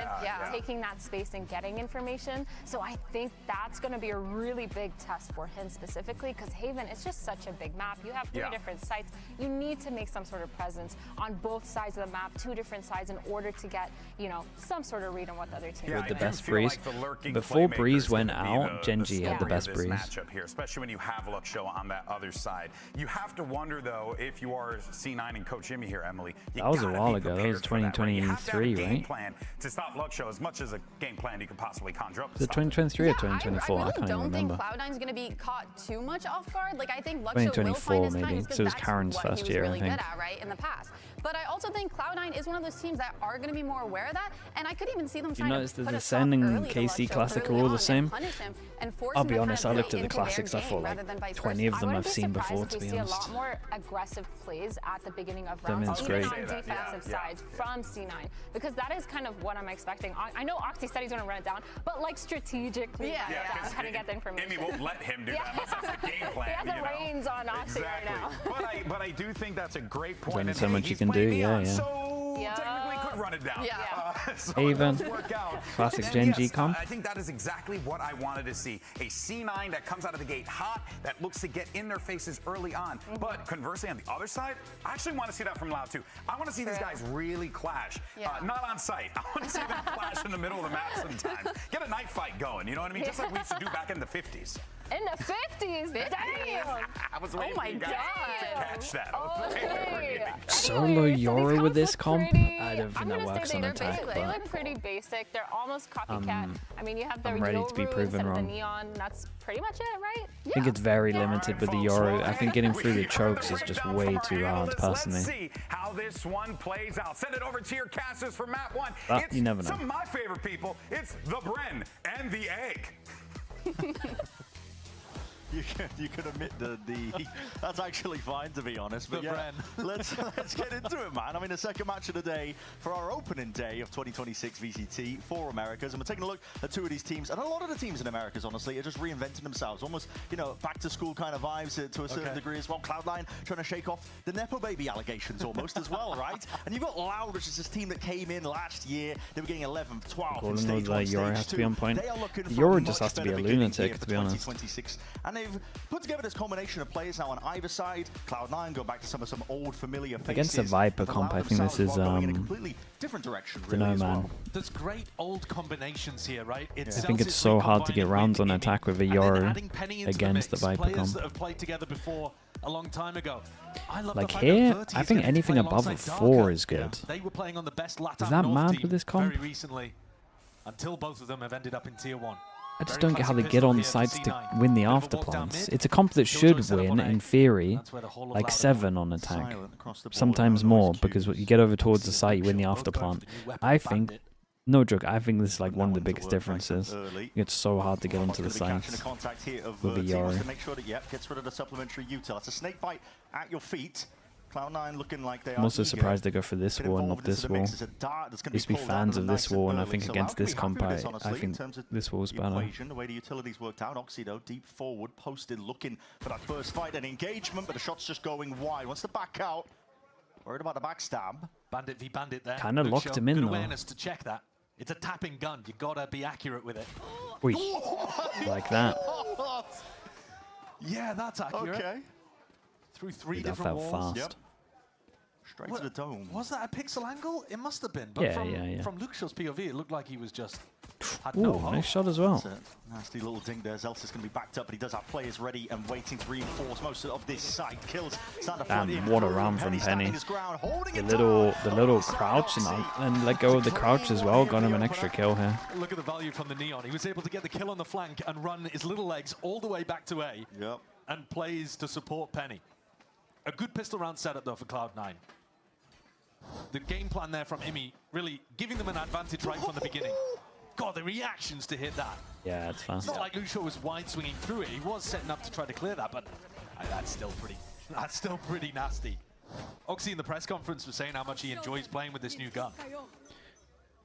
taking that space and getting information. So I think that's going to be a really big test for him specifically because Haven is just such a big map. You have three different sites. You need to make some sort of presence on both sides of the map, two different sides in order to get, you know, some sort of read on what the other team With the I best do feel Breeze. like the lurking Before playmakers Breeze went gonna be out, Genji had the story of best this Breeze. matchup here, especially when you have Luxio on that other side. You have to wonder though if you are C9 and Coach Jimmy here, Emily. You That was a gotta while be ago. That prepared was for that. 2023, game right? plan to stop Luxo as much as a game plan you could possibly conjure up. Is it 2023 or 2024? I can't even remember. I don't think Cloud9's going to be caught too much off guard. Like, I think Luxo 2024 will find his maybe. time, So it was Karen's first year, really I think. good at, right, in the past. But I also think Cloud9 is one of those teams that are going to be more aware of that, and I could even see them trying to put a stop Descending early to KC Luxo Classic are early all on the and same. punish him and force I'll him be to honest, I kind of looked at play the into their classics. I game thought rather than like vice 20 of versa. them I've seen before, to We be see a honest. lot more aggressive plays at the beginning of That rounds, means even great. on defensive side from C9, because that is kind of what I'm expecting. I know Oxy said he's going to run it down, but like strategically run it down, kind of get the information. Amy won't let him do that unless that's the game plan. He has the reins on Oxy right now. But I do think that's a great There's point. only And so hey, much you he's can do, playing yeah, Neon, yeah. So technically could run it down. So Even. it does work out. Classic And Gen G yes, comp. I think that is exactly what I wanted to see. A C9 that comes out of the gate hot, that looks to get in their faces early on. But conversely, on the other side, I actually want to see that from Loud too. I want to see these guys really clash. Not on site. I want to see them clash in the middle of the map sometimes. Get a knife fight going, you know what I mean? Just like we used to do back in the 50s. In the 50s, damn! I was waiting for you guys to catch that. Solo Yoru with this comp? I don't think that works on They're attack, basic. They but look pretty basic. They're almost copycat. I mean, you have the I'm ready to be Yoru proven instead of the wrong. Neon. That's pretty much it, right? I think it's very limited with the Yoru. I think getting through the chokes is just way too hard, personally. Let's see how this one plays out. Send it over to your casters for map 1. But It's you never know. some of my favorite people. It's the Bren and the Egg. You can admit the that's actually fine, to be honest. But yeah, let's get into it, man. I mean, the second match of the day for our opening day of 2026 VCT for Americas, and we're taking a look at two of these teams, and a lot of the teams in Americas, honestly, are just reinventing themselves, almost, you know, back to school kind of vibes to a certain degree as well. Cloud9 trying to shake off the Nepo baby allegations almost as well, right? And you've got Loud, which is this team that came in last year. They were getting 11th, 12th in stage 1, Yoru has stage to be 2. on point. They are looking for Yoru a just much has to be better a beginning lunatic, here to for be honest. 2026. And they've put together this combination of players now on either side. Cloud9 go back to some old familiar faces. Against the Viper comp, I think this is going in a completely different direction, really, dunno, as man. well. There's great old combinations here, right? I think it's so hard to get rounds on attack with a Yoru against the Viper players that comp. have played together before a long time ago. I love Like the fact here, that I think anything above a 4 is good. They were playing on the best Latam Is that North mad team with this comp? very recently, until both of them have ended up in Tier 1. I just don't get how they get on sites to win the afterplants. It's a comp that should win, in theory, like 7 on attack. Sometimes more, because when you get over towards the site, you win the afterplant. I think, no joke, I think this is like one of the biggest differences. It's so hard to get onto the sites Contact here of with a T-Mos Yoru. to make sure that, yep, gets rid of the supplementary util. That's a snake bite at your feet. Cloud9 looking like they are I'm also eager surprised they go for this to get wall and not involved into this the wall. mix. There's a dart that's gonna Used to be pulled out fans of of the this nice wall, and I early. think So against Loud can this be comp, happy with this, I honestly, in think terms of this wall's the better. equation, the way the utilities worked out. Oxy, though, deep forward, posted, looking for that first fight and engagement, but the shot's just going wide. Wants to back out. Worried about the backstab. Bandit v Bandit there. Kinda Luke locked Shaw, him in, good though. awareness to check that. It's a tapping gun. You gotta be accurate with it. Oi. Like that. Yeah, that's accurate. Okay. Through 3 Dude, that different felt walls. fast. Straight to the dome. Was that a pixel angle? It must have been. But Yeah, from, yeah. from Luke Shaw's POV, it looked like he was just had no Ooh, hope. nice shot as well. That's a nasty little ding there. Zelts is going to be backed up, but he does have players ready and waiting to reinforce most of this side. Kills. Damn, what a round from Penny. The little crouch and let go of the crouch as well. Got him an extra kill here. Look at the value from the Neon. He was able to get the kill on the flank and run his little legs all the way back to A. Yep. And plays to support Penny. A good pistol round setup though for Cloud9. The game plan there from Imi really giving them an advantage right from the beginning. God, the reactions to hit that. Yeah, it's fast. It's not like Luke Shaw was wide swinging through it. He was setting up to try to clear that, but that's still pretty nasty. Oxy in the press conference was saying how much he enjoys playing with this new gun.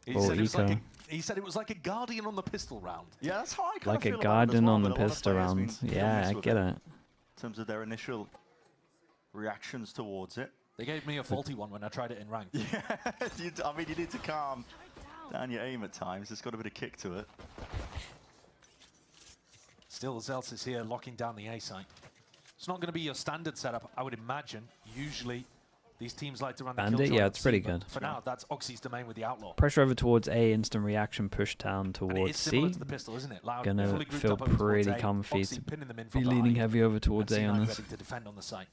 He said it was like a Guardian on the pistol round. Yeah, that's how I kind Like of a feel about it as Guardian well, on the but a lot of pistol players round. been Yeah, honest I with get it. In terms of their initial reactions towards it. They gave me a faulty one when I tried it in rank. Yeah, I mean, you need to calm down your aim at times. It's got a bit of kick to it. Still, Zelts is here locking down the A site. It's not going to be your standard setup, I would imagine. Usually, these teams like to run the Bandit, kill yeah, it's pretty good. For now, that's Oxy's domain with the Outlaw. Pressure over towards A, instant reaction, push down And it towards is similar C. to the pistol, isn't it? Loud, Gonna fully grouped feel up over towards pretty A, comfy Oxy to pinning them in be from leaning behind, heavy over towards and A on C9 this. ready to defend on the site.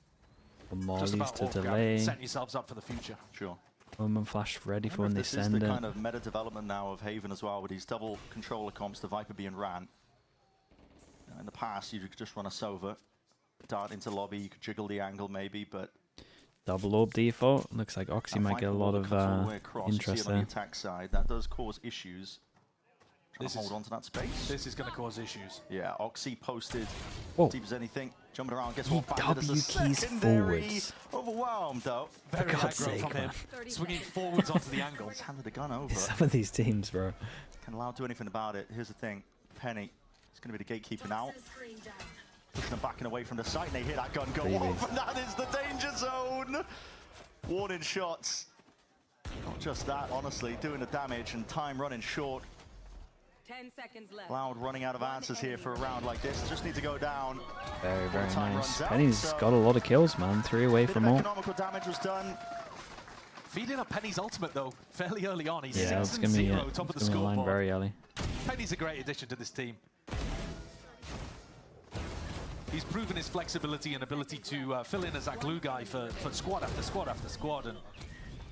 The Just mollies about to off guard, delay. setting yourselves up for the future. Sure. Moment flash ready for when they send it. This is the kind of meta development now of Haven as well, with these double controller comps, the Viper being ran. In the past, you could just run a Sova, dart into lobby, you could jiggle the angle maybe, but... Double orb default. Looks like Oxy might get a lot of interest there. On the attack side, that does cause issues. Trying to hold on to that space. This is going to cause issues. Yeah, Oxy posted Whoa. deep as anything, jumping around. Guess what? W keys forwards. Overwhelmed though. Very aggro from him. Swinging forwards onto the angle. He's handed the gun over. Some of these teams, bro. Can't allow to do anything about it. Here's the thing. Penny is going to be the gatekeeper now. Pushing them back and away from the site, and they hear that gun go off, and that is the danger zone. Warning shots. Not just that, honestly, doing the damage and time running short. 10 seconds left. Cloud running out of answers here for a round like this. Just need to go down. Very, very nice. Penny's got a lot of kills, man. 3 away from all. Economical damage was done. Feeding up Penny's ultimate though, fairly early on. He's yeah, 6-0, top of the scoreboard. Very early. Penny's a great addition to this team. He's proven his flexibility and ability to fill in as that glue guy for squad after squad after squad, and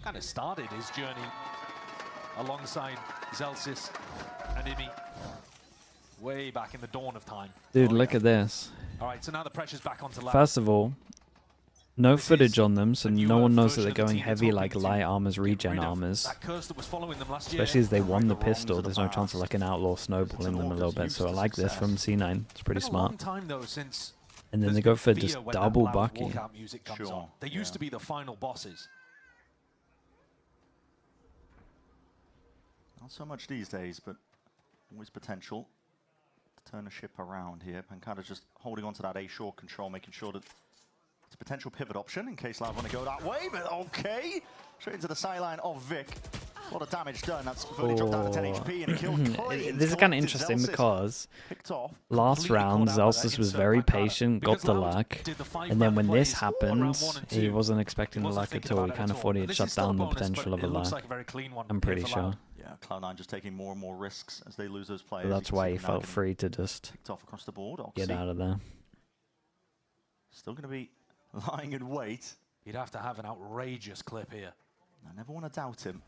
kind of started his journey alongside Zelsis and Imi way back in the dawn of time. Dude, look at this. All right, so now the pressure's back onto Loud. First of all, no footage on them, so no one knows that they're going heavy like light armors, regen armors. Especially as they won the pistol, there's no chance of like an outlaw snowballing them a little bit. So I like this from C9. It's pretty smart. And then they go for just double Bucky. Sure. They used to be the final bosses. Not so much these days, but always potential to turn the ship around here. Pancada's just holding on to that A short control, making sure that it's a potential pivot option in case Loud want to go that way, but okay. Straight into the sideline of Vic. A lot of damage done. That's fully dropped down to 10 HP and killed. This is kind of interesting because last round Zelsis was very patient, got the luck, and then when this happened, he wasn't expecting the luck at all. He kind of thought he had shut down the potential of a luck. I'm pretty sure. Yeah, Cloud9 just taking more and more risks as they lose those players. So that's why he felt free to just off across the board. Get out of there. Still going to be lying in wait. You'd have to have an outrageous clip here. I never want to doubt him.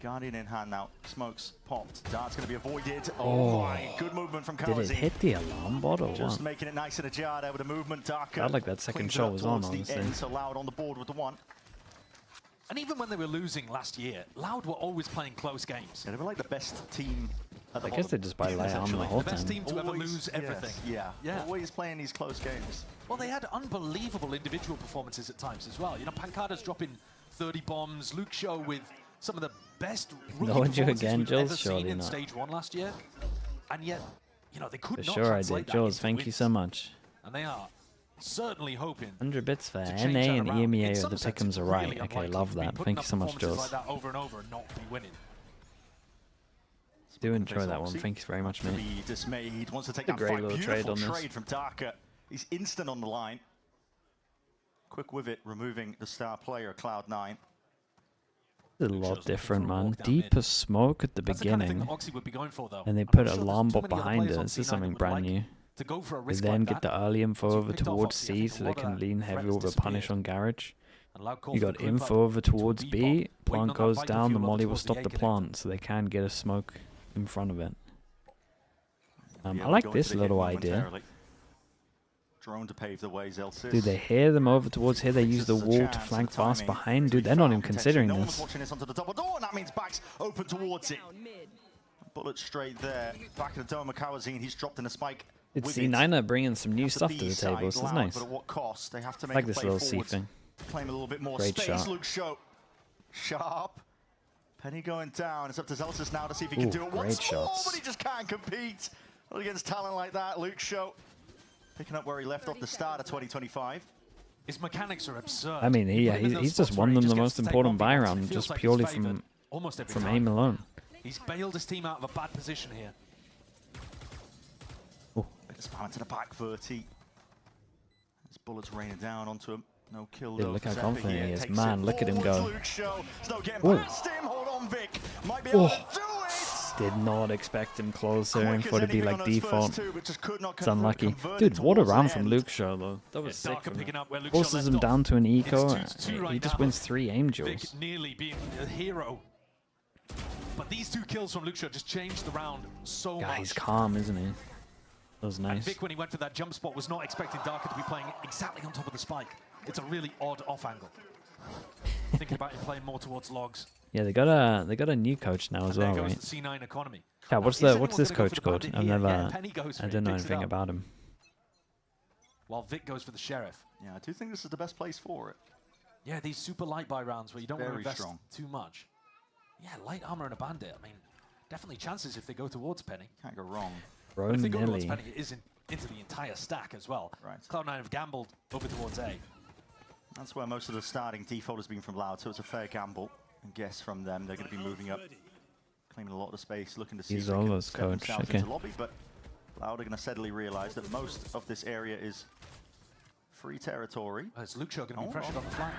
Guardian in hand now. Smokes popped. Dart's going to be avoided. Oh my, good movement from Kawazi. Did it hit the alarm bot or Just what? making it nice and ajar there with the movement. Darker. I like that second shot was on, honestly. So Loud on the board with the one. And even when they were losing last year, Loud were always playing close games. Yeah, they were like the best team. I guess they just buy light on the whole time. The best team to always, ever lose everything. Yes, yeah, always playing these close games. Well, they had unbelievable individual performances at times as well. You know, Pancada's dropping 30 bombs, Luke Show with some of the best rookie performances we've ever seen in Stage 1 last year. And yet, you know, they could not sure I translate did. that Jaws, into thank wins. you so much. And they are certainly hoping 100 bits for NA and EMEA of the pick'ems are right. Okay, love that. Thank you so much, Jaws. Like that over and over and not be winning. Do enjoy that one. Thank you very much, mate. Be dismayed. Wants to take a that great fight. little Beautiful trade on this. Trade from Darker. He's instant on the line. Quick with it, removing the star player, Cloud9. It's a lot different, man. Deeper smoke at the beginning, would be going for, though. and they put a alarm bot behind it. This is something brand new. To go for a They risk then like get that. the early info So over picked off towards Oxy. I C, think so a they lot of can that lean heavy threat over has punish disappeared. on Garage. And Loud calls You for got the group info up over to a towards B B. bomb, waiting Plant on that goes fight to down. The fuel up molly will towards the stop A the connect. plant, so they can get a smoke in front of it. I Yeah, like going this to the little hit idea. momentarily. Drone to pave the way, Zelsis. Dude, they hear them over towards here. They use the wall to flank fast behind. Dude, they're not even considering No one's this. watching this onto the double door, and that means Back's open towards it. Bullet straight there. Back in the dome of Kawazine. He's dropped in a spike. It's with C9 are bringing some new That's stuff the to the B-side, table. This is Loud, nice. But at what cost? They have to make Like a this play little C forwards. thing. Claim a little bit more Great space. shot. Luke Show. Sharp. Penny going down. It's up to Zelsis now to see if he can do it great once more, shots. but he just can't compete. Not against talent like that. Luke Show picking up where he left off the start of 2025. His mechanics are absurd. I mean, You put him in those he's just spots won where them he the just most gets to take important one buy beat. round It feels just like he's purely favoured almost every from time. aim alone. He's bailed his team out of a bad position here. Bit of spam to the back, Verti. His bullets raining down onto him. No kill Dude, though. look how Zeppy confident here he is. takes Man, it look at him forwards. go. Luke Show. It's no getting Ooh. past him. Hold on, Vic. Might be able Oh. to do it. Did not expect him closer for it to be like default. It's unlucky. Dude, what a round from Luke Shaw though. That was sick from him. Forces him down to an eco. He just wins 3 aim duels. Nearly being a hero. But these 2 kills from Luke Shaw just changed the round so much. He's calm, isn't he? That was nice. And Vic, when he went for that jump spot, was not expecting Darker to be playing exactly on top of the spike. It's a really odd off angle. Thinking about him playing more towards logs. Yeah, they got a new coach now as well, there right? goes the C9 economy. Yeah, what's this coach called? I don't know anything about him. While Vic goes for the Sheriff. Yeah, I do think this is the best place for it. Yeah, these super light buy rounds where you don't want to invest too much. Yeah, light armor and a bandit. I mean, definitely chances if they go towards Penny. Can't go wrong. Bro, but if they go towards Penny, it is into the entire stack as well. Right. Cloud9 have gambled over towards A. That's where most of the starting default has been from Loud, so it's a fair gamble. And guess from them, they're going to be moving up, claiming a lot of space, looking to see He's if they can always step coach. themselves Okay. into lobby. But Loud are going to steadily realize that most of this area is free territory. Is Luke Shaw going to be pressured on the flank?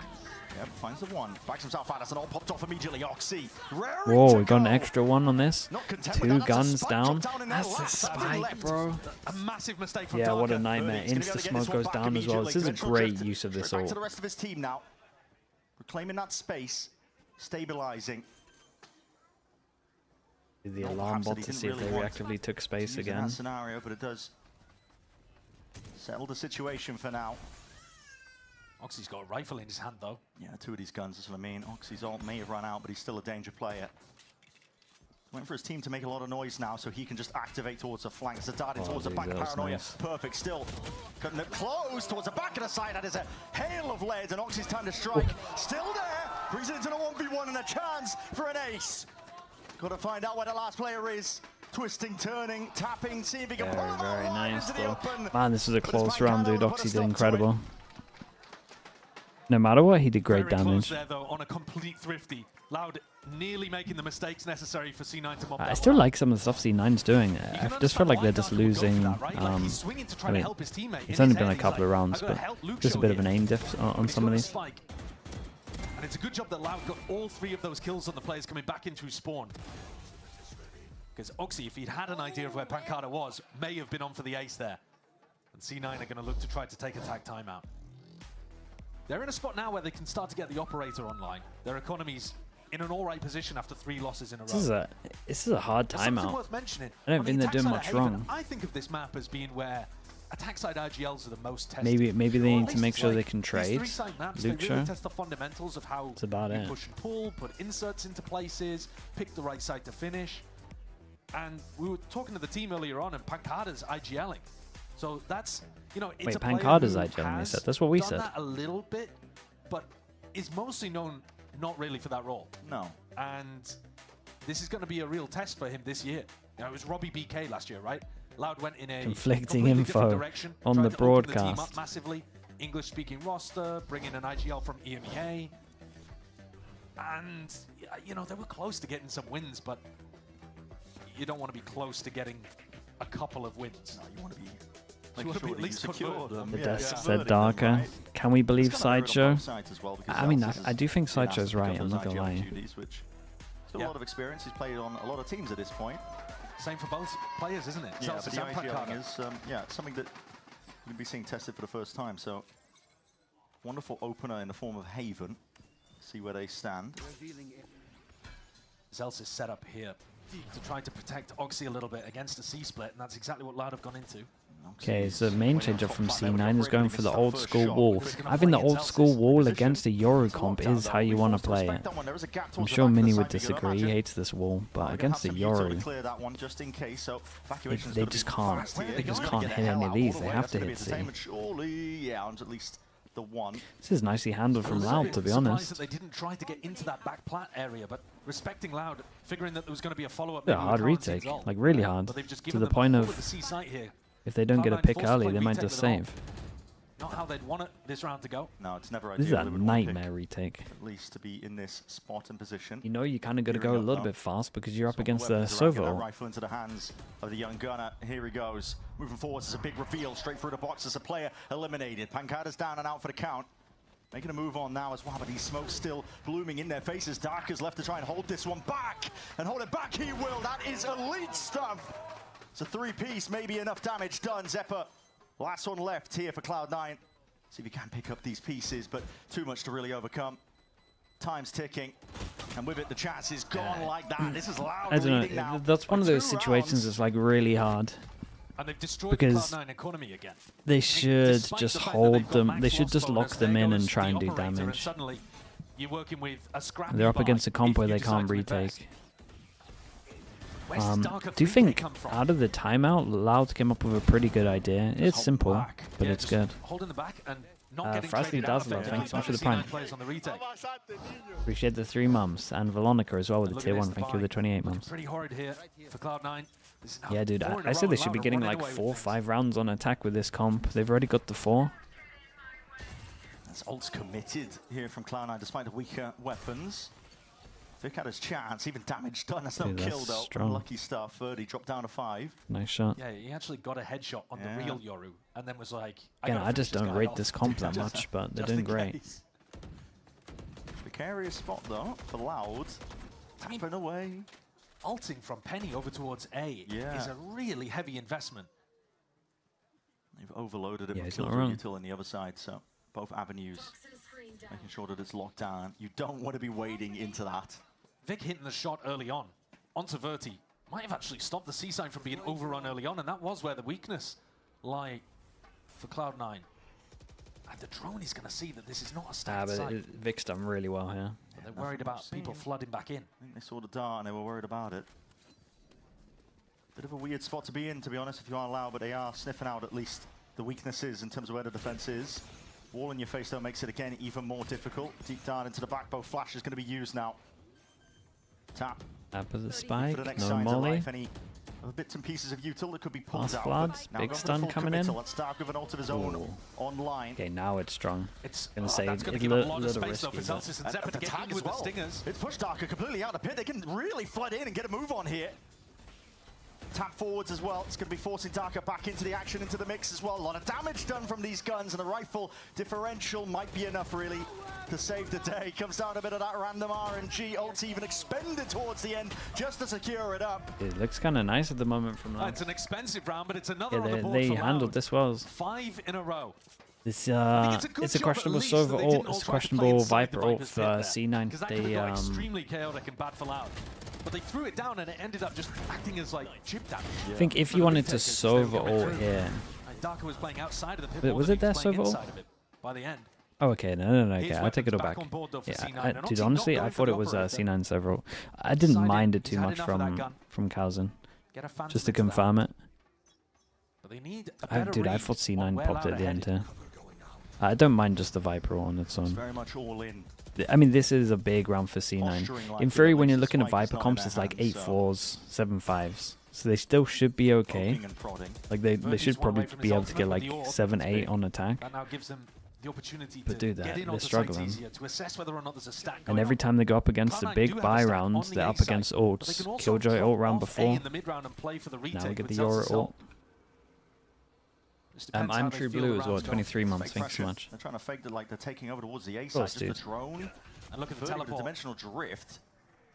Yep, finds the one. Backs himself out as an all popped off immediately. Oxy. Whoa, we got an extra one on this. 2 guns down. That's a spike, bro. A massive mistake from Yeah, Darker. what a nightmare. Insta smoke goes down as well. This is a great use of this Back to ult. the rest of his team now. Reclaiming that space. Stabilizing. The alarm bot to see if they reactively took space again. That scenario, but it does settle the situation for now. Oxy's got a rifle in his hand, though. Yeah, 2 of these guns, that's what I mean. Oxy's ult may have run out, but he's still a danger player. Waiting for his team to make a lot of noise now so he can just activate towards the flanks. The darting towards the back of Paranoia. Nice. Perfect. Still cutting it close towards the back of the side. That is a hail of lead, and Oxy's time to strike. Still there. Brings it into the 1v1 and a chance for an ace. Got to find out where the last player is. Twisting, turning, tapping, see if he can pull him Very out nice, into the though. open. Man, this was a close round, dude. Oxy did stop to incredible. No matter what, he did great Very damage. close there, though, on a complete thrifty. Loud nearly making the mistakes necessary for C9 to mob I that still one. like some of the stuff C9's doing. I just feel like they're just losing. I mean, it's only been a couple of rounds, but just a bit of an aim diff on some of these. Spike. And it's a good job that Loud got all 3 of those kills on the players coming back into his spawn. Because Oxy, if he'd had an idea of where Pancada was, may have been on for the ace there. And C9 are going to look to try to take a tag timeout. They're in a spot now where they can start to get the operator online. Their economy's in an all right position after 3 losses in a row. This is a hard Something timeout. worth mentioning. I don't think they're doing Attackside much Haven, wrong. I think of this map as being where attack side IGLs are the most tested. Maybe they need to make sure they Like can these trade. 3-side maps, Luke they really Shaw. test the fundamentals of how That's about you it. push and pull, put inserts into places, pick the right side to finish. And we were talking to the team earlier on, and Pancada's IGLing. So that's, you know, it's Wait, a player Pancada's who IGLing, they has said. That's what we done said. that a little bit, but is mostly known not really for that role. No. And this is going to be a real test for him this year. You know, it was Robbie BK last year, right? Loud went in a Conflicting completely info different direction, on tried the to open the team broadcast. up massively. English-speaking roster, bring in an IGL from EMEA. And, you know, they were close to getting some wins, but you don't want to be close to getting a couple of wins. No, you want to be You want to be at least secure them. The Yeah, desk yeah. said Darker. Right. Can we believe It's kinda rude on Sideshow? both sides as well, because I mean, Zelsis I do think has been asked Sideshow's to pick up right. I'm those not gonna IGL lie. duties, which still a lot of experience. He's played on a lot of teams at this point. Same for both players, isn't it? Yeah, Zelsis but the and IGLing Pancada. is something that you'll be seeing tested for the first time. So wonderful opener in the form of Haven. See where they stand. Zelsis set up here to try to protect Oxy a little bit against a C-split, and that's exactly what Loud have gone into. Okay, so the main change up from C9 is going for the old school wall. I think the old school wall against a Yoru comp is how you want to play it. I'm sure Mini would disagree, he hates this wall, but against the Yoru, they just can't hit any of these, they have to hit C. This is nicely handled from Loud, to be Surprised honest. that they didn't try to get into that back plat area, but respecting Loud, figuring that there was going to be a follow-up. Yeah, hard retake, like really hard, But they've just to given the them point all of the C site here. if they don't get a Cloud9 pick forced to early, play they might retake just with it all. save. Not how they'd want it this round to go. No, it's never This is ideal. a They would want nightmare retake. at least to be in this spot and position. You know you kind of got to Here we go a go, little though. bit fast because you're up against the Weapons around, Sova get that ult. rifle into the hands of the young gunner. Here he goes. Moving forwards is a big reveal. Straight through the box as a player eliminated. Pancada's down and out for the count. Making a move on now as well, but these smokes still blooming in their faces. Darker's left to try and hold this one back, and hold it back he will. That is elite stuff. It's a 3-piece, maybe enough damage done. Zephyr, last one left here for Cloud9. See if he can pick up these pieces, but too much to really overcome. Time's ticking, and with it, the chance is gone like that. This is loud. I don't know. Now. That's one of those situations that's like really hard. And they've destroyed because the Cloud9 economy again. They should just hold them. They should just lock them in and try and do damage. And suddenly, you're working with a scrappy They're up against a comp where they can't retake. Do you think out of the timeout, Loud came up with a pretty good idea? It's simple, but it's good. Holding the back and not getting Frasly Dazzler, thanks so much for the prime. Appreciate the 3 mums, and Veronica as well with the tier 1. Thank you for the 28 mums. Pretty horrid here for Cloud9. Yeah, dude, I said they should be getting like 4 or 5 rounds on attack with this comp. They've already got the 4. That's ults committed here from Cloud9 despite the weaker weapons. Vic had his chance, even damage done. That's no kill though. Strong. Unlucky stuff. 30 dropped down to 5. Nice shot. Yeah, he actually got a headshot on the real Yoru, and then was like, Again, I just don't rate this comp that much, but they're doing great. Precarious spot though for Loud. Tapping away. Ulting from Penny over towards A is a really heavy investment. They've overloaded it with util on the other side, so both avenues making sure that it's locked down. You don't want to be wading into that. Vic hitting the shot early on onto Verti might have actually stopped the C sign from being overrun early on, and that was where the weakness lay for Cloud9. And the drone is going to see that this is not a stacked site. Vic's done really well here. They're worried about people flooding back in. I think they saw the dart and they were worried about it. Bit of a weird spot to be in, to be honest, if you are Loud, but they are sniffing out at least the weaknesses in terms of where the defense is. Wall in your face, though, makes it again even more difficult. Deep down into the back, both flash is going to be used now. Tap. Tap of the spike, for the next no signs of molly. life. Any other bits and pieces of util that could be pulled Pass out. floods, big stun coming in. Let's start with an ult of his own online. Okay, now it's strong. It's gonna say that's going it's to a give a lot of little space though risky. for Celsius and Zephyr to get in with the stingers. It's pushed Darker completely out of the pit. They can really flood in and get a move on here. Tap forwards as well. It's going to be forcing Darker back into the action, into the mix as well. A lot of damage done from these guns, and the rifle differential might be enough, really, to save the day. Comes down a bit of that random RNG. Ult even expended towards the end just to secure it up. It looks kind of nice at the moment from Loud. It's an expensive round, but it's another Yeah, on the board they for handled Loud. this well. 5 in a row. This it's a questionable Sova ult. It's a questionable Viper ult for C9. Because that could have got extremely chaotic and bad for Loud. But they threw it down and it ended up just acting as like chip damage. I think if you wanted to Sova ult here. Darker was playing outside of the pit. But was it their Sova ult? By the end. Oh, okay, no, okay, I take it all back. Yeah, dude, honestly, I thought it was C9 several. I didn't mind it too much from Kalzen. Just to confirm it. Dude, I thought C9 popped at the end here. I don't mind just the Viper on its own. Very much all in. I mean, this is a big round for C9. In theory, when you're looking at Viper comps, it's like 8 4s, 7 5s. So they still should be okay. Like they should probably be able to get like 7 8 on attack. That now gives them the opportunity But to dude, get in they're onto struggling. sites easier, to assess whether or not there's a stack And going every on. time they go up against the Cloud9 big do have buy a stack rounds, on they're the up A against side, but they ults. can also Killjoy ult round off A before. in the mid round and play for the Now we retake get with the Yoru Celsius ult. Just depends how I'm they True feel Blue the as well, rounds go. 23 months, Fake thanks so pressure. much. They're trying to fake that like they're taking over towards the A course, side, just dude. the drone. And look at the 30 with teleport. dimensional drift.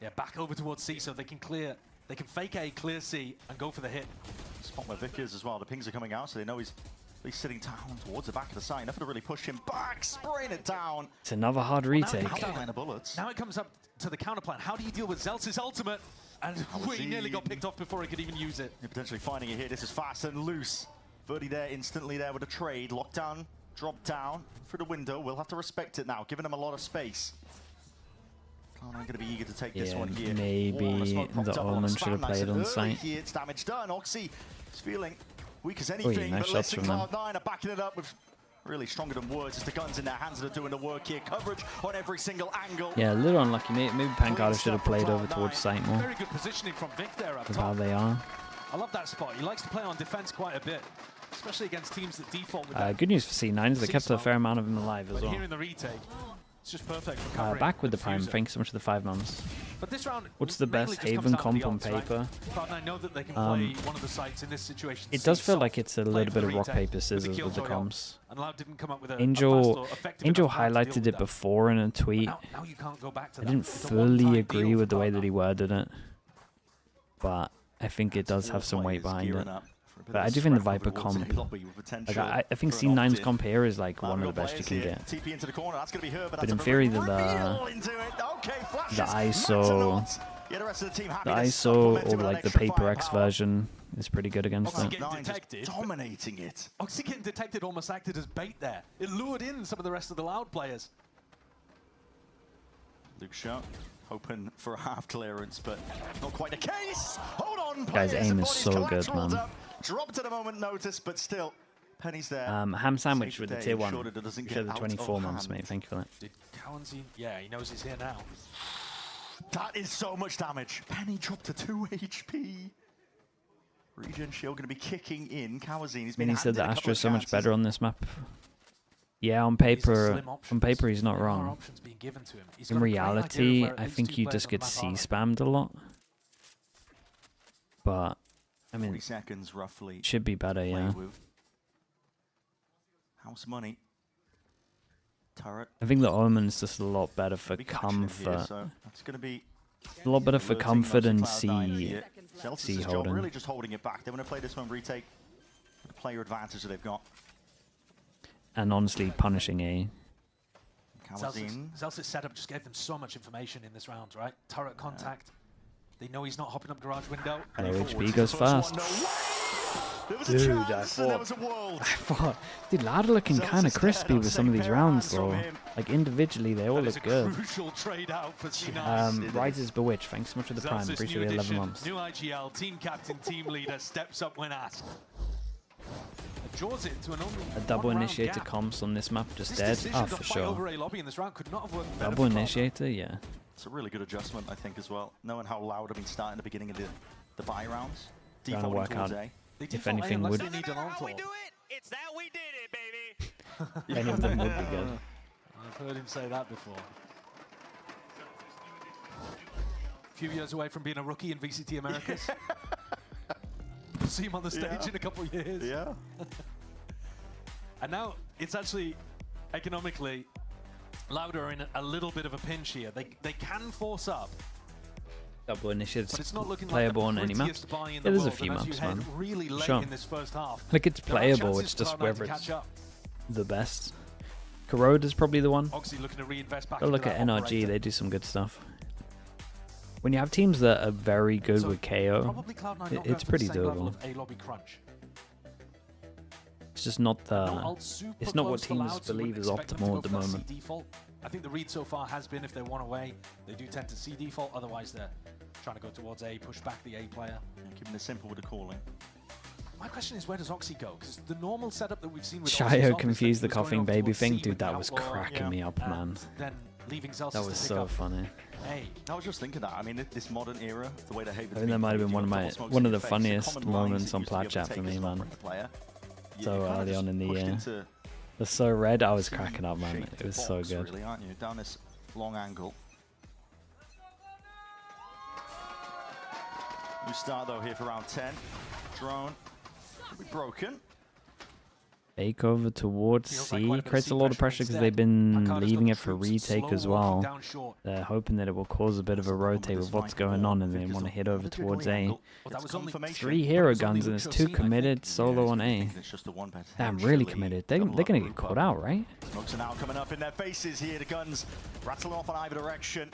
Yeah, back over towards C so they can clear. They can fake A, clear C, and go for the hit. Spot where Vic is as well. The pings are coming out, so they know he's sitting down towards the back of the site. Nothing to really push him back, spraying it down. It's another hard retake. Now it comes up to the counter plan. How do you deal with Zeltz's ultimate? And we nearly got picked off before he could even use it. You're potentially finding it here. This is fast and loose. Verdi there, instantly there with a trade. Lockdown, drop down through the window. We'll have to respect it now, giving them a lot of space. I'm going to be eager to take this one here. Maybe the Omen should have played on site. Here, it's damage done. Oxy is feeling weak as yeah, anything, nice but shots listen, from them. Cloud9 are backing it up with really stronger than words. It's the guns in their hands that are doing the work here. Coverage on every single angle. Yeah, a little unlucky. Maybe Pancada should have played over towards site more. Very good positioning from Vic there up With top. how they are. I love that spot. He likes to play on defense quite a bit, especially against teams that default with that. Good news for C9 is they kept a fair amount of them alive as But well. here in the retake, it's just perfect for covering Back with the and Prime. fusing. Thanks so much for the 5 months. But this round, what's the best Haven comp on paper? I know that they can play one of the sites in this situation. It does feel like it's a little bit of rock, paper, scissors with the comps. Angel highlighted it before in a tweet. I didn't fully agree with the way that he worded it, but I think it does have some weight behind it. But I do think the Viper comp, like I think C9's comp here is like one of the best you can get. But in theory, the ISO or like the Paper X version is pretty good against it. Dominating it. Oxy getting detected almost acted as bait there. It lured in some of the rest of the Loud players. Luke shot, hoping for a half clearance, but not quite the case. Hold on, guy's aim is so good, man. Dropped at a moment notice, but still, Penny's there. Ham sandwich with the tier 1 for the 24 months, mate. Thank you for that. Did Cowan's yeah, he knows he's here now. That is so much damage. Penny dropped to 2 HP. Regen shield going to be kicking in. Kawazini's been said that Astra is so much better on this map. Yeah, on paper he's not wrong. In reality, I think you just get C-spammed a lot. But I mean, 40 seconds roughly. Should be better, yeah. House money. Turret. I think the Omen's just a lot better for comfort. Here, so that's going to be a lot better for comfort and C holding. Really just holding it back. They want to play this one retake. The player advantage that they've got. And honestly, punishing A. Zelsis' setup just gave them so much information in this round, right? Turret contact. They know he's not hopping up garage window. No HB goes fast. Dude, I thought, dude, Loud are looking kind of crispy with some of these rounds, though. Like individually, they all look good. Rises Bewitched, thanks so much for the prime. Appreciate the 11 months. New IGL team captain, team leader steps up when asked. Draws it to a double initiator comps on this map just dead. Oh, for sure. Double initiator, yeah. It's a really good adjustment, I think, as well. Knowing how Loud have been starting at the beginning of the buy rounds. Trying to work out if anything would. It's that we did it, baby. Any of them would be good. I've heard him say that before. A few years away from being a rookie in VCT Americas. We'll see him on the stage in a couple of years. Yeah. And now it's actually economically Loud are in a little bit of a pinch here. They can force up. Double initiatives but it's not looking playable like on any map. Yeah, there's a few maps, man. Really late sure. In this first half. Like it's playable, it's just whether it's the best. Corrode is probably the one. Looking to reinvest back Go look at NRG, they do some good stuff. When you have teams that are very good with KO, it's pretty doable. It's just not the. It's not what teams believe is optimal at the moment. I think the read so far has been if they're one away, they do tend to see default. Otherwise, they're trying to go towards A, push back the A player. Keeping it simple with the calling. My question is, where does Oxy go? Because the normal setup that we've seen with Shio confused the coughing baby thing. Dude, that was cracking me up, man. Then leaving Zelsis that was so funny. I was just thinking that. I mean, this modern era, the way the Haven's I think that might have been one of the funniest moments on Plat Chat for me, man. So early on in the year. The So Red, I was cracking up, man. It was so good. Really, aren't you? Down this long angle. We start though here for round 10. Drone will be broken. Fake over towards C creates a lot of pressure because they've been leaving it for retake as well. They're hoping that it will cause a bit of a rotate with what's going on, and they want to hit over towards A. 3 hero guns and it's 2 committed solo on A. Damn, really committed. They're gonna get caught out, right? Smokes are now coming up in their faces here. The guns rattling off in either direction.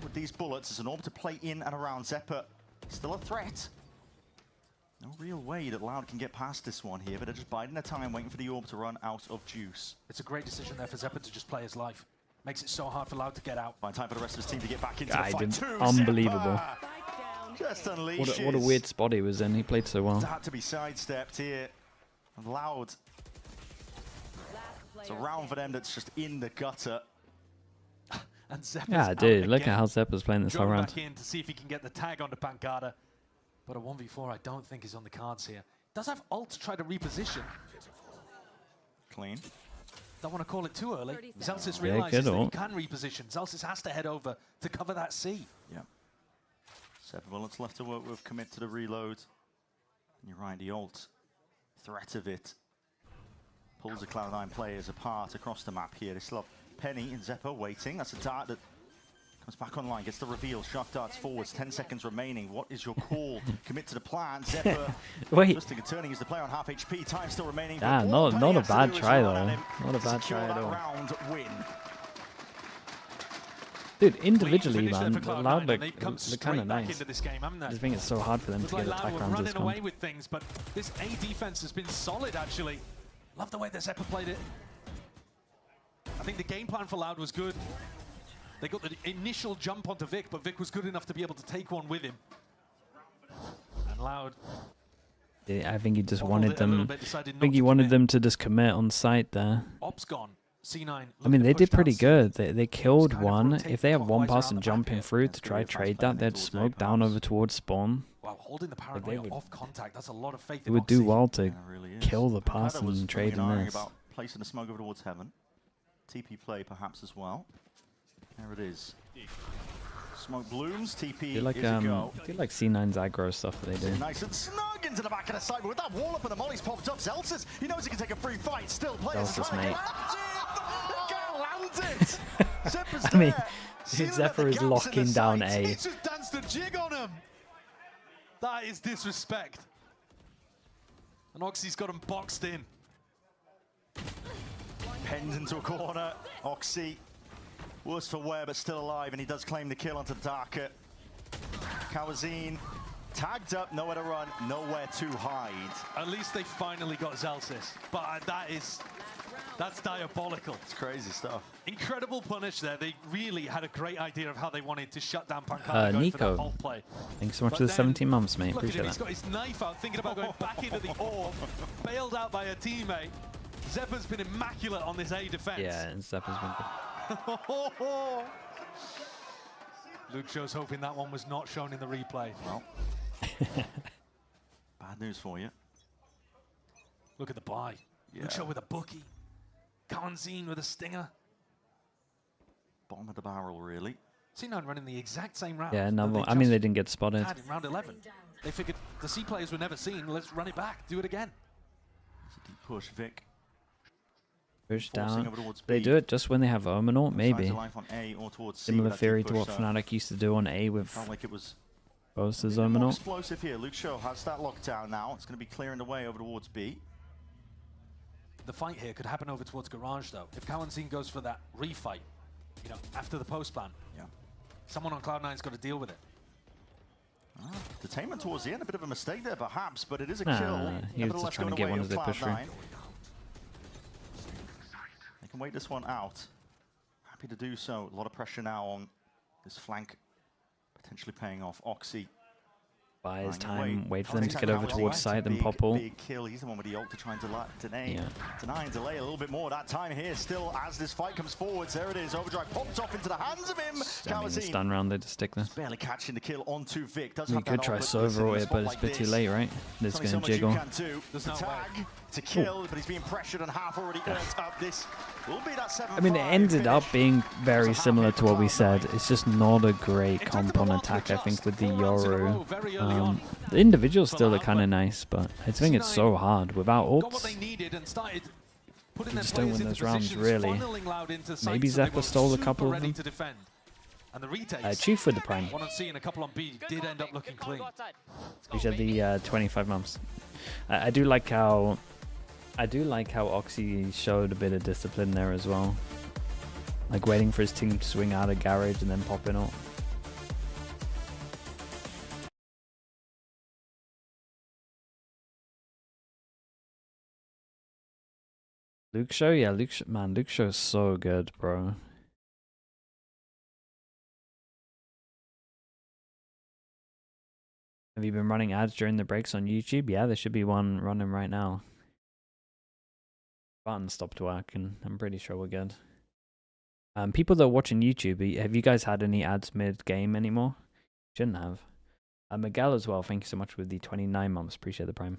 With these bullets, there's an orb to play in and around. Zeppa still a threat. No real way that Loud can get past this one here, but they're just biding their time, waiting for the orb to run out of juice. It's a great decision there for Zeppa to just play his life. Makes it so hard for Loud to get out. Find time for the rest of his team to get back into the fight too. Unbelievable. Just unleashes. What a weird spot he was in. He played so well. It had to be sidestepped here. Loud. It's a round for them that's just in the gutter. And Zeppa's yeah, dude, look at how Zeppa's playing this whole round. Back in to see if he can get the tag onto Pancada. But a 1v4 I don't think is on the cards here. Does have ult to try to reposition. Clean. Don't want to call it too early. Zelsis realizes that he can reposition. Zelsis has to head over to cover that C. Yeah, 7 bullets left to work with. Commit to the reload. And you're right, the ult threat of it pulls the Cloud9 players apart across the map here. They still have Penny and Zeppo waiting. That's a dart that comes back online, gets the reveal. Shark darts forwards, 10 seconds remaining. What is your call? Commit to the plan. Zeppo just turning is the player on half HP. Time still remaining. Damn, not a bad try though. Not a bad try at all. Round win. Dude, individually, man, Loud look kind of nice. Into this game, I just think it's so hard for them to get attack rounds running this away with things, but this A defense has been solid actually. Love the way that Zeppo played it. I think the game plan for Loud was good. They got the initial jump onto Vic, but Vic was good enough to be able to take one with him. And Loud. Yeah, I think he just wanted them. I think he wanted them to just commit on site there. Ops gone. C9. I mean, they did pretty good. They killed one. If they have one person jumping through to try trade that, they'd smoke down over towards spawn. Wow, holding the paranoia off contact. That's a lot of faith. They would do well to kill the person and trade in this. About placing the smoke over towards heaven. TP play perhaps as well. There it is. Smoke blooms. TP like is a go. I do like C9's aggro stuff that they do. Nice and snug into the back of the side, but with that wall up and the molly's popped up, Zelsis, he knows he can take a free fight. Still players Zelsis, mate. I mean, Zephyr is locking down A. He just danced a jig on him. That is disrespect. And Oxy's got him boxed in. Penned into a corner. Oxy, worse for wear, but still alive, and he does claim the kill onto Darker. Kawazine tagged up, nowhere to run, nowhere to hide. At least they finally got Zelsis, but that's diabolical. It's crazy stuff. Incredible punish there. They really had a great idea of how they wanted to shut down Pancala. Nico, thanks so much for the 17 months, mate. Appreciate that. He's got his knife out, thinking about going back into the orb, bailed out by a teammate. Zeppa's been immaculate on this A defense. Yeah, and Zeppa's been good. Luke Show's hoping that one was not shown in the replay. Well, bad news for you. Look at the buy. Yeah. Luke Show with a bookie. Kawanzine with a stinger. Bottom of the barrel, really. C9 running the exact same round. Yeah, no, I mean, they didn't get spotted. Had in round 11. They figured the C players were never seen. Let's run it back. Do it again. It's a deep push, Vic. Push down. They do it just when they have Omenor, maybe. Similar theory to what Fnatic used to do on A with both his Omenor. Explosive here. Luke Show has that lockdown now. It's going to be clearing the way over towards B. The fight here could happen over towards Garage, though. If Kawanzine goes for that refight, you know, after the post ban, someone on Cloud9's got to deal with it. Detainment towards the end, a bit of a mistake there, perhaps, but it is a kill. He was just trying to get one as they push through. They can wait this one out. Happy to do so. A lot of pressure now on this flank, potentially paying off. Oxy. Buy his time, wait for them to get over towards site, then pop all. Big kill. He's the one with the ult to try and deny and delay a little bit more. That time here, still as this fight comes forwards. There it is. Overdrive popped off into the hands of him. I mean, the stun round, they just stick there. Barely catching the kill onto Vic. You could try Sova it, but it's a bit too late, right? It's going to jiggle. There's no tag to kill, but he's being pressured and half already earned up. This will be that 7-5. I mean, it ended up being very similar to what we said. It's just not a great comp on attack, I think, with the Yoru. The individuals still look kind of nice, but I think it's so hard. Without ults, you just don't win those rounds, really. Maybe Zephyr stole a couple of them. Chief with the Prime. One on C and a couple on B did end up looking clean. We said the 25 months. I do like how Oxy showed a bit of discipline there as well. Like waiting for his team to swing out of garage and then popping up. Luke Show, yeah, Luke Show is so good, bro. Have you been running ads during the breaks on YouTube? Yeah, there should be one running right now. Button stopped working. I'm pretty sure we're good. People that are watching YouTube, have you guys had any ads mid-game anymore? Shouldn't have. Miguel as well, thank you so much with the 29 months. Appreciate the Prime.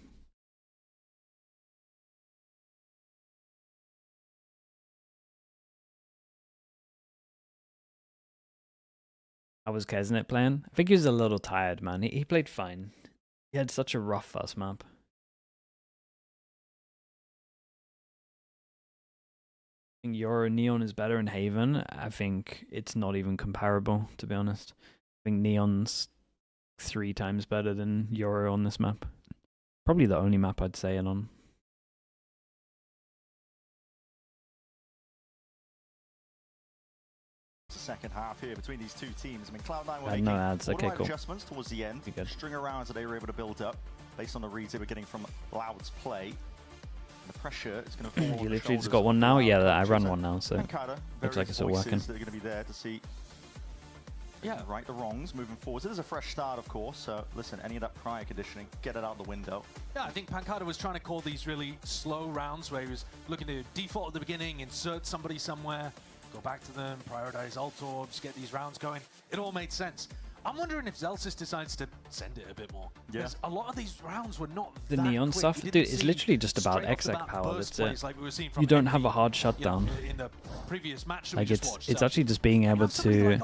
How was Kesnet playing? I think he was a little tired, man. He played fine. He had such a rough first map. I think Euro Neon is better in Haven. I think it's not even comparable, to be honest. I think Neon's 3 times better than Euro on this map. Probably the only map I'd say it on. Second half here between these two teams. I mean, Cloud9 were no making ads. Okay, cool. adjustments towards the end. String of rounds that they were able to build up based on the reads they were getting from Loud's play. And the pressure is going to fall. You literally just got one now? Yeah, I run one now, so looks like it's all working. That are going to be there to see right the wrongs moving forward. It is a fresh start, of course, so listen, any of that prior conditioning, get it out the window. Yeah, I think Pancada was trying to call these really slow rounds where he was looking to default at the beginning, insert somebody somewhere, go back to them, prioritize alt orbs, get these rounds going. It all made sense. I'm wondering if Zellsis decides to send it a bit more. Yeah. Because a lot of these rounds were not the neon quick. Stuff, dude, it's literally just about exec power. That's it. Like you don't have a hard shutdown. In the previous match like it's actually just being able to.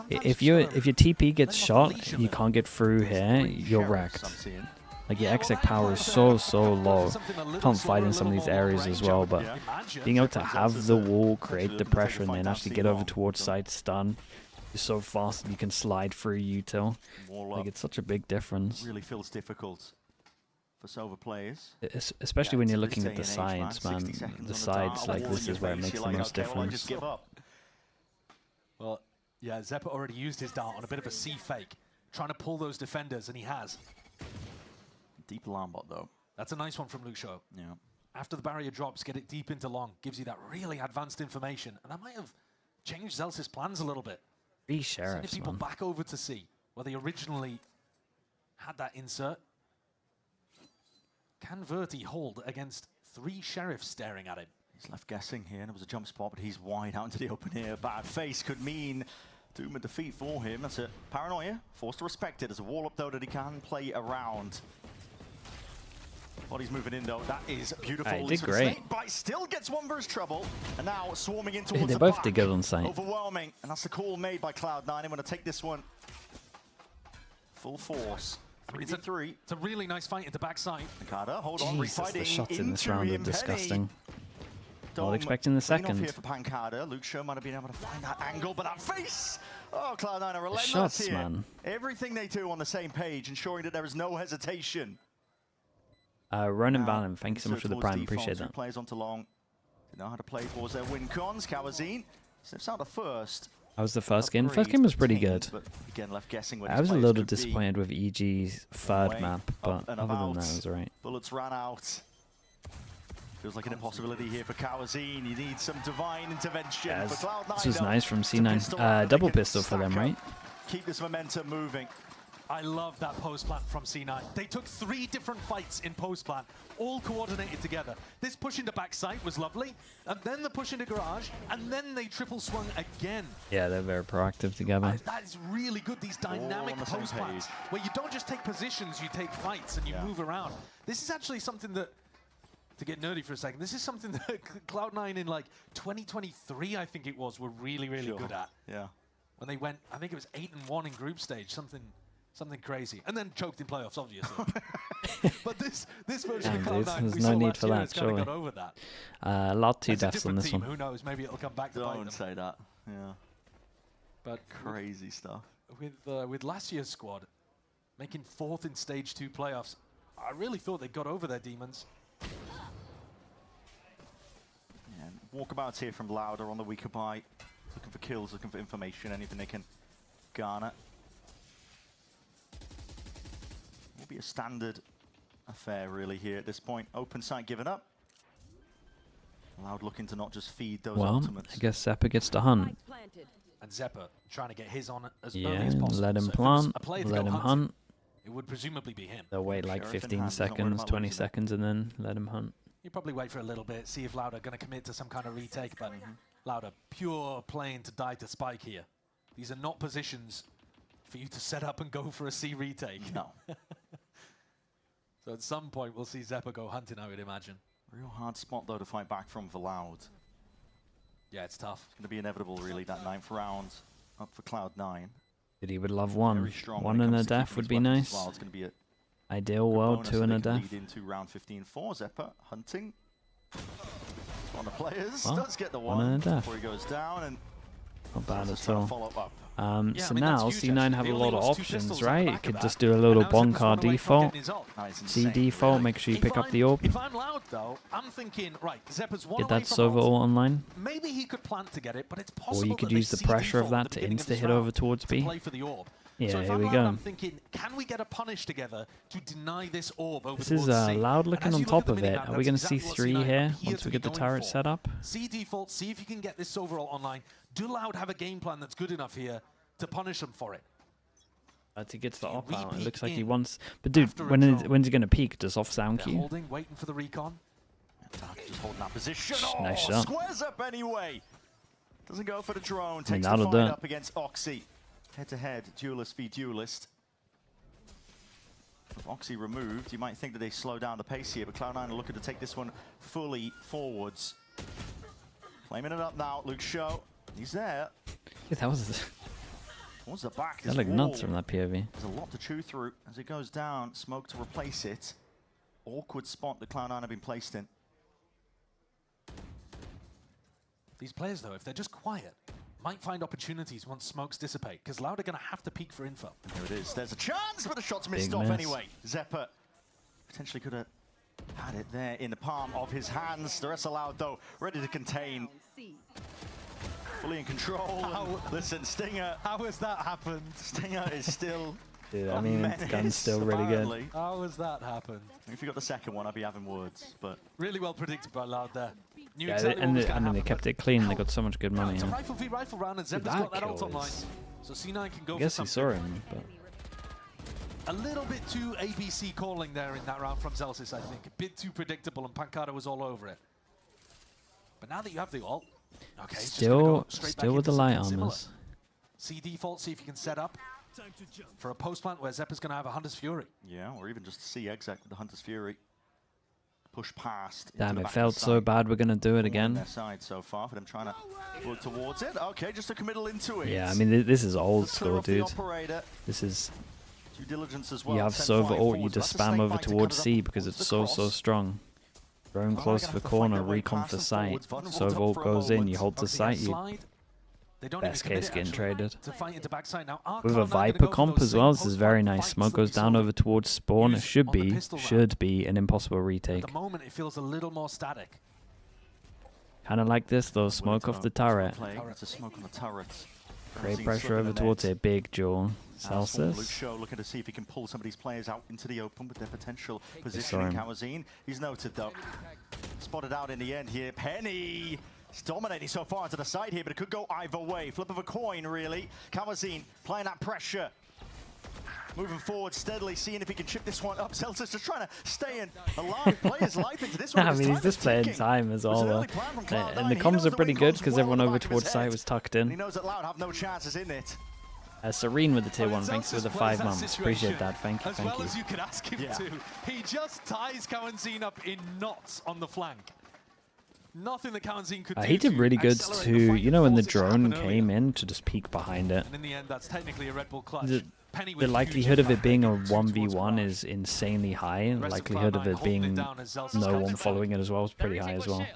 If your TP gets shot, you can't get through here. You're wrecked. Like your exec power is so low. Can't fight in some of these areas as well. But being able to have the wall create the pressure and then actually get over towards side stun. So fast you can slide through util. Like it's such a big difference. Really feels difficult for Sova players. Especially when you're looking at the sides, man. The sides like this is where it makes the most difference. Well, yeah, Zeppa already used his dart on a bit of a C fake, trying to pull those defenders, and he has. Deep alarm bot though. That's a nice one from Lucio. Yeah. After the barrier drops, get it deep into long, gives you that really advanced information, and that might have changed Zellsis' plans a little bit. 3 sheriffs, people man. Back over to C, where they originally had that insert. Can Verti hold against 3 sheriffs staring at him? He's left guessing here, and it was a jump spot, but he's wide out into the open here. Bad face could mean doom and defeat for him. That's it. Paranoia, forced to respect it as a wall up though that he can play around. Body's moving in though. That is beautiful. He did great. But still gets one versus trouble, and now swarming in towards they both did good on site. Overwhelming, and that's the call made by Cloud9. I'm going to take this one full force. I mean, it's a really nice fight into backside. Pancada, hold on, Jesus, the shots in this round are disgusting. Not expecting the second. Here for Pancada. Lucio might have been able to find that angle, but that face! Oh, Cloud9 are relentless shots, here. Man. Everything they do on the same page, ensuring that there is no hesitation. Ronan Bannon, thank you so much for the prime. Appreciate that. Players onto long. They know how to play towards their win cons. Kawazine sniffs out the first. That was the first game. First game was pretty good. But again, left guessing when I was a little disappointed with EG's third map, but other than that, it was alright. Bullets ran out. Feels like an impossibility here for Kawazine. You need some divine intervention. Yeah, for Cloud9, this was nice from C9. Double pistol for them, right? Keep this momentum moving. I love that post plant from C9. They took 3 different fights in post plant, all coordinated together. This push into backside was lovely, and then the push into garage, and then they triple swung again. Yeah, they're very proactive together. That is really good, these dynamic post plants, where you don't just take positions, you take fights and you move around. This is actually something that, to get nerdy for a second, this is something that Cloud9 in like 2023, I think it was, were really good at. Yeah. When they went, I think it was 8-1 in group stage, something crazy, and then choked in playoffs, obviously. But this version of Cloud9, there's no need for that, surely. Got over that. Lot 2 deaths on this team. one. Who knows? Maybe it'll come back to bite them. Don't say that. Yeah. But crazy stuff. With last year's squad making 4th in stage 2 playoffs, I really thought they got over their demons. Yeah, walkabouts here from Louder on the weaker buy, looking for kills, looking for information, anything they can garner. Will be a standard affair really here at this point. Open site given up. Loud looking to not just feed those ultimates. I guess Zeppa gets to hunt. And Zeppa trying to get his on as early as possible. Let him plant, let him hunt. It would presumably be him. They'll wait like 15 seconds, 20 seconds, and then let him hunt. You probably wait for a little bit, see if Louder going to commit to some kind of retake, but Louder pure playing to die to spike here. These are not positions for you to set up and go for a C retake. No. So at some point we'll see Zeppa go hunting, I would imagine. Real hard spot though to fight back from for Loud. Yeah, it's tough. It's going to be inevitable really, that 9th round up for Cloud9. He would love one. One and a death would be nice. Well, it's going to be a ideal world, 2 and a death. Lead into round 15 for Zeppa, hunting. One of the players does get the one before he goes down, and not bad at all. Follow up. So now C9 have a lot of options, right? You could just do a little Boncar default, C default, make sure you pick up the orb. If I'm loud though, I'm thinking, right, Zeppa's one Get that Sova ult online. Maybe he could plan to get it, but it's possible. Or you could use the pressure of that to insta hit over towards B. Yeah, here we go. I'm thinking, can we get a punish together to deny this orb over This is Loud looking on top of it. Are we going to see 3 here once we get the turret set up? C default, see if you can get this overall online. Do Loud have a game plan that's good enough here to punish him for it? As he gets the op out, it looks like he wants... But dude, when's he going to peek? Does off sound cue? Holding, waiting for the recon. Just holding that position. Nice shot. Squares up anyway. Doesn't go for the drone. I mean, Takes the fight up against Oxy. Head-to-head, duelist v duelist. With Oxy removed, you might think that they slow down the pace here, but Cloud9 are looking to take this one fully forwards. Flaming it up now, Luke Show. He's there. Yeah, that was... Towards the back. That looked nuts from that POV. There's a lot to chew through as it goes down. Smoke to replace it. Awkward spot that Cloud9 have been placed in. These players, though, if they're just quiet, might find opportunities once smokes dissipate, because Loud are going to have to peek for info. There it is. There's a chance, but the shot's missed off anyway. Zeppa potentially could have had it there in the palm of his hands. The rest allowed, though, ready to contain. Fully in control. Listen, Stinger. How has that happened? Stinger is still... Dude, I mean, the gun's still really good. How has that happened? If you got the second one, I'd be having words, but... Really well predicted by Loud there. Yeah, they kept it clean. They got so much good money. It's a rifle v rifle round, and Zeppa's got that ult online. So C9 can go I guess for he saw him, but... A little bit too ABC calling there in that round from Zelsis, I think. A bit too predictable, and Pancada was all over it. But now that you have the ult, okay, still with the light armors. C default, see if you can set up for a post plant where Zeppa's going to have a Hunter's Fury. Yeah, or even just C exec with the Hunter's Fury. Push past. Damn, it felt so bad we're going to do it again. Their side so far for them trying to work towards it. Okay, just a committal into it. Yeah, I mean, this is old school, dude. This is... Due diligence as well. You have Sova ult, you just spam over towards C because it's so strong. Drone close for corner, recon for sight. Sova ult goes in, you hold to sight, you... Best case getting traded. With a Viper comp as well, this is very nice. Smoke goes down over towards spawn. It should be an impossible retake. At the moment, it feels a little more static. Kind of like this though, smoke off the turret. Smoke on the turret. Create pressure over towards a big duel. Celsius. Luke Show looking to see if he can pull some of these players out into the open with their potential positioning. Kawazine, he's noted though. Spotted out in the end here. Penny. He's dominating so far to the side here, but it could go either way. Flip of a coin, really. Kawazine playing that pressure. Moving forward steadily, seeing if he can chip this one up. Celsius just trying to stay in alive. Play his life into this one. I mean, he's just playing time as well, though. And the comms are pretty good because everyone over towards side was tucked in. He knows that Loud have no chances in it. Serene with the tier 1, thanks for the 5 months. Appreciate that, thank you, As well as you could ask him to. He just ties Kawazine up in knots on the flank. Nothing that Kawazine could do. He did really good to, you know, when the drone came in, to just peek behind it. And in the end, that's technically a Red Bull clutch. The likelihood of it being a 1v1 is insanely high, and the likelihood of it being no one following it as well is pretty high as well.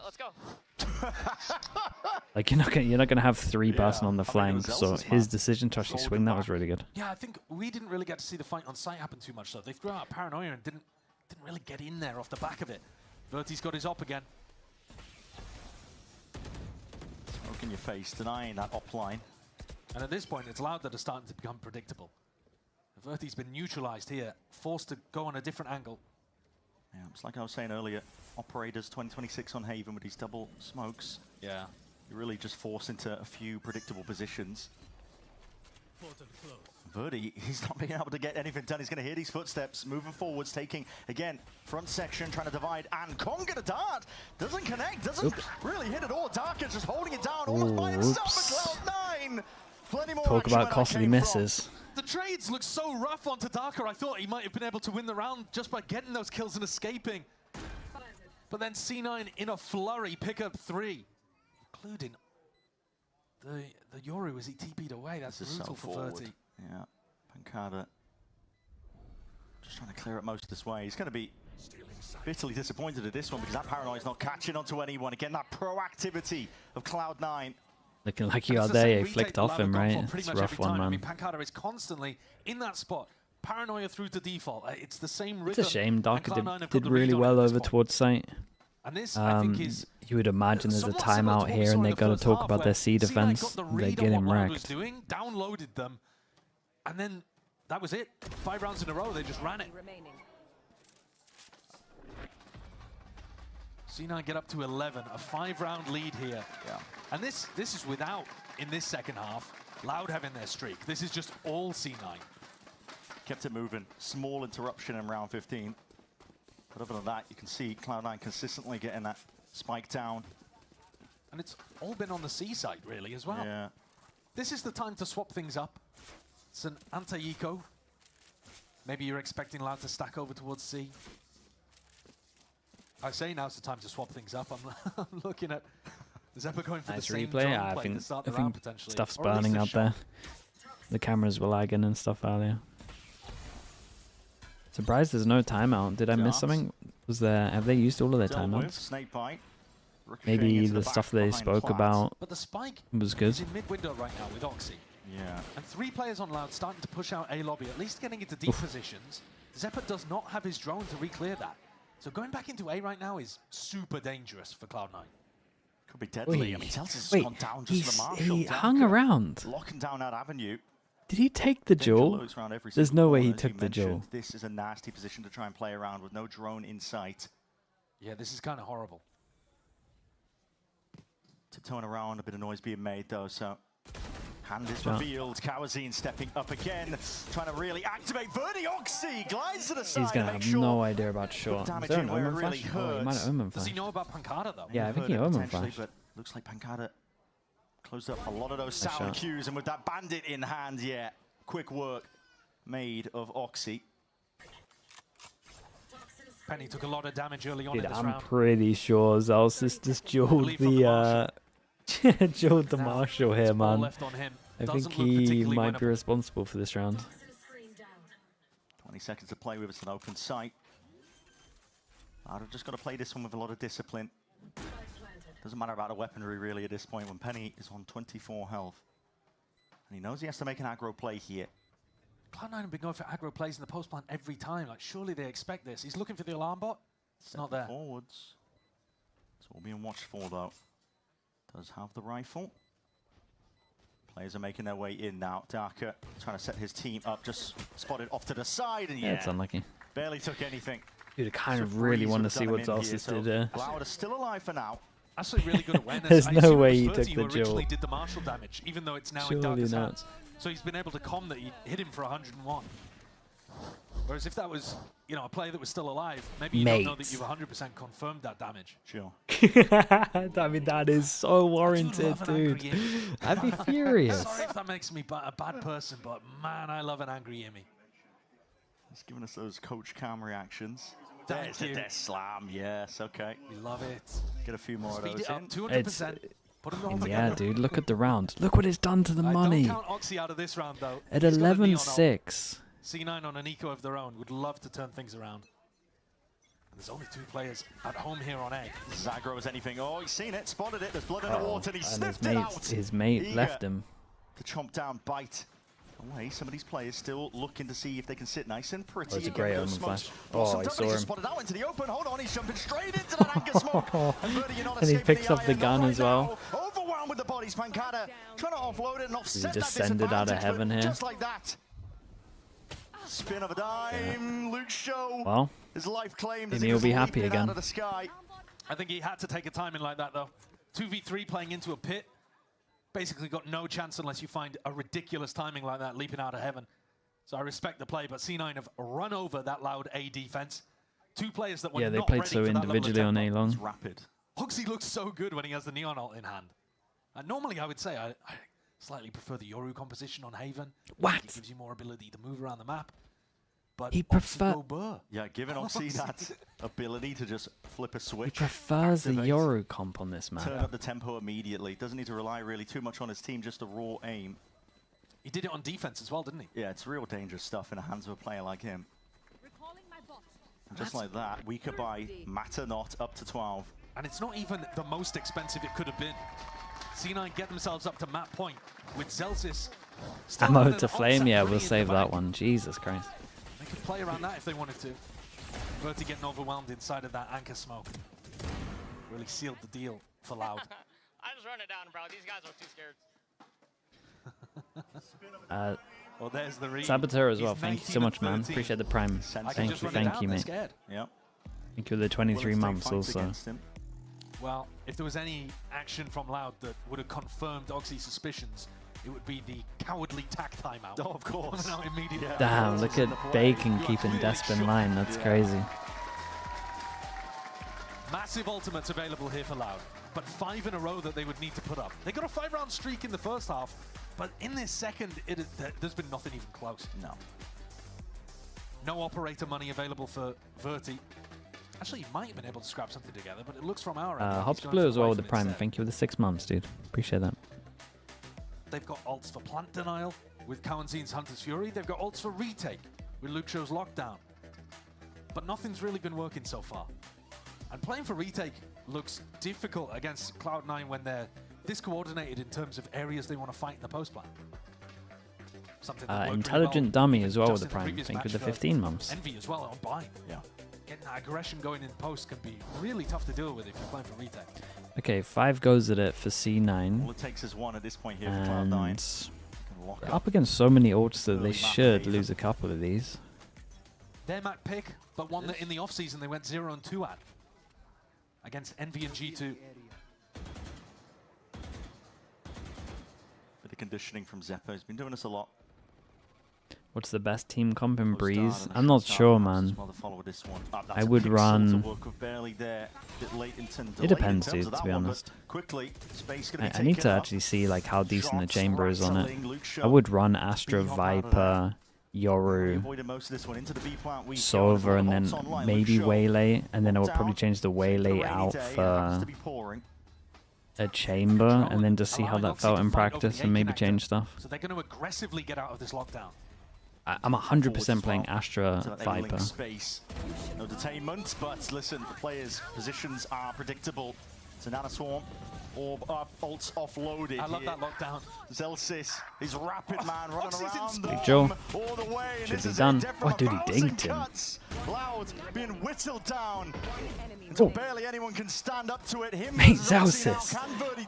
Like you're not gonna have 3 person on the flank, so his decision to actually swing that was really good. Yeah, I think we didn't really get to see the fight on site happen too much though. They threw out paranoia and didn't really get in there off the back of it. Verti's got his op again. Smoke in your face, denying that op line. And at this point, it's Loud that are starting to become predictable. Verti's been neutralized here, forced to go on a different angle. Yeah, it's like I was saying earlier, Operators 2026 on Haven with these double smokes. Yeah. You're really just forced into a few predictable positions. Verti, he's not being able to get anything done. He's going to hear these footsteps, moving forwards, taking, again, front section, trying to divide, and Kong get a dart. Doesn't connect, doesn't really hit at all. Darker's just holding it down, almost by himself for Cloud9. Plenty more Talk about costly misses. The trades look so rough onto Darker. I thought he might have been able to win the round just by getting those kills and escaping. But then C9 in a flurry pick up 3, including the Yoru as he TP'd away. That's brutal for Verti. Yeah, Pancada just trying to clear up most of this way. He's going to be bitterly disappointed at this one because that Paranoia's not catching onto anyone. Again, that proactivity of Cloud9. Looking like you are there. He flicked off him, right? It's a rough one, man. I mean, Pancada is constently in that spot. Paranoia through to default. It's the same rhythm. It's a shame. Darker did really well over towards site. And this, I think, is you would imagine there's a timeout here and they've got to talk about their C defense. They get him wrecked. Downloaded them, and then that was it. 5 rounds in a row, they just ran it. C9 get up to 11, a 5-round lead here. Yeah. And this is without, in this second half, Loud having their streak. This is just all C9. Kept it moving. Small interruption in round 15. But other than that, you can see Cloud9 consistently getting that spike down. And it's all been on the C side, really, as well. Yeah. This is the time to swap things up. It's an anti-eco. Maybe you're expecting Loud to stack over towards C. I say now's the time to swap things up. I'm looking at Zeppa going for nice the same replay. drone I play think to start the round, potentially. stuff's Or at least burning a out shot. there. The cameras were lagging and stuff earlier. Surprised there's no timeout. Did I miss something? Was there? Have they used all of their timeouts? Snake bite. Maybe the stuff they spoke about But the spike was good. is in mid-window right now with Oxy. Yeah. And 3 players on Loud starting to push out A lobby, at least getting into deep positions. Zeppa does not have his drone to re-clear that. So going back into A right now is super dangerous for Cloud9. Could be deadly. Wait, I mean, Celtics wait, has gone down just for the Marshall. he hung around. Locking down that avenue. Did he take the jewel? There's no way he took the jewel. This is a nasty position to try and play around with no drone in sight. Yeah, this is kind of horrible. Tiptoeing around, a bit of noise being made though, so hand is revealed. Kawazine stepping up again, trying to really activate. Verdi Oxy glides to the side. He's gonna have no idea about short. Is there an Omen really flash? Oh, he might have Omen flash. Does he know about Pancada though? Yeah, I think he Omen potentially, flash. but looks like Pancada closed up a lot of those sour cues, and with that bandit in hand, yeah, quick work made of Oxy. Penny took a lot of damage early on Dude, in this I'm round. pretty sure Zalsis just jeweled the jeweled the Marshall here, man. Left on him. I think Doesn't look he particularly might be winnable. responsible for this round. 20 seconds to play with. It's an open sight. I've just got to play this one with a lot of discipline. Doesn't matter about the weaponry really at this point when Penny is on 24 health. And he knows he has to make an aggro play here. Cloud9 have been going for aggro plays in the post plant every time. Like, surely they expect this. He's looking for the alarm bot. It's not there. Forwards. It's all being watched for though. Does have the rifle. Players are making their way in now. Darker trying to set his team up. Just spotted off to the side. And Yeah, it's unlucky. barely took anything. Dude, I kind of really want to see what Zalsis did there. Cloud is still alive for now. Actually, really good awareness. There's I no assume way it he was took Fertie the who originally jewel. did the Marshall damage, even though it's now in Surely Darker's not. hands. So he's been able to com that he hit him for 101. Whereas if that was, you know, a player that was still alive, maybe you don't know that you've 100% confirmed that damage. Sure. I mean, that is so warranted, dude. I'd be furious. Sorry if that makes me a bad person, but man, I love an angry Yimmy. He's giving us those coach cam reactions. Thank There's you. the death slam. Yes, okay. We love it. Get a few more Speed of those it up, in. 200%. Put them all Yeah, together. dude, look at the round. Look what it's done to the money. Don't count Oxy out of this round, though. At He's got a neon ult. 11-6. C9 on an eco of their own would love to turn things around. And there's only 2 players at home here on A. Zagro is anything. Oh, he's seen it, spotted it. There's blood in the water, and he And sniffed it out. his mate Eager left him. to chomp down, bite away. Some of these players still looking to see if they can sit nice and pretty. Oh, it's a again great with those Omen smokes. flash. Blossom Oh, I Double, saw he's him. just spotted out into the open. Hold on, he's jumping straight into that anchor smoke. And Verdi, you're not And he escaping picks the up the iron. gun Not as right well. now. Overwhelmed with the bodies. Pancada trying to offload it and offset just that send it out of disadvantage, heaven but here? Just like that. Spin of a dime. Luke Show. Well, his life claimed as maybe he he'll was be happy leaping again. out of the sky. I think he had to take a timing like that, though. 2v3 playing into a pit. Basically got no chance unless you find a ridiculous timing like that, leaping out of heaven. So I respect the play, but C9 have run over that Loud A defense. 2 players that were yeah, they not played ready so for that level of individually on tempo. A long. It's rapid. Oxy looks so good when he has the neon ult in hand. And normally I would say I slightly prefer the Yoru composition on Haven. What? It gives you more ability to move around the map. But He Oxy prefer- go burr. Yeah, giving Oxy that ability to just flip a He switch. prefers the activate, Yoru comp on this Turn man. up the tempo immediately. Doesn't need to rely really too much on his team, just a raw aim. He did it on defense as well, didn't he? Yeah, it's real dangerous stuff in the hands of a player like him. And just like that, weaker by matter not, up to 12. And it's not even the most expensive it could have been. C9 get themselves up to map point with Zelsis. Ammo to flame, yeah, we'll save that one. Jesus Christ. They could play around that if they wanted to. VCT getting overwhelmed inside of that anchor smoke. Really sealed the deal for Loud. I just run it down, bro. These guys are too scared. Well, there's the read. Saboteur as well. Thank you so much, man. Appreciate the prime. Thank you, mate. Yep. Thank you for the 23 months also. Well, if there was any action from Loud that would have confirmed Oxy's suspicions, it would be the cowardly tack timeout. Oh, of course. Immediately. Damn, look at Bacon keeping Desp in line. That's crazy. Massive ultimates available here for Loud, but 5 in a row that they would need to put up. They got a 5-round streak in the first half, but in this second, there's been nothing even close. No. No operator money available for VCT. Actually, he might have been able to scrap something together, but it looks from our end. Hops Blue as well with the prime. Thank you for the 6 months, dude. Appreciate that. They've got ults for Plant Denial with Kawanzin's Hunter's Fury. They've got ults for Retake with Luxio's Lockdown. But nothing's really been working so far. And playing for Retake looks difficult against Cloud9 when they're discoordinated in terms of areas they want to fight in the post plan. Intelligent Dummy as well with the prime. Thank you for the 15 months. Envy as well on buy. Yeah. Getting that aggression going in post can be really tough to deal with if you're playing for Retake. Okay, 5 goes at it for C9. All it takes is 1 at this point here for Cloud9. They're up against so many ults that they should lose a couple of these. Their map pick, but one that in the offseason they went 0-2 at. Against Envy and G2. Bit of conditioning from Zeppo. He's been doing this a lot. What's the best team comp in Breeze? I'm not sure, man. I would run... It depends, dude, to be honest. I need to actually see like how decent the chamber is on it. I would run Astra, Viper, Yoru, Sova, and then maybe Waylay, and then I would probably change the Waylay out for a chamber, and then just see how that felt in practice and maybe change stuff. So they're going to aggressively get out of this lockdown. I'm 100% playing Astra Viper. No detainment, but listen, the players' positions are predictable. It's a Nana Swarm. Orb up, ults offloaded. I love that lockdown. Zelsis, he's rapid man running around Big Joe. all the way. Should be done. Oh, dude, he dinked him. Loud being whittled down until barely anyone can stand up to it. Mate, Zelsis.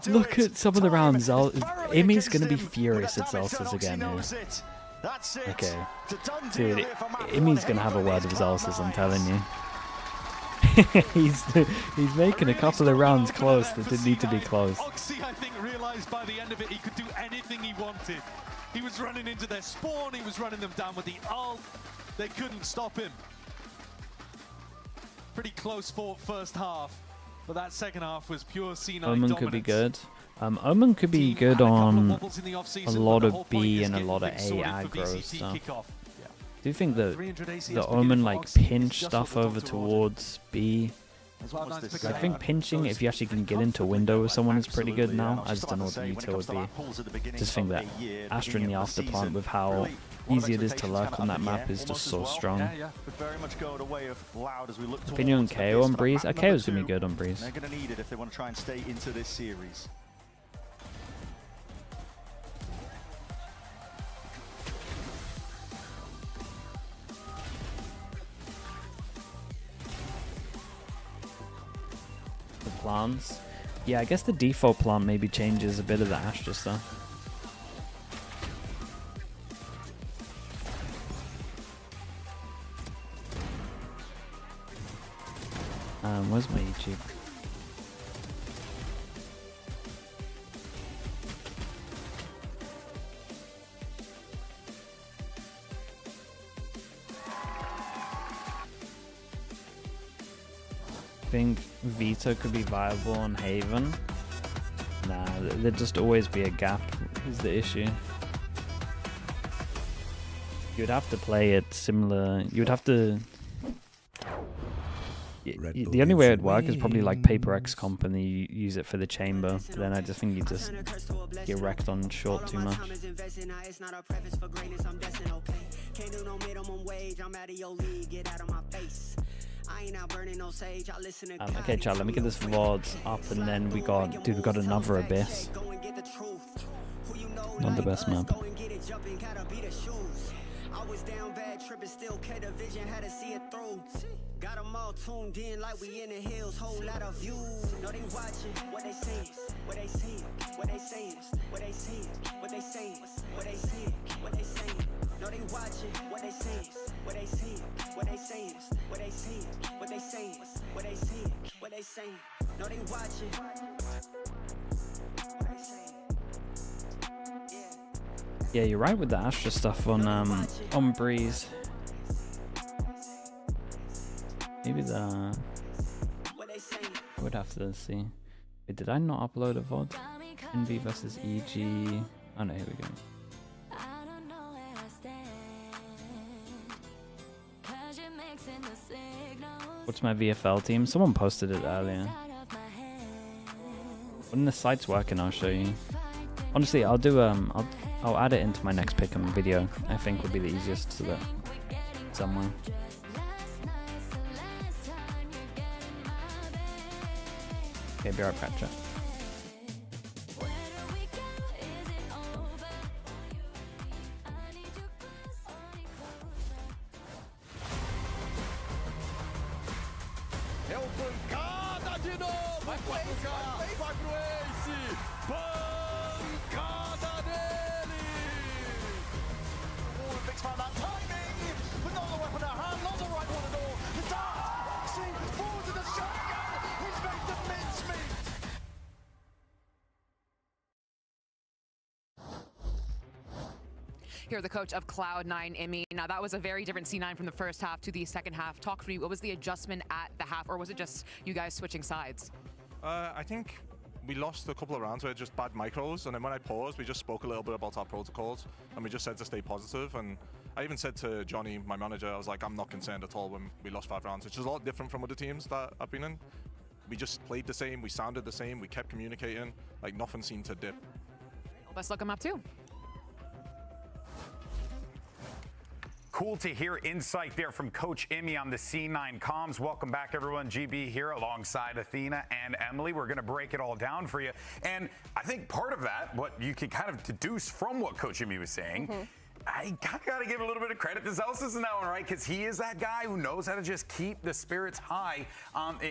Look at some of the rounds. Imi's going to be furious at Zelsis again here. Okay. Dude, Imi's going to have a word with Zelsis, I'm telling you. he's making a couple of rounds close that didn't need to be close. Oxy, I think, realized by the end of it he could do anything he wanted. He was running into their spawn, he was running them down with the ult. They couldn't stop him. Pretty close fought first half, but that second half was pure C9 Omen dominance. could be good. Omen could be good on a lot of B and a lot of A aggro stuff. Do you think that the Omen like pinch stuff over towards B? I think pinching, if you actually can get into window with someone, is pretty good now. I just don't know what the util would be. Just think that Astra in the after plant with how easy it is to lurk on that map is just so strong. Opinion on KO on Breeze? KO's gonna be good on Breeze. They're gonna need it if they want to try and stay into this series. Plants. Yeah, I guess the default plant maybe changes a bit of the Astra stuff. Where's my YouTube? Think Vito could be viable on Haven? Nah, there'd just always be a gap is the issue. You'd have to play it similar. You'd have to The only way it'd work is probably like Paper X comp and you use it for the chamber. Then I just think you just get wrecked on short too much. Okay, Chad, let me get this VOD up and then we got another Abyss. Not the best map. I was down bad, tripping still, kept the vision, had to see it through. Got them all tuned in like we in the hills, whole lot of views. No, they watching what they saying, what they saying, what they saying, what they saying, what they saying, what they saying, what they saying. No, they watching what they saying, what they saying, what they saying, what they saying, what they saying, what they saying, what they saying. No, they watching what they saying. Yeah, you're right with the Astra stuff on Breeze. Maybe I would have to see. Wait, did I not upload a VOD? NV versus EG. Oh no, here we go. What's my VFL team? Someone posted it earlier. When the site's working, I'll show you. Honestly, I'll do I'll add it into my next pick'em video. I think would be the easiest so that somewhere. Okay, be right back, chat. É o pancada de novo! Vai pro Ace! Vai pro Ace! Pancada dele! Oh, Vic's found that timing! With not the weapon at hand, not the right one at all. The dart! See, forward to the shotgun! He's made the mincemeat! Here, the coach of Cloud9, Imi. Now, that was a very different C9 from the first half to the second half. Talk to me, what was the adjustment at the half, or was it just you guys switching sides? I think we lost a couple of rounds where just bad micros, and then when I paused, we just spoke a little bit about our protocols, and we just said to stay positive. And I even said to Johnny, my manager, I was like, I'm not concerned at all when we lost 5 rounds, which is a lot different from other teams that I've been in. We just played the same, we sounded the same, we kept communicating, like nothing seemed to dip. Best luck on map 2. Cool to hear insight there from Coach Imi on the C9 comms. Welcome back, everyone. GB here alongside Athena and Emily. We're going to break it all down for you. And I think part of that, what you can kind of deduce from what Coach Imi was saying, I kind of got to give a little bit of credit to Zelsis in that one, right? Because he is that guy who knows how to just keep the spirits high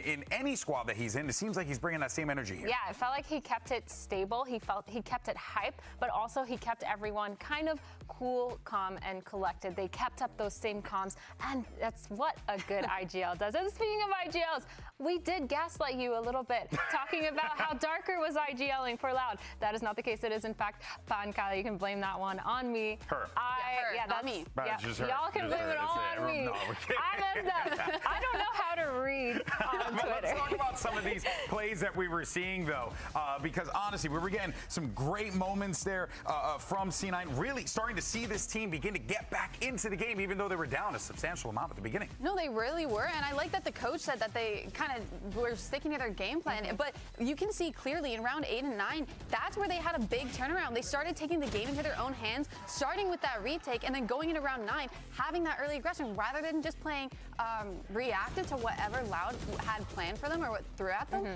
in any squad that he's in. It seems like he's bringing that same energy here. Yeah, it felt like he kept it stable. He kept it hype, but also he kept everyone kind of cool, calm, and collected. They kept up those same comms, and that's what a good IGL does. And speaking of IGLs, we did gaslight you a little bit, talking about how Darker was IGLing for Loud. That is not the case. It is, in fact, Pankala. You can blame that one on me. Her. Yeah, that's me. Yeah. Y'all can blame it all on me. No, I messed up. I don't know how to read on Twitter. Let's talk about some of these plays that we were seeing, though, because honestly, we were getting some great moments there from C9, really starting to see this team begin to get back into the game, even though they were down a substantial amount at the beginning. No, they really were, and I like that the coach said that they kind of were sticking to their game plan, but you can see clearly in round 8 and 9, that's where they had a big turnaround. They started taking the game into their own hands, starting with that retake, and then going into round 9, having that early aggression, rather than just playing reactive to whatever Loud had planned for them or what threw at them,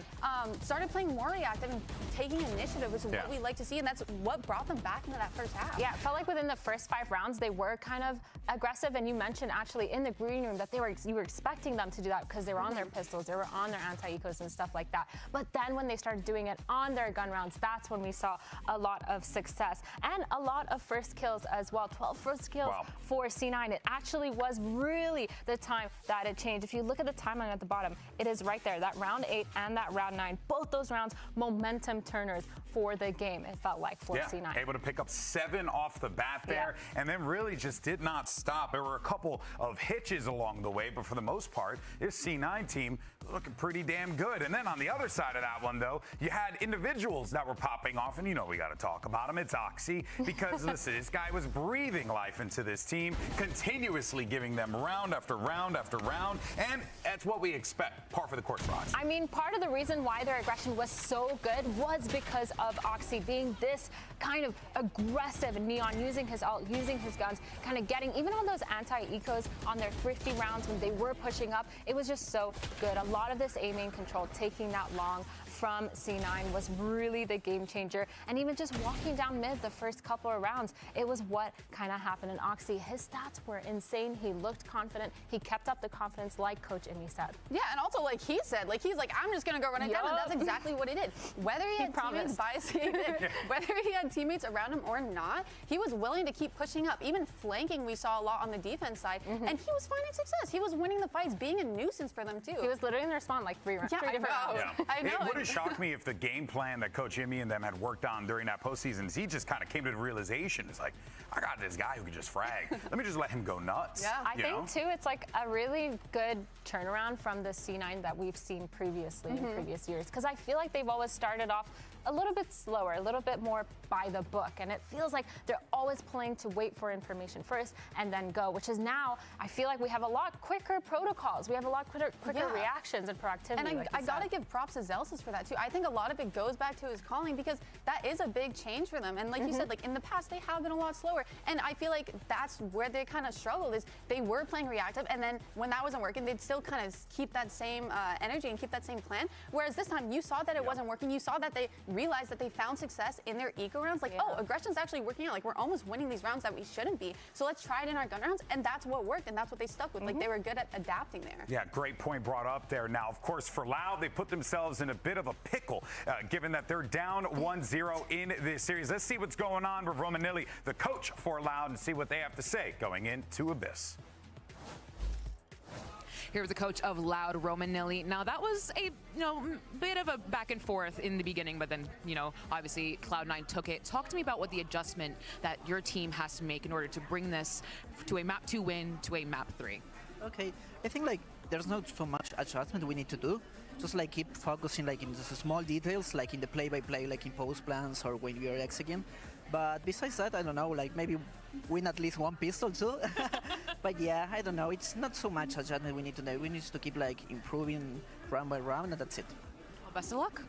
started playing more reactive and taking initiative, which is what we like to see, and that's what brought them back into that first half. Yeah, it felt like within the first 5 rounds, they were kind of aggressive, and you mentioned actually in the green room that you were expecting them to do that because they were on their pistols, they were on their anti-ecos and stuff like that. But then when they started doing it on their gun rounds, that's when we saw a lot of success and a lot of first kills as well. 12 first kills for C9. It actually was really the time that it changed. If you look at the timeline at the bottom, it is right there. That round 8 and that round 9, both those rounds momentum turners for the game, it felt like, for C9. Able to pick up 7 off the bat there, and then really just did not stop. There were a couple of hitches along the way, but for the most part, this C9 team looking pretty damn good. And then on the other side of that one, though, you had individuals that were popping off, and you know we got to talk about them. It's Oxy, because listen, this guy was breathing life into this team, continuously giving them round after round after round, and that's what we expect. Par for the course for Oxy. I mean, part of the reason why their aggression was so good was because of Oxy being this kind of aggressive Neon, using his ult, using his guns, kind of getting, even on those anti-ecos on their thrifty rounds when they were pushing up, it was just so good. A lot of this aiming control, taking that long from C9 was really the game changer. And even just walking down mid the first couple of rounds, it was what kind of happened in Oxy. His stats were insane. He looked confident. He kept up the confidence like Coach Imi said. Yeah, and also like he said, like he's like, I'm just going to go run it down. And that's exactly what he did. Whether he had teammates biasing, whether he had teammates around him or not, he was willing to keep pushing up. Even flanking, we saw a lot on the defense side. And he was finding success. He was winning the fights, being a nuisance for them too. He was literally in their spawn like three different rounds. I know. It would have shocked me if the game plan that Coach Imi and them had worked on during that postseason, he just kind of came to the realization, it's like, I got this guy who can just frag. Let me just let him go nuts. Yeah, I think too, it's like a really good turnaround from the C9 that we've seen previously in previous years. Because I feel like they've always started off a little bit slower, a little bit more by the book. And it feels like they're always playing to wait for information first and then go, which is now, I feel like we have a lot quicker protocols. We have a lot quicker reactions and proactivity. And I gotta give props to Zelsis for that too. I think a lot of it goes back to his calling, because that is a big change for them. And like you said, like in the past, they have been a lot slower. And I feel like that's where they kind of struggled, is they were playing reactive. And then when that wasn't working, they'd still kind of keep that same energy and keep that same plan. Whereas this time you saw that it wasn't working. You saw that they realized that they found success in their eco rounds. Like, oh, aggression's actually working out. Like, we're almost winning these rounds that we shouldn't be. So let's try it in our gun rounds. And that's what worked. And that's what they stuck with. Like, they were good at adapting there. Yeah, great point brought up there. Now, of course, for Loud, they put themselves in a bit of a pickle, given that they're down 1-0 in this series. Let's see what's going on with Romanelli, the coach for Loud, and see what they have to say going into Abyss. Here with the coach of Loud, Romanelli. Now that was a bit of a back and forth in the beginning, but then obviously Cloud9 took it. Talk to me about what the adjustment that your team has to make in order to bring this to a map 2 win to a map 3. Okay, I think like there's not so much adjustment we need to do. Just like keep focusing like in the small details, like in the play-by-play, like in post plans or when we are executing. But besides that, I don't know, like maybe win at least one pistol too. But yeah, I don't know. It's not so much adjustment we need to do. We need to keep like improving round by round, and that's it. Well, best of luck.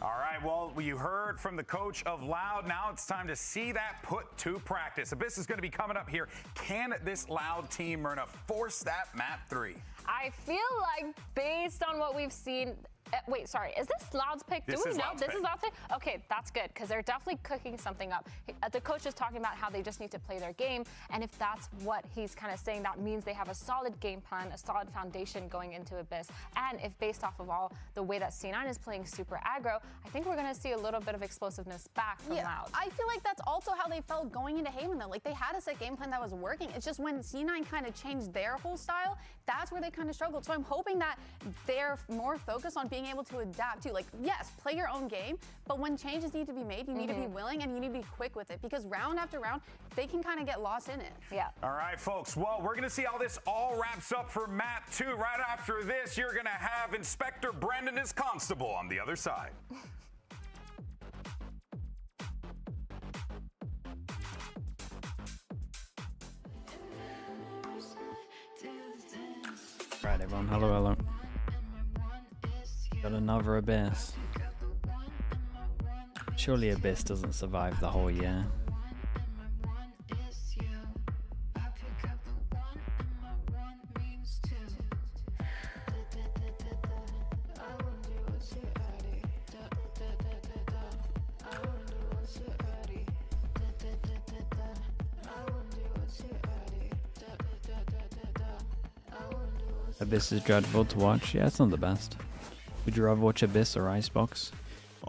All right, well, you heard from the coach of Loud. Now it's time to see that put to practice. Abyss is going to be coming up here. Can this Loud team, Myrna, force that map 3? I feel like based on what we've seen, wait, sorry, is this Loud's pick? Do we know this is Loud's pick? Okay, that's good, because they're definitely cooking something up. The coach is talking about how they just need to play their game, and if that's what he's kind of saying, that means they have a solid game plan, a solid foundation going into Abyss. And if based off of all the way that C9 is playing super aggro, I think we're going to see a little bit of explosiveness back from Loud. I feel like that's also how they felt going into Haven, though. Like, they had a set game plan that was working. It's just when C9 kind of changed their whole style, that's where they kind of struggled. So I'm hoping that they're more focused on being able to adapt too. Like, yes, play your own game, but when changes need to be made, you need to be willing and you need to be quick with it, because round after round, they can kind of get lost in it. Yeah. All right, folks. Well, we're going to see how this all wraps up for map 2. Right after this, you're going to have Inspector Brendan as Constable on the other side. Right, everyone. Hello. Got another Abyss. Surely Abyss doesn't survive the whole year. Abyss is dreadful to watch. Yeah, it's not the best. Would you rather watch Abyss or Icebox?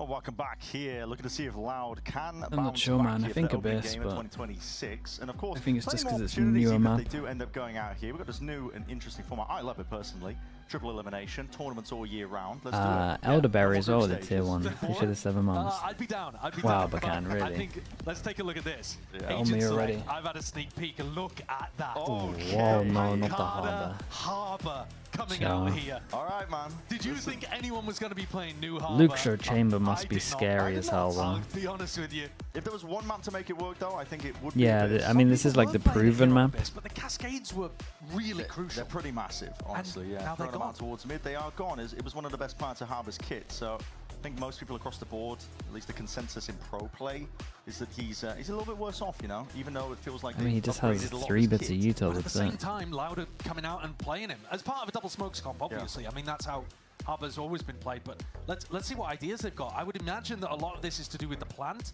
Oh, welcome back here. Looking to see if Loud can. I'm not sure, man. I think Abyss, but 2026, and of course, I think it's just because it's newer, man. They do end up going out here. We've got this new and interesting format. I love it personally. Triple elimination, tournaments all year round. Let's do it. Elderberry as well, the tier 1. You should have 7 months. I'd be down. Wow, down. Bachan, really. I think, let's take a look at this. Yeah. On me already. I've had a sneak peek. Look at that. Oh, whoa, no, not the Harbor coming out here. All right, man. Did you think anyone was going to be playing New Harbor? Luke Show Chamber must be scary as hell, though. I'll be honest with you. If there was one map to make it work, though, I think it would be. Yeah, I mean, this is like the proven map. But the Cascades were really crucial. They're pretty massive, honestly. Yeah, now they're gone towards mid. They are gone. It was one of the best parts of Harbor's kit. So I think most people across the board, at least the consensus in pro play, is that he's a little bit worse off. You know, even though it feels like. I mean, he just has 3 bits of util. At the same time, Louder coming out and playing him as part of a double smokes comp. Obviously, I mean that's how Harbor's always been played. But let's see what ideas they've got. I would imagine that a lot of this is to do with the plant.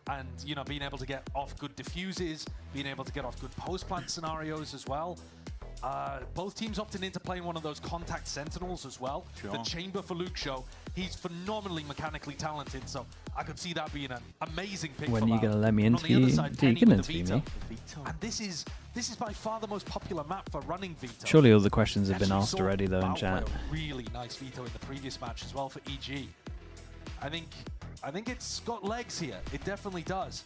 And, you know, being able to get off good diffuses, being able to get off good post-plant scenarios as well. Both teams opting into playing one of those contact sentinels as well. Sure. The chamber for Luke Show. He's phenomenally mechanically talented, so I could see that being an amazing pick. When are you going to let me interview you? Dude, you can interview me. And this is by far the most popular map for running Veto. Surely all the questions have been asked already, though, in chat. Really nice Veto in the previous match as well for EG. I think it's got legs here. It definitely does.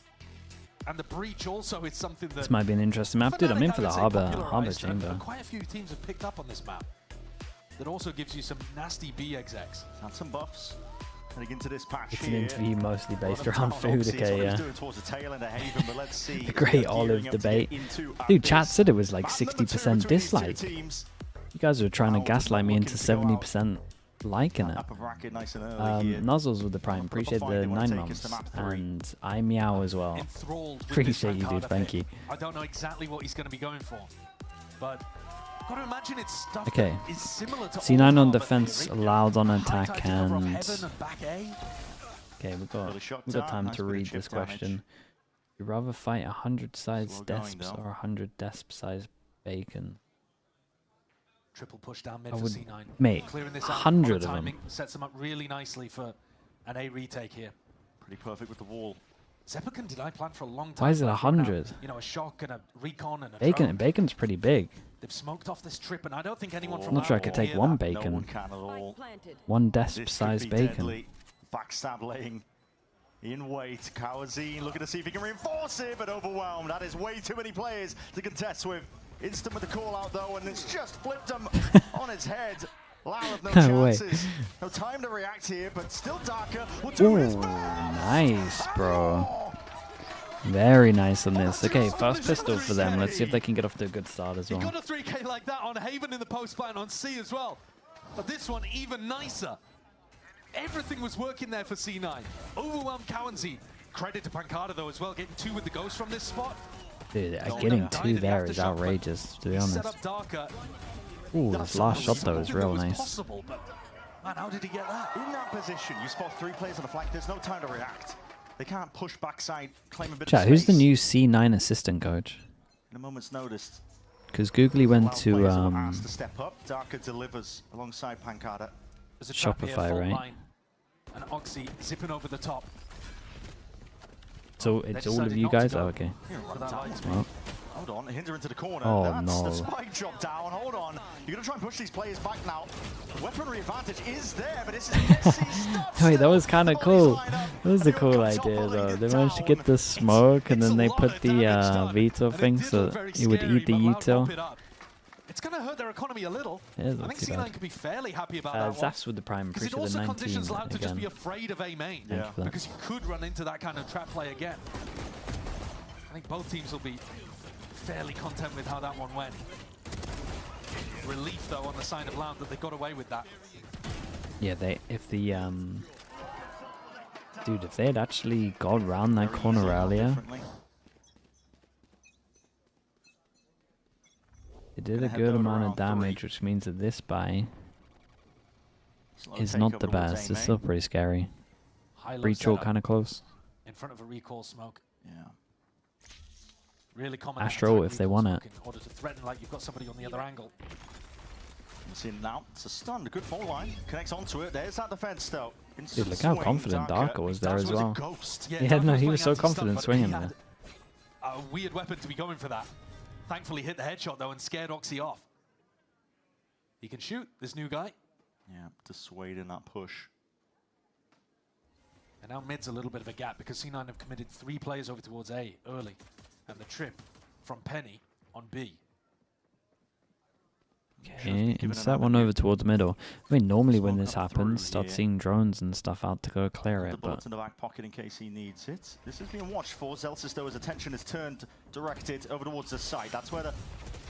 And the breach also is something that... This might be an interesting map. Dude, I'm in for the Harbor Chamber. Quite a few teams have picked up on this map. That also gives you some nasty B execs. And some buffs. Heading into this patch It's an interview mostly based around food, okay, yeah. The The Great Olive debate. Dude, chat said it was like 60% dislike. You guys were trying to gaslight me into 70% liking it. Nozzles with the Prime, appreciate the 9 months, and I meow as well. Appreciate you, dude, thank you. I don't know exactly what he's going to be going for, but I've got to imagine it's stuff okay. that is similar to C9 on defense, Loud on attack, and okay, we've got time to read this question. You'd rather fight 100 size desps or 100 desp size bacon? Triple push down mid for C9. Mate, clearing this 100 of them. Sets them up really nicely for an A retake here. Pretty perfect with the wall. Zeppelin did I plan for a long time. Why is it 100? You know, a shock and a recon and a bacon. drone. Bacon's pretty big. They've smoked off this trip, and I don't think anyone from I'm not sure I could take one bacon. No one can at all. One desp size bacon. Deadly. Backstab laying in wait. Kawazine looking to see if he can reinforce it, but overwhelmed. That is way too many players to contest with. Instant with the call out though, and it's just flipped him on his head. Loud, no chances. No time to react here, but still Darker will do his best. Nice, bro. Very nice on this. Okay, first pistol for them. Let's see if they can get off to a good start as well. He got a 3K like that on Haven in the post plan on C as well. But this one even nicer. Everything was working there for C9. Overwhelmed Cowansy. Credit to Pancada though as well, getting 2 with the ghost from this spot. Dude, getting 2 there is outrageous, to be honest. Ooh, this last shot though is real nice. But man, how did he get that? In that position, you spot 3 players on the flank. There's no time to react. They can't push backside, claim a bit of space. Who's the new C9 assistant coach? In a moment's notice. Because Googly went to asked to step up. Darker delivers alongside Pancada. Shopify, right? And Oxy zipping over the top. So it's all of you guys? Oh, okay. Well. Hold on, Hinder into the corner. Oh, That's no. the spike drop down. Hold on. You're going to try and push these players back now. Weaponry advantage is there, but this is messy stuff. Wait, that was kind of cool. That was a cool idea, though. They managed to get the smoke, and then they put the veto thing so it would eat the util. It's going to hurt their economy a little. I think C9 could be fairly happy about that one. Zaf's with the Prime, appreciate the 19 again. It also conditions Loud to just be again. afraid of A main. Because you could run into that kind of trap play again. I think both teams will be fairly content with how that one went. Relief, though, on the side of Loud that they got away with that. Yeah, if they had actually got around that corner earlier, it did a good amount of damage, which means that this buy is not the best. It's still pretty scary. Breach all kind of close. In front of a recall smoke. Yeah. Really common. Astro if they want it. In order to threaten like you've got somebody on the other angle. See now, it's a stun, a good fall line. Connects onto it. There's that defense though. Dude, look how confident Darker was there as well. Yeah, Yeah, no, was he playing was so anti-stun, confident but swinging he there. had a weird weapon to be going for that. Thankfully hit the headshot though and scared Oxy off. He can shoot, this new guy. Yeah, dissuading that push. And now mid's a little bit of a gap because C9 have committed 3 players over towards A early. And the trip from Penny on B. Okay, insert one over towards middle. I mean, normally when this happens, start seeing drones and stuff out to go clear it, but... in the back pocket in case he needs it. This is being watched for. Zelsis, though, his attention is turned, directed over towards the side. That's where the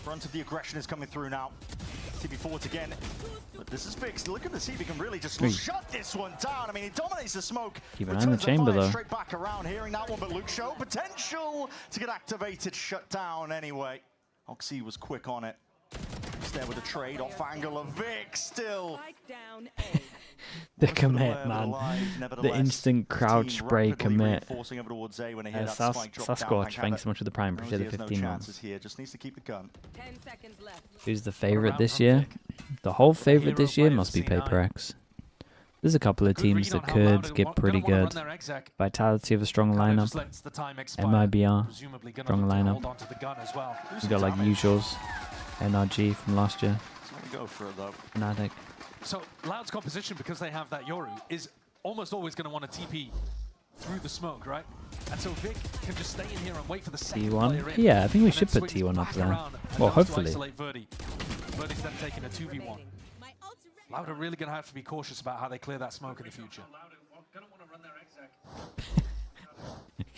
brunt of the aggression is coming through now. TP forwards again. But this is big. Looking to see if he can really just shut this one down. I mean, he dominates the smoke. Keep an eye on the chamber, though. Straight back around, hearing that one, but Luke show potential to get activated, shut down anyway. Oxy was quick on it. There with a trade off angle of Vic still. The commit, man. The instant crouch spray commit. Sasquatch, thanks so much for the prime. Appreciate the 15 months. Just needs to keep the gun. Who's the favorite this year? The whole favorite this year must be Paper X. There's a couple of teams that could get pretty good. Vitality of a strong lineup. MIBR, strong lineup. You got like usuals. NRG from last year. Go for it though. Fnatic. So Loud's composition, because they have that Yoru, is almost always going to want to TP through the smoke, right? And so Vic can just stay in here and wait for the second player T1? in, Yeah, I think we should put T1 up there. Well, hopefully. Verdi's then taking a 2v1. Loud are really going to have to be cautious about how they clear that smoke in the future.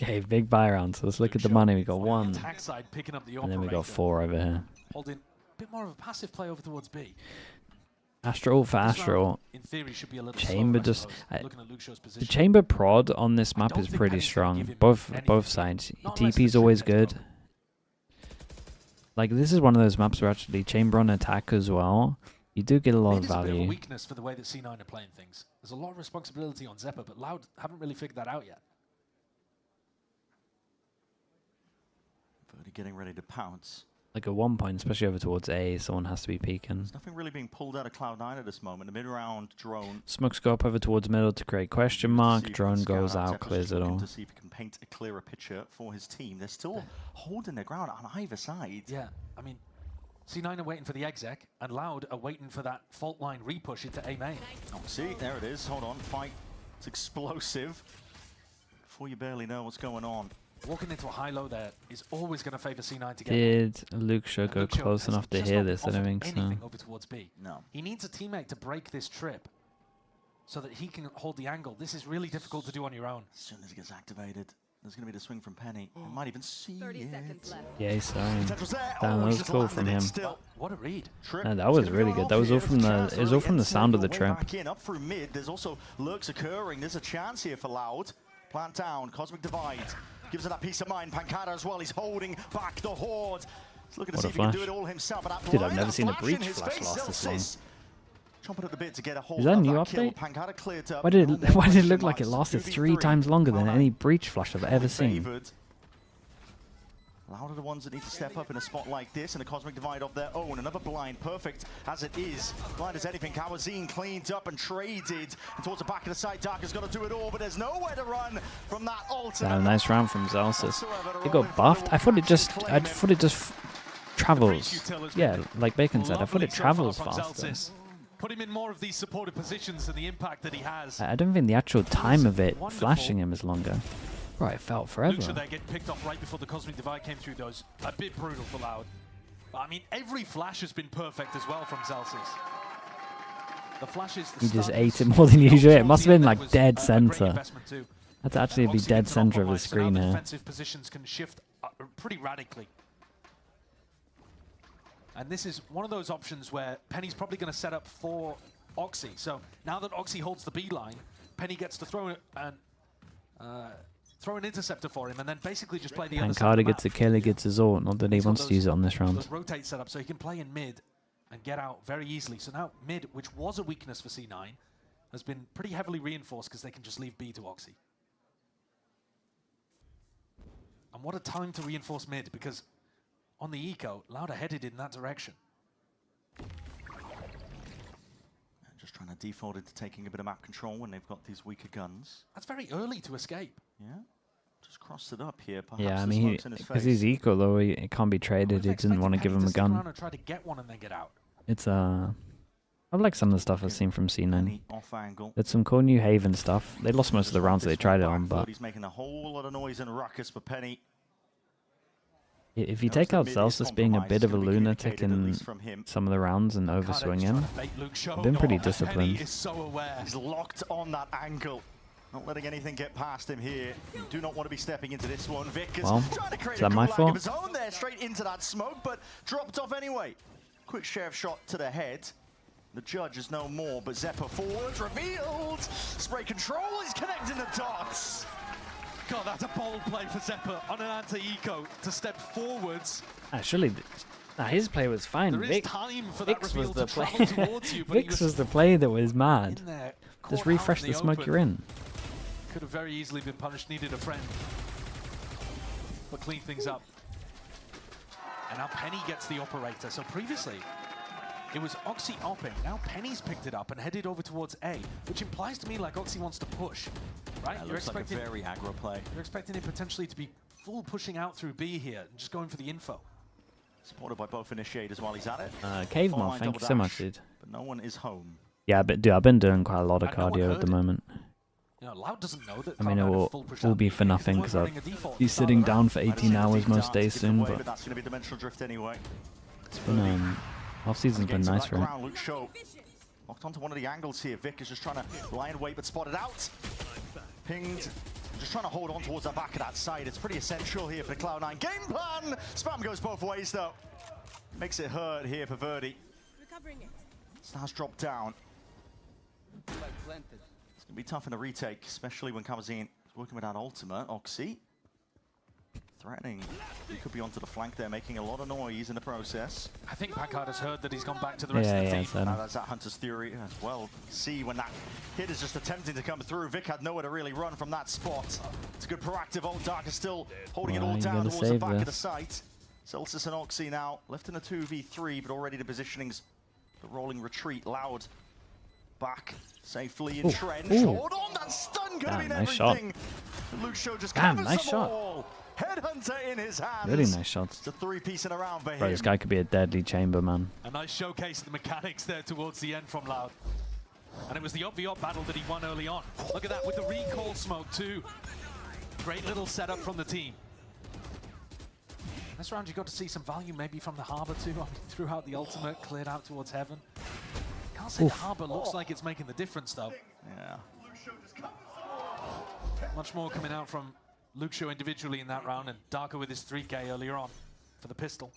Okay, big buy round. So let's look at the money. We got 1. Side picking up the And then we got 4 over here. Holding a bit more of a passive play over towards B. Astral for Astral. In theory, should be a little Chamber slower, just... looking at Luke Show's the position. chamber prod on this map is pretty strong. Both sides. TP's always good. Like, this is one of those maps where actually chamber on attack as well. You do get a lot of It is a bit of a value. weakness for the way that C9 are playing things. There's a lot of responsibility on Zeppa, but Loud haven't really figured that out yet. Verdi getting ready to pounce. Like at one point, especially over towards A, someone has to be peeking. There's nothing really being pulled out of Cloud9 at this moment. The mid-round drone. Smoke scope over towards middle to create question mark. Drone goes out, clears it all. To see if he can paint a clearer picture for his team. They're still holding their ground on either side. Yeah, I mean, C9 are waiting for the exec, and Loud are waiting for that fault line repush into A main. Oh, see, there it is. Hold on, fight. It's explosive. Before you barely know what's going on. Walking into a high-low there is always going to favor C9 to get. Did Luke Shaw go close enough to hear this? I don't think so. Over towards B. No. He needs a teammate to break this trip so that he can hold the angle. This is really difficult to do on your own. As soon as he gets activated, there's going to be the swing from Penny. I might even see 30 seconds left. Yeah, sorry. Damn, that was cool from him. What a read. No, that was really good. That was all from the. It was all from the sound of the trip. Back in, up through mid. There's also lurks occurring. There's a chance here for Loud. Plant down. Cosmic Divide. Gives it that peace of mind. Pancada as well. He's holding back the horde. He's looking to see if he can do it all himself. But dude, I've never seen a breach flash last this long. Chomping at the bit to get a hold Is that a of new that update? Kill. Why did it look like it lasted 3 times longer than any breach flash I've ever seen? Loud are the ones that need to step up in a spot like this, and a Cosmic Divide of their own. Another blind, perfect as it is. Blind as anything. Kawazine cleaned up and traded. And towards the back of the side, Darker's got to do it all, but there's nowhere to run from that ultimate. Yeah, nice round from Zelsis. It got buffed. I thought it just travels. Yeah, like Bacon said, I thought it travels faster. Put him in more of these supported positions and the impact that he has. I don't think the actual time of it flashing him is longer. Right, it felt forever. Luke they get picked off right before the Cosmic Divide came through those. A bit brutal for Loud. But I mean, every flash has been perfect as well from Zelsis. The flashes. He just ate it more than usual. It must have been like dead center. Had to actually be dead center of the screen here. Defensive positions can shift pretty radically. And this is one of those options where Penny's probably going to set up for Oxy. So now that Oxy holds the B line, Penny gets to throw an interceptor for him, and then basically just play the other side. Pancada gets a kill, he gets his ult. Not that he wants to use it on this round. Rotate setup, so he can play in mid and get out very easily. So now mid, which was a weakness for C9, has been pretty heavily reinforced because they can just leave B to Oxy. And what a time to reinforce mid, because on the eco, Loud are headed in that direction. just trying to default into taking a bit of map control when they've got these weaker guns. That's very early to escape. Yeah. Just crossed it up here. Perhaps Yeah, I mean, because he's equal though, it can't be traded. He didn't want to give him a gun. Try to get one and then get out. It's I like some of the stuff I've seen from C9. Off angle. There's some cool New Haven stuff. They lost most of the rounds that they tried it on, but he's making a whole lot of noise and ruckus for Penny. if you take out Celsius being a bit of a lunatic in some of the rounds and overswing him, they've been pretty disciplined. Penny is so aware. He's locked on that angle. Not letting anything get past him here. You do not want to be stepping into this one. Vic is trying to create a cool lag of his own there, straight into that smoke, but dropped off anyway. Quick sheriff shot to the head. The judge is no more, but Zephyr forwards, revealed! Spray control is connecting the dots! God, that's a bold play for Zephyr on an anti-eco to step forwards. Actually, his play was fine. There is time for that Vix reveal was the to play. travel towards you, but Vix was the play that was mad. Just refresh the smoke open. you're in. Could have very easily been punished, needed a friend. But clean things up. And now Penny gets the operator. So previously, it was Oxy opping. Now Penny's picked it up and headed over towards A, which implies to me like Oxy wants to push, right? You're expecting like a very aggro play. You're expecting it potentially to be full pushing out through B here and just going for the info. Supported by both initiators while he's at it. Cave Moth, thank you so much, dude. But no one is home. Yeah, but dude, I've been doing quite a lot of cardio at the moment. You know, Loud doesn't know that. I mean, it will be for nothing because I'll be sitting down for 18 hours most days soon. But that's going to be dimensional drift anyway. It's been off-season's been nice for him. Locked onto one of the angles here. Vic is just trying to lie in wait, but spotted out. Pinged. Just trying to hold on towards the back of that side. It's pretty essential here for Cloud9. Game plan! Spam goes both ways, though. Makes it hurt here for Verdi. Stars drop down. It's going to be tough in the retake, especially when Kamazine is working with that ultimate. Oxy. Threatening. He could be onto the flank there, making a lot of noise in the process. I think Packard has heard that he's gone back to the rest of the team. So that's that Hunter's theory as well. See when that hit is just attempting to come through. Vic had nowhere to really run from that spot. It's a good proactive. Old Dark is still holding it all down towards the back of the site. Celsius and Oxy now left in a 2v3, but already the positioning's the rolling retreat. Loud back safely entrenched. Hold on, that stun could have been everything. Luke Show just covers them all. Headhunter in his hands. Really nice shots. It's a three-piece in a round for him. Bro, this guy could be a deadly chamber, man. A nice showcase of the mechanics there towards the end from Loud. And it was the up battle that he won early on. Look at that with the recall smoke too. Great little setup from the team. This round you got to see some value maybe from the Harbor too. I mean, threw out the ultimate, cleared out towards Heaven. Can't say the Harbor looks like it's making the difference though. Yeah. Much more coming out from Luke Shaw individually in that round, and Darker with his 3K earlier on for the pistol.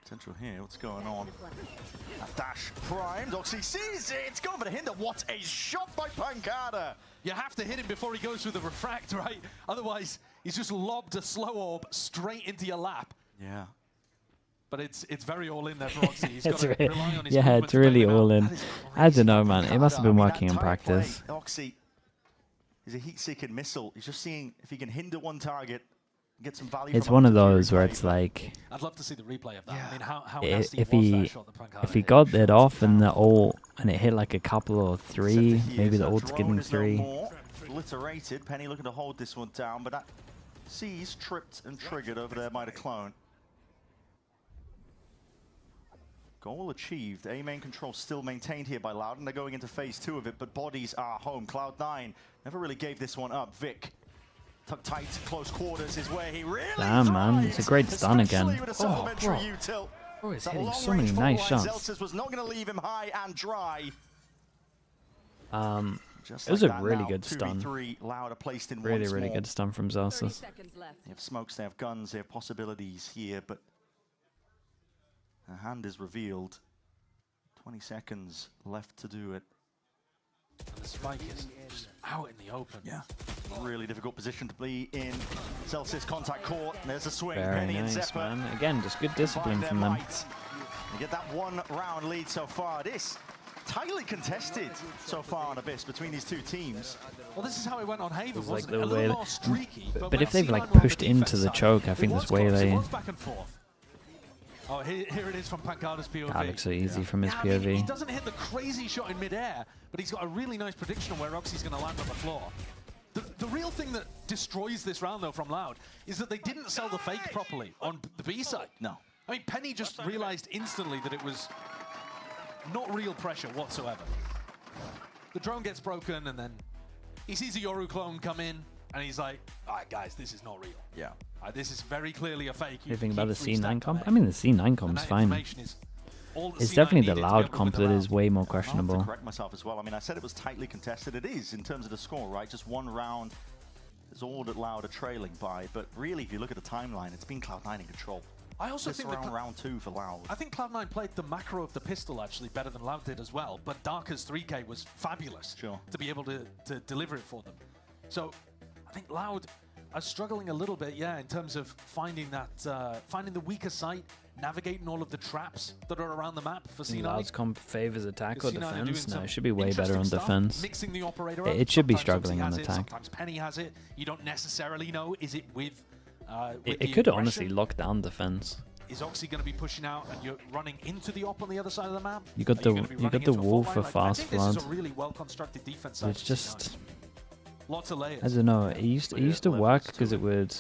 Potential here, what's going on? That dash primed, Oxy sees it, it's going for the hinder. What a shot by Pancada! You have to hit him before he goes through the refract, right? Otherwise, he's just lobbed a slow orb straight into your lap. Yeah. But it's very all in there for Oxy. He's got to rely on his it's really all in. I don't know, man. It must have been working in practice. Oxy is a heat-seeking missile. He's just seeing if he can hinder one target, get some value. It's one of those where it's like, I'd love to see the replay of that. Yeah. I mean, how if he got it off and the ult and it hit like a couple or three, maybe the ult's getting 3. Obliterated. Penny looking to hold this one down, but that C's tripped and triggered over there by the clone. Goal achieved. A main control still maintained here by Loud, and they're going into phase 2 of it, but bodies are home. Cloud9 never really gave this one up. Vic, tucked tight, close quarters is where he really damn, man. It's a great stun again. Oh, bro. Oh, he's hitting so many nice shots. Zelsis was not going to leave him high and dry. It was a really good stun. Loud placed in really good stun from Zelsis. They have smokes, they have guns, they have possibilities here, but a hand is revealed. 20 seconds left to do it. And the spike is just out in the open. Yeah. Really difficult position to be in. Celsius contact court. There's a swing. Very Penny nice, and Zephyr. man. Again, just good discipline from them. You get that 1 round lead so far. This tightly contested so far on Abyss between these two teams. Well, this is how it went on Haven, It's wasn't like it? A the little way more streaky. but if they've like pushed into the choke, I think this way they... Oh, here it is from Pancada's POV. That looks so easy from his I POV. mean, he doesn't hit the crazy shot in midair, but he's got a really nice prediction of where Roxy's going to land on the floor. The real thing that destroys this round, though, from Loud, is that they didn't sell the fake properly on the B side. No. I mean, Penny just realized instantly that it was not real pressure whatsoever. The drone gets broken, and then he sees a Yoru clone come in, and he's like, all right, guys, this is not real. Yeah. This is very clearly a fake. What do you think about the C9 comp? I mean, the C9 comp's fine. It's definitely the Loud comp that is way more I have questionable. to correct myself as well. I mean, I said it was tightly contested. It is in terms of the score, right? Just one round is all that Loud are trailing by. But really, if you look at the timeline, it's been Cloud9 in control. I also this think around round 2 for Loud. I think Cloud9 played the macro of the pistol actually better than Loud did as well. But Darker's 3K was fabulous to be able to deliver it for them. So I think Loud are struggling a little bit, yeah, in terms of finding that, finding the weaker site, navigating all of the traps that are around the map for C9. Loud's comp favors attack or C9 are defense? doing No, it should be way better on interesting stuff, defense. mixing the operator It up. should be Sometimes struggling Oxy on has it, attack. Sometimes Penny has it. You don't necessarily know, is it with It could honestly lock down defense. Is Oxy going to be pushing out and you're running into the op on the other side of the map? You got the wall for fast I think flood. this is a really well-constructed defense. It's just, lots of layers. I don't know. It used to work because it would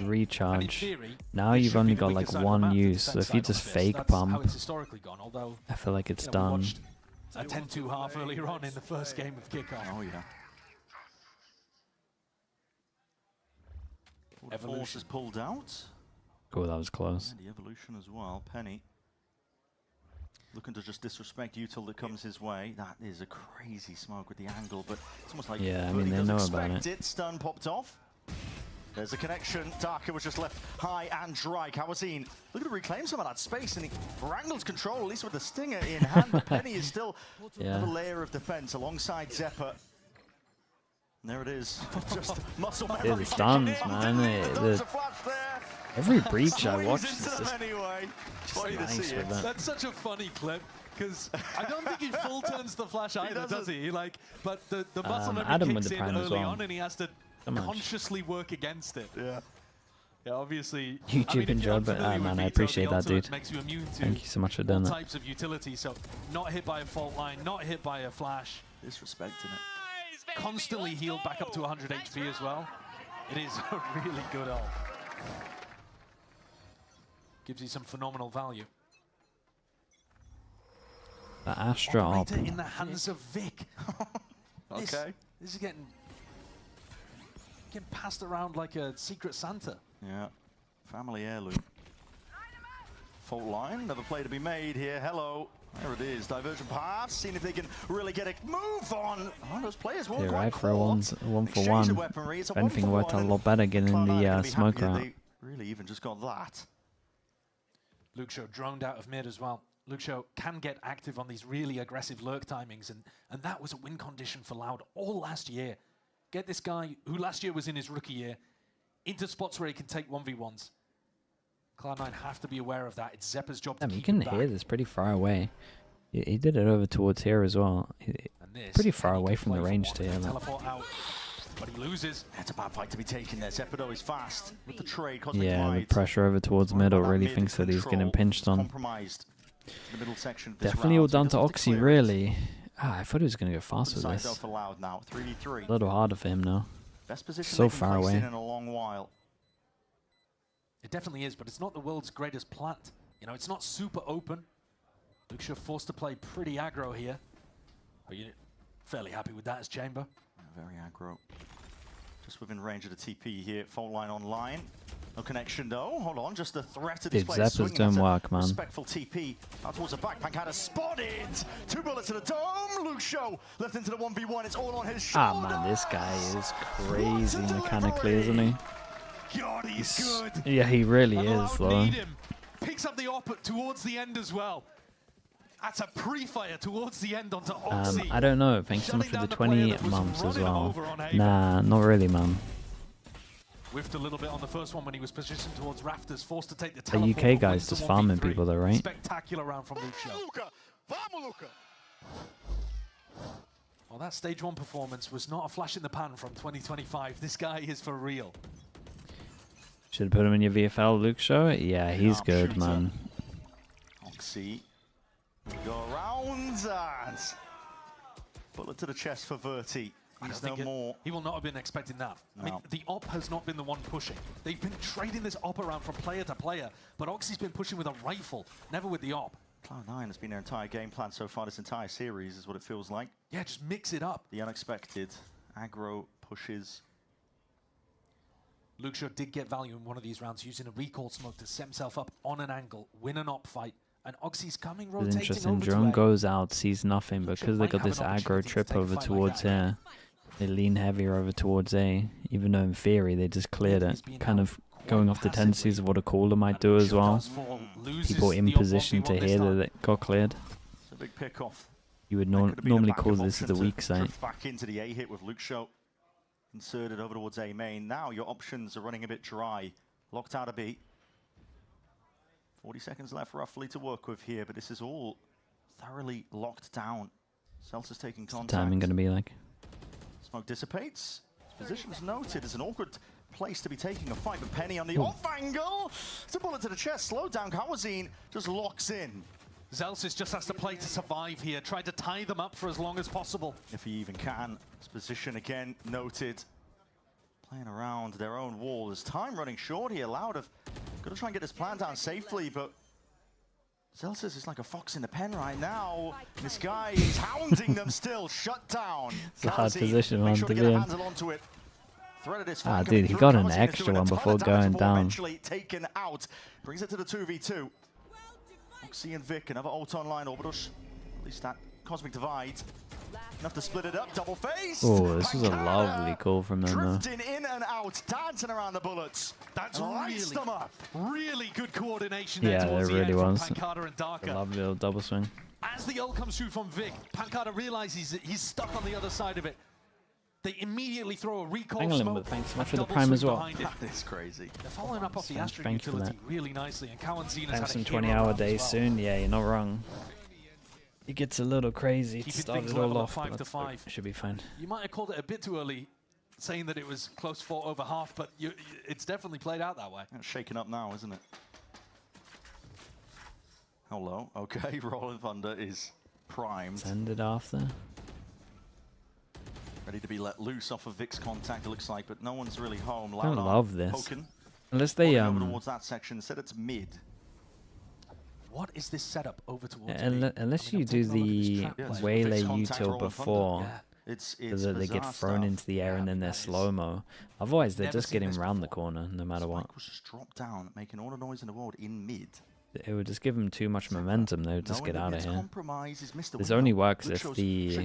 recharge. Now you've only got like one use. So if you just fake pump, I feel like it's done. A 10-2 half earlier on in the first game of kickoff. Oh yeah. Evolution is pulled out. Oh, that was close. And the Evolution as well. Penny looking to just disrespect Util that comes his way. That is a crazy smoke with the angle, but it's almost like yeah, I mean they know about it. Stun popped off. There's a connection. Darker was just left high and dry. Kawazine looking to reclaim some of that space, and he wrangles control, at least with the stinger in hand. But Penny is still another layer of defense alongside Zephyr. And there it is. Just muscle memory. Yeah, the stuns, man. Every breach I watch is just nice with that. That's such a funny clip. Because I don't think he full turns the flash either, does he? Like, but the muscle memory kicks in early on, and he has to consciously work against it. Yeah. Yeah, obviously. YouTube and job, but man, I appreciate that, dude. Makes you immune to Thank you so much for doing that. Types of utility, so not hit by a fault line, not hit by a flash. Disrespecting it. Constantly healed back up to 100 HP as well. It is a really good ult. Gives you some phenomenal value. The Astra op. In the hands of Vic. Okay. This is getting passed around like a secret Santa. Yeah. Family heirloom. Fault line. Another play to be made here. Hello. There it is. Divergent pass. Seeing if they can really get a move on. Oh, those players won't Yeah, quite right, for a one for Exchange one. of weaponry. It's a If anything 1-for-1, worked a lot better getting the smoke happy that out. they really even just got that. Luke Show droned out of mid as well. Luke Show can get active on these really aggressive lurk timings, and that was a win condition for Loud all last year. Get this guy, who last year was in his rookie year, into spots where he can take 1v1s. Cloud9 have to be aware of that. It's Zeppa's job to You keep can him hear back. this pretty far away. He did it over towards here as well. Pretty far away from the range to hear that. Teleport out, but he loses. That's a bad fight to be taken there. Zephyr though is fast with the trade. Cosmic Yeah, the Light. pressure over towards middle really thinks that he's getting pinched on. Compromised. The middle section of this Definitely all round, so down he to doesn't Oxy, declare it. really. I thought he was going to go fast with Sides this. out for Loud now. 3v3. A little harder for him now. Best position So they've been far placed away. in a long while. It definitely is, but it's not the world's greatest plant. You know, it's not super open. Luke Show forced to play pretty aggro here. Are you fairly happy with that as Chamber? Yeah, very aggro. Just within range of the TP here. Fault line online. No connection though. Hold on, just the threat of this Dude, player Zeppas swinging. don't That's a work, man. Respectful TP out towards the backpack. Had a spotted. 2 bullets to the dome. Luke Show left into the 1v1. It's all on his shoulder. Ah, man, this guy is crazy mechanically, isn't he? God, he's good. Yeah, he really And is, Loud though. need him. Picks up the op towards the end as well. That's a pre-fire towards the end onto Oxy. I don't know. Thanks so much for the 20 months as well. Nah, not really, man. Whiffed a little bit on the first one when he was positioned towards rafters, forced to take the The teleport. UK guy's just farming people, though, right? Spectacular round from Luke Show. Well, that stage 1 performance was not a flash in the pan from 2025. This guy is for real. Should have put him in your VFL, Luke Show. Yeah, he's good, man. Oxy. Go around and bullet to the chest for Verti. He's no more. He will not have been expecting that. No. I mean, the op has not been the one pushing. They've been trading this op around from player to player, but Oxy's been pushing with a rifle, never with the op. Cloud9 has been their entire game plan so far this entire series, is what it feels like. Yeah, just mix it up. The unexpected aggro pushes. Luke Shaw did get value in one of these rounds using a recall smoke to set himself up on an angle, win an op fight, and Oxy's coming It's rotating interesting. over Drone to A. goes out, sees nothing, because they got this aggro trip over towards here. They lean heavier over towards A, even though in theory they just cleared it. Kind of going off the tendencies of what a caller might do as well. People in position to hear that it got cleared. It's a big pick off. You would normally call this the weak side. Back into the A hit with Luke Shaw inserted over towards A main. Now your options are running a bit dry. Locked out of B. 40 seconds left roughly to work with here, but this is all thoroughly locked down. Celsius taking contact. What's the timing going to be like? Smoke dissipates. Position's noted as an awkward place to be taking a fight, but Penny on the off angle. It's a bullet to the chest. Slow down. Kawazine just locks in. Zelsis just has to play to survive here. Try to tie them up for as long as possible. If he even can. His position again noted. Playing around their own wall. There's time running short here. Loud have got to try and get this plan down safely, but Zelsis is like a fox in the pen right now. This guy is hounding them still. Shut down. It's a hard position, man, to be in. Ah, dude, he got an extra one before going down. Eventually taken out. Brings it to the 2v2. Oxy and Vic, another ult online. Orbitus. At least that Cosmic Divide. Enough to split it up. Double face. Oh, this was a lovely call from them, though. Drifting in and out, dancing around the bullets. That's lights them up. Really good coordination Yeah, there towards there the really end from was. Pancada and A Darker. lovely little double swing. As the ult comes through from Vic, Pancada realizes that he's stuck on the other side of it. They immediately throw a recall Hang on, smoke. but thanks so much and for the double prime swing as well. behind it. That is crazy. They're following up off the Astrid Thank you for utility that. really nicely, and Kawanzina's had Thanks a some hero 20-hour round days as well. soon. Yeah, you're not wrong. It gets a little crazy to Keeping start things it all level at off, 5 but to 5. it should be fine. You might have called it a bit too early, saying that it was close for over half, but it's definitely played out that way. It's shaking up now, isn't it? Hello. Okay, Rolling Thunder is primed. Send it after. Ready to be let loose off of Vic's contact, it looks like, but no one's really home. I don't love this. Poking. Unless they over towards that section, said it's mid. What is this setup over towards Unless you do the waylay util before, It's so that they get thrown into the air and then they're slow-mo. Otherwise, they're just getting round the corner no matter what. Was just dropped down, making all the noise in the world in mid. It would just give them too much momentum. They would just get out of here. This This only works if the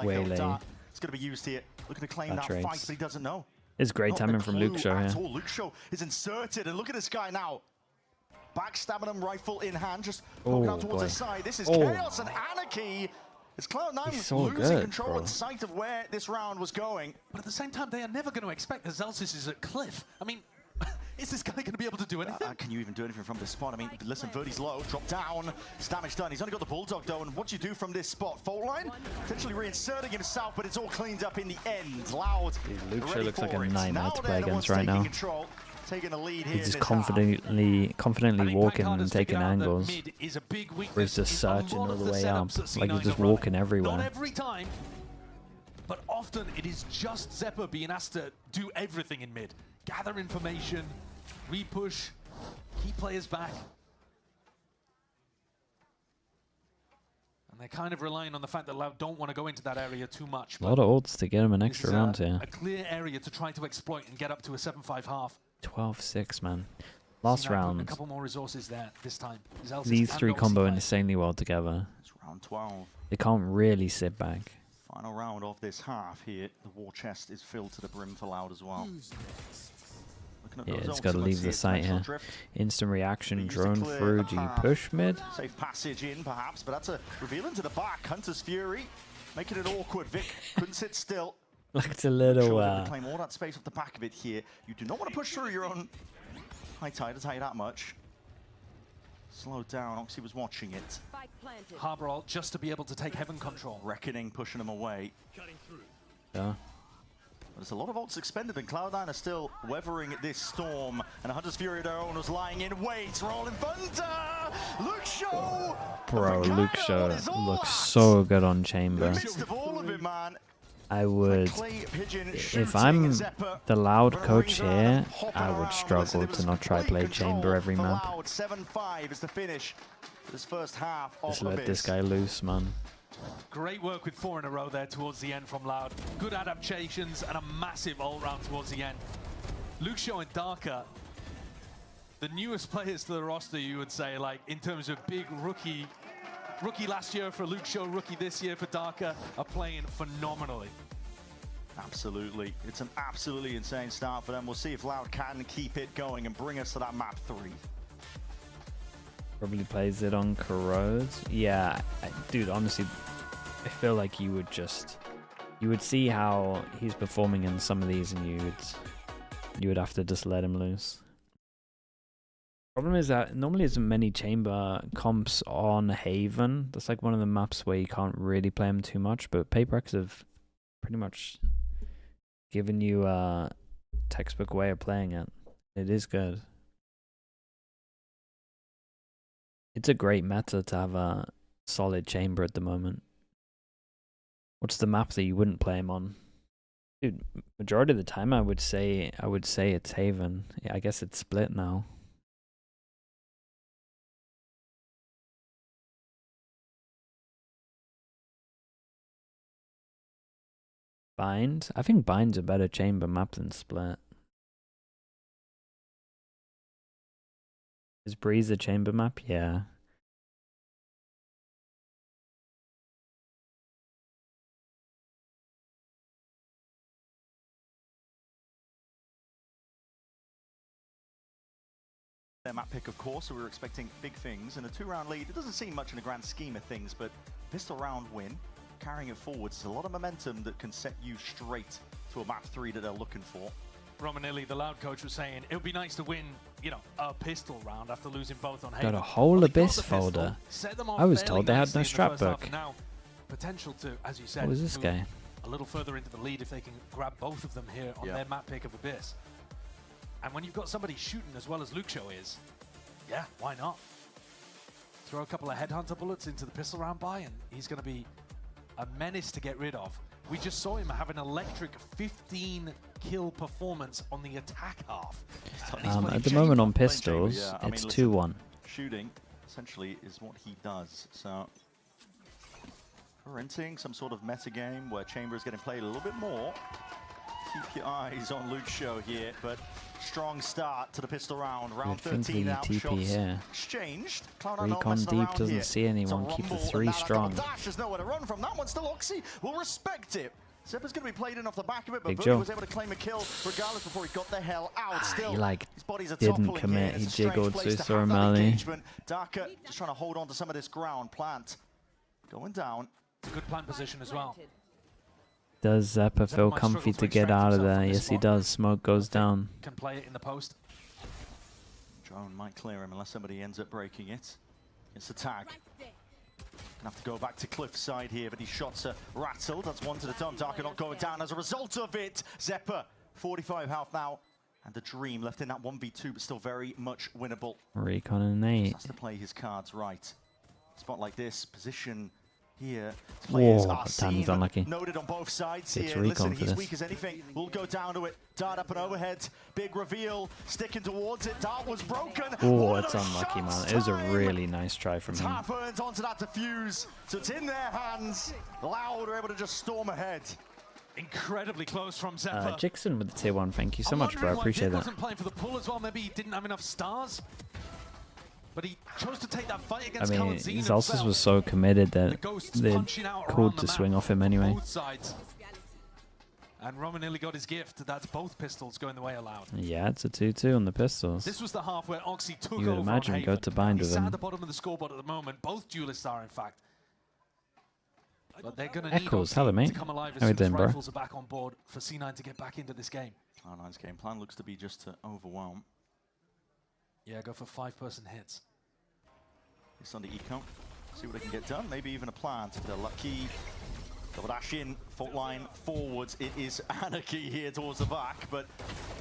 waylay it's going to be used here. Looking to claim that fight, but he doesn't know. It's great Not timing the from Luke clue Shaw at here. all. Luke Shaw is inserted, and look at this guy now. Backstabbing him, rifle in hand, just poking out towards his side. This is chaos and anarchy. Is Cloud9 losing control at sight of where this round was going? But at the same time, they are never going to expect that Zelsis is at cliff. I mean, is this guy going to be able to do anything? Can you even do anything from this spot? I mean, listen, Verti's low, drop down, damage done. He's only got the Bulldog though, and what do you do from this spot? Fault line, potentially reinserting himself, but it's all cleaned up in the end. Loud. Luke Shaw looks like a nightmare to play against right now. Taking the lead here. He's just confidently walking and taking angles. Or he's just searching all the way up, like he's just walking everywhere. Not every time, but often it is just Zephyr being asked to do everything in mid. Gather information, repush, keep players back. And they're kind of relying on the fact that Loud don't want to go into that area too much. A lot of ults to get him an extra round here. A clear area to try to exploit and get up to a 7-5 half. 12-6, man. Last round. A couple more resources there this time. These three combo insanely well together. It's round 12. They can't really sit back. Final round of this half here. The war chest is filled to the brim for Loud as well. Yeah, it's got to leave the site here. Instant reaction, drone through. Do you push mid? Safe passage in, perhaps, but that's a reveal into the back. Hunter's Fury, making it awkward. Vic couldn't sit still. Looked a little... claim all that space off the back of it here. You do not want to push through your own high tide, I'll tell you that much. Slow down, Oxy was watching it. Harbor ult just to be able to take heaven control. Reckoning, pushing him away. Yeah. There's a lot of ults expended, and Cloud9 are still weathering this storm. And Hunter's Fury their own was lying in wait. Rolling Thunder! Luke Show! Bro, Luke Show looks so good on Chamber. I would, if I'm the Loud coach here, I would struggle to not try play Chamber every map. 7-5 is the finish for this first half. Just let this guy loose, man. Great work with 4 in a row there towards the end from Loud. Good adaptations and a massive all-round towards the end. Luke Shaw and Darker, the newest players to the roster, you would say, like in terms of big rookie last year for Luke Shaw, rookie this year for Darker, are playing phenomenally. Absolutely. It's an absolutely insane start for them. We'll see if Loud can keep it going and bring us to that map 3. Probably plays it on Corrode. Yeah, dude, honestly, I feel like you would see how he's performing in some of these and you would have to just let him loose. Problem is that normally isn't many Chamber comps on Haven. That's like one of the maps where you can't really play him too much, but Paperex have pretty much given you a textbook way of playing it. It is good. It's a great meta to have a solid Chamber at the moment. What's the map that you wouldn't play him on? Dude, majority of the time I would say it's Haven. Yeah, I guess it's split now. Bind? I think Bind's a better Chamber map than Split. Is Breeze a Chamber map? Yeah. Their map pick, of course, so we were expecting big things. And a 2-round lead, it doesn't seem much in the grand scheme of things, but pistol round win, carrying it forwards, it's a lot of momentum that can set you straight to a map 3 that they're looking for. Romanelli, the Loud coach, was saying it would be nice to win, you know, a pistol round after losing both on Haven. Got a whole Abyss folder. I was told they had no strap book. Now, potential to, as you said, what was this guy? A little further into the lead if they can grab both of them here on their map pick of Abyss. And when you've got somebody shooting as well as Luke Show is, yeah, why not? Throw a couple of headhunter bullets into the pistol round buy, and he's going to be a menace to get rid of. We just saw him have an electric 15-kill performance on the attack half. At the moment on pistols, it's 2-1. Shooting, essentially, is what he does. So, we're entering some sort of meta game where Chamber is getting played a little bit more. Keep your eyes on Luke Show here, but strong start to the pistol round. Round 13 out, shots here. Exchanged. Recon deep doesn't see anyone. Keep the 3 strong. Dash, there's nowhere to run from. That one still Oxy will respect it. Zeppa's going to be played in off the back of it, but Boogie was able to claim a kill regardless before he got the hell out. Still, he like his body's didn't commit. He jiggled so O'Malley. Darker just trying to hold on to some of this ground. Plant going down. It's a good plant position as well. Does Zeppa feel comfy to get out of there? Yes, he does. Smoke goes down. Can play it in the post. Drone might clear him unless somebody ends up breaking it. It's a tag. Gonna have to go back to Cliffside here, but his shots are rattled. That's one to the dome. Darker not going down as a result of it. Zeppa, 45 health now. And the Dream left in that 1v2, but still very much winnable. Recon and 8. Has to play his cards right. Spot like this, position here. Whoa, timing's unlucky. Noted on both sides It's here. recon Listen, for he's this. weak as anything. We'll go down to it. Dart up and overhead. Big reveal. Sticking towards it. Dart was broken. Oh, it's unlucky, man. It was a really nice try from him. Half earns onto that defuse. So it's in their hands. Loud are able to just storm ahead. Incredibly close from Zeppa. Jixon with the tier 1. Thank you so much, bro. Appreciate that. Wasn't playing for the pull as well. Maybe he didn't have enough stars. But he chose to take that fight against Zalsis was so committed that they called to swing off him anyway. Both sides. And Romanelli got his gift. That's both pistols going the way of Loud. Yeah, it's a 2-2 on the pistols. This was the half where Oxy took you would over imagine on go to bind He's with him. at the bottom of the scoreboard at the moment. Both duelists are, in fact. But they're going to need Eccles, Oxy hello, mate. to come alive as How you soon as doing, bro? rifles are back on board for C9 to get back into this game. Cloud9's game plan looks to be just to overwhelm. Yeah, go for 5-person hits. It's on the eco. See what they can get done. Maybe even a plant if they're lucky. Double dash in, fault line forwards. It is anarchy here towards the back, but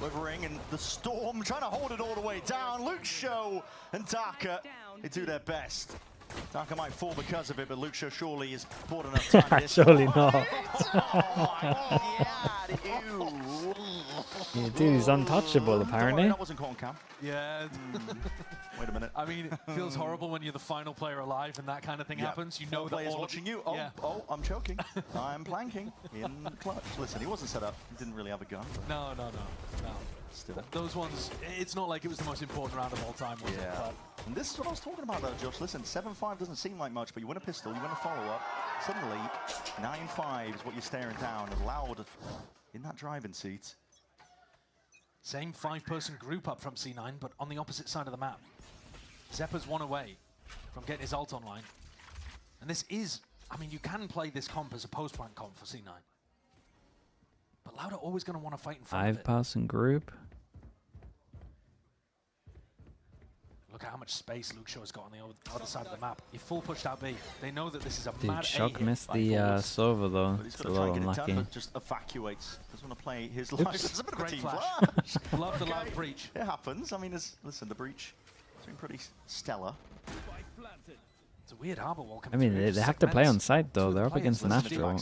Withering and the Storm trying to hold it all the way down. Luke Show and Darker, they do their best. Darker might fall because of it, but Luke Show surely is bought enough time. Surely not. Yeah, dude, he's untouchable apparently. That wasn't caught on cam. Yeah. Wait a minute. I mean, it feels horrible when you're the final player alive and that kind of thing happens. You know that players all watching you. Oh, I'm choking. I'm planking in clutch. Listen, he wasn't set up. He didn't really have a gun. No. Still. Those ones, it's not like it was the most important round of all time, was it? But and this is what I was talking about though, Josh. Listen, 7-5 doesn't seem like much, but you win a pistol, you win a follow-up. Suddenly, 9-5 is what you're staring down, and Loud in that driving seat. Same 5-person group up from C9, but on the opposite side of the map. Zeppa's one away from getting his ult online. And this is, I mean, you can play this comp as a post-plant comp for C9. But Loud are always going to want to fight in front of it. 5-person group. Look at how much space Luke Shaw has got on the other side of the map. He full pushed out B. They know that this is a Dude, mad Shock missed the server though. But he's It's a got to try little and get it unlucky. done, but just evacuates. Doesn't want to play his life. Oops. It's a bit of a Great team flash. flash. Love the Loud breach. It happens. I mean, listen, the breach has been pretty stellar. It's a weird harbor wall. I mean, they have to play on site though. They're up against an Astral.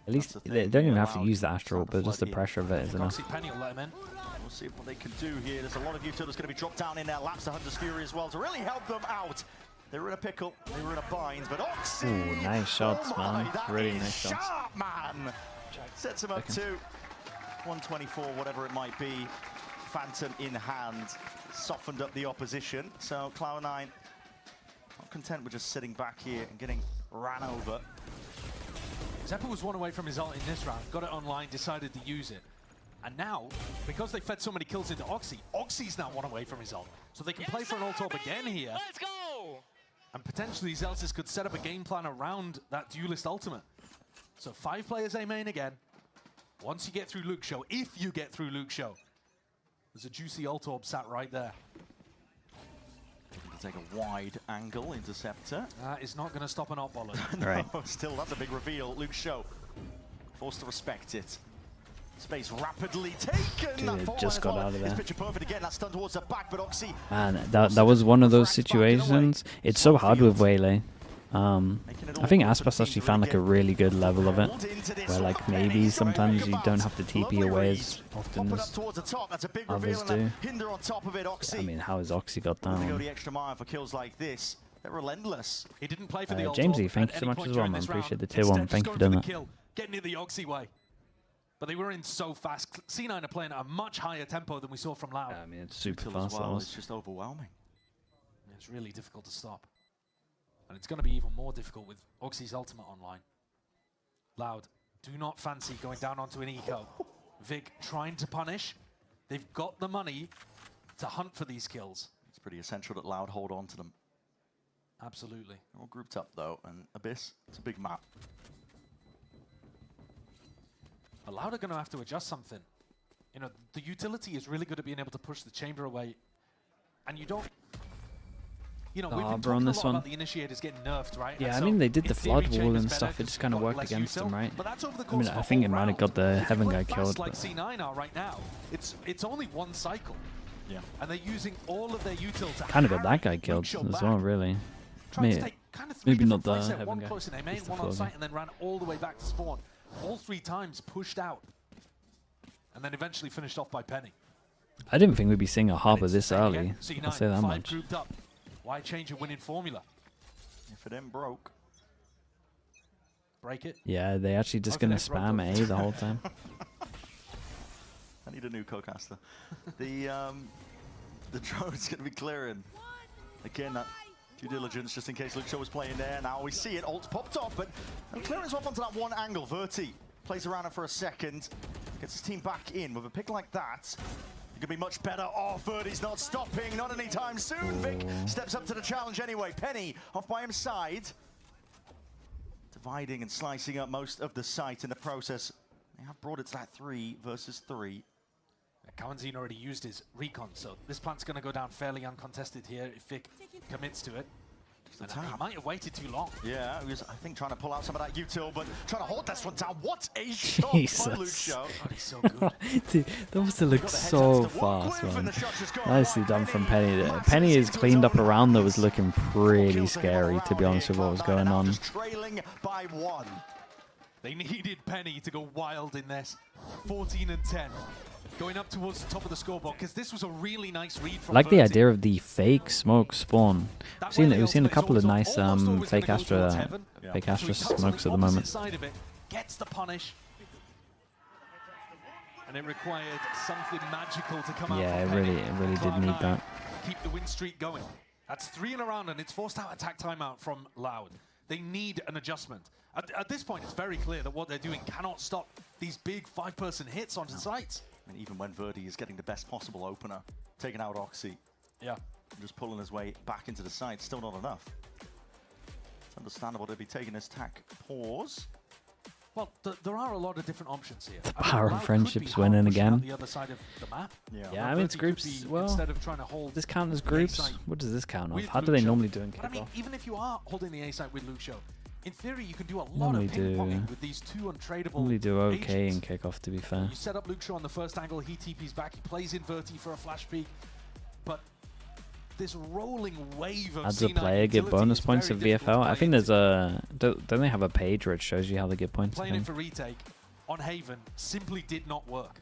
At least they don't even have to use the Astral, but just the pressure of it is enough. Penny will let him in. We'll see what they can do here. There's a lot of utilities going to be dropped down in there. Laps to Hunter's Fury as well to really help them out. They were in a pickle. They were in a bind, but Oxy. Ooh, nice shots, man. Really nice shots. Sharp, man. Sets him up to 124, whatever it might be. Phantom in hand. Softened up the opposition. So Cloud9 not content with just sitting back here and getting ran over. Zeppa was one away from his ult in this round. Got it online, decided to use it. And now, because they fed so many kills into Oxy, Oxy's now one away from his ult. So they can play for an ult orb again here. Let's go! And potentially Zelsis could set up a game plan around that duelist ultimate. So 5 players A main again. Once you get through Luke Show, if you get through Luke Show, there's a juicy ult orb sat right there. Take a wide angle interceptor. That is not going to stop an ult baller. Right. Still, that's a big reveal. Luke Show forced to respect it. Space rapidly taken. Dude, just got out of there. Picture perfect again. That stun towards the back, but Oxy. Man, that was one of those situations. It's so hard with Waylay. I think Aspas actually found like a really good level of it, where like maybe sometimes you don't have to TP away as often as others do. I mean, how has Oxy got that Go one? the extra mile for kills like this. They're relentless. He didn't play for the ult Jamesy, orb thank at you so any much point as well, during man. this round. Appreciate the tier Instead, 1. just Thank you going for doing the that. kill, getting it the Oxy way. But they were in so fast. C9 are playing at a much higher tempo than we saw from Loud. I mean, it's super Util as fast. well, That it's was. just overwhelming. It's really difficult to stop. And it's going to be even more difficult with Oxy's ultimate online. Loud, do not fancy going down onto an eco. Vic trying to punish. They've got the money to hunt for these kills. It's pretty essential that Loud hold on to them. Absolutely. They're all grouped up though, and Abyss, it's a big map. But Loud are going to have to adjust something. You know, the utility is really good at being able to push the chamber away. And you don't... You know, we've been talking a lot about the initiators getting nerfed, right? Yeah, And I so mean, they did the in theory, flood wall chamber's and better stuff. It 'cause just kind of you've got worked less against util, them, right? But that's over the I course mean, of I a think it whole might have got round. the If you Heaven play guy fast killed. like But C9 are right now, it's only one cycle. Yeah. And they're using all of their util to kind of got that guy harry killed Luke Show as back. well, really. Tried to Maybe, take kind of 3 maybe not different the plays there, Heaven one guy. close in A main, Just the one on floater. site, and then ran all the way back to spawn. All 3 times pushed out. And then eventually finished off by Penny. I didn't think we'd be seeing a Harbor this Again, early. C9, I'll say that 5 much. grouped up. Why change a winning formula? If it ain't broke. Break it. Yeah, they actually just gonna spam A the whole time. I need a new co-caster. The drone's going to be clearing. Again, that due diligence just in case Luke Shaw was playing there. Now we see it. Ult popped off, but no clearance off onto that one angle. Verti plays around it for a second. Gets his team back in. With a pick like that, it could be much better. Oh, Verti's not stopping. Not anytime soon. Vic steps up to the challenge anyway. Penny off by his side. Dividing and slicing up most of the site in the process. They have brought it to that 3 versus 3. Kawanzin already used his recon, so this plant's going to go down fairly uncontested here if Vic commits to it. the tap. He might have waited too long. Yeah, he was, I think, trying to pull out some of that util, but trying to hold this one down. What a shot by Luke Show. God, he's so good. Dude, that must have looked so fast, man. Nicely done from Penny there. Penny is cleaned up around that was looking pretty scary, to be honest with what was going on. Trailing by 1. They needed Penny to go wild in this. 14 and 10. Going up towards the top of the scoreboard, because this was a really nice read from I like the Verti. idea of the fake smoke spawn. We've seen a couple of nice fake Astra smokes at the moment. Inside of it, gets the punish. And it required something magical to come out. Yeah, from it Penny. really did need that. Keep the win streak going. That's 3 in a round, and it's forced out attack timeout from Loud. They need an adjustment. At this point, it's very clear that what they're doing cannot stop these big 5-person hits onto the sites. And even when Verdi is getting the best possible opener, taking out Oxy. Yeah. Just pulling his way back into the side, still not enough. It's understandable to be taking his tack pause. Well, there are a lot of different options here. The power of friendships winning again. The other side of the map. Yeah, I mean, it's groups. Well, instead of trying to hold this count as groups? What does this count off? How do Luke they Show. normally do in But I mean, kickoff? even if you are holding the A side with Luke Show, in theory, you can do a lot Normally of ping-ponging with these 2 untradeable Normally do okay agents. in kickoff, to be fair. You set up Luke Shaw on the first angle, he TP's back, he plays in Verti for a flash peek, but this rolling wave of Adds a C9 player get utility bonus is points very of difficult to VFL. I play think into. there's a... Don't they have a page where it shows you how they get points? I Playing it think. for retake on Haven simply did not work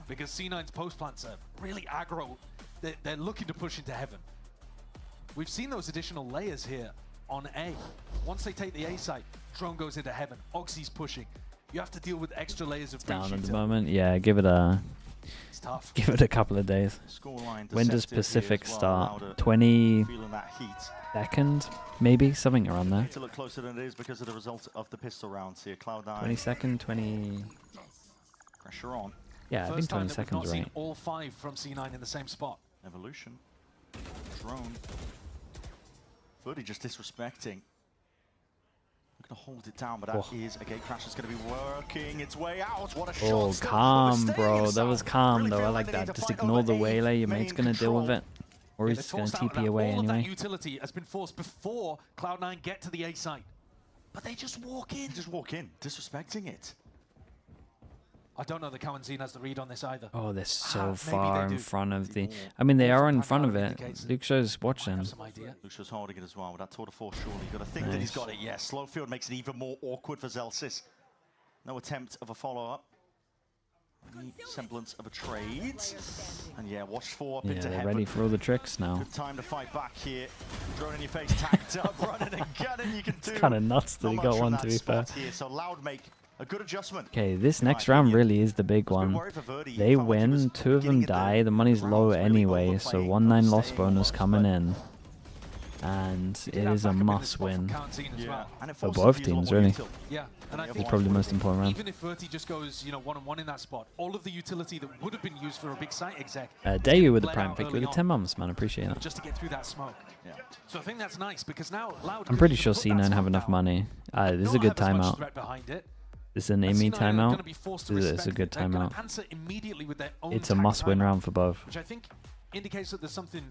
because C9's post plants are really aggro. They're looking to push into heaven. We've seen those additional layers here on A. Once they take the A site, drone goes into heaven. Oxy's pushing. You have to deal with extra layers of Down breach at the util. moment. Yeah, give it a... It's tough. Give it a couple of days. When does Pacific start? 22nd, maybe? Something around there. To look closer than it is because of the result of the pistol rounds here. Cloud9. 22nd, 20... Pressure on. Yeah, I think 22nd's right. All 5 from C9 in the same spot. Evolution. Drone. Verdi just disrespecting. We're going to hold it down, but that is a gate crash that's going to be working its way out. What a shot. Oh, still. calm, Staying bro. inside. That was calm, Really though. I feel like they need that. to Just fight ignore over the A waylay. Your main mate's going to deal with it. Or he's just going to TP away all of that anyway. utility has been forced before Cloud9 get to the A site. But they just walk in. Just walk in, disrespecting it. I don't know that Cowan Zine has the read on this either. Oh, they're so maybe far they in do. front of the... I mean, they are in front of it. Luke Show's watching. Luke Show's holding it as well with that tour de force, surely. You've got to think that he's got it. Yeah, slow field makes it even more awkward for Zelsis. No attempt of a follow-up. Any semblance of a trade. And yeah, watch 4 up Yeah, into they're heaven. ready for all the tricks now. Good time to fight back here. Drone in your face, tagged up, running and gunning. You can do. It's kind of nuts that he got one, to be fair. Here. So Loud make a good adjustment. Okay, this next round really is the big one. They win, 2 of them die, the money's low anyway, so 1-9 loss bonus coming in. And it is a must win for both teams, really. Yeah, and I It's think probably the most important round. even if Verti just goes, you know, 1-on-1 in that spot, all of the utility that would have been used for a big site exec. Dayu with the bled prime out pick early with the on 10 months, man. Appreciate that. Just to get through that smoke. Yeah. So I think that's nice because now Loud. I'm pretty sure C9 have enough money. This is a good timeout. This is an Amy timeout. It's a good timeout. It's a must-win round for both. Which I think indicates that there's something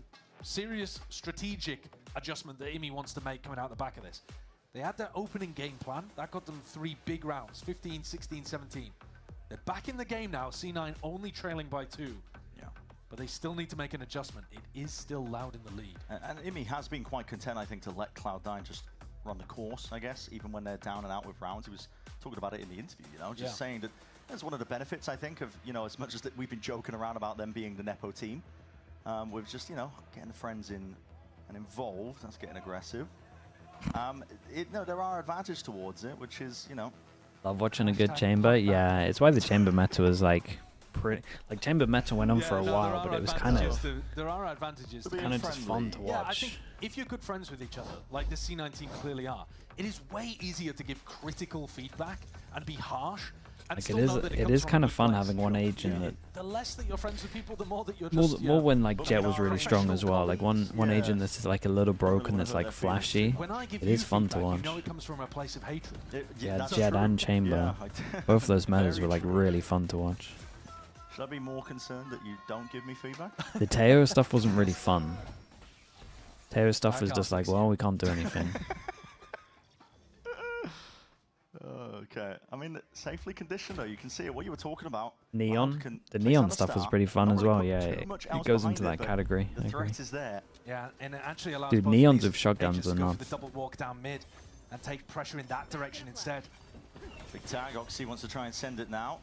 serious strategic adjustment that Imi wants to make coming out the back of this. They had their opening game plan. That got them 3 big rounds, 15, 16, 17. They're back in the game now, C9 only trailing by 2. Yeah. But they still need to make an adjustment. It is still Loud in the lead. And Imi has been quite content, I think, to let Cloud9 just run the course, I guess, even when they're down and out with rounds. He was talking about it in the interview, you know, just saying that that's one of the benefits, I think, of, you know, as much as that we've been joking around about them being the Nepo team, with just, you know, getting the friends in and involved. That's getting aggressive. No, there are advantages towards it, which is, you know. Love watching a good chamber. Yeah, it's why the chamber meta was like pretty. Like chamber meta went on for a while, but it was kind of. There are advantages. Kind of just fun to watch. Yeah, I think if you're good friends with each other, like the C9 team clearly are, it is way easier to give critical feedback and be harsh. Like it is kind of fun having one agent that. The less that you're friends with people, the more that you're More, just. more when like Jet was really strong as well. Like one agent that's like a little broken, that's like flashy. It is fun to watch. You know it comes from a place of hatred. Yeah, Jet and Chamber, both of those metas were like really fun to watch. Should I be more concerned that you don't give me feedback? The Teo stuff wasn't really fun. Taylor stuff is just like, well, we can't do anything. Okay, I mean, safely conditioned though. You can see it. What you were talking about. Neon, the neon stuff was pretty fun as well. Yeah, it goes into that category. The threat is there. Yeah, and it actually allows dude, neons with shotguns are nuts. The double walk down mid and take pressure in that direction instead. Big tag. Oxy wants to try and send it now.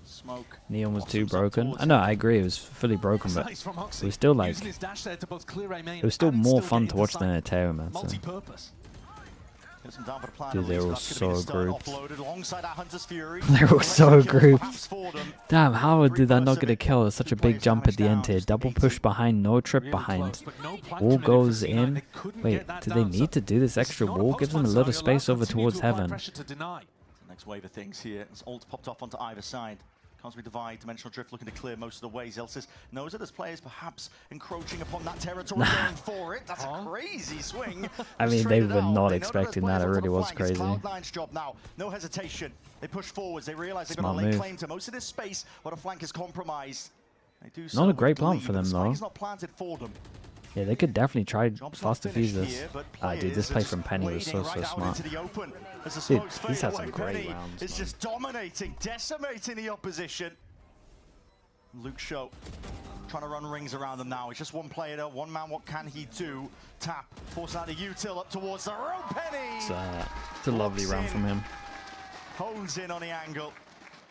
Smoke. Neon was too broken. I know, I agree. It was fully broken, but it was still like it was still more fun to watch than a Teo, man. So. Dude, they were all so grouped. They were all so grouped. Damn, how did that not get a kill? It's such a big jump at the end here. Double push behind, no trip behind. Wall goes in. Wait, do they need to do this extra wall? Gives them a little space over towards heaven. Next wave of things here. It's ult popped off onto either side. Cosmic Divide, Dimensional Drift looking to clear most of the way. Zelsis knows that there's players perhaps encroaching upon that territory, going for it. That's a crazy swing. I mean, they were not expecting that. It really was crazy. Cloud9's job now. No hesitation. They push forwards. They realize they've got to lay claim to most of this space, but a flank is compromised. They do not a great plant for them, though. He's not planted for them. Yeah, they could definitely try fast defuse this. Dude, this play from Penny was so smart. Dude, he's had some great rounds. It's just dominating, decimating the opposition. Luke Show trying to run rings around them now. It's just one player, one man. What can he do? Tap, forcing out the util up towards the rope. Penny! It's a lovely round from him. Hones in on the angle.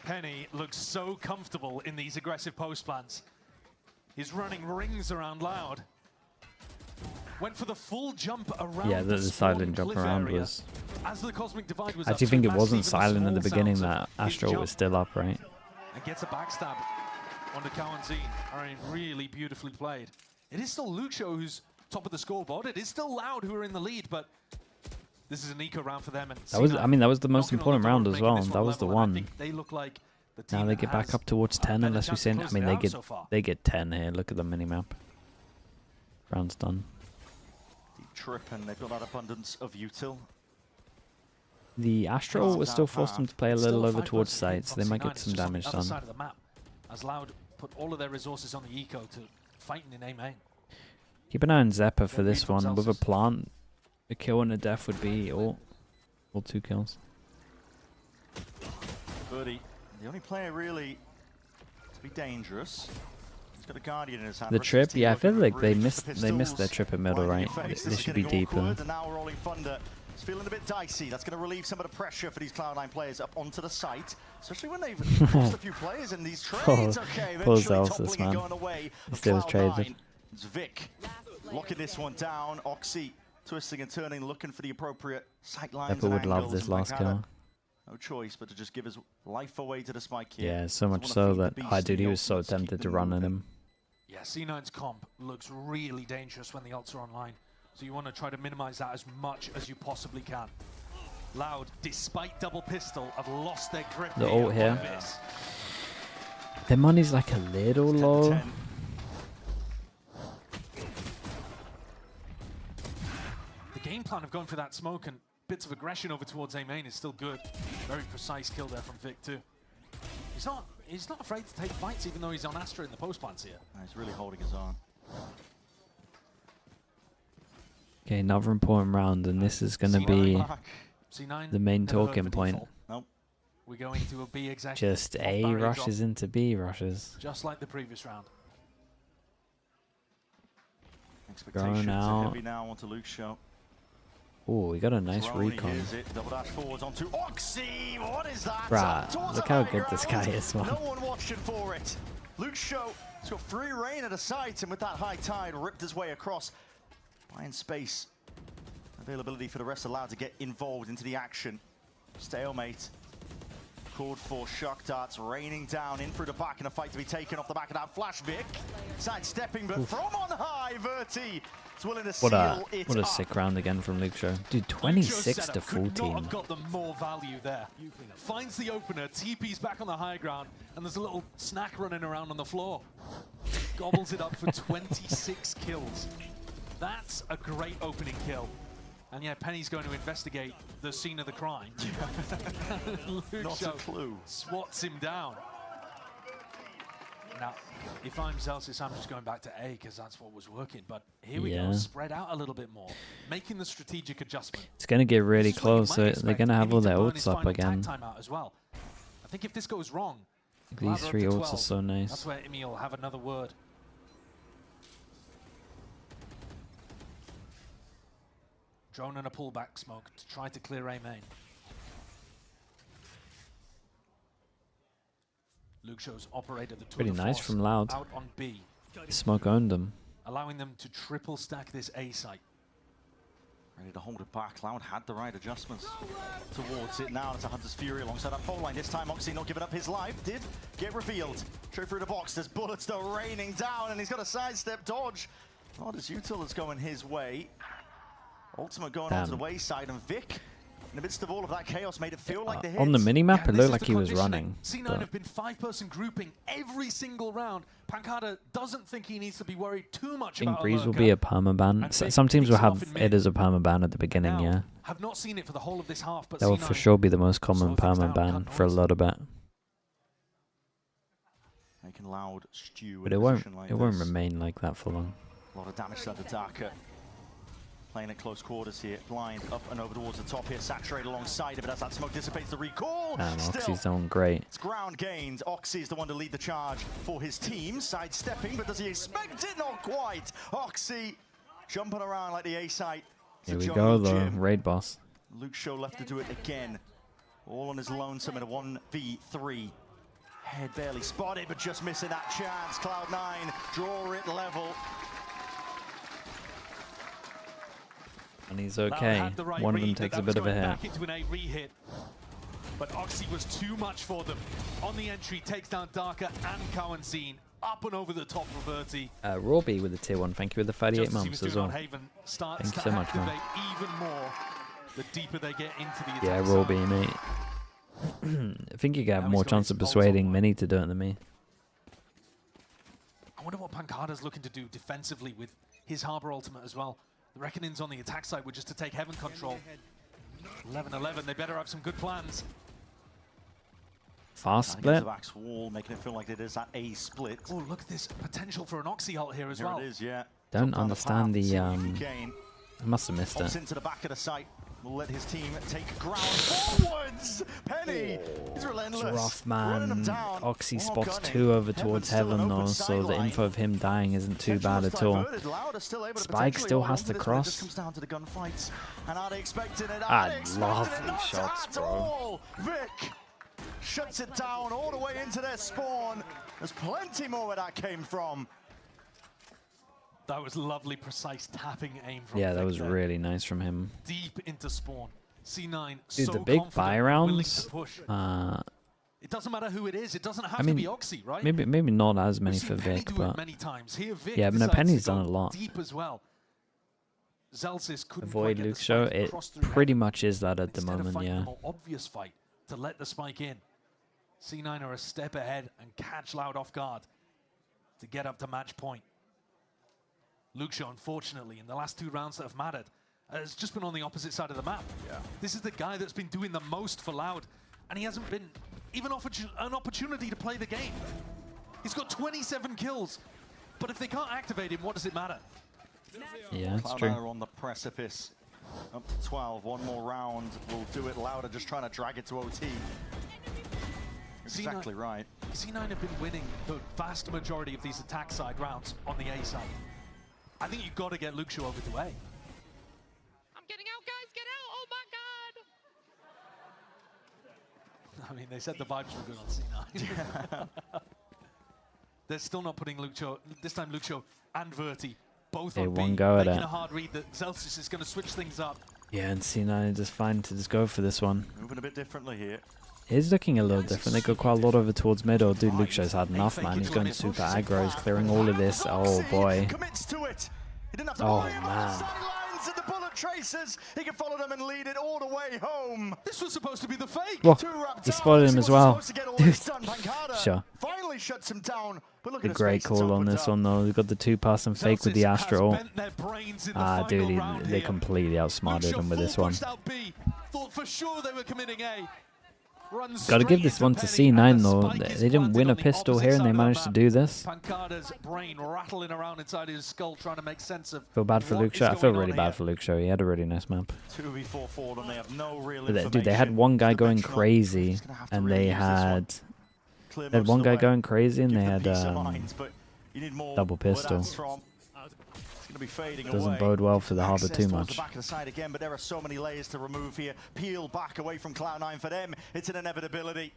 Penny looks so comfortable in these aggressive post plants. He's running rings around Loud. Went for the full jump around. Yeah, the silent jump around was. As the Cosmic Divide was I actually think it wasn't silent in the beginning. That Astro was still up, right? And gets a backstab onto Kawanzine. I mean, really beautifully played. It is still Lucio who's top of the scoreboard. It is still Loud who are in the lead, but this is an eco round for them. And that was, I mean, that was the most important round as well. And that was the one. They look like the now they get back up towards 10, unless we send. I mean, they get 10 here. Look at the minimap. Round's done. Trip, and they've got that abundance of util. The Astro was still forced them to play a little over towards side, so they might get some damage done. Side of the map, as Loud put all of their resources on the eco to fighting in A main. Keep an eye on Zeppa for this one. With a plant, a kill and a death would be all 2 kills. Birdie, the only player really to be dangerous. He's got a Guardian in his hand. The trip, yeah, I feel like they missed their trip at middle, right? They should be deeper. And now rolling Thunder. It's feeling a bit dicey. That's going to relieve some of the pressure for these Cloud9 players up onto the site, especially when they've lost a few players in these trades. Okay, eventually toppling and going away. Still traded. It's Vic locking this one down. Oxy twisting and turning, looking for the appropriate sight lines. Pepper would love this last kill. No choice but to just give his life away to the spike here. Yeah, so much so that dude, he was so tempted to run at him. Yeah, C9's comp looks really dangerous when the ults are online. So you want to try to minimize that as much as you possibly can. Loud, despite double pistol, have lost their grip. The ult here. Their money's like a little low. The game plan of going for that smoke and bits of aggression over towards A main is still good. Very precise kill there from Vic too. He's not afraid to take fights, even though he's on Astra in the post plants here. He's really holding his own. Okay, another important round, and this is going to be the main talking point. Nope. We're going to a B exact. Just A rushes into B rushes. Just like the previous round. Going out. Heavy now onto Luke's show. Oh, we got a nice recon. Double dash forwards onto Oxy. What is that? Bruh, look how good this guy is, man. No one watching for it. Luke's show has got free reign at the site, and with that high tide, ripped his way across. Buying space. Availability for the rest allowed to get involved into the action. Stalemate. Called for shock darts raining down in through the back, and a fight to be taken off the back of that flash. Vic sidestepping, but from on high, Verti is willing to seal it what a sick round again from Luke Show. Dude, 26 to 14. Could not have got them more value there. Finds the opener, TP's back on the high ground, and there's a little snack running around on the floor. Gobbles it up for 26 kills. That's a great opening kill. And yeah, Penny's going to investigate the scene of the crime. Not a clue. Swats him down. Now, if I'm Celsius, I'm just going back to A because that's what was working. But here we go, spread out a little bit more, making the strategic adjustment. It's going to get really close, so they're going to have all their ults up again. Timeout as well. I think if this goes wrong, these 3 ults are so nice. That's where Imi will have another word. Drone and a pullback smoke to try to clear A main. Luke shows operator the pretty nice from Loud. Out on B. Smoke owned them. Allowing them to triple stack this A site. Ready to hold it back. Loud had the right adjustments towards it. Now it's a Hunter's Fury alongside that pole line. This time Oxy not giving up his life. Did get revealed. Straight through the box. There's bullets though raining down and he's got a sidestep dodge. Not as Util is going his way. Ultimate going onto the wayside and Vic, in the midst of all of that chaos, made it feel like the hits. On the minimap, it looked like he was running. C9 have been 5-person grouping every single round. Pancada doesn't think he needs to be worried too much about I think Breeze will be a permaban. Some teams will have it as a permaban at the beginning, yeah. Have not seen it for the whole of this half, but that will for sure be the most common permaban for a lot of it. Making Loud stew. But it won't remain like that for long. A lot of damage to the Darker. Playing at close quarters here. Blind up and over towards the top here. Saturate alongside of it as that smoke dissipates the recall. And Oxy's doing great. It's ground gains. Oxy's the one to lead the charge for his team. Sidestepping, but does he expect it? Not quite. Oxy jumping around like the A site. Here we go, the raid boss. Luke Show left to do it again. All on his lonesome in a 1v3. Head barely spotted, but just missing that chance. Cloud9 draw it level. And he's okay. One of them takes a bit of a hit. Back into an A re-hit. But Oxy was too much for them. On the entry, takes down Darker and Cowanzine. Up and over the top of Verti. Roby with the tier 1. Thank you for the 38 months as well. Thank you so much, man. Even more the deeper they get into the yeah, Roby, mate. I think you got more chance of persuading Mini to do it than me. I wonder what Pancada's looking to do defensively with his Harbor ultimate as well. The Reckoning's on the attack side were just to take Heaven control. 11-11, they better have some good plans. Fast split. Wall, making it feel like it is that A split. Oh, look at this potential for an Oxy ult here as well. It is, yeah. Don't understand the I must have missed it. Into the back of the site. Will let his team take ground forwards. Penny is relentless. It's rough, man. Oxy spots 2 over towards Heaven though, so the info of him dying isn't too bad at all. Spike still has to cross. Lovely shots, bro. Vic shuts it down all the way into their spawn. There's plenty more where that came from. That was lovely, precise tapping aim from yeah, that Vic was there. Really nice from him. Deep into spawn. C9 Dude, so the big buy rounds. It doesn't matter who it is. It doesn't have to be Oxy, right? Maybe not as many for Vic, but many times. Here, Vic yeah, but no, Penny's done a lot. Deep as well. Zelsis couldn't avoid Luke Show. It pretty much is that at the moment, yeah. A more obvious fight to let the spike in. C9 are a step ahead and catch Loud off guard to get up to match point. Luke Shaw, unfortunately, in the last 2 rounds that have mattered, has just been on the opposite side of the map. Yeah. This is the guy that's been doing the most for Loud, and he hasn't been even offered an opportunity to play the game. He's got 27 kills, but if they can't activate him, what does it matter? Yeah, that's true. On the precipice, up to 12. One more round will do it. Louder just trying to drag it to OT. Exactly right. C9 have been winning the vast majority of these attack side rounds on the A side. I think you've got to get Luke Shaw over to A. I'm getting out, guys, get out! Oh my god! I mean, they said the vibes were good on C9. They're still not putting Luke Shaw, this time Luke Shaw and Verti, both on B, making a hard read that Zelsis is going to switch things up. Yeah, and C9 is just fine to just go for this one. Moving a bit differently here. It is looking a little different. They go quite a lot over towards mid. Oh, dude, Luke Show's had enough, man. He's going super aggro. He's clearing all of this. Oh, boy. Oh, man. The bullet traces. He can follow them and lead it all the way home. This was supposed to be the fake. Whoa, he spotted him as well. Dude, sure. Finally shuts him down. A great call on this one, though. They've got the 2-person fake with the Astral. Dude, they completely outsmarted him with this one. Thought for sure they were committing A. Got to give this one to C9 though. They didn't win a pistol here, and they managed to do this. Pancada's brain rattling around inside his skull, trying to make sense of. Feel bad for Luke Shaw. I feel really bad for Luke Shaw. He had a really nice map. 2v4 for them. They have no real But dude, they had one guy going crazy, and they had one guy going crazy, and they had double pistol. Be fading Doesn't away. bode well for the Harbor too Access towards much. The back of the side again, but there are so many layers to remove here. Peel back away from Cloud9 for them. It's an inevitability.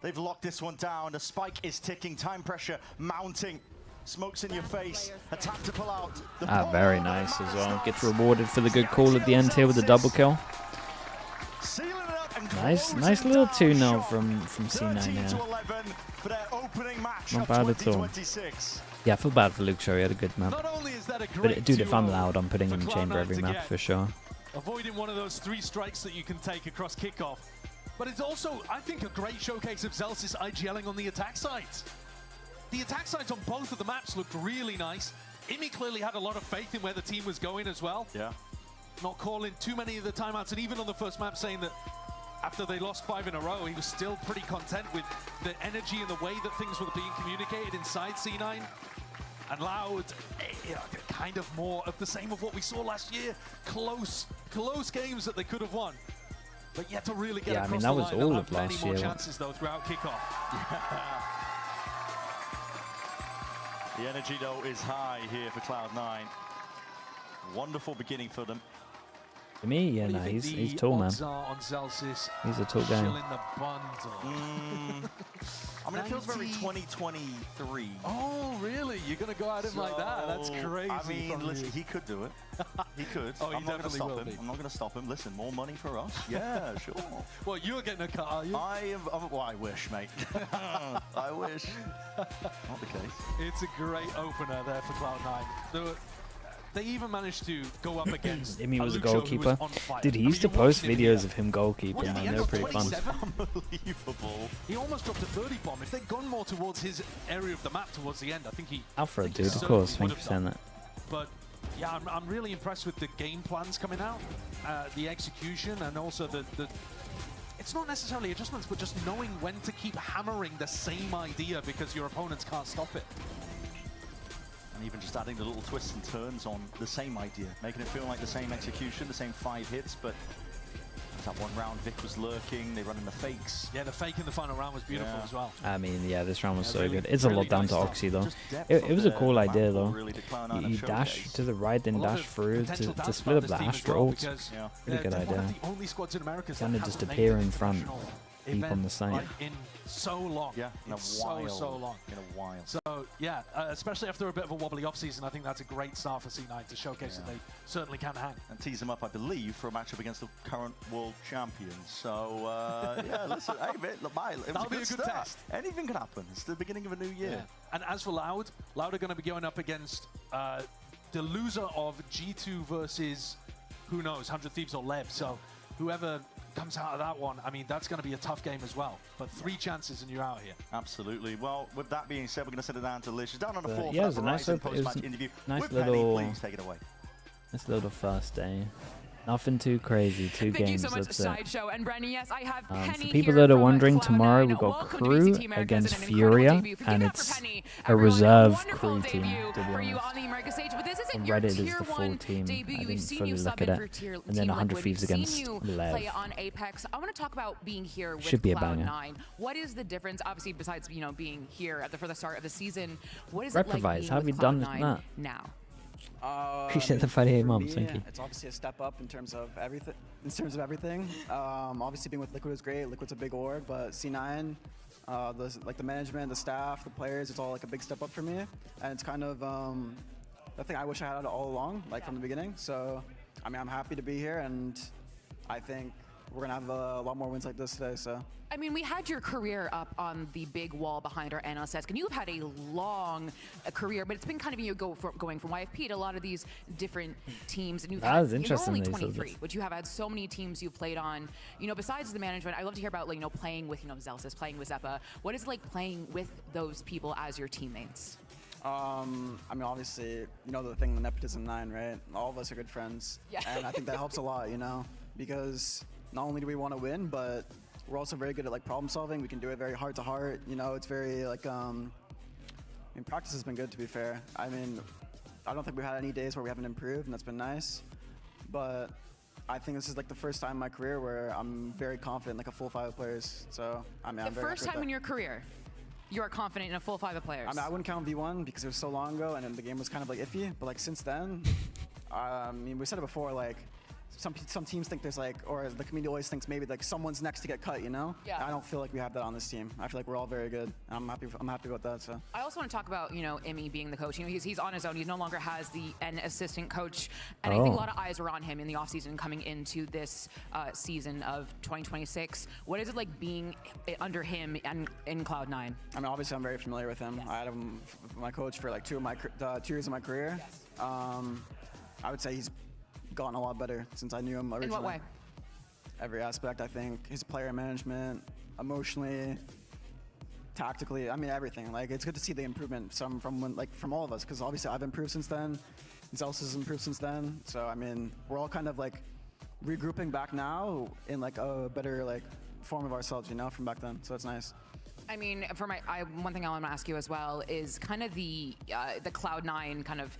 They've locked this one down. The spike is ticking. Time pressure mounting. Smokes in your face. A tap to pull out. Very nice as well. Gets rewarded for the good call at the end here with a double kill. Nice little 2-0 from C9 here. Not bad at all. Yeah, I feel bad for Luke Shaw. He had a good map. But dude, if I'm loud, I'm putting him in chamber every map for sure. Avoiding one of those 3 strikes that you can take across kickoff. But it's also, I think, a great showcase of Zelsis IGLing on the attack sides. The attack sides on both of the maps looked really nice. Imi clearly had a lot of faith in where the team was going as well. Yeah. Not calling too many of the timeouts, and even on the first map saying that after they lost 5 in a row, he was still pretty content with the energy and the way that things were being communicated inside C9. And Loud, kind of more of the same of what we saw last year. Close games that they could have won. But yet to really get across the line. Yeah, I mean, that was all of last many year. more chances, though, throughout kickoff. The energy, though, is high here for Cloud9. Wonderful beginning for them. For me, yeah, no, he's tall, man. On Zelsis, he's a tall guy. I mean, it feels very 2023. Oh, really? You're going to go at him like that? That's crazy. I mean, listen, he could do it. He could. Oh, I'm not going to stop him. I'm not going to stop him. Listen, more money for us? Yeah, sure. Well, you're getting a cut, are you? Well, I wish, mate. I wish. Not the case. It's a great opener there for Cloud9. They even managed to go up against Imi was a Luke Shaw, goalkeeper. Dude, he used to post videos of him goalkeeping, man. They were pretty fun. Unbelievable. He almost dropped a 30 bomb. If they'd gone more towards his area of the map towards the end, I think he... Alfred, dude, of course. Thank you for saying that. But yeah, I'm really impressed with the game plans coming out, the execution, and also the it's not necessarily adjustments, but just knowing when to keep hammering the same idea because your opponents can't stop it. And even just adding the little twists and turns on the same idea, making it feel like the same execution, the same 5 hits, but that one round Vic was lurking, they run in the fakes. Yeah, the fake in the final round was beautiful as well. I mean, yeah, this round was so good. It's a lot down to Oxy, though. It was a cool idea, though. You dash to the right, then dash through to split up the Astro ult. Really good idea. Kind of just appear in front, deep on the side. In so long. Yeah, in a while. So long. In a while. So, yeah, especially after a bit of a wobbly offseason, I think that's a great start for C9 to showcase that they certainly can hang. And tease them up, I believe, for a matchup against the current world champion. So, yeah, listen, hey, mate, look, that'll be a good test. Anything can happen. It's the beginning of a new year. Yeah. And as for Loud are going to be going up against the loser of G2 versus, who knows, 100 Thieves or Leb. So, whoever comes out of that one, I mean, that's going to be a tough game as well. But 3 chances and you're out here. Absolutely. Well, with that being said, we're going to send it down to Lish. She's down on the floor. Yeah, it was a nice interview. Nice little. Please take it away. Nice little first day. Nothing too crazy. 2 Thank games. You so much, that's Sideshow. And Brandon, yes, I have Penny for people here that are from wondering, tomorrow Cloud9. we've got Welcome Crew to VCT Americas against and an incredible Furia, debut. and Give it up it's for Penny. a Everyone, reserve wonderful Crew team, debut to be for you honest. on the America stage, but this isn't On your Reddit, it is tier the full 1 team. debut. I We've didn't seen fully you look sub at in it. for tier And then Team 100 Liquid. Thieves We've against seen you Lev. play on Apex. I want to talk about being here with Should be a banger. Cloud9. What is the difference, obviously, besides being here for the start of the season? What is it like Reprovise, being how have with you done Cloud9 that? now? Appreciate the 38 months, thank you. It's obviously a step up in terms of everything. Obviously being with Liquid is great. Liquid's a big org, but C9, the management, the staff, the players, it's all like a big step up for me. And it's kind of the thing I wish I had all along, from the beginning. So, I mean, I'm happy to be here, and I think we're gonna have a lot more wins like this today. So. I mean, we had your career up on the big wall behind our analyst desk, and you've had a long career, but it's been kind of going from YFP to a lot of these different teams, and you're only 23, but you have had so many teams you've played on. Besides the management, I'd love to hear about playing with Zelsis, playing with Zeppa. What is it like playing with those people as your teammates? I mean, obviously, the thing, the nepotism 9, right? All of us are good friends, and I think that helps a lot, because not only do we want to win, but we're also very good at like problem solving. We can do it very heart to heart. You know, it's very like I mean, practice has been good, to be fair. I mean, I don't think we've had any days where we haven't improved, and that's been nice. But I think this is like the first time in my career where I'm very confident, like a full 5 of players. So I mean, I'm very first time in your career, you are confident in a full 5 of players. I mean, I wouldn't count V1 because it was so long ago, and then the game was kind of like iffy. But like since then, I mean, we said it before, like. Some teams think there's like, or the community always thinks maybe like someone's next to get cut, you know? Yeah. I don't feel like we have that on this team. I feel like we're all very good. I'm happy about that. So. I also want to talk about, you know, Imi being the coach. You know, he's on his own. He no longer has an assistant coach, and I think a lot of eyes were on him in the offseason coming into this season of 2026. What is it like being under him and in Cloud9? I mean, obviously I'm very familiar with him. Yes. I had him my coach for like 2 years of my career. Yes. I would say he's gotten a lot better since I knew him originally. In what way? Every aspect, I think. His player management, emotionally, tactically, I mean everything. Like it's good to see the improvement from all of us, because obviously I've improved since then. Zeus has improved since then. So I mean, we're all kind of like regrouping back now in like a better like form of ourselves, you know, from back then. So it's nice. I mean, for one thing I want to ask you as well is kind of the Cloud9 kind of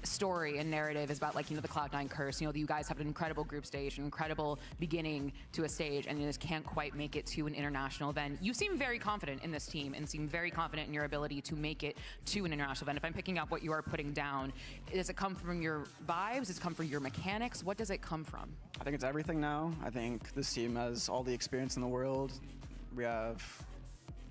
story and narrative is about, like, you know, the Cloud9 curse. You know, you guys have an incredible group stage, an incredible beginning to a stage, and you just can't quite make it to an international event. You seem very confident in this team and seem very confident in your ability to make it to an international event. If I'm picking up what you are putting down, does it come from your vibes? Does it come from your mechanics? What does it come from? I think it's everything now. I think this team has all the experience in the world. We have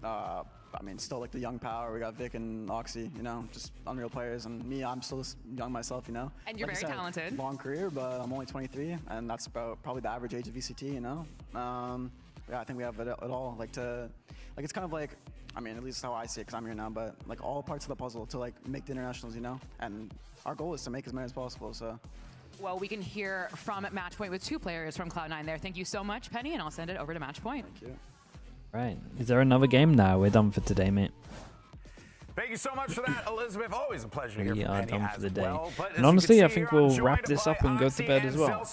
I mean, still like the young power. We got Vic and Oxy, you know, just unreal players. And me, I'm still young myself, you know. And you're like very talented. Long career, but I'm only 23, and that's about probably the average age of VCT, you know. Yeah, I think we have it all. It's kind of like, I mean, at least how I see it, because I'm here now. But like all parts of the puzzle to like make the internationals, you know. And our goal is to make as many as possible. So. Well, we can hear from Matchpoint with 2 players from Cloud9 there. Thank you so much, Penny, and I'll send it over to Matchpoint. Thank you. Right. Is there another game? No, we're done for today, mate. Thank you so much for that, Elizabeth. Always a pleasure to hear We from are Penny done for the day. well. And honestly, I think we'll wrap this up and go to bed as well.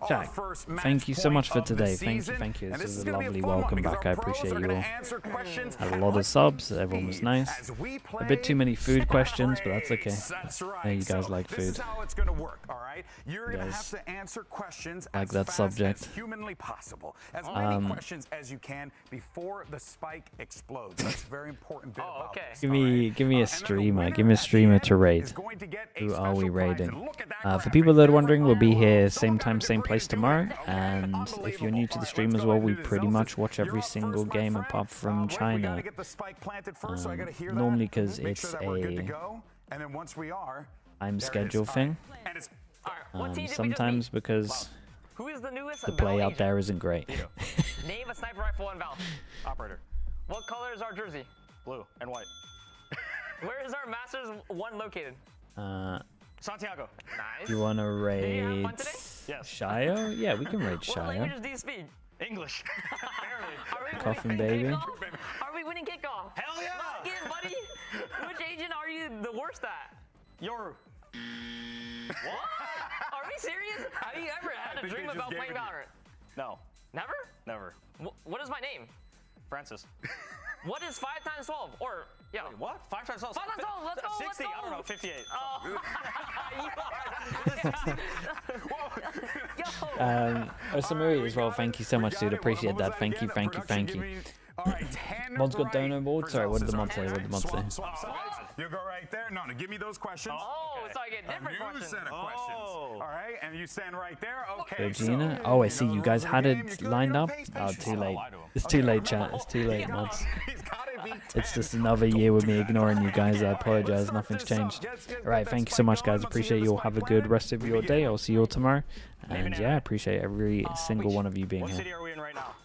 Jack, thank you so much for today. Thank you. This was a lovely welcome back. I appreciate you all. Had a lot of subs. Everyone was nice. A bit too many food questions, but that's okay. Yeah, you guys like food. This is how it's going to work, all right? You're going to have to answer questions like as that fast subject. as humanly possible. As many questions as you can before the spike explodes. That's a very important bit about this. Give me a streamer. Give me a streamer to raid. Who are we raiding? For people that are wondering, we'll be here same time, same place tomorrow. And if you're new to the stream as well, we pretty much watch every single game apart from China. Normally because it's a time schedule thing. Sometimes because the play out there isn't great. Name a sniper rifle on Valve. Operator. What color is our jersey? Blue and white. Where is our Masters 1 located? Santiago. Nice. You want to raid Did you have fun today? Yes. Shio? Yeah, we can raid What Shio. languages do you speak? English. Coffin baby. Are we winning kickoff? Hell yeah! Lock in, buddy. Which agent are you the worst at? Yoru. What? Are we serious? Have you ever had a dream about playing Valorant? No. Never? Never. What is my name? Francis. What is 5 times 12? Or, yeah. Wait, what? 5 times 12? 5 times 12, let's go, 60, let's go. I don't know, 58. Oh. Osamuri as well, thank you so much, dude. Appreciate that. Thank you. Mod's got dono board. Sorry, what did the mod say? You go right there. No, give me those questions. Oh, so I get different questions. Set of questions. All right, and you stand right there. Okay. Regina? Oh, I see. You guys had it lined up? Oh, too late. It's too late, chat. It's too late, mods. It's just another year with me ignoring you guys. I apologize. Nothing's changed. All right, thank you so much, guys. Appreciate you all. Have a good rest of your day. I'll see you all tomorrow. And yeah, I appreciate every single one of you being What here. city are we in right now?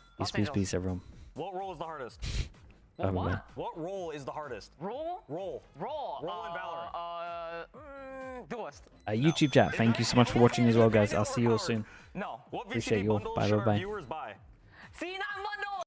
Peace, everyone. What role is the hardest? What? What role is the hardest? Role? Role. Role. Role in Valorant. Duelist. YouTube chat, thank you so much for watching as well, guys. I'll see you all soon. No. What Appreciate VCT you all. bundle Bye, should bye, our bye. viewers buy? C9 bundle!